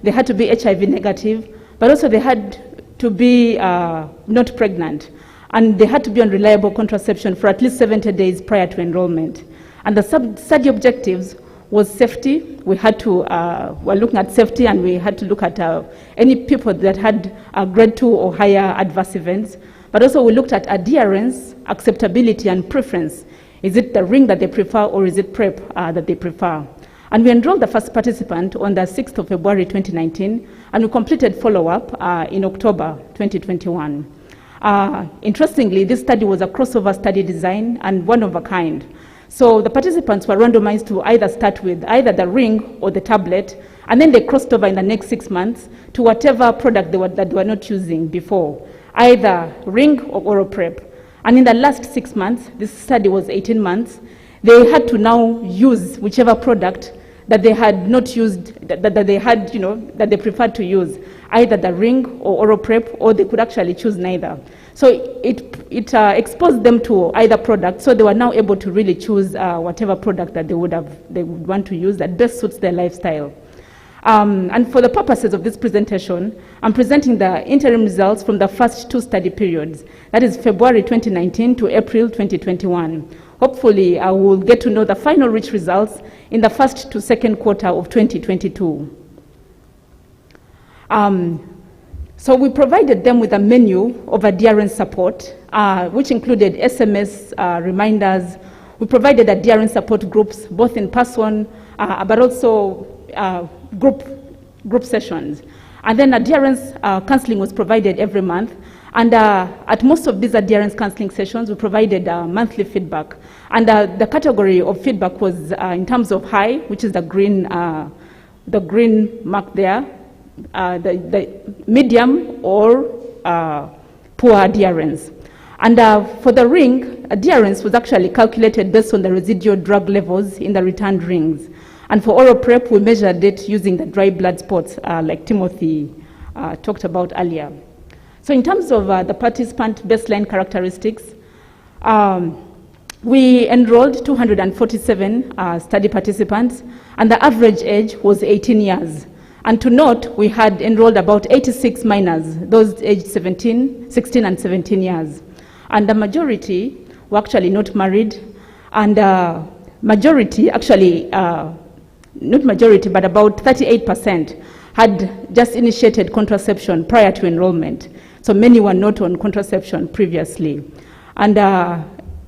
They had to be HIV negative, but also they had to be not pregnant. And they had to be on reliable contraception for at least 70 days prior to enrollment. And the study objectives was safety. We had to, we're looking at safety, and we had to look at any people that had grade 2 or higher adverse events. But also we looked at adherence, acceptability, and preference. Is it the ring that they prefer, or is it PrEP that they prefer? And we enrolled the first participant on the 6th of February 2019, and we completed follow-up in October 2021. Interestingly, this study was a crossover study design and one of a kind. So the participants were randomized to either start with either the ring or the tablet, and then they crossed over in the next 6 months to whatever product that they were not using before, either ring or oral PrEP. And in the last 6 months, this study was 18 months, they had to now use whichever product that they had not used, that they had, that they preferred to use, either the ring or oral PrEP, or they could actually choose neither. So it exposed them to either product, so they were now able to really choose whatever product that they would want to use that best suits their lifestyle. And for the purposes of this presentation, I'm presenting the interim results from the first 2 study periods, that is February 2019 to April 2021. Hopefully, I will get to know the final REACH results in the first to second quarter of 2022. So we provided them with a menu of adherence support, which included SMS reminders. We provided adherence support groups, both in person, but also group sessions. And then adherence counseling was provided every month. And at most of these adherence counseling sessions, we provided monthly feedback. And the category of feedback was in terms of high, which is the green mark there, the medium or poor adherence. And for the ring, adherence was actually calculated based on the residual drug levels in the returned rings. And for oral PrEP, we measured it using the dry blood spots like Timothy talked about earlier. So in terms of the participant baseline characteristics, we enrolled 247 study participants, and the average age was 18 years. And to note, we had enrolled about 86 minors, those aged 16 and 17 years. And the majority were actually not married, and majority actually, not majority, but about 38% had just initiated contraception prior to enrollment. So many were not on contraception previously. And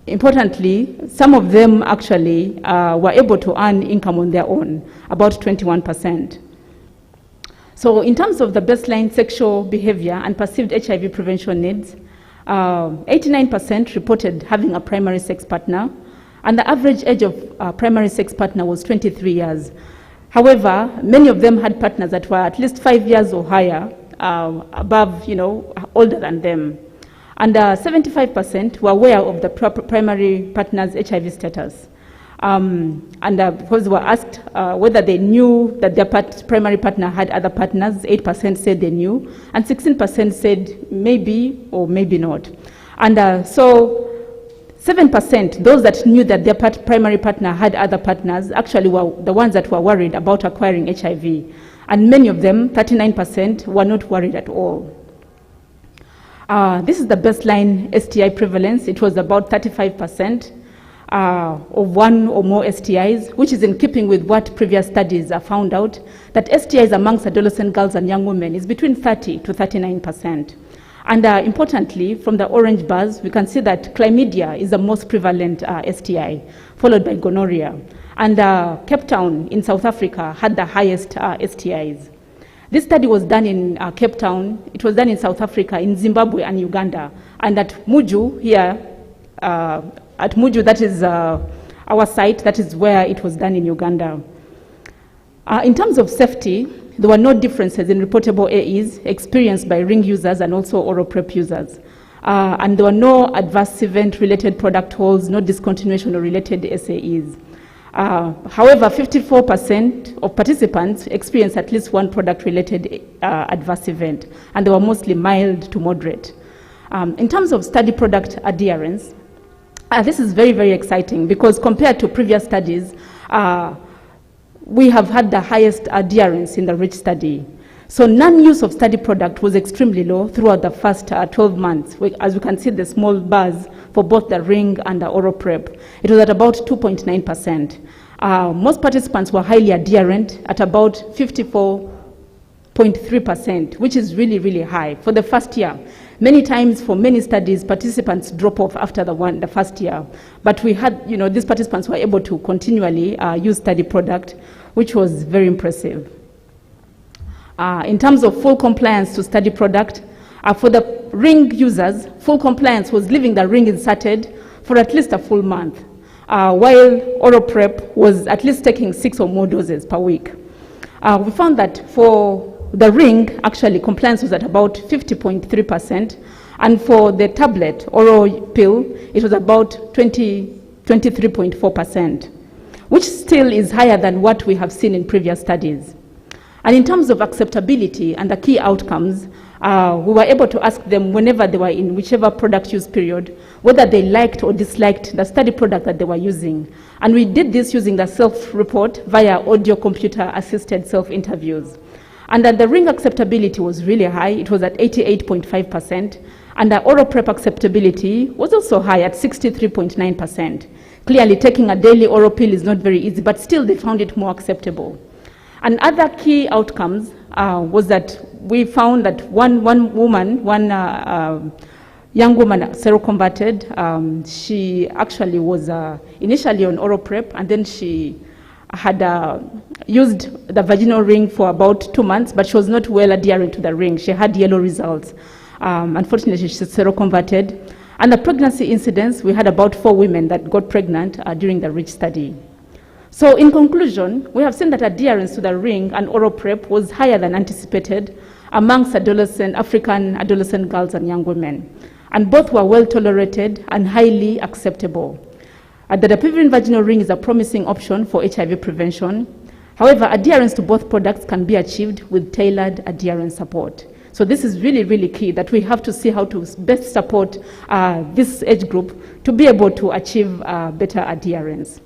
importantly, some of them actually were able to earn income on their own, about 21%. So in terms of the baseline sexual behavior and perceived HIV prevention needs, 89% reported having a primary sex partner, and the average age of primary sex partner was 23 years. However, many of them had partners that were at least 5 years or higher, above, older than them. And 75% were aware of the primary partner's HIV status. Because they were asked whether they knew that their primary partner had other partners, 8% said they knew, and 16% said maybe or maybe not. And so 7%, those that knew that their primary partner had other partners, actually were the ones that were worried about acquiring HIV. And many of them, 39%, were not worried at all. This is the baseline STI prevalence. It was about 35% of one or more STIs, which is in keeping with what previous studies have found out, that STIs amongst adolescent girls and young women is between 30 to 39%. And importantly, from the orange bars, we can see that chlamydia is the most prevalent STI, followed by gonorrhea. And Cape Town in South Africa had the highest STIs. This study was done in Cape Town, it was done in South Africa, in Zimbabwe and Uganda, and at Muju here, at Muju, that is our site, that is where it was done in Uganda. In terms of safety, there were no differences in reportable AEs experienced by ring users and also oral prep users. And there were no adverse event-related product holds, no discontinuation or related SAEs. However, 54% of participants experienced at least one product-related adverse event, and they were mostly mild to moderate. In terms of study product adherence, this is very, very exciting because compared to previous studies, we have had the highest adherence in the REACH study. So non-use of study product was extremely low throughout the first 12 months. As you can see, the small bars for both the ring and the oral prep, it was at about 2.9%. Most participants were highly adherent at about 54.3%, which is really, really high for the first year. Many times for many studies, participants drop off after the first year. But we had, these participants were able to continually use study product, which was very impressive. In terms of full compliance to study product, for the ring users, full compliance was leaving the ring inserted for at least a full month, while oral prep was at least taking 6 or more doses per week. We found that for the ring, actually, compliance was at about 50.3%, and for the tablet, oral pill, it was about 23.4%, which still is higher than what we have seen in previous studies. And in terms of acceptability and the key outcomes, we were able to ask them whenever they were in whichever product use period, whether they liked or disliked the study product that they were using. And we did this using the self-report via audio computer-assisted self-interviews. And that the ring acceptability was really high. It was at 88.5%. And the oral prep acceptability was also high at 63.9%. Clearly, taking a daily oral pill is not very easy, but still they found it more acceptable. And other key outcomes was that we found that one young woman seroconverted, she actually was initially on oral prep, and then she had used the vaginal ring for about 2 months, but she was not well adherent to the ring. She had yellow results. Unfortunately, she seroconverted. And the pregnancy incidence, we had about 4 women that got pregnant during the REACH study. So in conclusion, we have seen that adherence to the ring and oral prep was higher than anticipated amongst African adolescent girls and young women. And both were well tolerated and highly acceptable. The dapivirine vaginal ring is a promising option for HIV prevention. However, adherence to both products can be achieved with tailored adherence support. So this is really, really key, that we have to see how to best support this age group to be able to achieve better adherence.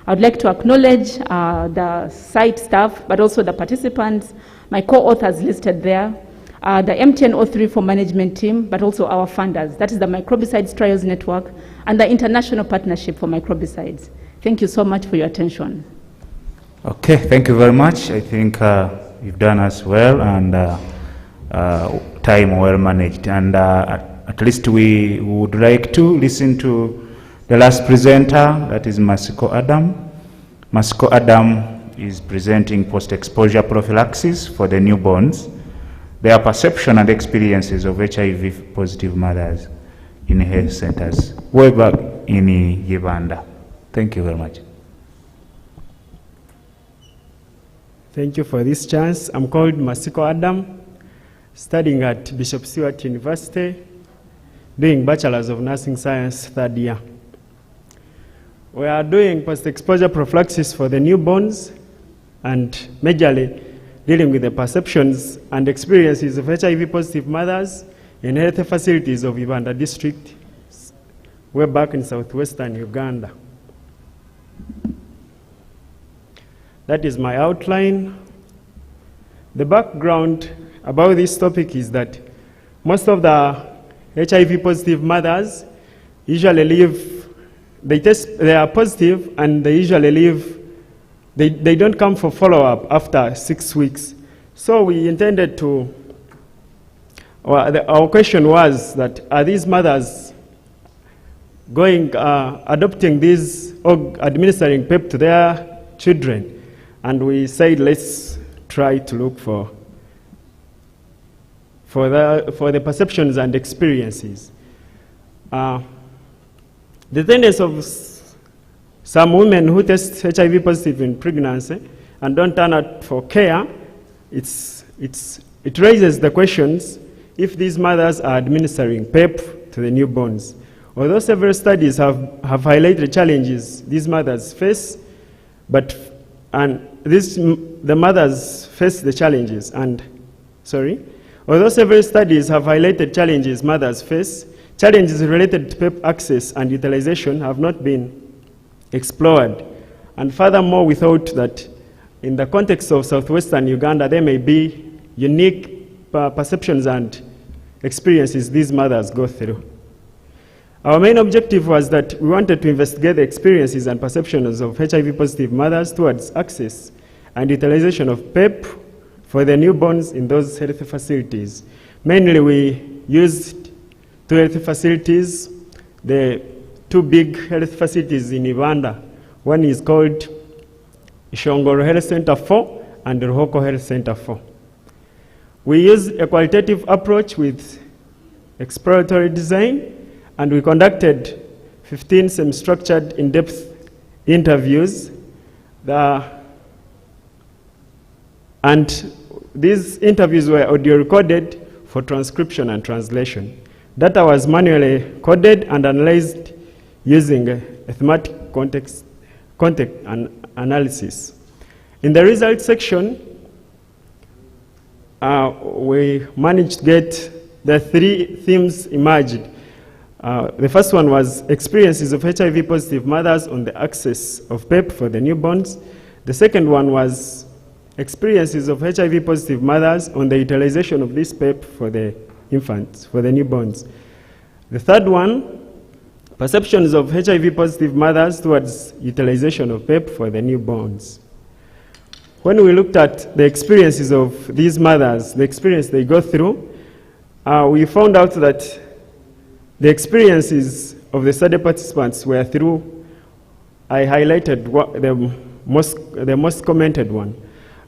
I would like to acknowledge the site staff, but also the participants, my co-authors listed there, the MTN03 for management team, but also our funders. That is the Microbicides Trials Network and the International Partnership for Microbicides. Thank you so much for your attention. Okay, thank you very much. I think you've done us well, and time well managed. And at least we would like to listen to the last presenter, that is Masiko Adam. Masiko Adam is presenting post-exposure prophylaxis for the newborns, their perception and experiences of HIV-positive mothers in health centers. Way back in Uganda. Thank you very much. Thank you for this chance. I'm called Masiko Adam, studying at Bishop Stewart University, doing Bachelor's of Nursing Science, 3rd year. We are doing post-exposure prophylaxis for the newborns and majorly dealing with the perceptions and experiences of HIV-positive mothers in health facilities of Uganda district. We're back in southwestern Uganda. That is my outline. The background about this topic is that most of the HIV-positive mothers usually live, they are positive, and they usually leave. They don't come for follow-up after 6 weeks. So we intended to, our question was that, are these mothers adopting these or administering PEP to their children? And we said, let's try to look for for the perceptions and experiences. The tendency of some women who test HIV positive in pregnancy and don't turn out for care, it raises the questions if these mothers are administering PEP to the newborns. Although several studies have highlighted challenges these mothers face, the mothers face the challenges although several studies have highlighted challenges mothers face, challenges related to PEP access and utilization have not been explored. And furthermore, we thought that in the context of southwestern Uganda, there may be unique perceptions and experiences these mothers go through. Our main objective was that we wanted to investigate the experiences and perceptions of HIV-positive mothers towards access and utilization of PEP for their newborns in those health facilities. Mainly, we used 2 health facilities, the 2 big health facilities in Uganda. One is called Shongoro Health Center 4 and Ruhoko Health Center 4. We used a qualitative approach with exploratory design, and we conducted 15 semi-structured in-depth interviews. And these interviews were audio recorded for transcription and translation. Data was manually coded and analyzed using a thematic context analysis. In the results section, we managed to get the 3 themes emerged. The first one was experiences of HIV-positive mothers on the access of PEP for the newborns. The second one was experiences of HIV-positive mothers on the utilization of this PEP for the infants, for the newborns. The third one, perceptions of HIV-positive mothers towards utilization of PEP for the newborns. When we looked at the experiences of these mothers, the experience they go through, we found out that the experiences of the study participants were through, I highlighted the most commented one.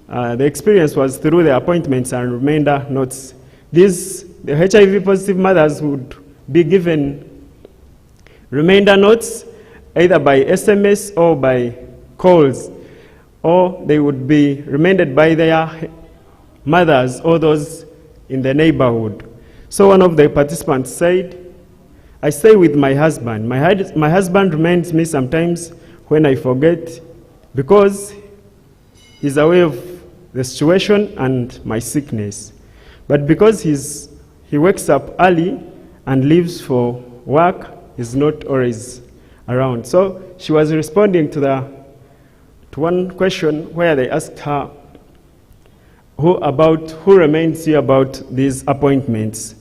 The experience was through the appointments and remainder notes. The HIV-positive mothers would be given remainder notes either by SMS or by calls, or they would be reminded by their mothers or those in the neighborhood. So one of the participants said, "I stay with my husband. My husband reminds me sometimes when I forget because he's aware of the situation and my sickness. But because he wakes up early and leaves for work, he's not always around." So she was responding to one question where they asked her, who reminds you about these appointments?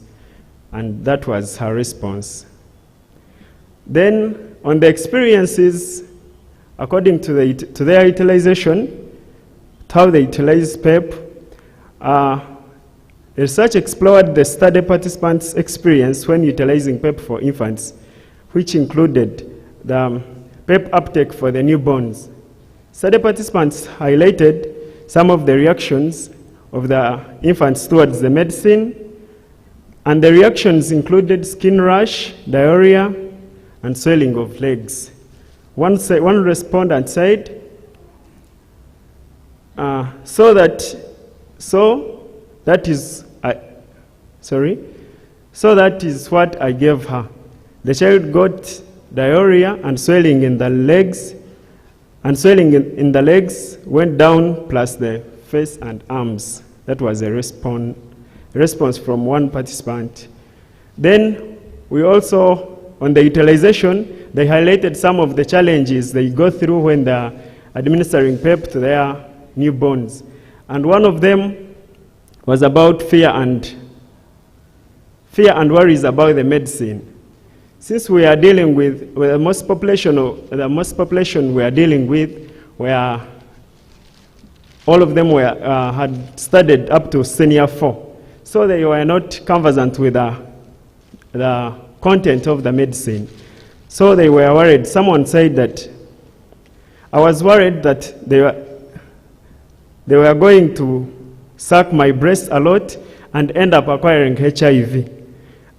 And that was her response. Then on the experiences, according to their utilization, how they utilize PEP, research explored the study participants' experience when utilizing PEP for infants, which included the PEP uptake for the newborns. Study participants highlighted some of the reactions of the infants towards the medicine, and the reactions included skin rash, diarrhea, and swelling of legs. One respondent said, so that is what I gave her. The child got diarrhea and swelling in the legs, and swelling in the legs went down plus the face and arms. That was a response from one participant. Then we also, on the utilization, they highlighted some of the challenges they go through when they're administering PEP to their newborns. And one of them was about fear and worries about the medicine. Since we are dealing with the most population we are dealing with, where all of them had studied up to senior 4, so they were not conversant with the content of the medicine. So they were worried. Someone said that, I was worried that they were going to suck my breast a lot, and end up acquiring HIV.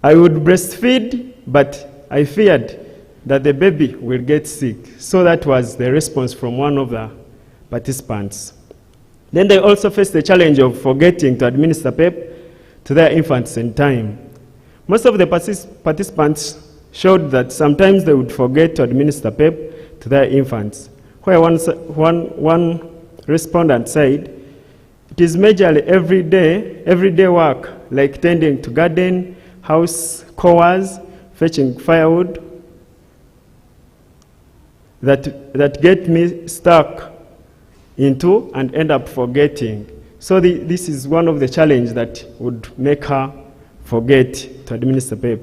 I would breastfeed, but I feared that the baby will get sick. So that was the response from one of the participants. Then they also faced the challenge of forgetting to administer PEP to their infants in time. Most of the participants showed that sometimes they would forget to administer PEP to their infants, where one respondent said, "It is majorly everyday work, like tending to garden, house chores, fetching firewood, that get me stuck into and end up forgetting." So this is one of the challenges that would make her forget to administer PEP.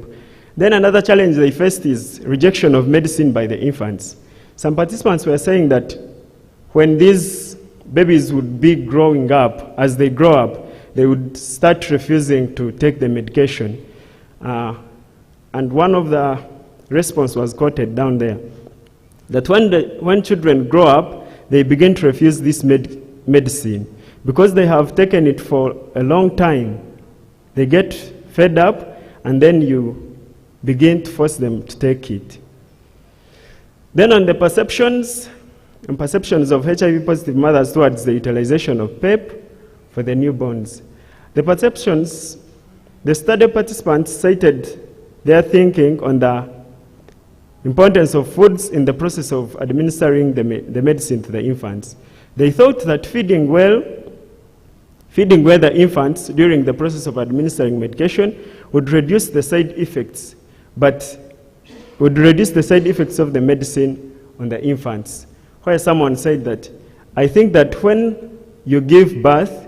Then another challenge they faced is rejection of medicine by the infants. Some participants were saying that when these babies would be growing up, as they grow up, they would start refusing to take the medication. And one of the response was quoted down there, that when children grow up, they begin to refuse this medicine. Because they have taken it for a long time, they get fed up, and then you begin to force them to take it. Then on the perceptions of HIV-positive mothers towards the utilization of PEP for the newborns. The study participants cited their thinking on the importance of foods in the process of administering the medicine to the infants. They thought that feeding well the infants during the process of administering medication would reduce the side effects, but would reduce the side effects of the medicine on the infants. Where someone said that, I think that when you give birth,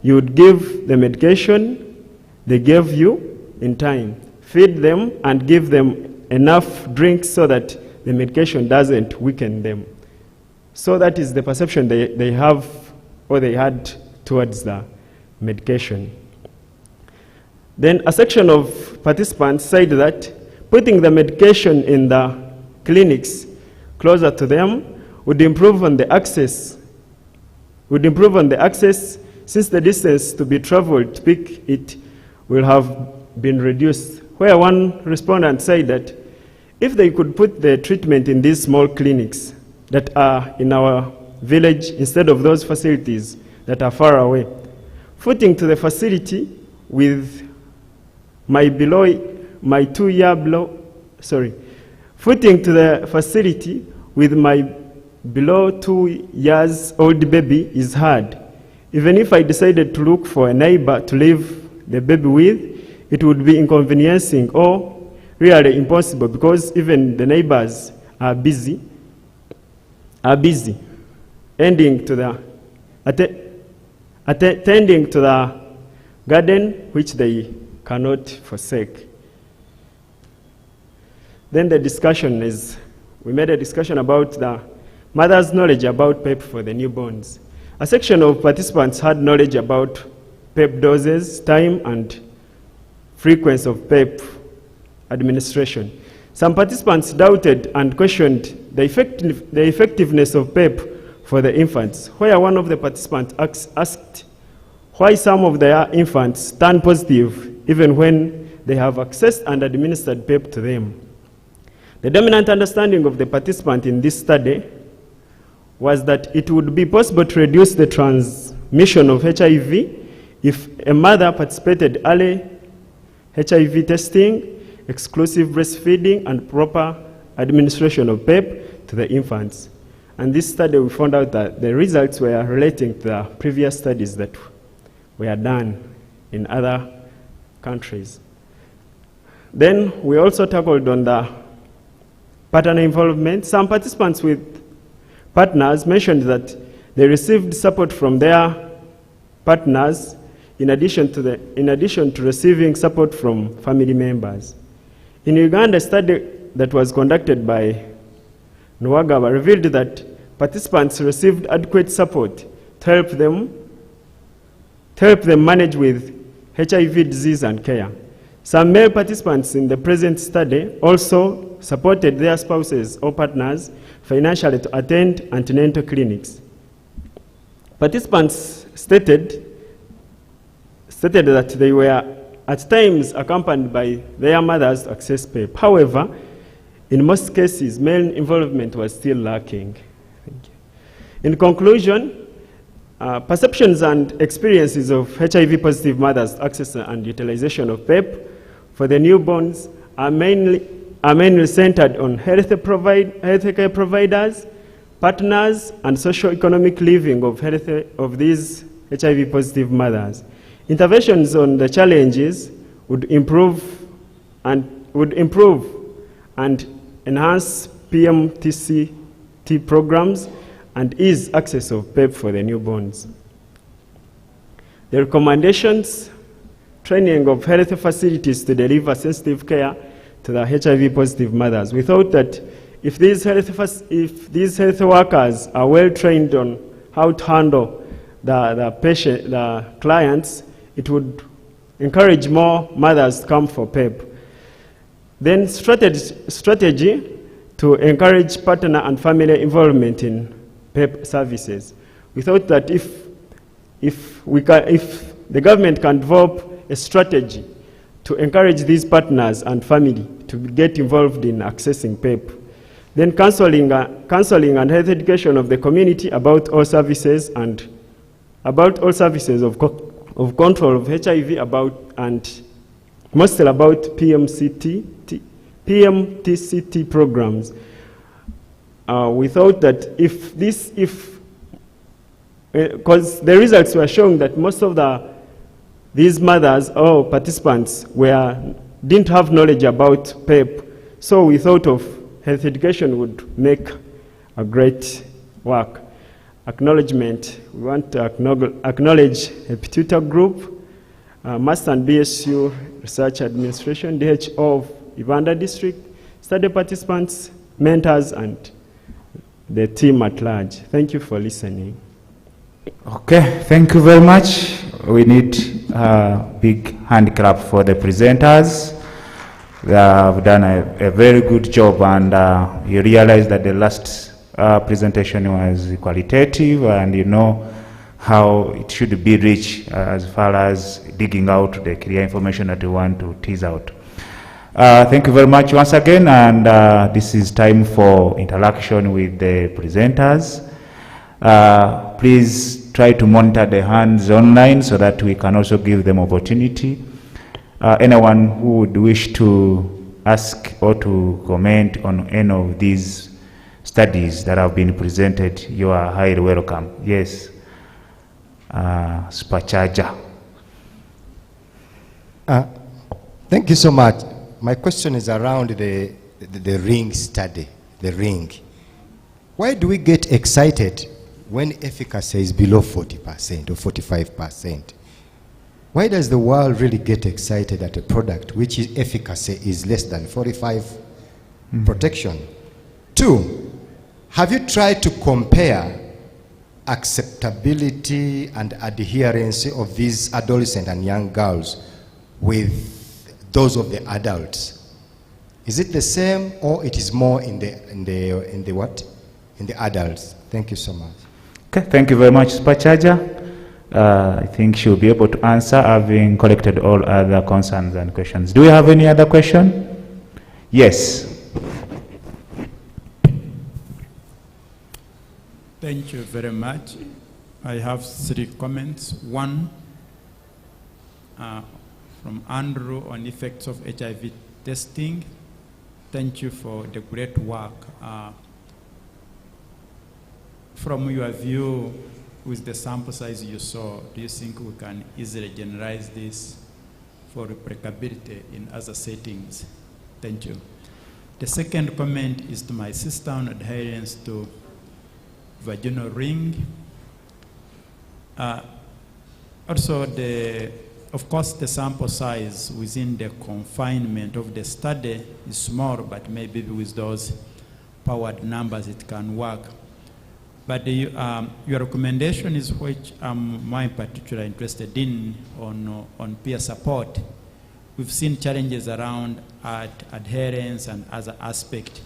you would give the medication they gave you in time. Feed them and give them enough drinks so that the medication doesn't weaken them. So that is the perception they have, or they had, towards the medication. Then a section of participants said that putting the medication in the clinics closer to them would improve on the access, since the distance to be traveled to pick it will have been reduced. Where one respondent said that if they could put the treatment in these small clinics that are in our village instead of those facilities that are far away, footing to the facility with my 2 year below, footing to the facility with my below 2 years old baby is hard. Even if I decided to look for a neighbor to leave the baby with, it would be inconveniencing or really impossible, because even the neighbors are busy, attending to the garden which they cannot forsake. Then the discussion is, we made a discussion about the mother's knowledge about PEP for the newborns. A section of participants had knowledge about PEP doses, time, and frequency of PEP administration. Some participants doubted and questioned the effectiveness of PEP for the infants, where one of the participants asked why some of their infants turn positive even when they have accessed and administered PEP to them. The dominant understanding of the participant in this study was that it would be possible to reduce the transmission of HIV if a mother participated early HIV testing, exclusive breastfeeding, and proper administration of PEP to the infants. And this study, we found out that the results were relating to the previous studies that were done in other countries. Then we also tackled on the partner involvement. Some participants with partners mentioned that they received support from their partners in addition to receiving support from family members. In Uganda, a study that was conducted by Nwagaba revealed that participants received adequate support to help them manage with HIV disease and care. Some male participants in the present study also supported their spouses or partners financially to attend antenatal clinics. Participants stated that they were at times accompanied by their mothers to access PEP. However, in most cases, male involvement was still lacking. Thank you. In conclusion, perceptions and experiences of HIV-positive mothers' access and utilization of PEP for the newborns are mainly centered on healthcare providers, partners, and socio-economic living of these HIV-positive mothers. Interventions on the challenges would improve and enhance PMTCT programs and ease access of PEP for the newborns. The recommendations: training of health facilities to deliver sensitive care to the HIV-positive mothers. We thought that if these health workers are well trained on how to handle the clients, it would encourage more mothers to come for PEP. Then strategy to encourage partner and family involvement in PEP services. We thought that if the government can develop a strategy to encourage these partners and family to get involved in accessing PEP, then counseling and health education of the community about all services of control of HIV and mostly about PMTCT programs. We thought that because the results were showing that most of these mothers or participants didn't have knowledge about PEP, so we thought of health education would make a great work. Acknowledgement: we want to acknowledge a tutor group, Master and BSU Research Administration, DHO of Ivanda District, study participants, mentors, and the team at large. Thank you for listening. Okay, thank you very much. We need a big hand clap for the presenters. They have done a very good job, and you realize that the last presentation was qualitative, and you know how it should be rich as far as digging out the clear information that you want to tease out. Thank you very much once again, and this is time for interaction with the presenters. Please try to monitor the hands online so that we can also give them opportunity. Anyone who would wish to ask or to comment on any of these studies that have been presented, you are highly welcome. Yes, Spachaja. Thank you so much. My question is around the ring study, the ring. Why do we get excited when efficacy is below 40% or 45%? Why does the world really get excited at a product which is efficacy is less than 45 protection? 2, have you tried to compare acceptability and adherence of these adolescent and young girls with those of the adults? Is it the same, or it is more in the what? In the adults? Thank you so much. Okay, thank you very much, Spachaja. I think she'll be able to answer, having collected all other concerns and questions. Do we have any other question? Yes. Thank you very much. I have 3 comments. One, from Andrew on effects of HIV testing. Thank you for the great work. From your view, with the sample size you saw, do you think we can easily generalize this for replicability in other settings? Thank you. The second comment is to my sister on adherence to vaginal ring. Also, of course, the sample size within the confinement of the study is small, but maybe with those powered numbers it can work. But your recommendation is which I'm more in particular interested in on peer support. We've seen challenges around adherence and other aspects.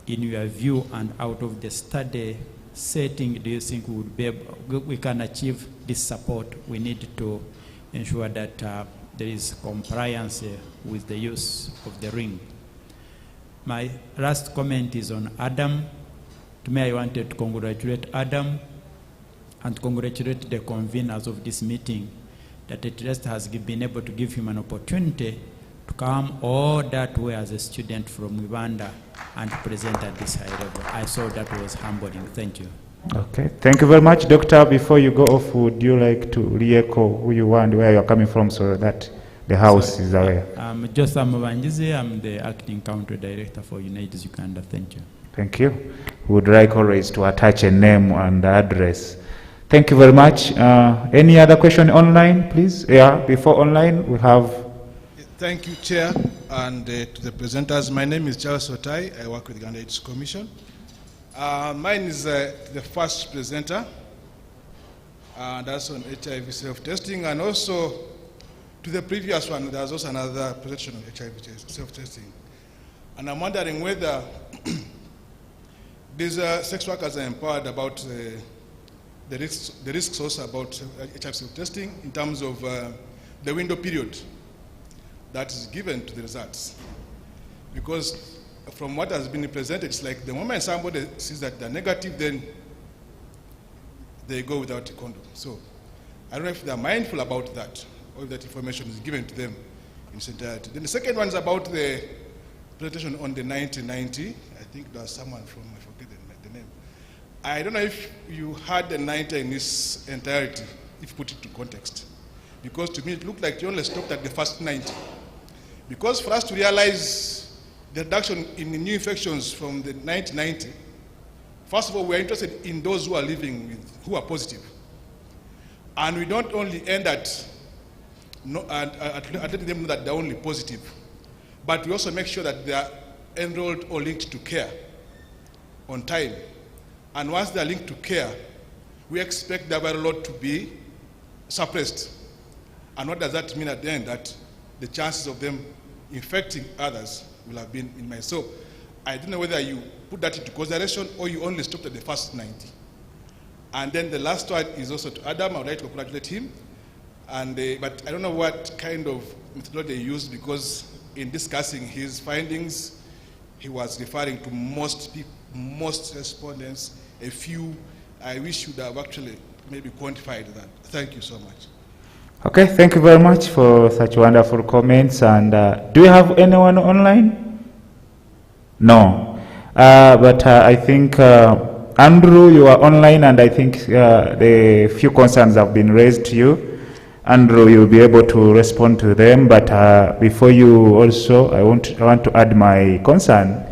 In your view and out of the study setting do you think we can achieve this support? We need to ensure that there is compliance with the use of the ring. My last comment is on Adam. To me, I wanted to congratulate Adam and congratulate the conveners of this meeting that it just has been able to give him an opportunity to come all that way as a student from Uganda and present at this high level. I saw that was humbling. Thank you. Okay, thank you very much. Doctor, before you go off, would you like to re-echo who you are and where you're coming from so that the House is aware? I'm Joseph Mubanjizi. I'm the Acting Country Director for United Uganda. Thank you. Thank you. We would like always to attach a name and address. Thank you very much. Any other question online, please? Yeah, before online, we have... Thank you, Chair, and to the presenters. My name is Charles Lutaya. I work with the Uganda AIDS Commission. Mine is the first presenter. That's on HIV self-testing, and also to the previous one, there's also another presentation on HIV self-testing. And I'm wondering whether these sex workers are empowered about the risks also about HIV self-testing in terms of the window period that is given to the results. Because from what has been presented, it's like the moment somebody sees that they're negative, then they go without a condom. So I don't know if they're mindful about that, or if that information is given to them in its entirety. Then the second one is about the presentation on the 1990. I think there's someone from, I forget the name. I don't know if you had the 90 in its entirety, if you put it to context. Because to me, it looked like you only stopped at the first 90. Because for us to realize the reduction in the new infections from the 1990, first of all, we're interested in those who are living with, who are positive. And we don't only end at letting them know that they're only positive, but we also make sure that they are enrolled or linked to care on time. And once they're linked to care, we expect the viral load to be suppressed. And what does that mean at the end? That the chances of them infecting others will have been minimized. So I don't know whether you put that into consideration or you only stopped at the first 90. And then the last one is also to Adam. I would like to congratulate him. And, but I don't know what kind of methodology he used, because in discussing his findings, he was referring to most people, most respondents, a few. I wish you would have actually maybe quantified that. Thank you so much. Okay, thank you very much for such wonderful comments. And do you have anyone online? No. But I think, Andrew, you are online, and I think the few concerns have been raised to you. Andrew, you'll be able to respond to them. But before you also, I want to add my concern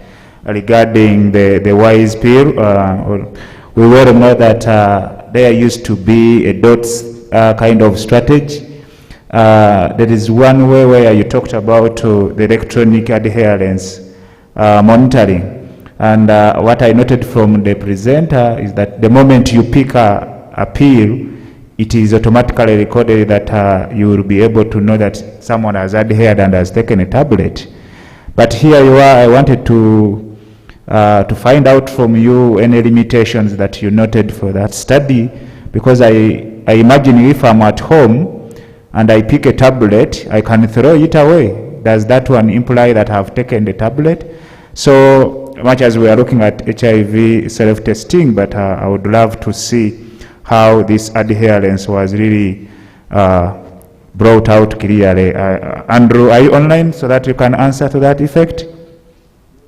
regarding the WISE pill. We well know that there used to be a DOTS kind of strategy. There is one way where you talked about the electronic adherence monitoring. And what I noted from the presenter is that the moment you pick a pill, it is automatically recorded that you will be able to know that someone has adhered and has taken a tablet. But here you are, I wanted to find out from you any limitations that you noted for that study, because I imagine if I'm at home and I pick a tablet, I can throw it away. Does that one imply that I've taken the able? So much as we are looking at HIV self-testing, but I would love to see how this adherence was really brought out clearly. Andrew, are you online so that you can answer to that effect?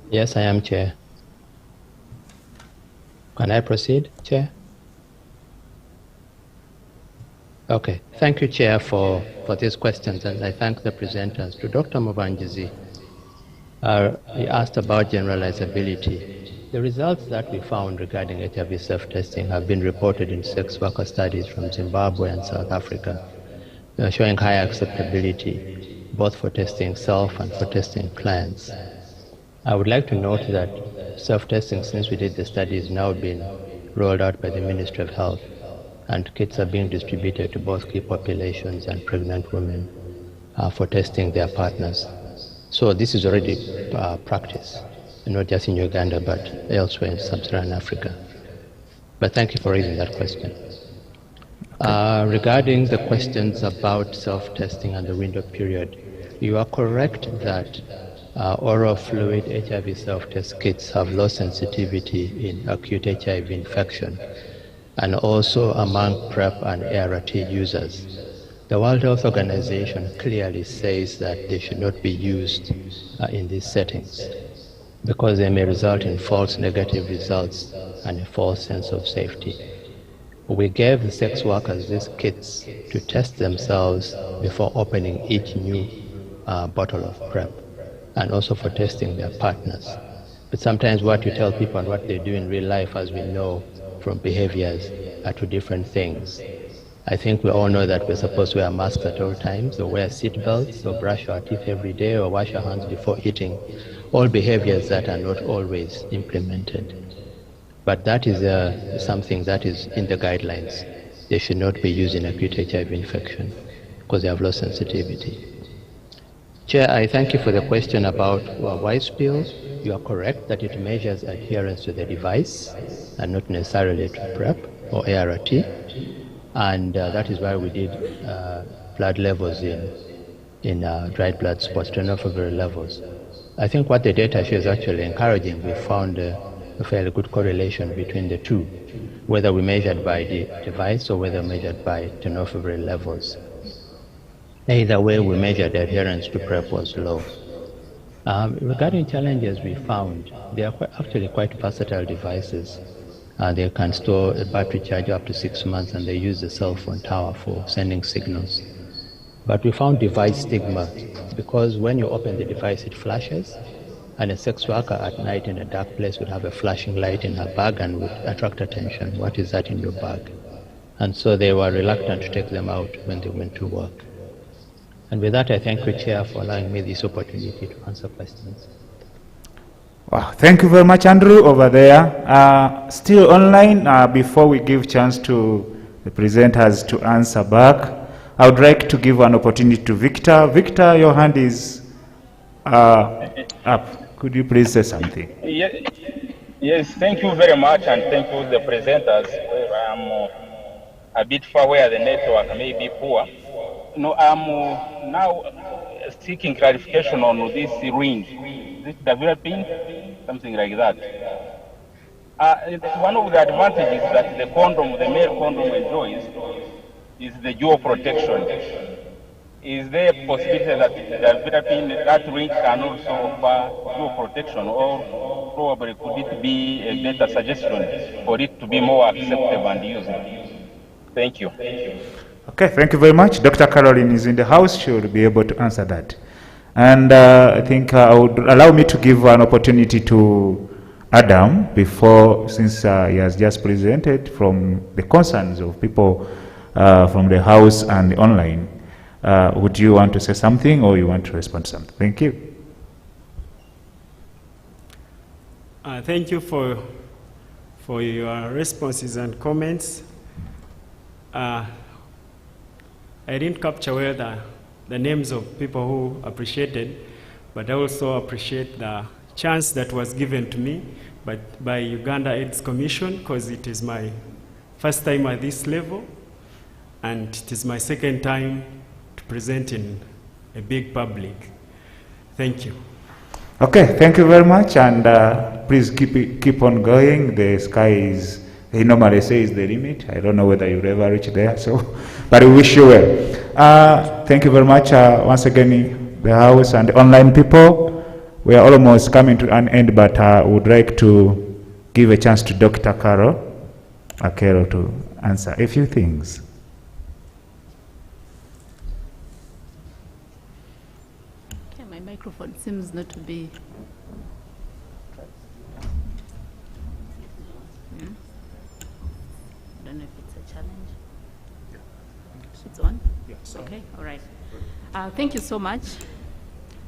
Yes, I am, Chair. Can I proceed, Chair? Okay, thank you, Chair, for these questions, and I thank the presenters. To Dr. Mubanjizi, he asked about generalizability. The results that we found regarding HIV self-testing have been reported in sex worker studies from Zimbabwe and South Africa, showing high acceptability, both for testing self and for testing clients. I would like to note that self-testing, since we did the study, is now being rolled out by the Ministry of Health, and kits are being distributed to both key populations and pregnant women for testing their partners. So this is already practice, not just in Uganda, but elsewhere in sub-Saharan Africa. But thank you for raising that question. Regarding the questions about self-testing and the window period, you are correct that oral fluid HIV self-test kits have low sensitivity in acute HIV infection, and also among PrEP and ART users. The World Health Organization clearly says that they should not be used in these settings because they may result in false negative results and a false sense of safety. We gave the sex workers these kits to test themselves before opening each new bottle of PrEP, and also for testing their partners. But sometimes what you tell people and what they do in real life, as we know from behaviors, are two different things. I think we all know that we're supposed to wear masks at all times, or wear seat belts, or brush our teeth every day, or wash our hands before eating. All behaviors that are not always implemented. But that is something that is in the guidelines. They should not be used in acute HIV infection because they have low sensitivity. Chair, I thank you for the question about wise pills. You are correct that it measures adherence to the device and not necessarily to PrEP or ART. And that is why we did blood levels in dried blood spots, tenofovir levels. I think what the data shows is actually encouraging. We found a fairly good correlation between the two, whether we measured by the device or whether measured by tenofovir levels. Either way, we measured the adherence to PrEP was low. Regarding challenges we found, they are actually quite versatile devices. They can store a battery charge up to 6 months, and they use the cell phone tower for sending signals. But we found device stigma because when you open the device, it flashes, and a sex worker at night in a dark place would have a flashing light in her bag and would attract attention. What is that in your bag? And so they were reluctant to take them out when they went to work. And with that, I thank you, Chair, for allowing me this opportunity to answer questions. Wow, thank you very much, Andrew, over there. Still online, before we give chance to the presenters to answer back, I would like to give an opportunity to Victor. Victor, your hand is up. Could you please say something? Yes, thank you very much, and thank you the presenters. I am a bit far where the network may be poor. No, I'm now seeking clarification on this ring. Is it developing? Something like that. One of the advantages that the condom, the male condom enjoys is the dual protection. Is there a possibility that developing that ring can also offer dual protection, or probably could it be a better suggestion for it to be more acceptable and used? Thank you. Okay, thank you very much. Dr. Caroline is in the house. She will be able to answer that. And I think I would allow me to give an opportunity to Adam before, since he has just presented from the concerns of people from the house and the online. Would you want to say something, or you want to respond to something? Thank you. Thank you for your responses and comments. I didn't capture well the names of people who appreciated, but I also appreciate the chance that was given to me by Uganda AIDS Commission, because it is my first time at this level, and it is my second time to present in a big public. Thank you. Okay, thank you very much, and please keep on going. The sky is, he normally says, the limit. I don't know whether you'll ever reach there, so, but we wish you well. Thank you very much once again, the house and the online people. We are almost coming to an end, but I would like to give a chance to Dr. Carol Akero to answer a few things. Okay, my microphone seems not to be. I don't know if it's a challenge. It's on? Yes. Okay, all right. Thank you so much.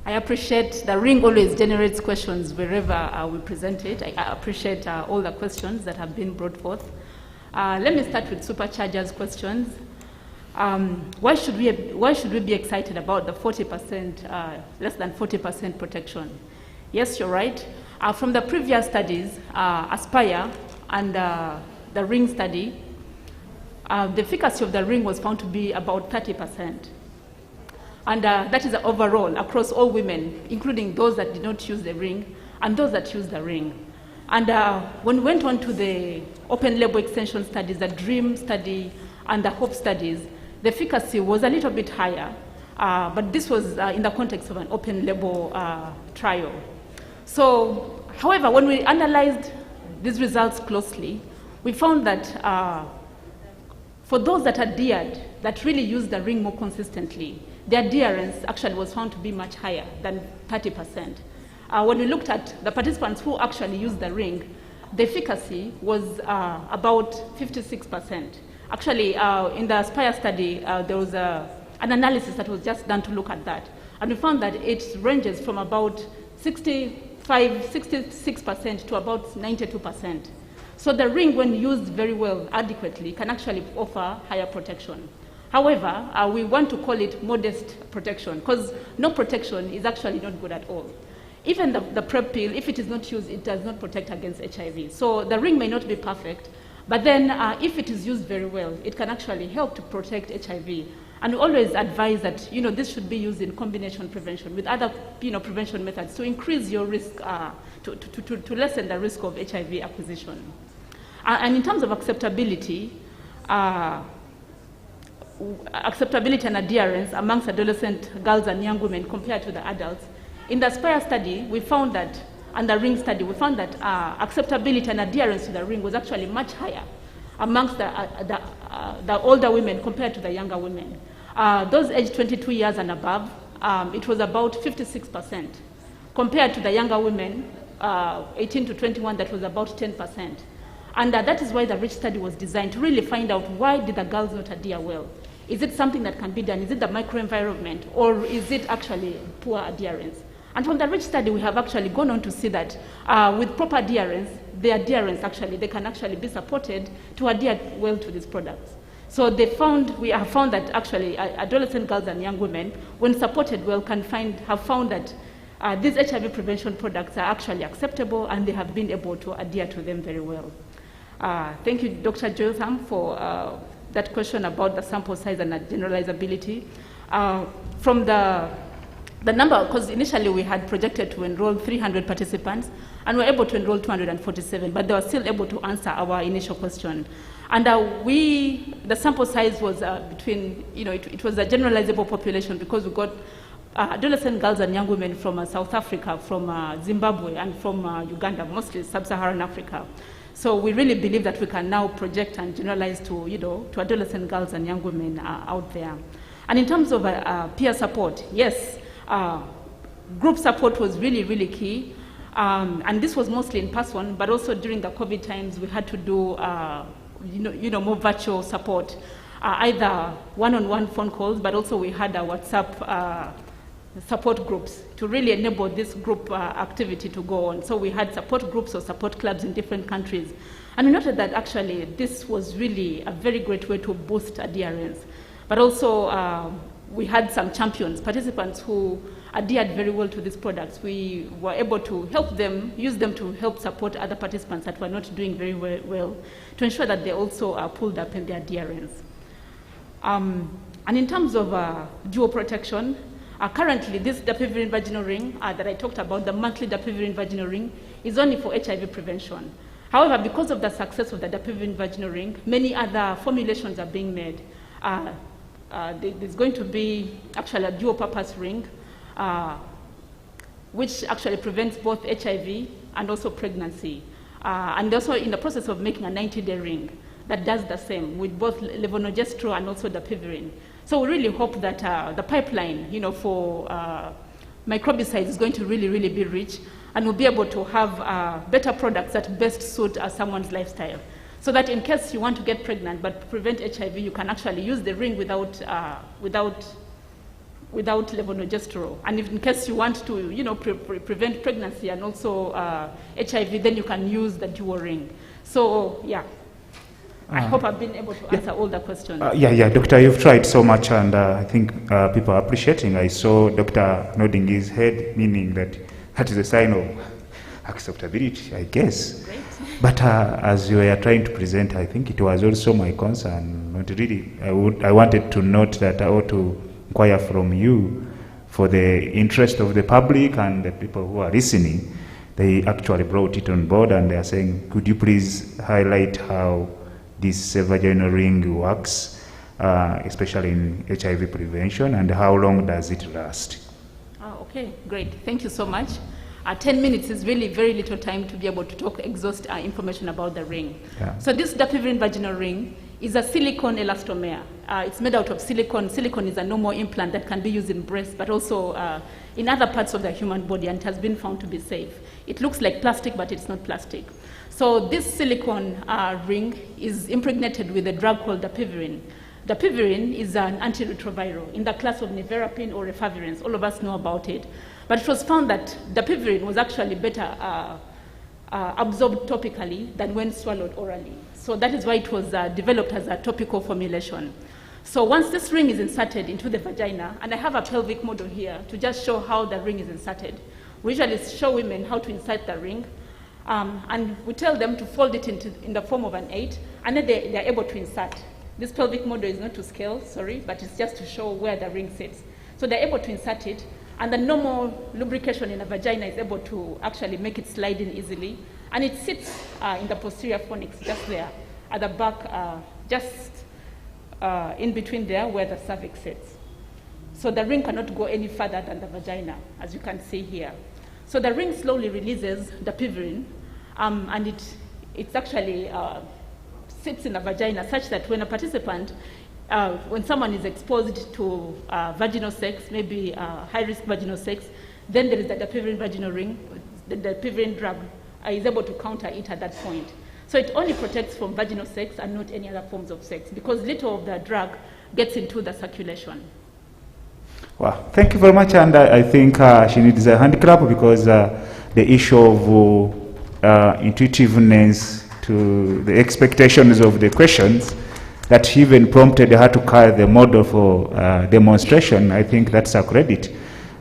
I appreciate the ring always generates questions wherever we present it. I appreciate all the questions that have been brought forth. Let me start with Supercharger's questions. Why should we be excited about the 40%, less than 40% protection? Yes, you're right. From the previous studies, Aspire and the ring study, the efficacy of the ring was found to be about 30%. And that is overall across all women, including those that did not use the ring and those that used the ring. And when we went on to the open label extension studies, the DREAM study and the HOPE studies, the efficacy was a little bit higher, but this was in the context of an open label trial. So, however, when we analyzed these results closely, we found that for those that adhered, that really used the ring more consistently, the adherence actually was found to be much higher than 30%. When we looked at the participants who actually used the ring, the efficacy was about 56%. Actually, in the SPIRE study, there was an analysis that was just done to look at that. And we found that it ranges from about 66% to about 92%. So the ring, when used very well, adequately, can actually offer higher protection. However, we want to call it modest protection, because no protection is actually not good at all. Even the PrEP pill, if it is not used, it does not protect against HIV. So the ring may not be perfect, but then if it is used very well, it can actually help to protect HIV. And we always advise that this should be used in combination prevention with other prevention methods to increase your risk, to lessen the risk of HIV acquisition. And in terms of acceptability and adherence amongst adolescent girls and young women compared to the adults, in the SPIRE study, we found that, and the ring study, we found that acceptability and adherence to the ring was actually much higher amongst the older women compared to the younger women. Those aged 22 years and above, it was about 56%, compared to the younger women, 18 to 21, that was about 10%. And that is why the REACH study was designed, to really find out why did the girls not adhere well. Is it something that can be done? Is it the microenvironment, or is it actually poor adherence? And from the REACH study, we have actually gone on to see that with proper adherence, the adherence actually, they can actually be supported to adhere well to these products. So we have found that actually adolescent girls and young women, when supported well, have found that these HIV prevention products are actually acceptable, and they have been able to adhere to them very well. Thank you, Dr. Jotham, for that question about the sample size and generalizability. From the number, because initially we had projected to enroll 300 participants, and we were able to enroll 247, but they were still able to answer our initial question. And the sample size was it was a generalizable population, because we got adolescent girls and young women from South Africa, from Zimbabwe, and from Uganda, mostly sub-Saharan Africa. So we really believe that we can now project and generalize to adolescent girls and young women out there. And in terms of peer support, yes, group support was really, really key. And this was mostly in person, but also during the COVID times, we had to do more virtual support, either one-on-one phone calls, but also we had a WhatsApp support groups to really enable this group activity to go on. So we had support groups or support clubs in different countries. And we noted that actually this was really a very great way to boost adherence. But also we had some champions, participants who adhered very well to these products. We were able to help them, use them to help support other participants that were not doing very well, to ensure that they also pulled up in their adherence. And in terms of dual protection, currently, this dapivirine vaginal ring that I talked about, the monthly dapivirine vaginal ring, is only for HIV prevention. However, because of the success of the dapivirine vaginal ring, many other formulations are being made. There's going to be actually a dual-purpose ring, which actually prevents both HIV and also pregnancy. And also in the process of making a 90-day ring that does the same with both levonorgestrel and also dapivirine. So we really hope that the pipeline, for microbicides is going to really, really be rich, and we'll be able to have better products that best suit someone's lifestyle. So that in case you want to get pregnant but prevent HIV, you can actually use the ring without levonorgestrel. And if in case you want to, prevent pregnancy and also HIV, then you can use the dual ring. So, yeah. I hope I've been able to answer all the questions. Doctor, you've tried so much, and I think people are appreciating. I saw Doctor nodding his head, meaning that is a sign of acceptability, I guess. But as you were trying to present, I think it was also my concern. Not really. I wanted to note that I ought to inquire from you for the interest of the public and the people who are listening. They actually brought it on board and they are saying, could you please highlight how this vaginal ring works, especially in HIV prevention, and how long does it last? Okay, great. Thank you so much. 10 minutes is really very little time to be able to exhaust information about the ring. Yeah. So this dapivirine vaginal ring is a silicone elastomer. It's made out of silicone. Silicone is a normal implant that can be used in breast, but also in other parts of the human body, and it has been found to be safe. It looks like plastic, but it's not plastic. So this silicone ring is impregnated with a drug called dapivirine. Dapivirine is an antiretroviral in the class of nevirapine or rifavirin. All of us know about it. But it was found that dapivirine was actually better absorbed topically than when swallowed orally. So that is why it was developed as a topical formulation. So once this ring is inserted into the vagina, and I have a pelvic model here to just show how the ring is inserted. We usually show women how to insert the ring, and we tell them to fold it in the form of an 8, and then they're able to insert. This pelvic model is not to scale, sorry, but it's just to show where the ring sits. So they're able to insert it, and the normal lubrication in the vagina is able to actually make it slide in easily. And it sits in the posterior fornix, just there, at the back, just in between there where the cervix sits. So the ring cannot go any further than the vagina, as you can see here. So the ring slowly releases dapivirine, and it's actually sits in the vagina such that when a participant, when someone is exposed to vaginal sex, maybe high-risk vaginal sex, then there is the dapivirine vaginal ring. The dapivirine drug is able to counter it at that point. So it only protects from vaginal sex and not any other forms of sex, because little of the drug gets into the circulation. Wow, thank you very much, and I think she needs a hand clap, because the issue of intuitiveness to the expectations of the questions that even prompted her to carry the model for demonstration, I think that's a credit.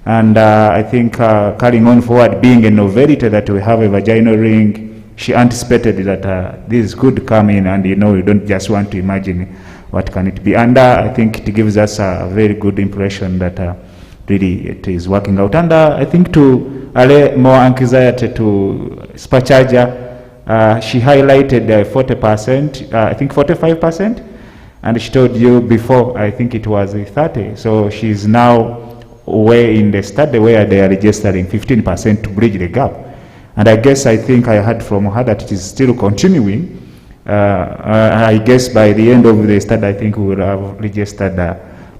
And I think carrying on forward, being a novelty that we have a vaginal ring, she anticipated that this could come in, and you don't just want to imagine what can it be. And I think it gives us a very good impression that really it is working out. And I think to allay more anxiety to Spacharja, she highlighted 40%, I think 45%, and she told you before, I think it was 30. So she's now way in the study where they are registering 15% to bridge the gap. And I think I heard from her that it is still continuing. I guess by the end of the study, I think we will have registered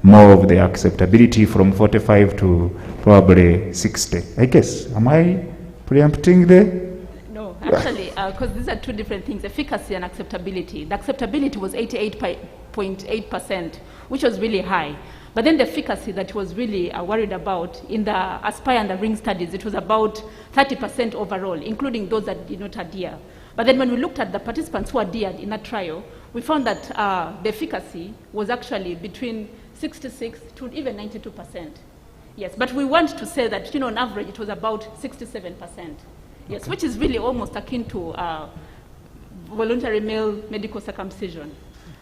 more of the acceptability from 45 to probably 60. I guess. Am I preempting the? No, actually, because these are two different things, efficacy and acceptability. The acceptability was 88.8%, which was really high. But then the efficacy that was really worried about in the ASPIRE and the RING studies, it was about 30% overall, including those that did not adhere. But then when we looked at the participants who adhered in that trial, we found that the efficacy was actually between 66 to even 92%. Yes, but we want to say that, on average, it was about 67%. Yes, which is really almost akin to voluntary male medical circumcision.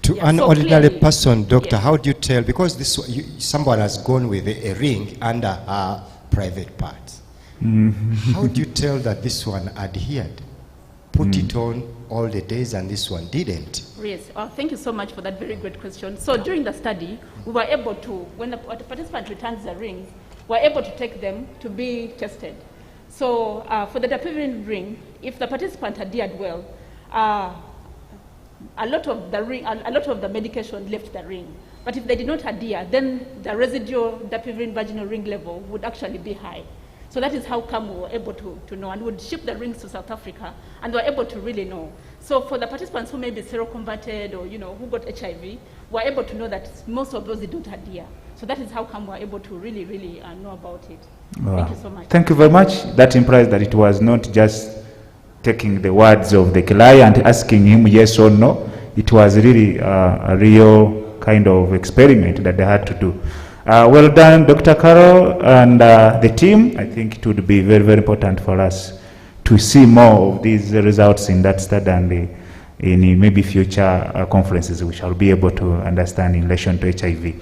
To an ordinary person, doctor, how do you tell? Because someone has gone with a ring under her private parts. How do you tell that this one adhered? Put it on all the days and this one didn't? Yes, thank you so much for that very great question. So during the study, we were able to, when the participant returns the rings, we were able to take them to be tested. So for the dapivirine ring, if the participant adhered well, a lot of the medication left the ring. But if they did not adhere, then the residual dapivirine vaginal ring level would actually be high. So that is how come we were able to know, and would ship the rings to South Africa, and we were able to really know. So for the participants who may be seroconverted or who got HIV, we were able to know that most of those did not adhere. So that is how come we were able to really know about it. Thank you so much. Thank you very much. That implies that it was not just taking the words of the client, asking him yes or no. It was really a real kind of experiment that they had to do. Well done, Dr. Carol and the team. I think it would be very, very important for us to see more of these results in that study, and in maybe future conferences we shall be able to understand in relation to HIV.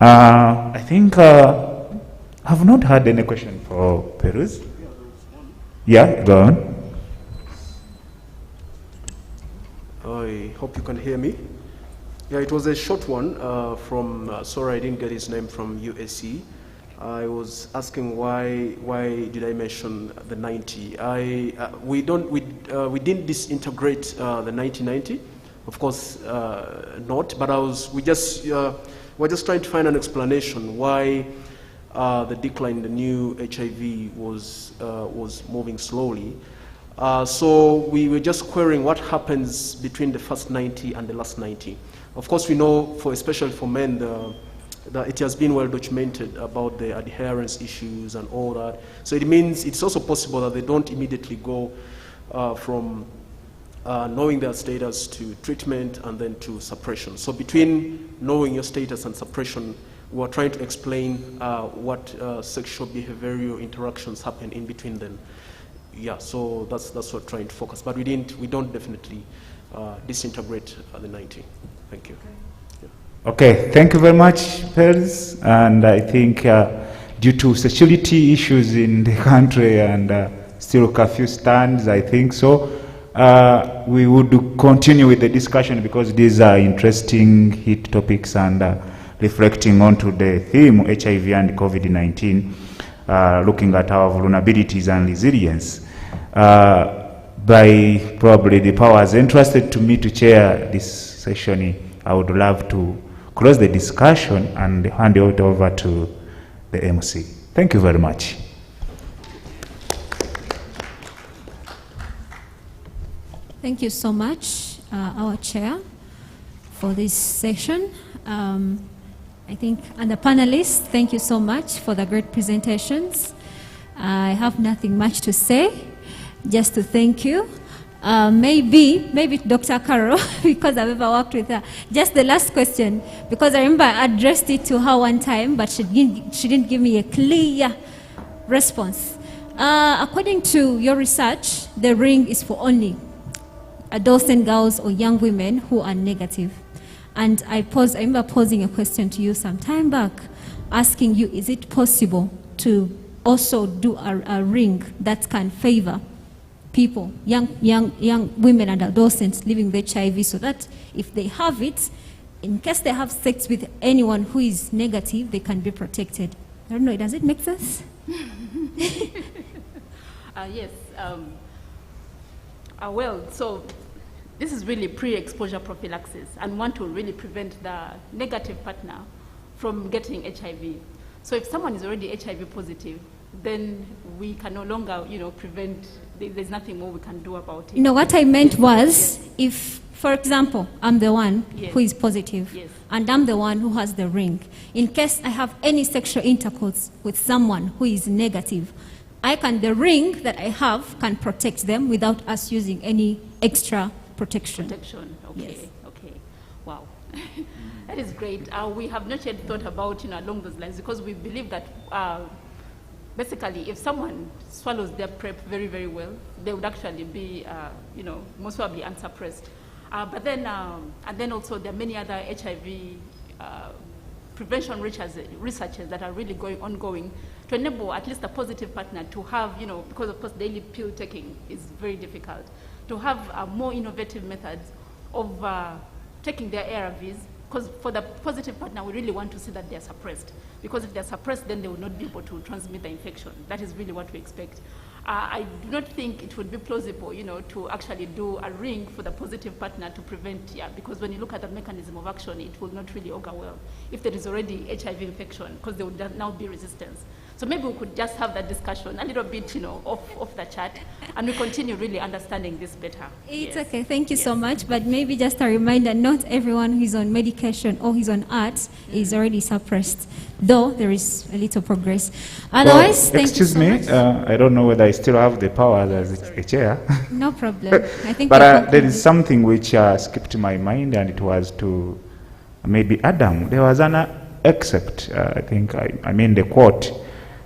I think I've not had any question for Peruz. Yeah, go on. I hope you can hear me. Yeah, it was a short one from, sorry I didn't get his name, from USC. I was asking why did I mention the 90? We didn't disintegrate the 1990, of course not, but we're just trying to find an explanation why the decline in the new HIV was moving slowly. So we were just querying what happens between the first 90 and the last 90. Of course, we know, especially for men, that it has been well documented about the adherence issues and all that. So it means it's also possible that they don't immediately go from knowing their status to treatment and then to suppression. So between knowing your status and suppression, we're trying to explain what sexual behavioral interactions happen in between them. Yeah, so that's what we're trying to focus. But we don't definitely disintegrate the 90. Thank you. Yeah. Okay, thank you very much, Perez. And I think due to security issues in the country and still curfew stands, I think so, we would continue with the discussion because these are interesting hit topics and reflecting onto the theme HIV and COVID-19, looking at our vulnerabilities and resilience. By probably the powers entrusted to me to chair this session, I would love to close the discussion and hand it over to the MC. Thank you very much. Thank you so much, our chair, for this session. I think, and the panelists, thank you so much for the great presentations. I have nothing much to say, just to thank you. Maybe Dr. Carol, because I've ever worked with her. Just the last question, because I remember I addressed it to her one time, but she didn't give me a clear response. According to your research, the ring is for only adolescent girls or young women who are negative. And I remember posing a question to you some time back, asking you, is it possible to also do a ring that can favor people, young women and adolescents living with HIV, so that if they have it, in case they have sex with anyone who is negative, they can be protected? I don't know, does it make sense? Yes. Well, so this is really pre-exposure prophylaxis, and want to really prevent the negative partner from getting HIV. So if someone is already HIV positive, then we can no longer, prevent. There's nothing more we can do about it. What I meant was, if, for example, I'm the one who is positive, and I'm the one who has the ring, in case I have any sexual intercourse with someone who is negative, the ring that I have can protect them without us using any extra protection. Okay, yes. Okay. Wow. That is great. We have not yet thought about, along those lines, because we believe that basically, if someone swallows their PrEP very, very well, they would actually be, most probably unsuppressed. But then, and then also there are many other HIV prevention researches that are really ongoing to enable at least a positive partner to have, because of course daily pill taking is very difficult, to have more innovative methods of taking their ARVs. Because for the positive partner, we really want to see that they're suppressed. Because if they're suppressed, then they will not be able to transmit the infection. That is really what we expect. I do not think it would be plausible, to actually do a ring for the positive partner to prevent, because when you look at the mechanism of action, it will not really augur well if there is already HIV infection, because there would now be resistance. So maybe we could just have that discussion a little bit, off the chat, and we continue really understanding this better. It's okay, thank you so much, but maybe just a reminder, not everyone who is on medication or who's on ART is already suppressed, though there is a little progress. Otherwise, thank you so much. Excuse me, I don't know whether I still have the power as a chair. No problem. I think but there is something which skipped my mind, and it was to maybe Adam. There was an excerpt, I think, I mean the quote,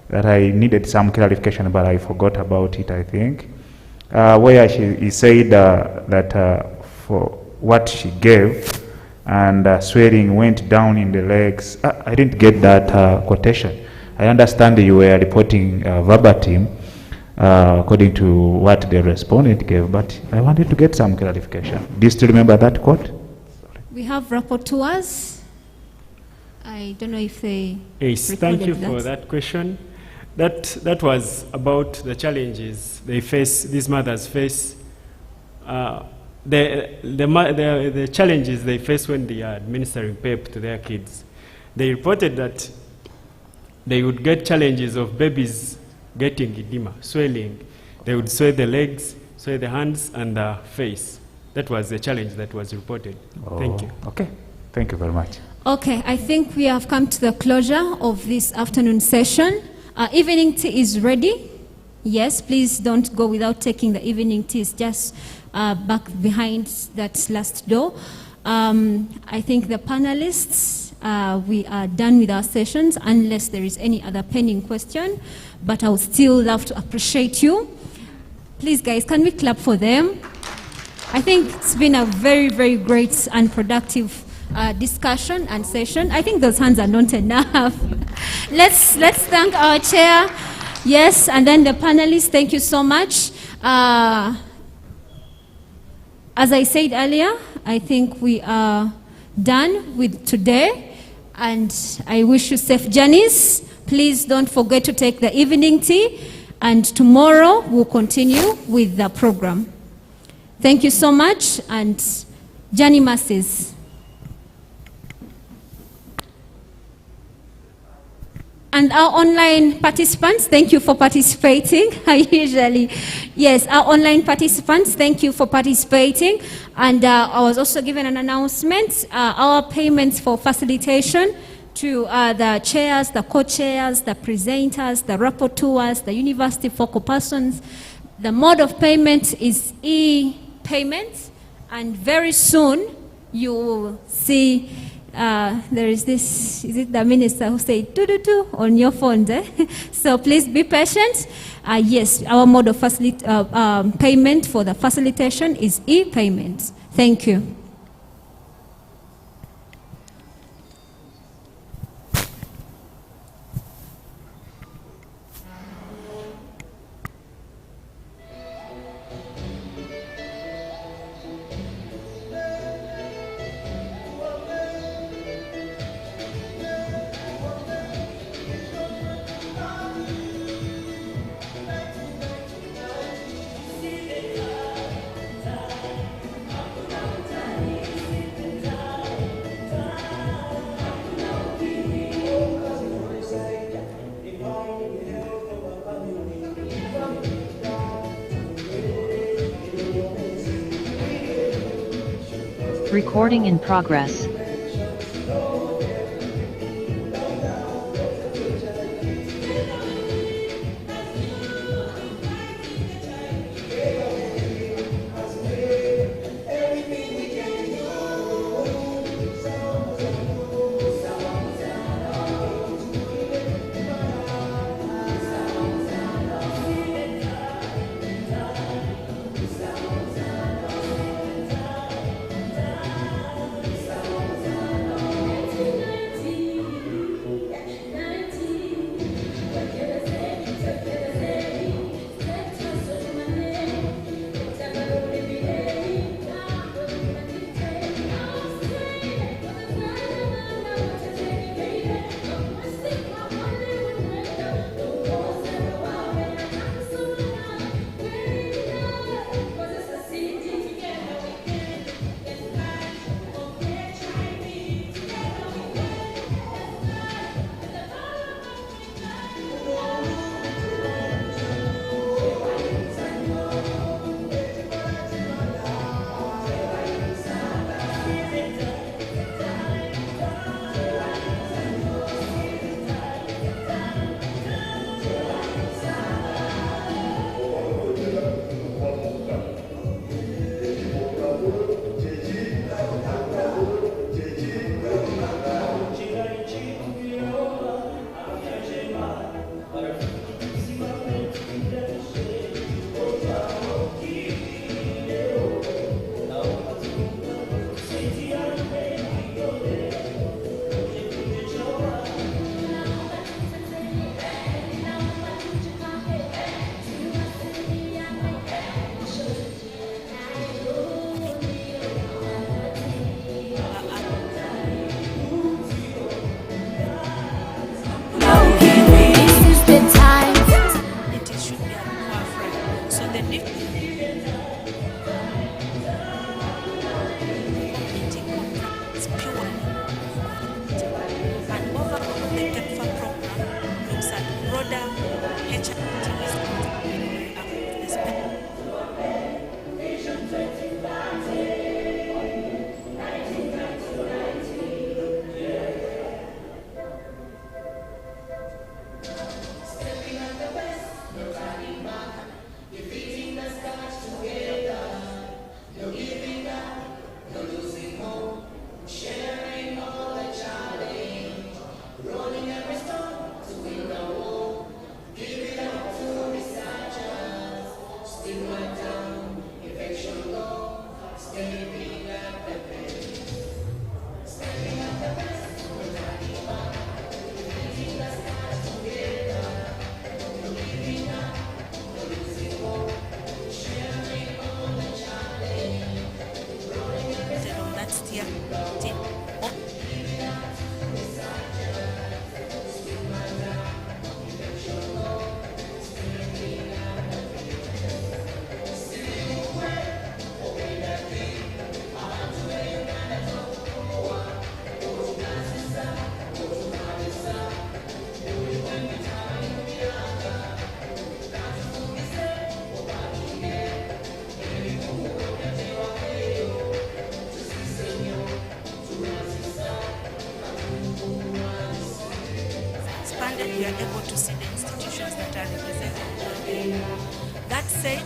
that I needed some clarification, but I forgot about it, I think. where he said that for what she gave, and swelling went down in the legs. I didn't get that quotation. I understand you were reporting verbatim according to what the respondent gave, but I wanted to get some clarification. Do you still remember that quote? We have rapporteurs. I don't know if they. Yes, thank you for that question. That was about the challenges they face, these mothers face, the challenges they face when they are administering PEP to their kids. They reported that they would get challenges of babies getting edema, swelling. They would swell the legs, swell the hands, and the face. That was the challenge that was reported. Thank you. Okay, thank you very much. Okay, I think we have come to the closure of this afternoon session. Evening tea is ready. Yes, please don't go without taking the evening tea. It's just back behind that last door. I think the panelists, we are done with our sessions unless there is any other pending question, but I would still love to appreciate you. Please guys, can we clap for them? I think it's been a very, very great and productive discussion and session. I think those hands are not enough. Let's thank our chair. Yes, and then the panelists, thank you so much. As I said earlier, I think we are done with today, and I wish you safe journeys. Please don't forget to take the evening tea, and tomorrow we'll continue with the program. Thank you so much, and journey masses. And our online participants, thank you for participating. Yes, our online participants, thank you for participating. And I was also given an announcement, our payments for facilitation to the chairs, the co-chairs, the presenters, the rapporteurs, the university focal persons. The mode of payment is e-payment, and very soon you will see there is this, is it the minister who said do on your phone there? So please be patient. Yes, our mode of payment for the facilitation is e-payment. Thank you. Recording in progress. So the it's purely and overall the TEPFA program looks at broader HIV we are able to see the institutions that are represented. That said,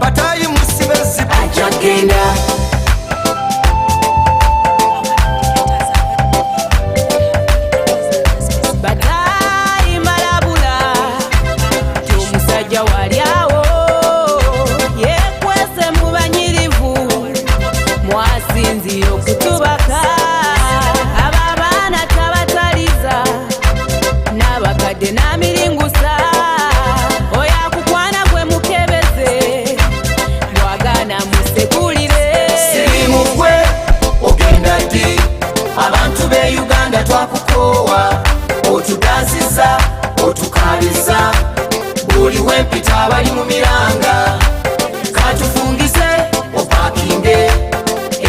Batayi musibezi ajagenda Batayi malabula Tumusajja waliawo yekwese mubanyirivu mwasinzira okutubaka ababaana tabataliza n'abakadde n'amiringusa oyakukwana gwe mukebeze bwagana musekulire sirimugwe ogenda ddi abantu be Uganda twakukoowa otugaziza otukaaliza buli wempita abali mu miranga katufungize opakinge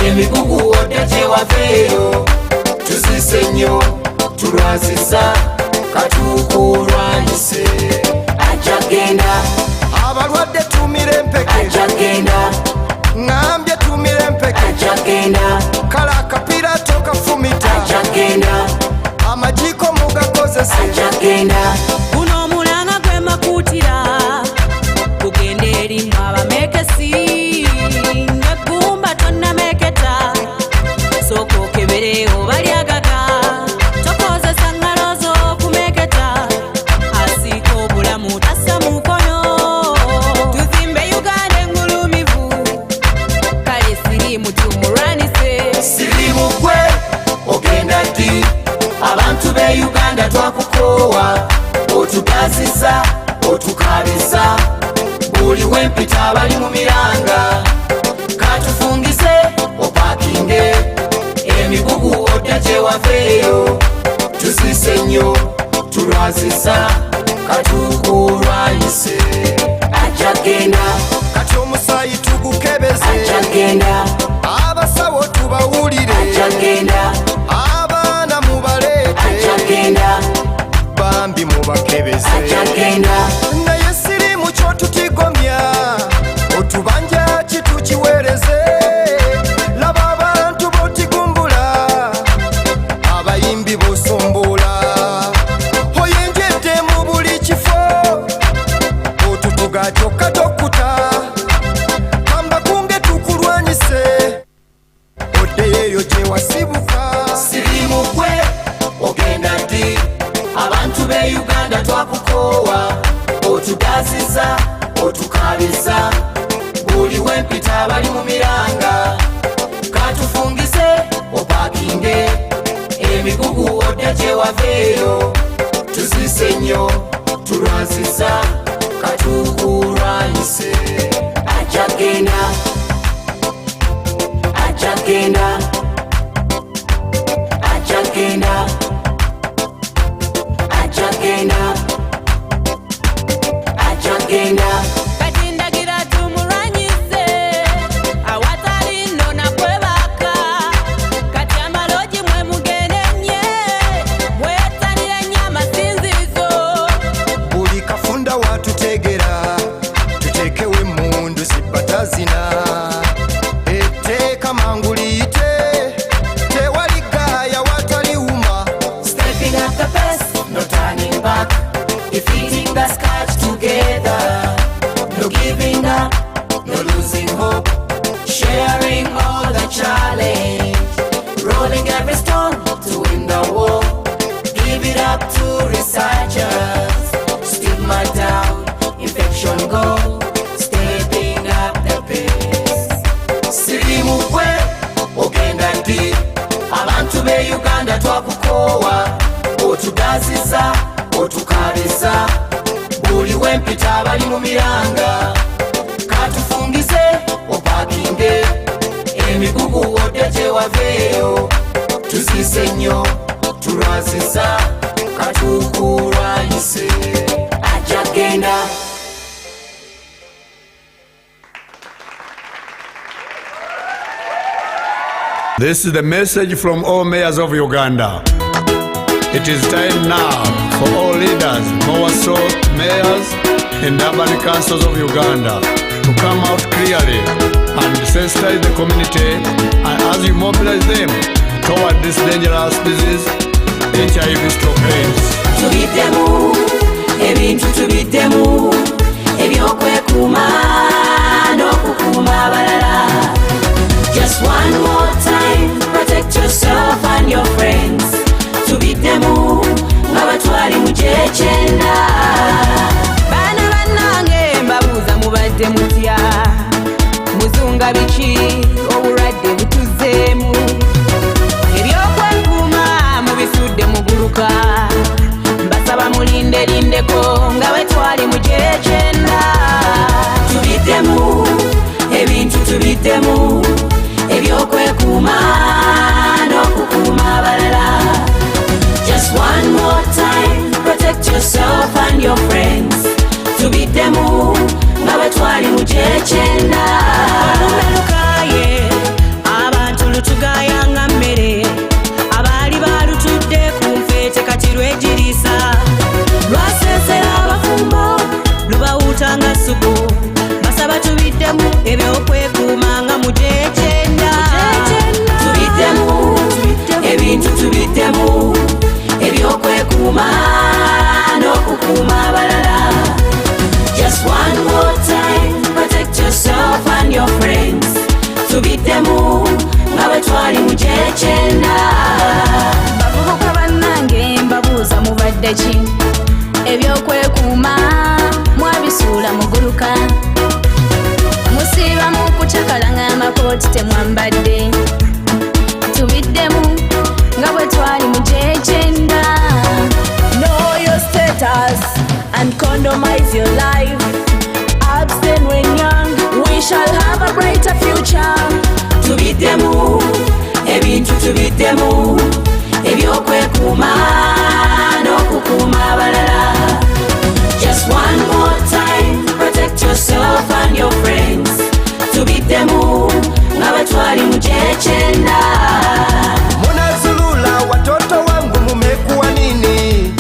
emigugu odde gyewaveeyo tuzise nnyo tulwaziza katukulwanyise ajagenda abalwadde tumire empeke ajagenda ngambye tumire empeke ajagenda kala akapiira tokafumita ajagenda amajiko mugakozese ajagenda guno omulanga gwe makuutira kugenda erimu abamekesi ngegumba tonnameketa sooka okebere obalyagaga tokozesa ngalo z'okumeketa asiika obulamu tassa mukono tuzimbe Uganda engulumivu kale sirimu tumulwanise sirimu gwe ogenda ddi abantu be Uganda twakukoowa otugaziza otukaaliza buli wempita abali mu miranga katufungize opakinge emigugu odde gyewaveeyo tuzise nnyo tulwaziza katukulwanyise ajagenda kati omusaayi tugukebeze ajagenda abasawo tubawulire ajagenda abaana mubaleete ajagenda bambi mubakebeze ajagenda naye sirimu kyotutigomya otubanja kitukiweereze laba abantu botigumbula abayimbi bosombola oyenjedde mu buli kifo otutuga kyokka tokkuta kamba kunge tukulwanyise oddeyeyo gyewasibuka sirimu gwe ogenda ddi abantu be Uganda twakukoowa otugaziza otukaaliza buli wempita abali mu miranga katufungize opakinge emigugu odde gyewaveeyo tuzise nnyo tulwaziza katukulwanyise ajagenda ajagenda ajagenda ajagenda katindagira tumulwanyise awatali nno nakwebaka kati amalogi mwe mugende nnye mwetanire nnyo amasinzizo buli kafunda watutegera tutekewo emmundu zibatazina etteeka mangu liyite tewali gaaya wataliwuma stepping at the best no turning back defeating the scratch together no giving up no losing hope sharing all the challenge rolling every stone to win the war give it up to researchers stigma down infection go stepping up the pace sirimukwe ogenda ndi abantu be Uganda twakukowa otugaziza otukabisa buli wempita abali mu miranga katufungize opakinge emigugu wodde gyewaveeyo tuzise nnyo tulwazisa katukulwanyise ajagenda. This is the message from all mayors of Uganda. It is time now for all leaders, more so mayors and urban councils of Uganda to come out clearly and sensitize the community, and as you mobilize them toward this dangerous disease, HIV/AIDS. Tubiddemu ebintu tubiddemu ebyokwekuuma n'okukuuma abalala. Just one more time, protect yourself and your friends. Tubiddemu nga batwali mu gy'ekyenda. Baana bannange mbabuuza mubadde mutya muzunga biki obulwadde butuzzeemu ebyokwekuuma mubisudde muguluka mbasaba mulindelindeko nga bwe twali mu gy'ekyenda. Tubiddemu ebintu tubiddemu ebyokwekuuma n'okukuuma abalala. Just one more time, protect yourself and your friends. Tubiddemu nga bwe twali mu gy'ekyenda. Olumelukaye abantu lutugaaya nga mmere abaali balutudde ku nfeete kati lwegiriisa lwasensera abafumbo lubawuuta nga ssupu basaba tubiddemu ebyokwekuuma nga mu gy'ekyenda. Tubiddemu ebintu tubiddemu ebyokwekuuma n'okukuuma abalala. Just one more time, protect yourself and your friends. Tubiddemu nga bwe twali mu gy'ekyenda. Bavubuka bannange mbabuuza mubadde ki ebyokwekuuma mwabisuula muguluka musiiba mu kucakala ng'amakooti temwambadde. Tubiddemu nga bwe twali mu gy'ekyenda. Know your status and condomize your life. Abstain when young, we shall have a brighter future. Tubiddemu ebintu tubiddemu ebyokwekuuma n'okukuuma abalala. Just one more time, protect yourself and your friends. Tubiddemu nga bwe twali mu gy'ekyenda. Munazulula watoto wangu mumekuwa nini?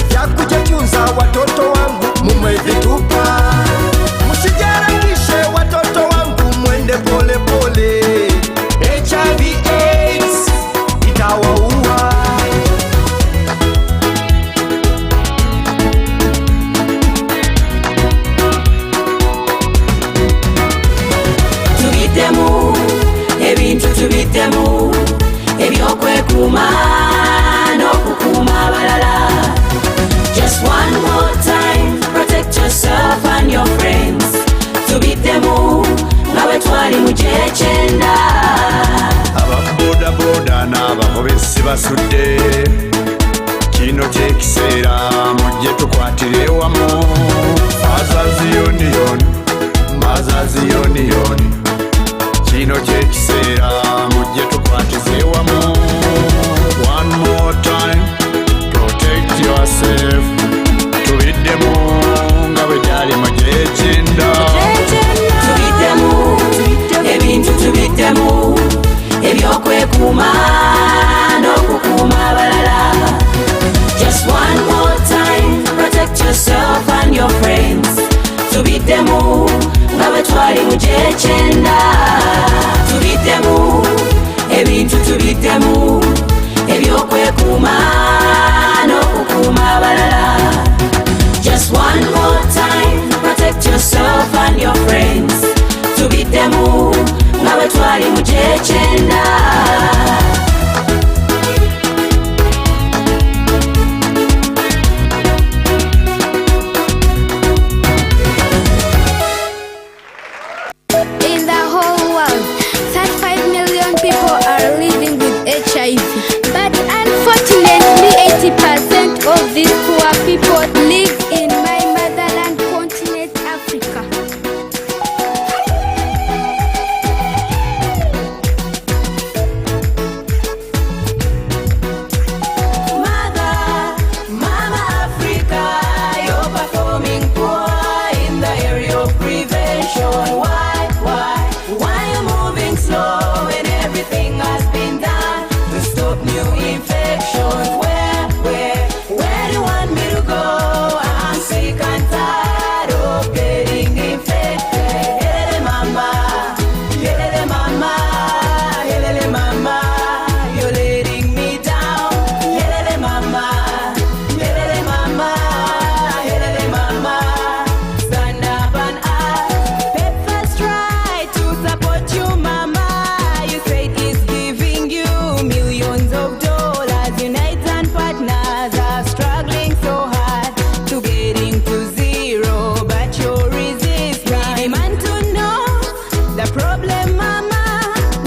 Vyakujatunza watoto wangu mumevitupa. Msijarangishe watoto wangu mwende pole pole. HIV/AIDS itawaua. Tubiddemu ebintu tubiddemu ebyokwekuuma n'okukuuma abalala. Just one more time, protect yourself and your friends. Tubiddemu nga bwe twali mu gy'ekyenda. Ababodaboda n'abahobesi basudde kino kyekiseera mujje tukwatire wamu. Mothers Union, Mothers Union, kino kyekiseera mujje tukwatize wamu. One more time, protect yourself. Tubiddemu nga bwe gyali mu ebyokwekumuma n'okukuma abalala. Just one more time, protect yourself and your friends. Tubiddemu nga bwe twali mu gy'ekyenda. Tubiddemu ebintu, tubiddemu ebyokwekumuma n'okukuma abalala. Just one more time, protect yourself and your friends. Tubiddemu nga bwe twali mu gy'ekyenda. In the whole world, 35 million people are living with HIV. But unfortunately, 80% of these poor people live in my motherland continent, Africa. Mama Africa, you're performing poor in the area of prevention. Why you moving slow when everything has been done to stop new infections? Where do you want me to go? I'm sick and tired of getting infected. Yelele mama, yelele mama, yelele mama, you're letting me down. Yelele mama, yelele mama, yelele mama, stand up and act. Pepper's try to support you, mama. You said it's giving you millions of dollars. Unite and partners are struggling so hard to getting to zero, but you're resisting. We demand to know the problem, mama.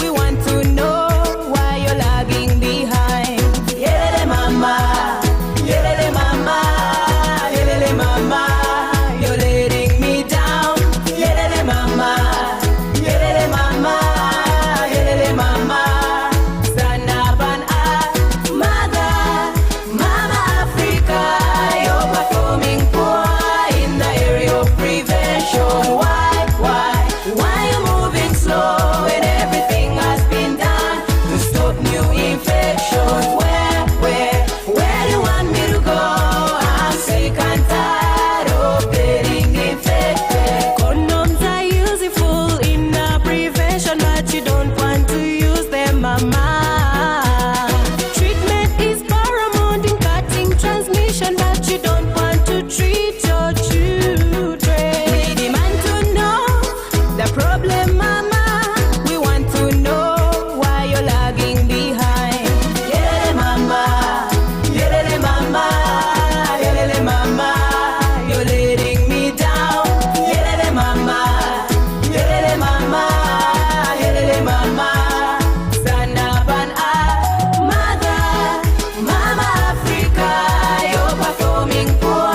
We want to know why you're lagging behind. Yelele mama, yelele mama, yelele mama, you're letting me down. Yelele mama, yelele mama, yelele mama, stand up and act. Mama Africa, you're performing poor in the area of prevention. Why you moving slow when everything has been done to stop new infections? Where do you want me to go? I'm sick and tired of getting infected. Condoms are useful in the prevention, but you don't want to use them, mama. Treatment is paramount in cutting transmission, but you don't want to treat your children. We demand to know the problem, mama. We want to know why you're lagging behind. Yelele mama, yelele mama, yelele mama, you're letting me down. Yelele mama, yelele mama, yelele mama, stand up and act. Mama Africa, you're performing poor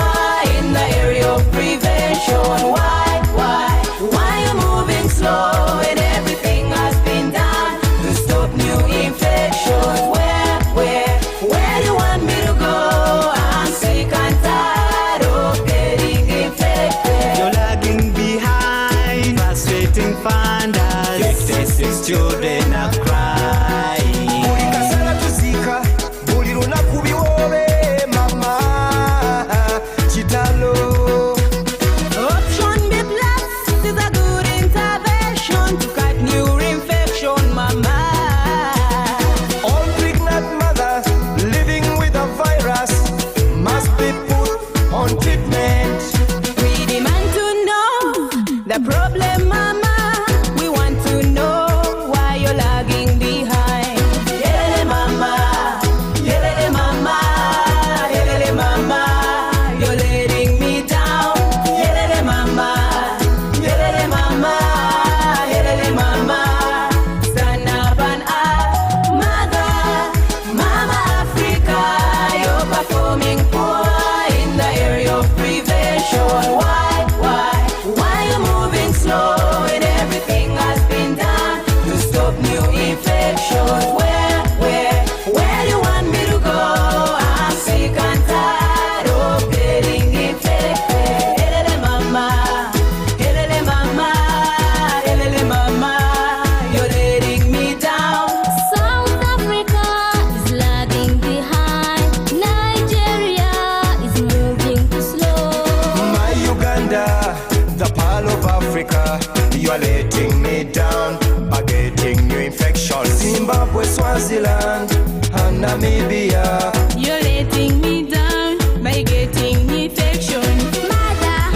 You are letting me down by getting new infections. Zimbabwe, Swaziland, and Namibia. You're letting me down by getting infection. Mother,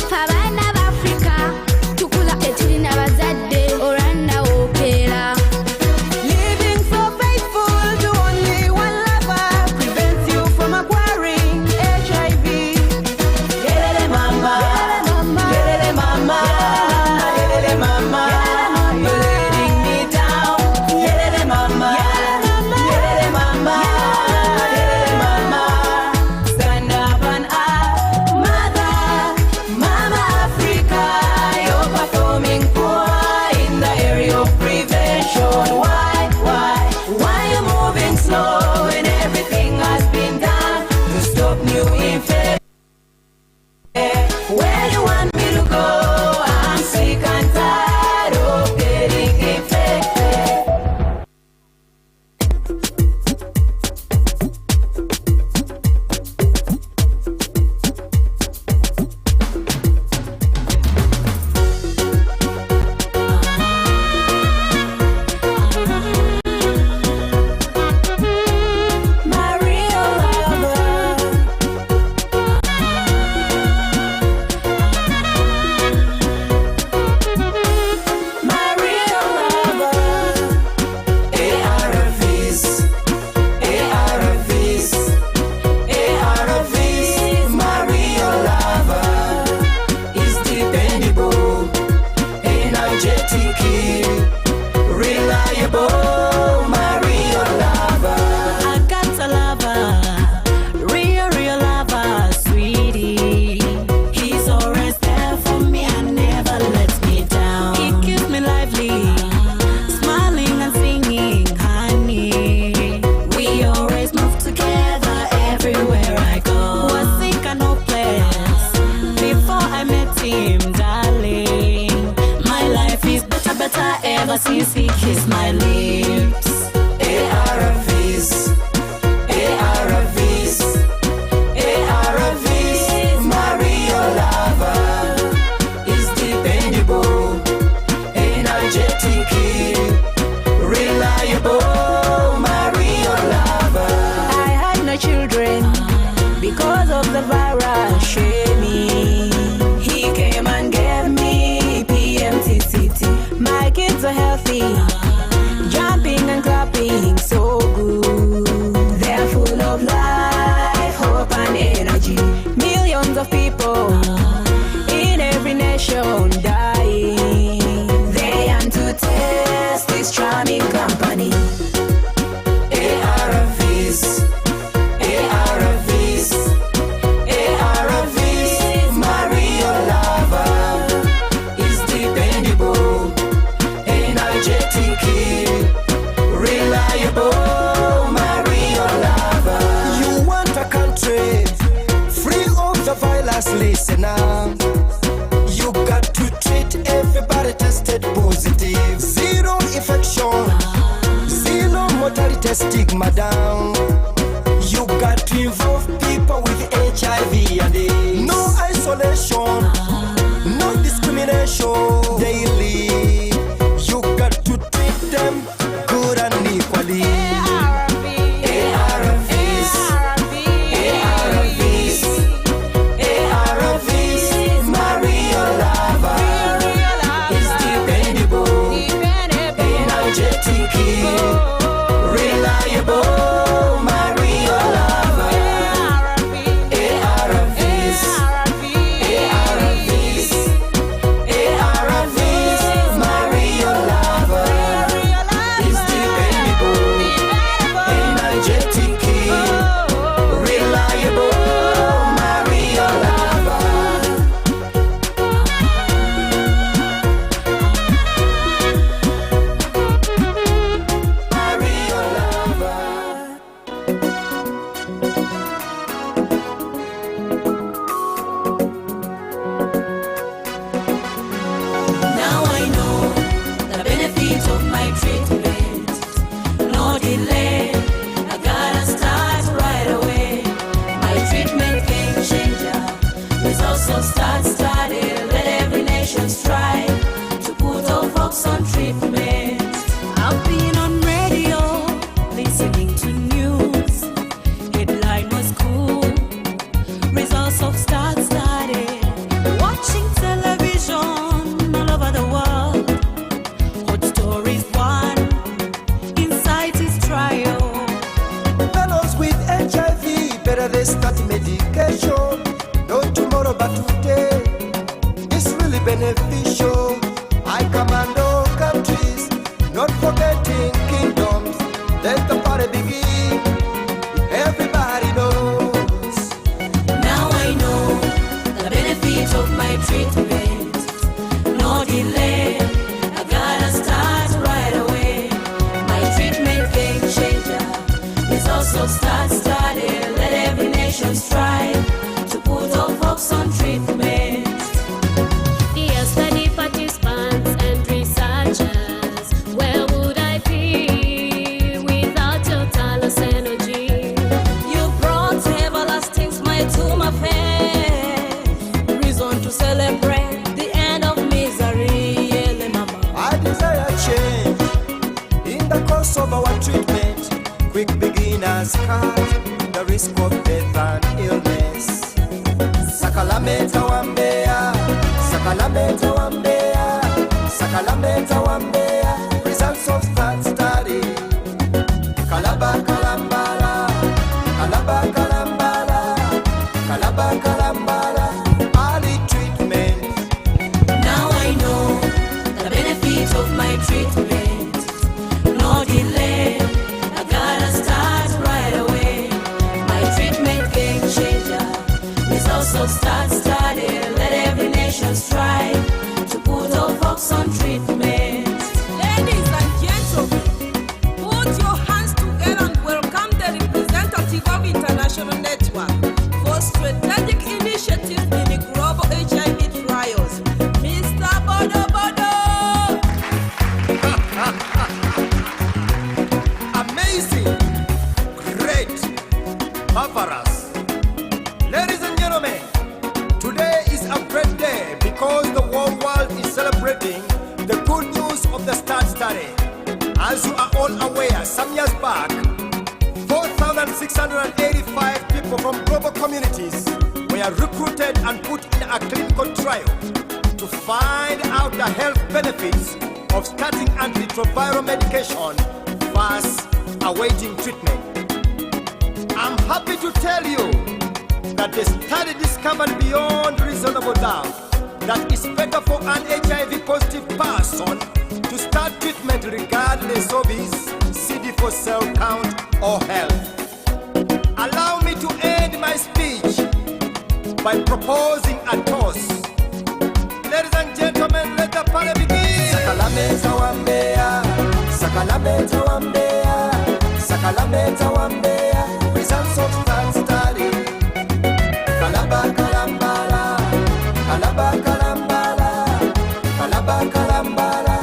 Fabana of Africa, Tukula Etina Bazade, Oranda Opera. Living so faithful to only one lover prevents you from acquiring HIV. Yelele mama, yelele mama, yelele mama, you're letting me down. Yelele mama, yelele mama, yelele mama, stand up and up, mother, mama Africa, you're performing poor in the area of prevention. Why you moving slow when everything has been done to stop new infection? Where you want me to go? I'm sick and tired of getting infected. My real lover, my real lover. ARVs, ARVs, ARVs. My real lover is dependable, energetic, reliable. My real lover. I got a lover, real lover, sweetie. He's always there for me and never lets me down. He keeps me lively, smiling and singing, honey. We always move together everywhere I go. Was sick and hopeless before I met him, darling. My life is better ever since he kissed my lips. ARVs, ARVs, ARVs. My real lover is dependable, energetic, reliable. My real lover. I had no children because of the virus, shaming. He came and gave me PMTCT. My kids are healthy, jumping and clapping so good. They're full of life, hope and energy. Millions of people in every nation dying. They want to test this charming company. ARVs, ARVs, ARVs. My real lover is dependable, energetic, reliable. My real lover. You want a country free of the virus, listen up. You got to treat everybody tested positive. Zero infection, zero mortality stigma down. You got to involve people with HIV and AIDS. No isolation, no discrimination. Daily, you got to treat them good and equally. ARVs, ARVs, ARVs. My real lover is dependable, energetic, reliable. My education, not tomorrow but today. It's really beneficial. I command all countries, not forgetting kingdoms. Let the party begin. Everybody knows. Now I know the benefit of my treatment. No delay, I gotta start right away. My treatment game changer is also start studying. Let every nation strive to put all folks on treatment. Dear study participants and researchers, where would I be without your tireless energy? You brought everlasting smile to my face. Reason to celebrate the end of misery. Yele mama. I desire change in the course of our treatment. Quick beginners cut the risk of death and illness. Sakalameta wambea, sakalameta wambea, sakalameta wambea. Results of that study. Kalaba kalambala, kalaba kalambala, kalaba kalambala. Early treatment. Now I know the benefit of my treatment. No delay, I gotta start right away. My treatment game changer is also start studying. Let every nation strive to put all folks on treatment. Ladies and gentlemen, put your hands together and welcome the representative of International Network for Strategic Initiative in Global HIV Trials, Mr. Bodo Bodo. Amazing, great, marvelous. Ladies and gentlemen, today is a great day because the whole world is celebrating the good news of the START study. As you are all aware, some years back, 4,685 people from global communities were recruited and put in a clinical trial to find out the health benefits of starting antiretroviral medication versus awaiting treatment. I'm happy to tell you that the study discovered beyond reasonable doubt that it's better for an HIV positive person to start treatment regardless of his CD4 cell count or health. Allow me to end my speech by proposing a toast. Ladies and gentlemen, let the party begin. Sakalameta wambea, sakalameta wambea, sakalameta wambea. Results of that study. Kalaba kalambala, kalaba kalambala, kalaba kalambala.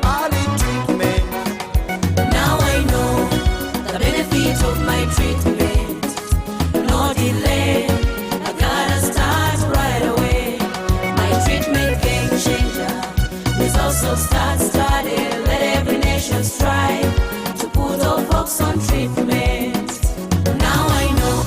Early treatment. Now I know the benefit of my treatment. No delay, I gotta start right away. My treatment game changer is also start studying. Let every nation strive to put all folks on treatment. Now I know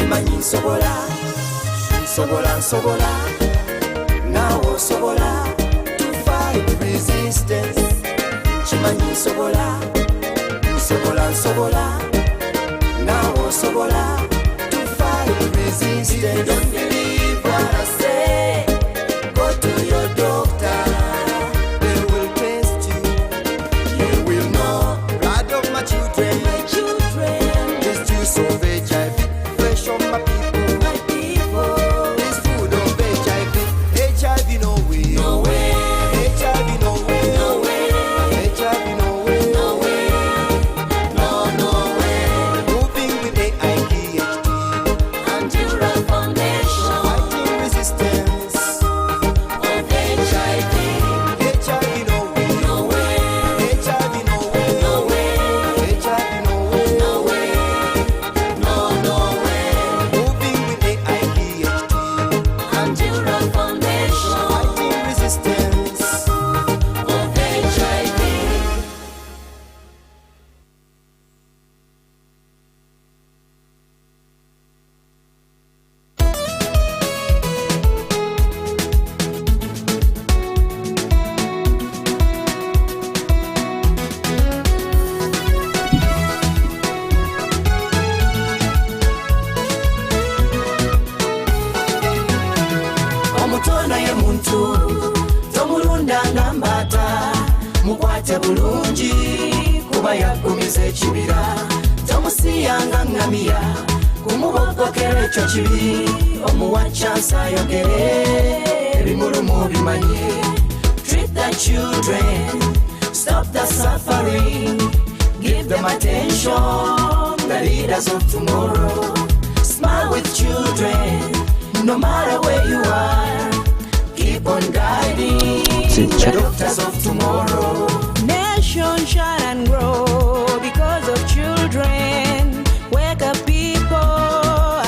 Chimanyi nsobola, nsobola, nsobola. Now nsobola to fight resistance. Chimanyi nsobola, nsobola, nsobola. Now nsobola to fight resistance. If you don't believe what I say, go to your doctor. They will test you. You will know. Blood of my children, this juice of HIV, fresh on my people, this food of HIV, HIV no way, no way, HIV no way, no way, HIV no way, no way, no, no way. Moving with AIDHD, Anti-Rural Foundation, fighting resistance of HIV, HIV no way, no way, HIV no way, no way, HIV no way, no way, no, no way. Moving with AIDHD, Anti-Rural Foundation, fighting resistance of HIV. Omutona ye muntu tomulunda nga mbata, mukwate bulungi kuba yagumiza ekibira, tomusiyanga ngamiya kumubogokera ekyo kibi, omuwa chance ayogere ebimulumu bimanye. Treat the children, stop the suffering, give them attention, the leaders of tomorrow. Smile with children, no matter where you are, keep on guiding the doctors of tomorrow. Nation shine and grow because of children. Wake up people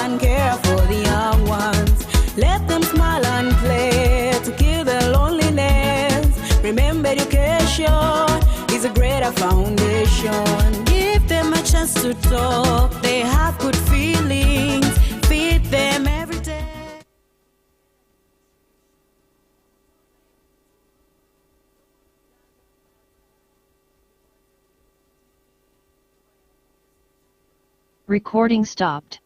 and care for the young ones. Let them smile and play to kill their loneliness. Remember education is a greater foundation. Give them a chance to talk, they have good feelings. Feed them every day. Recording stopped.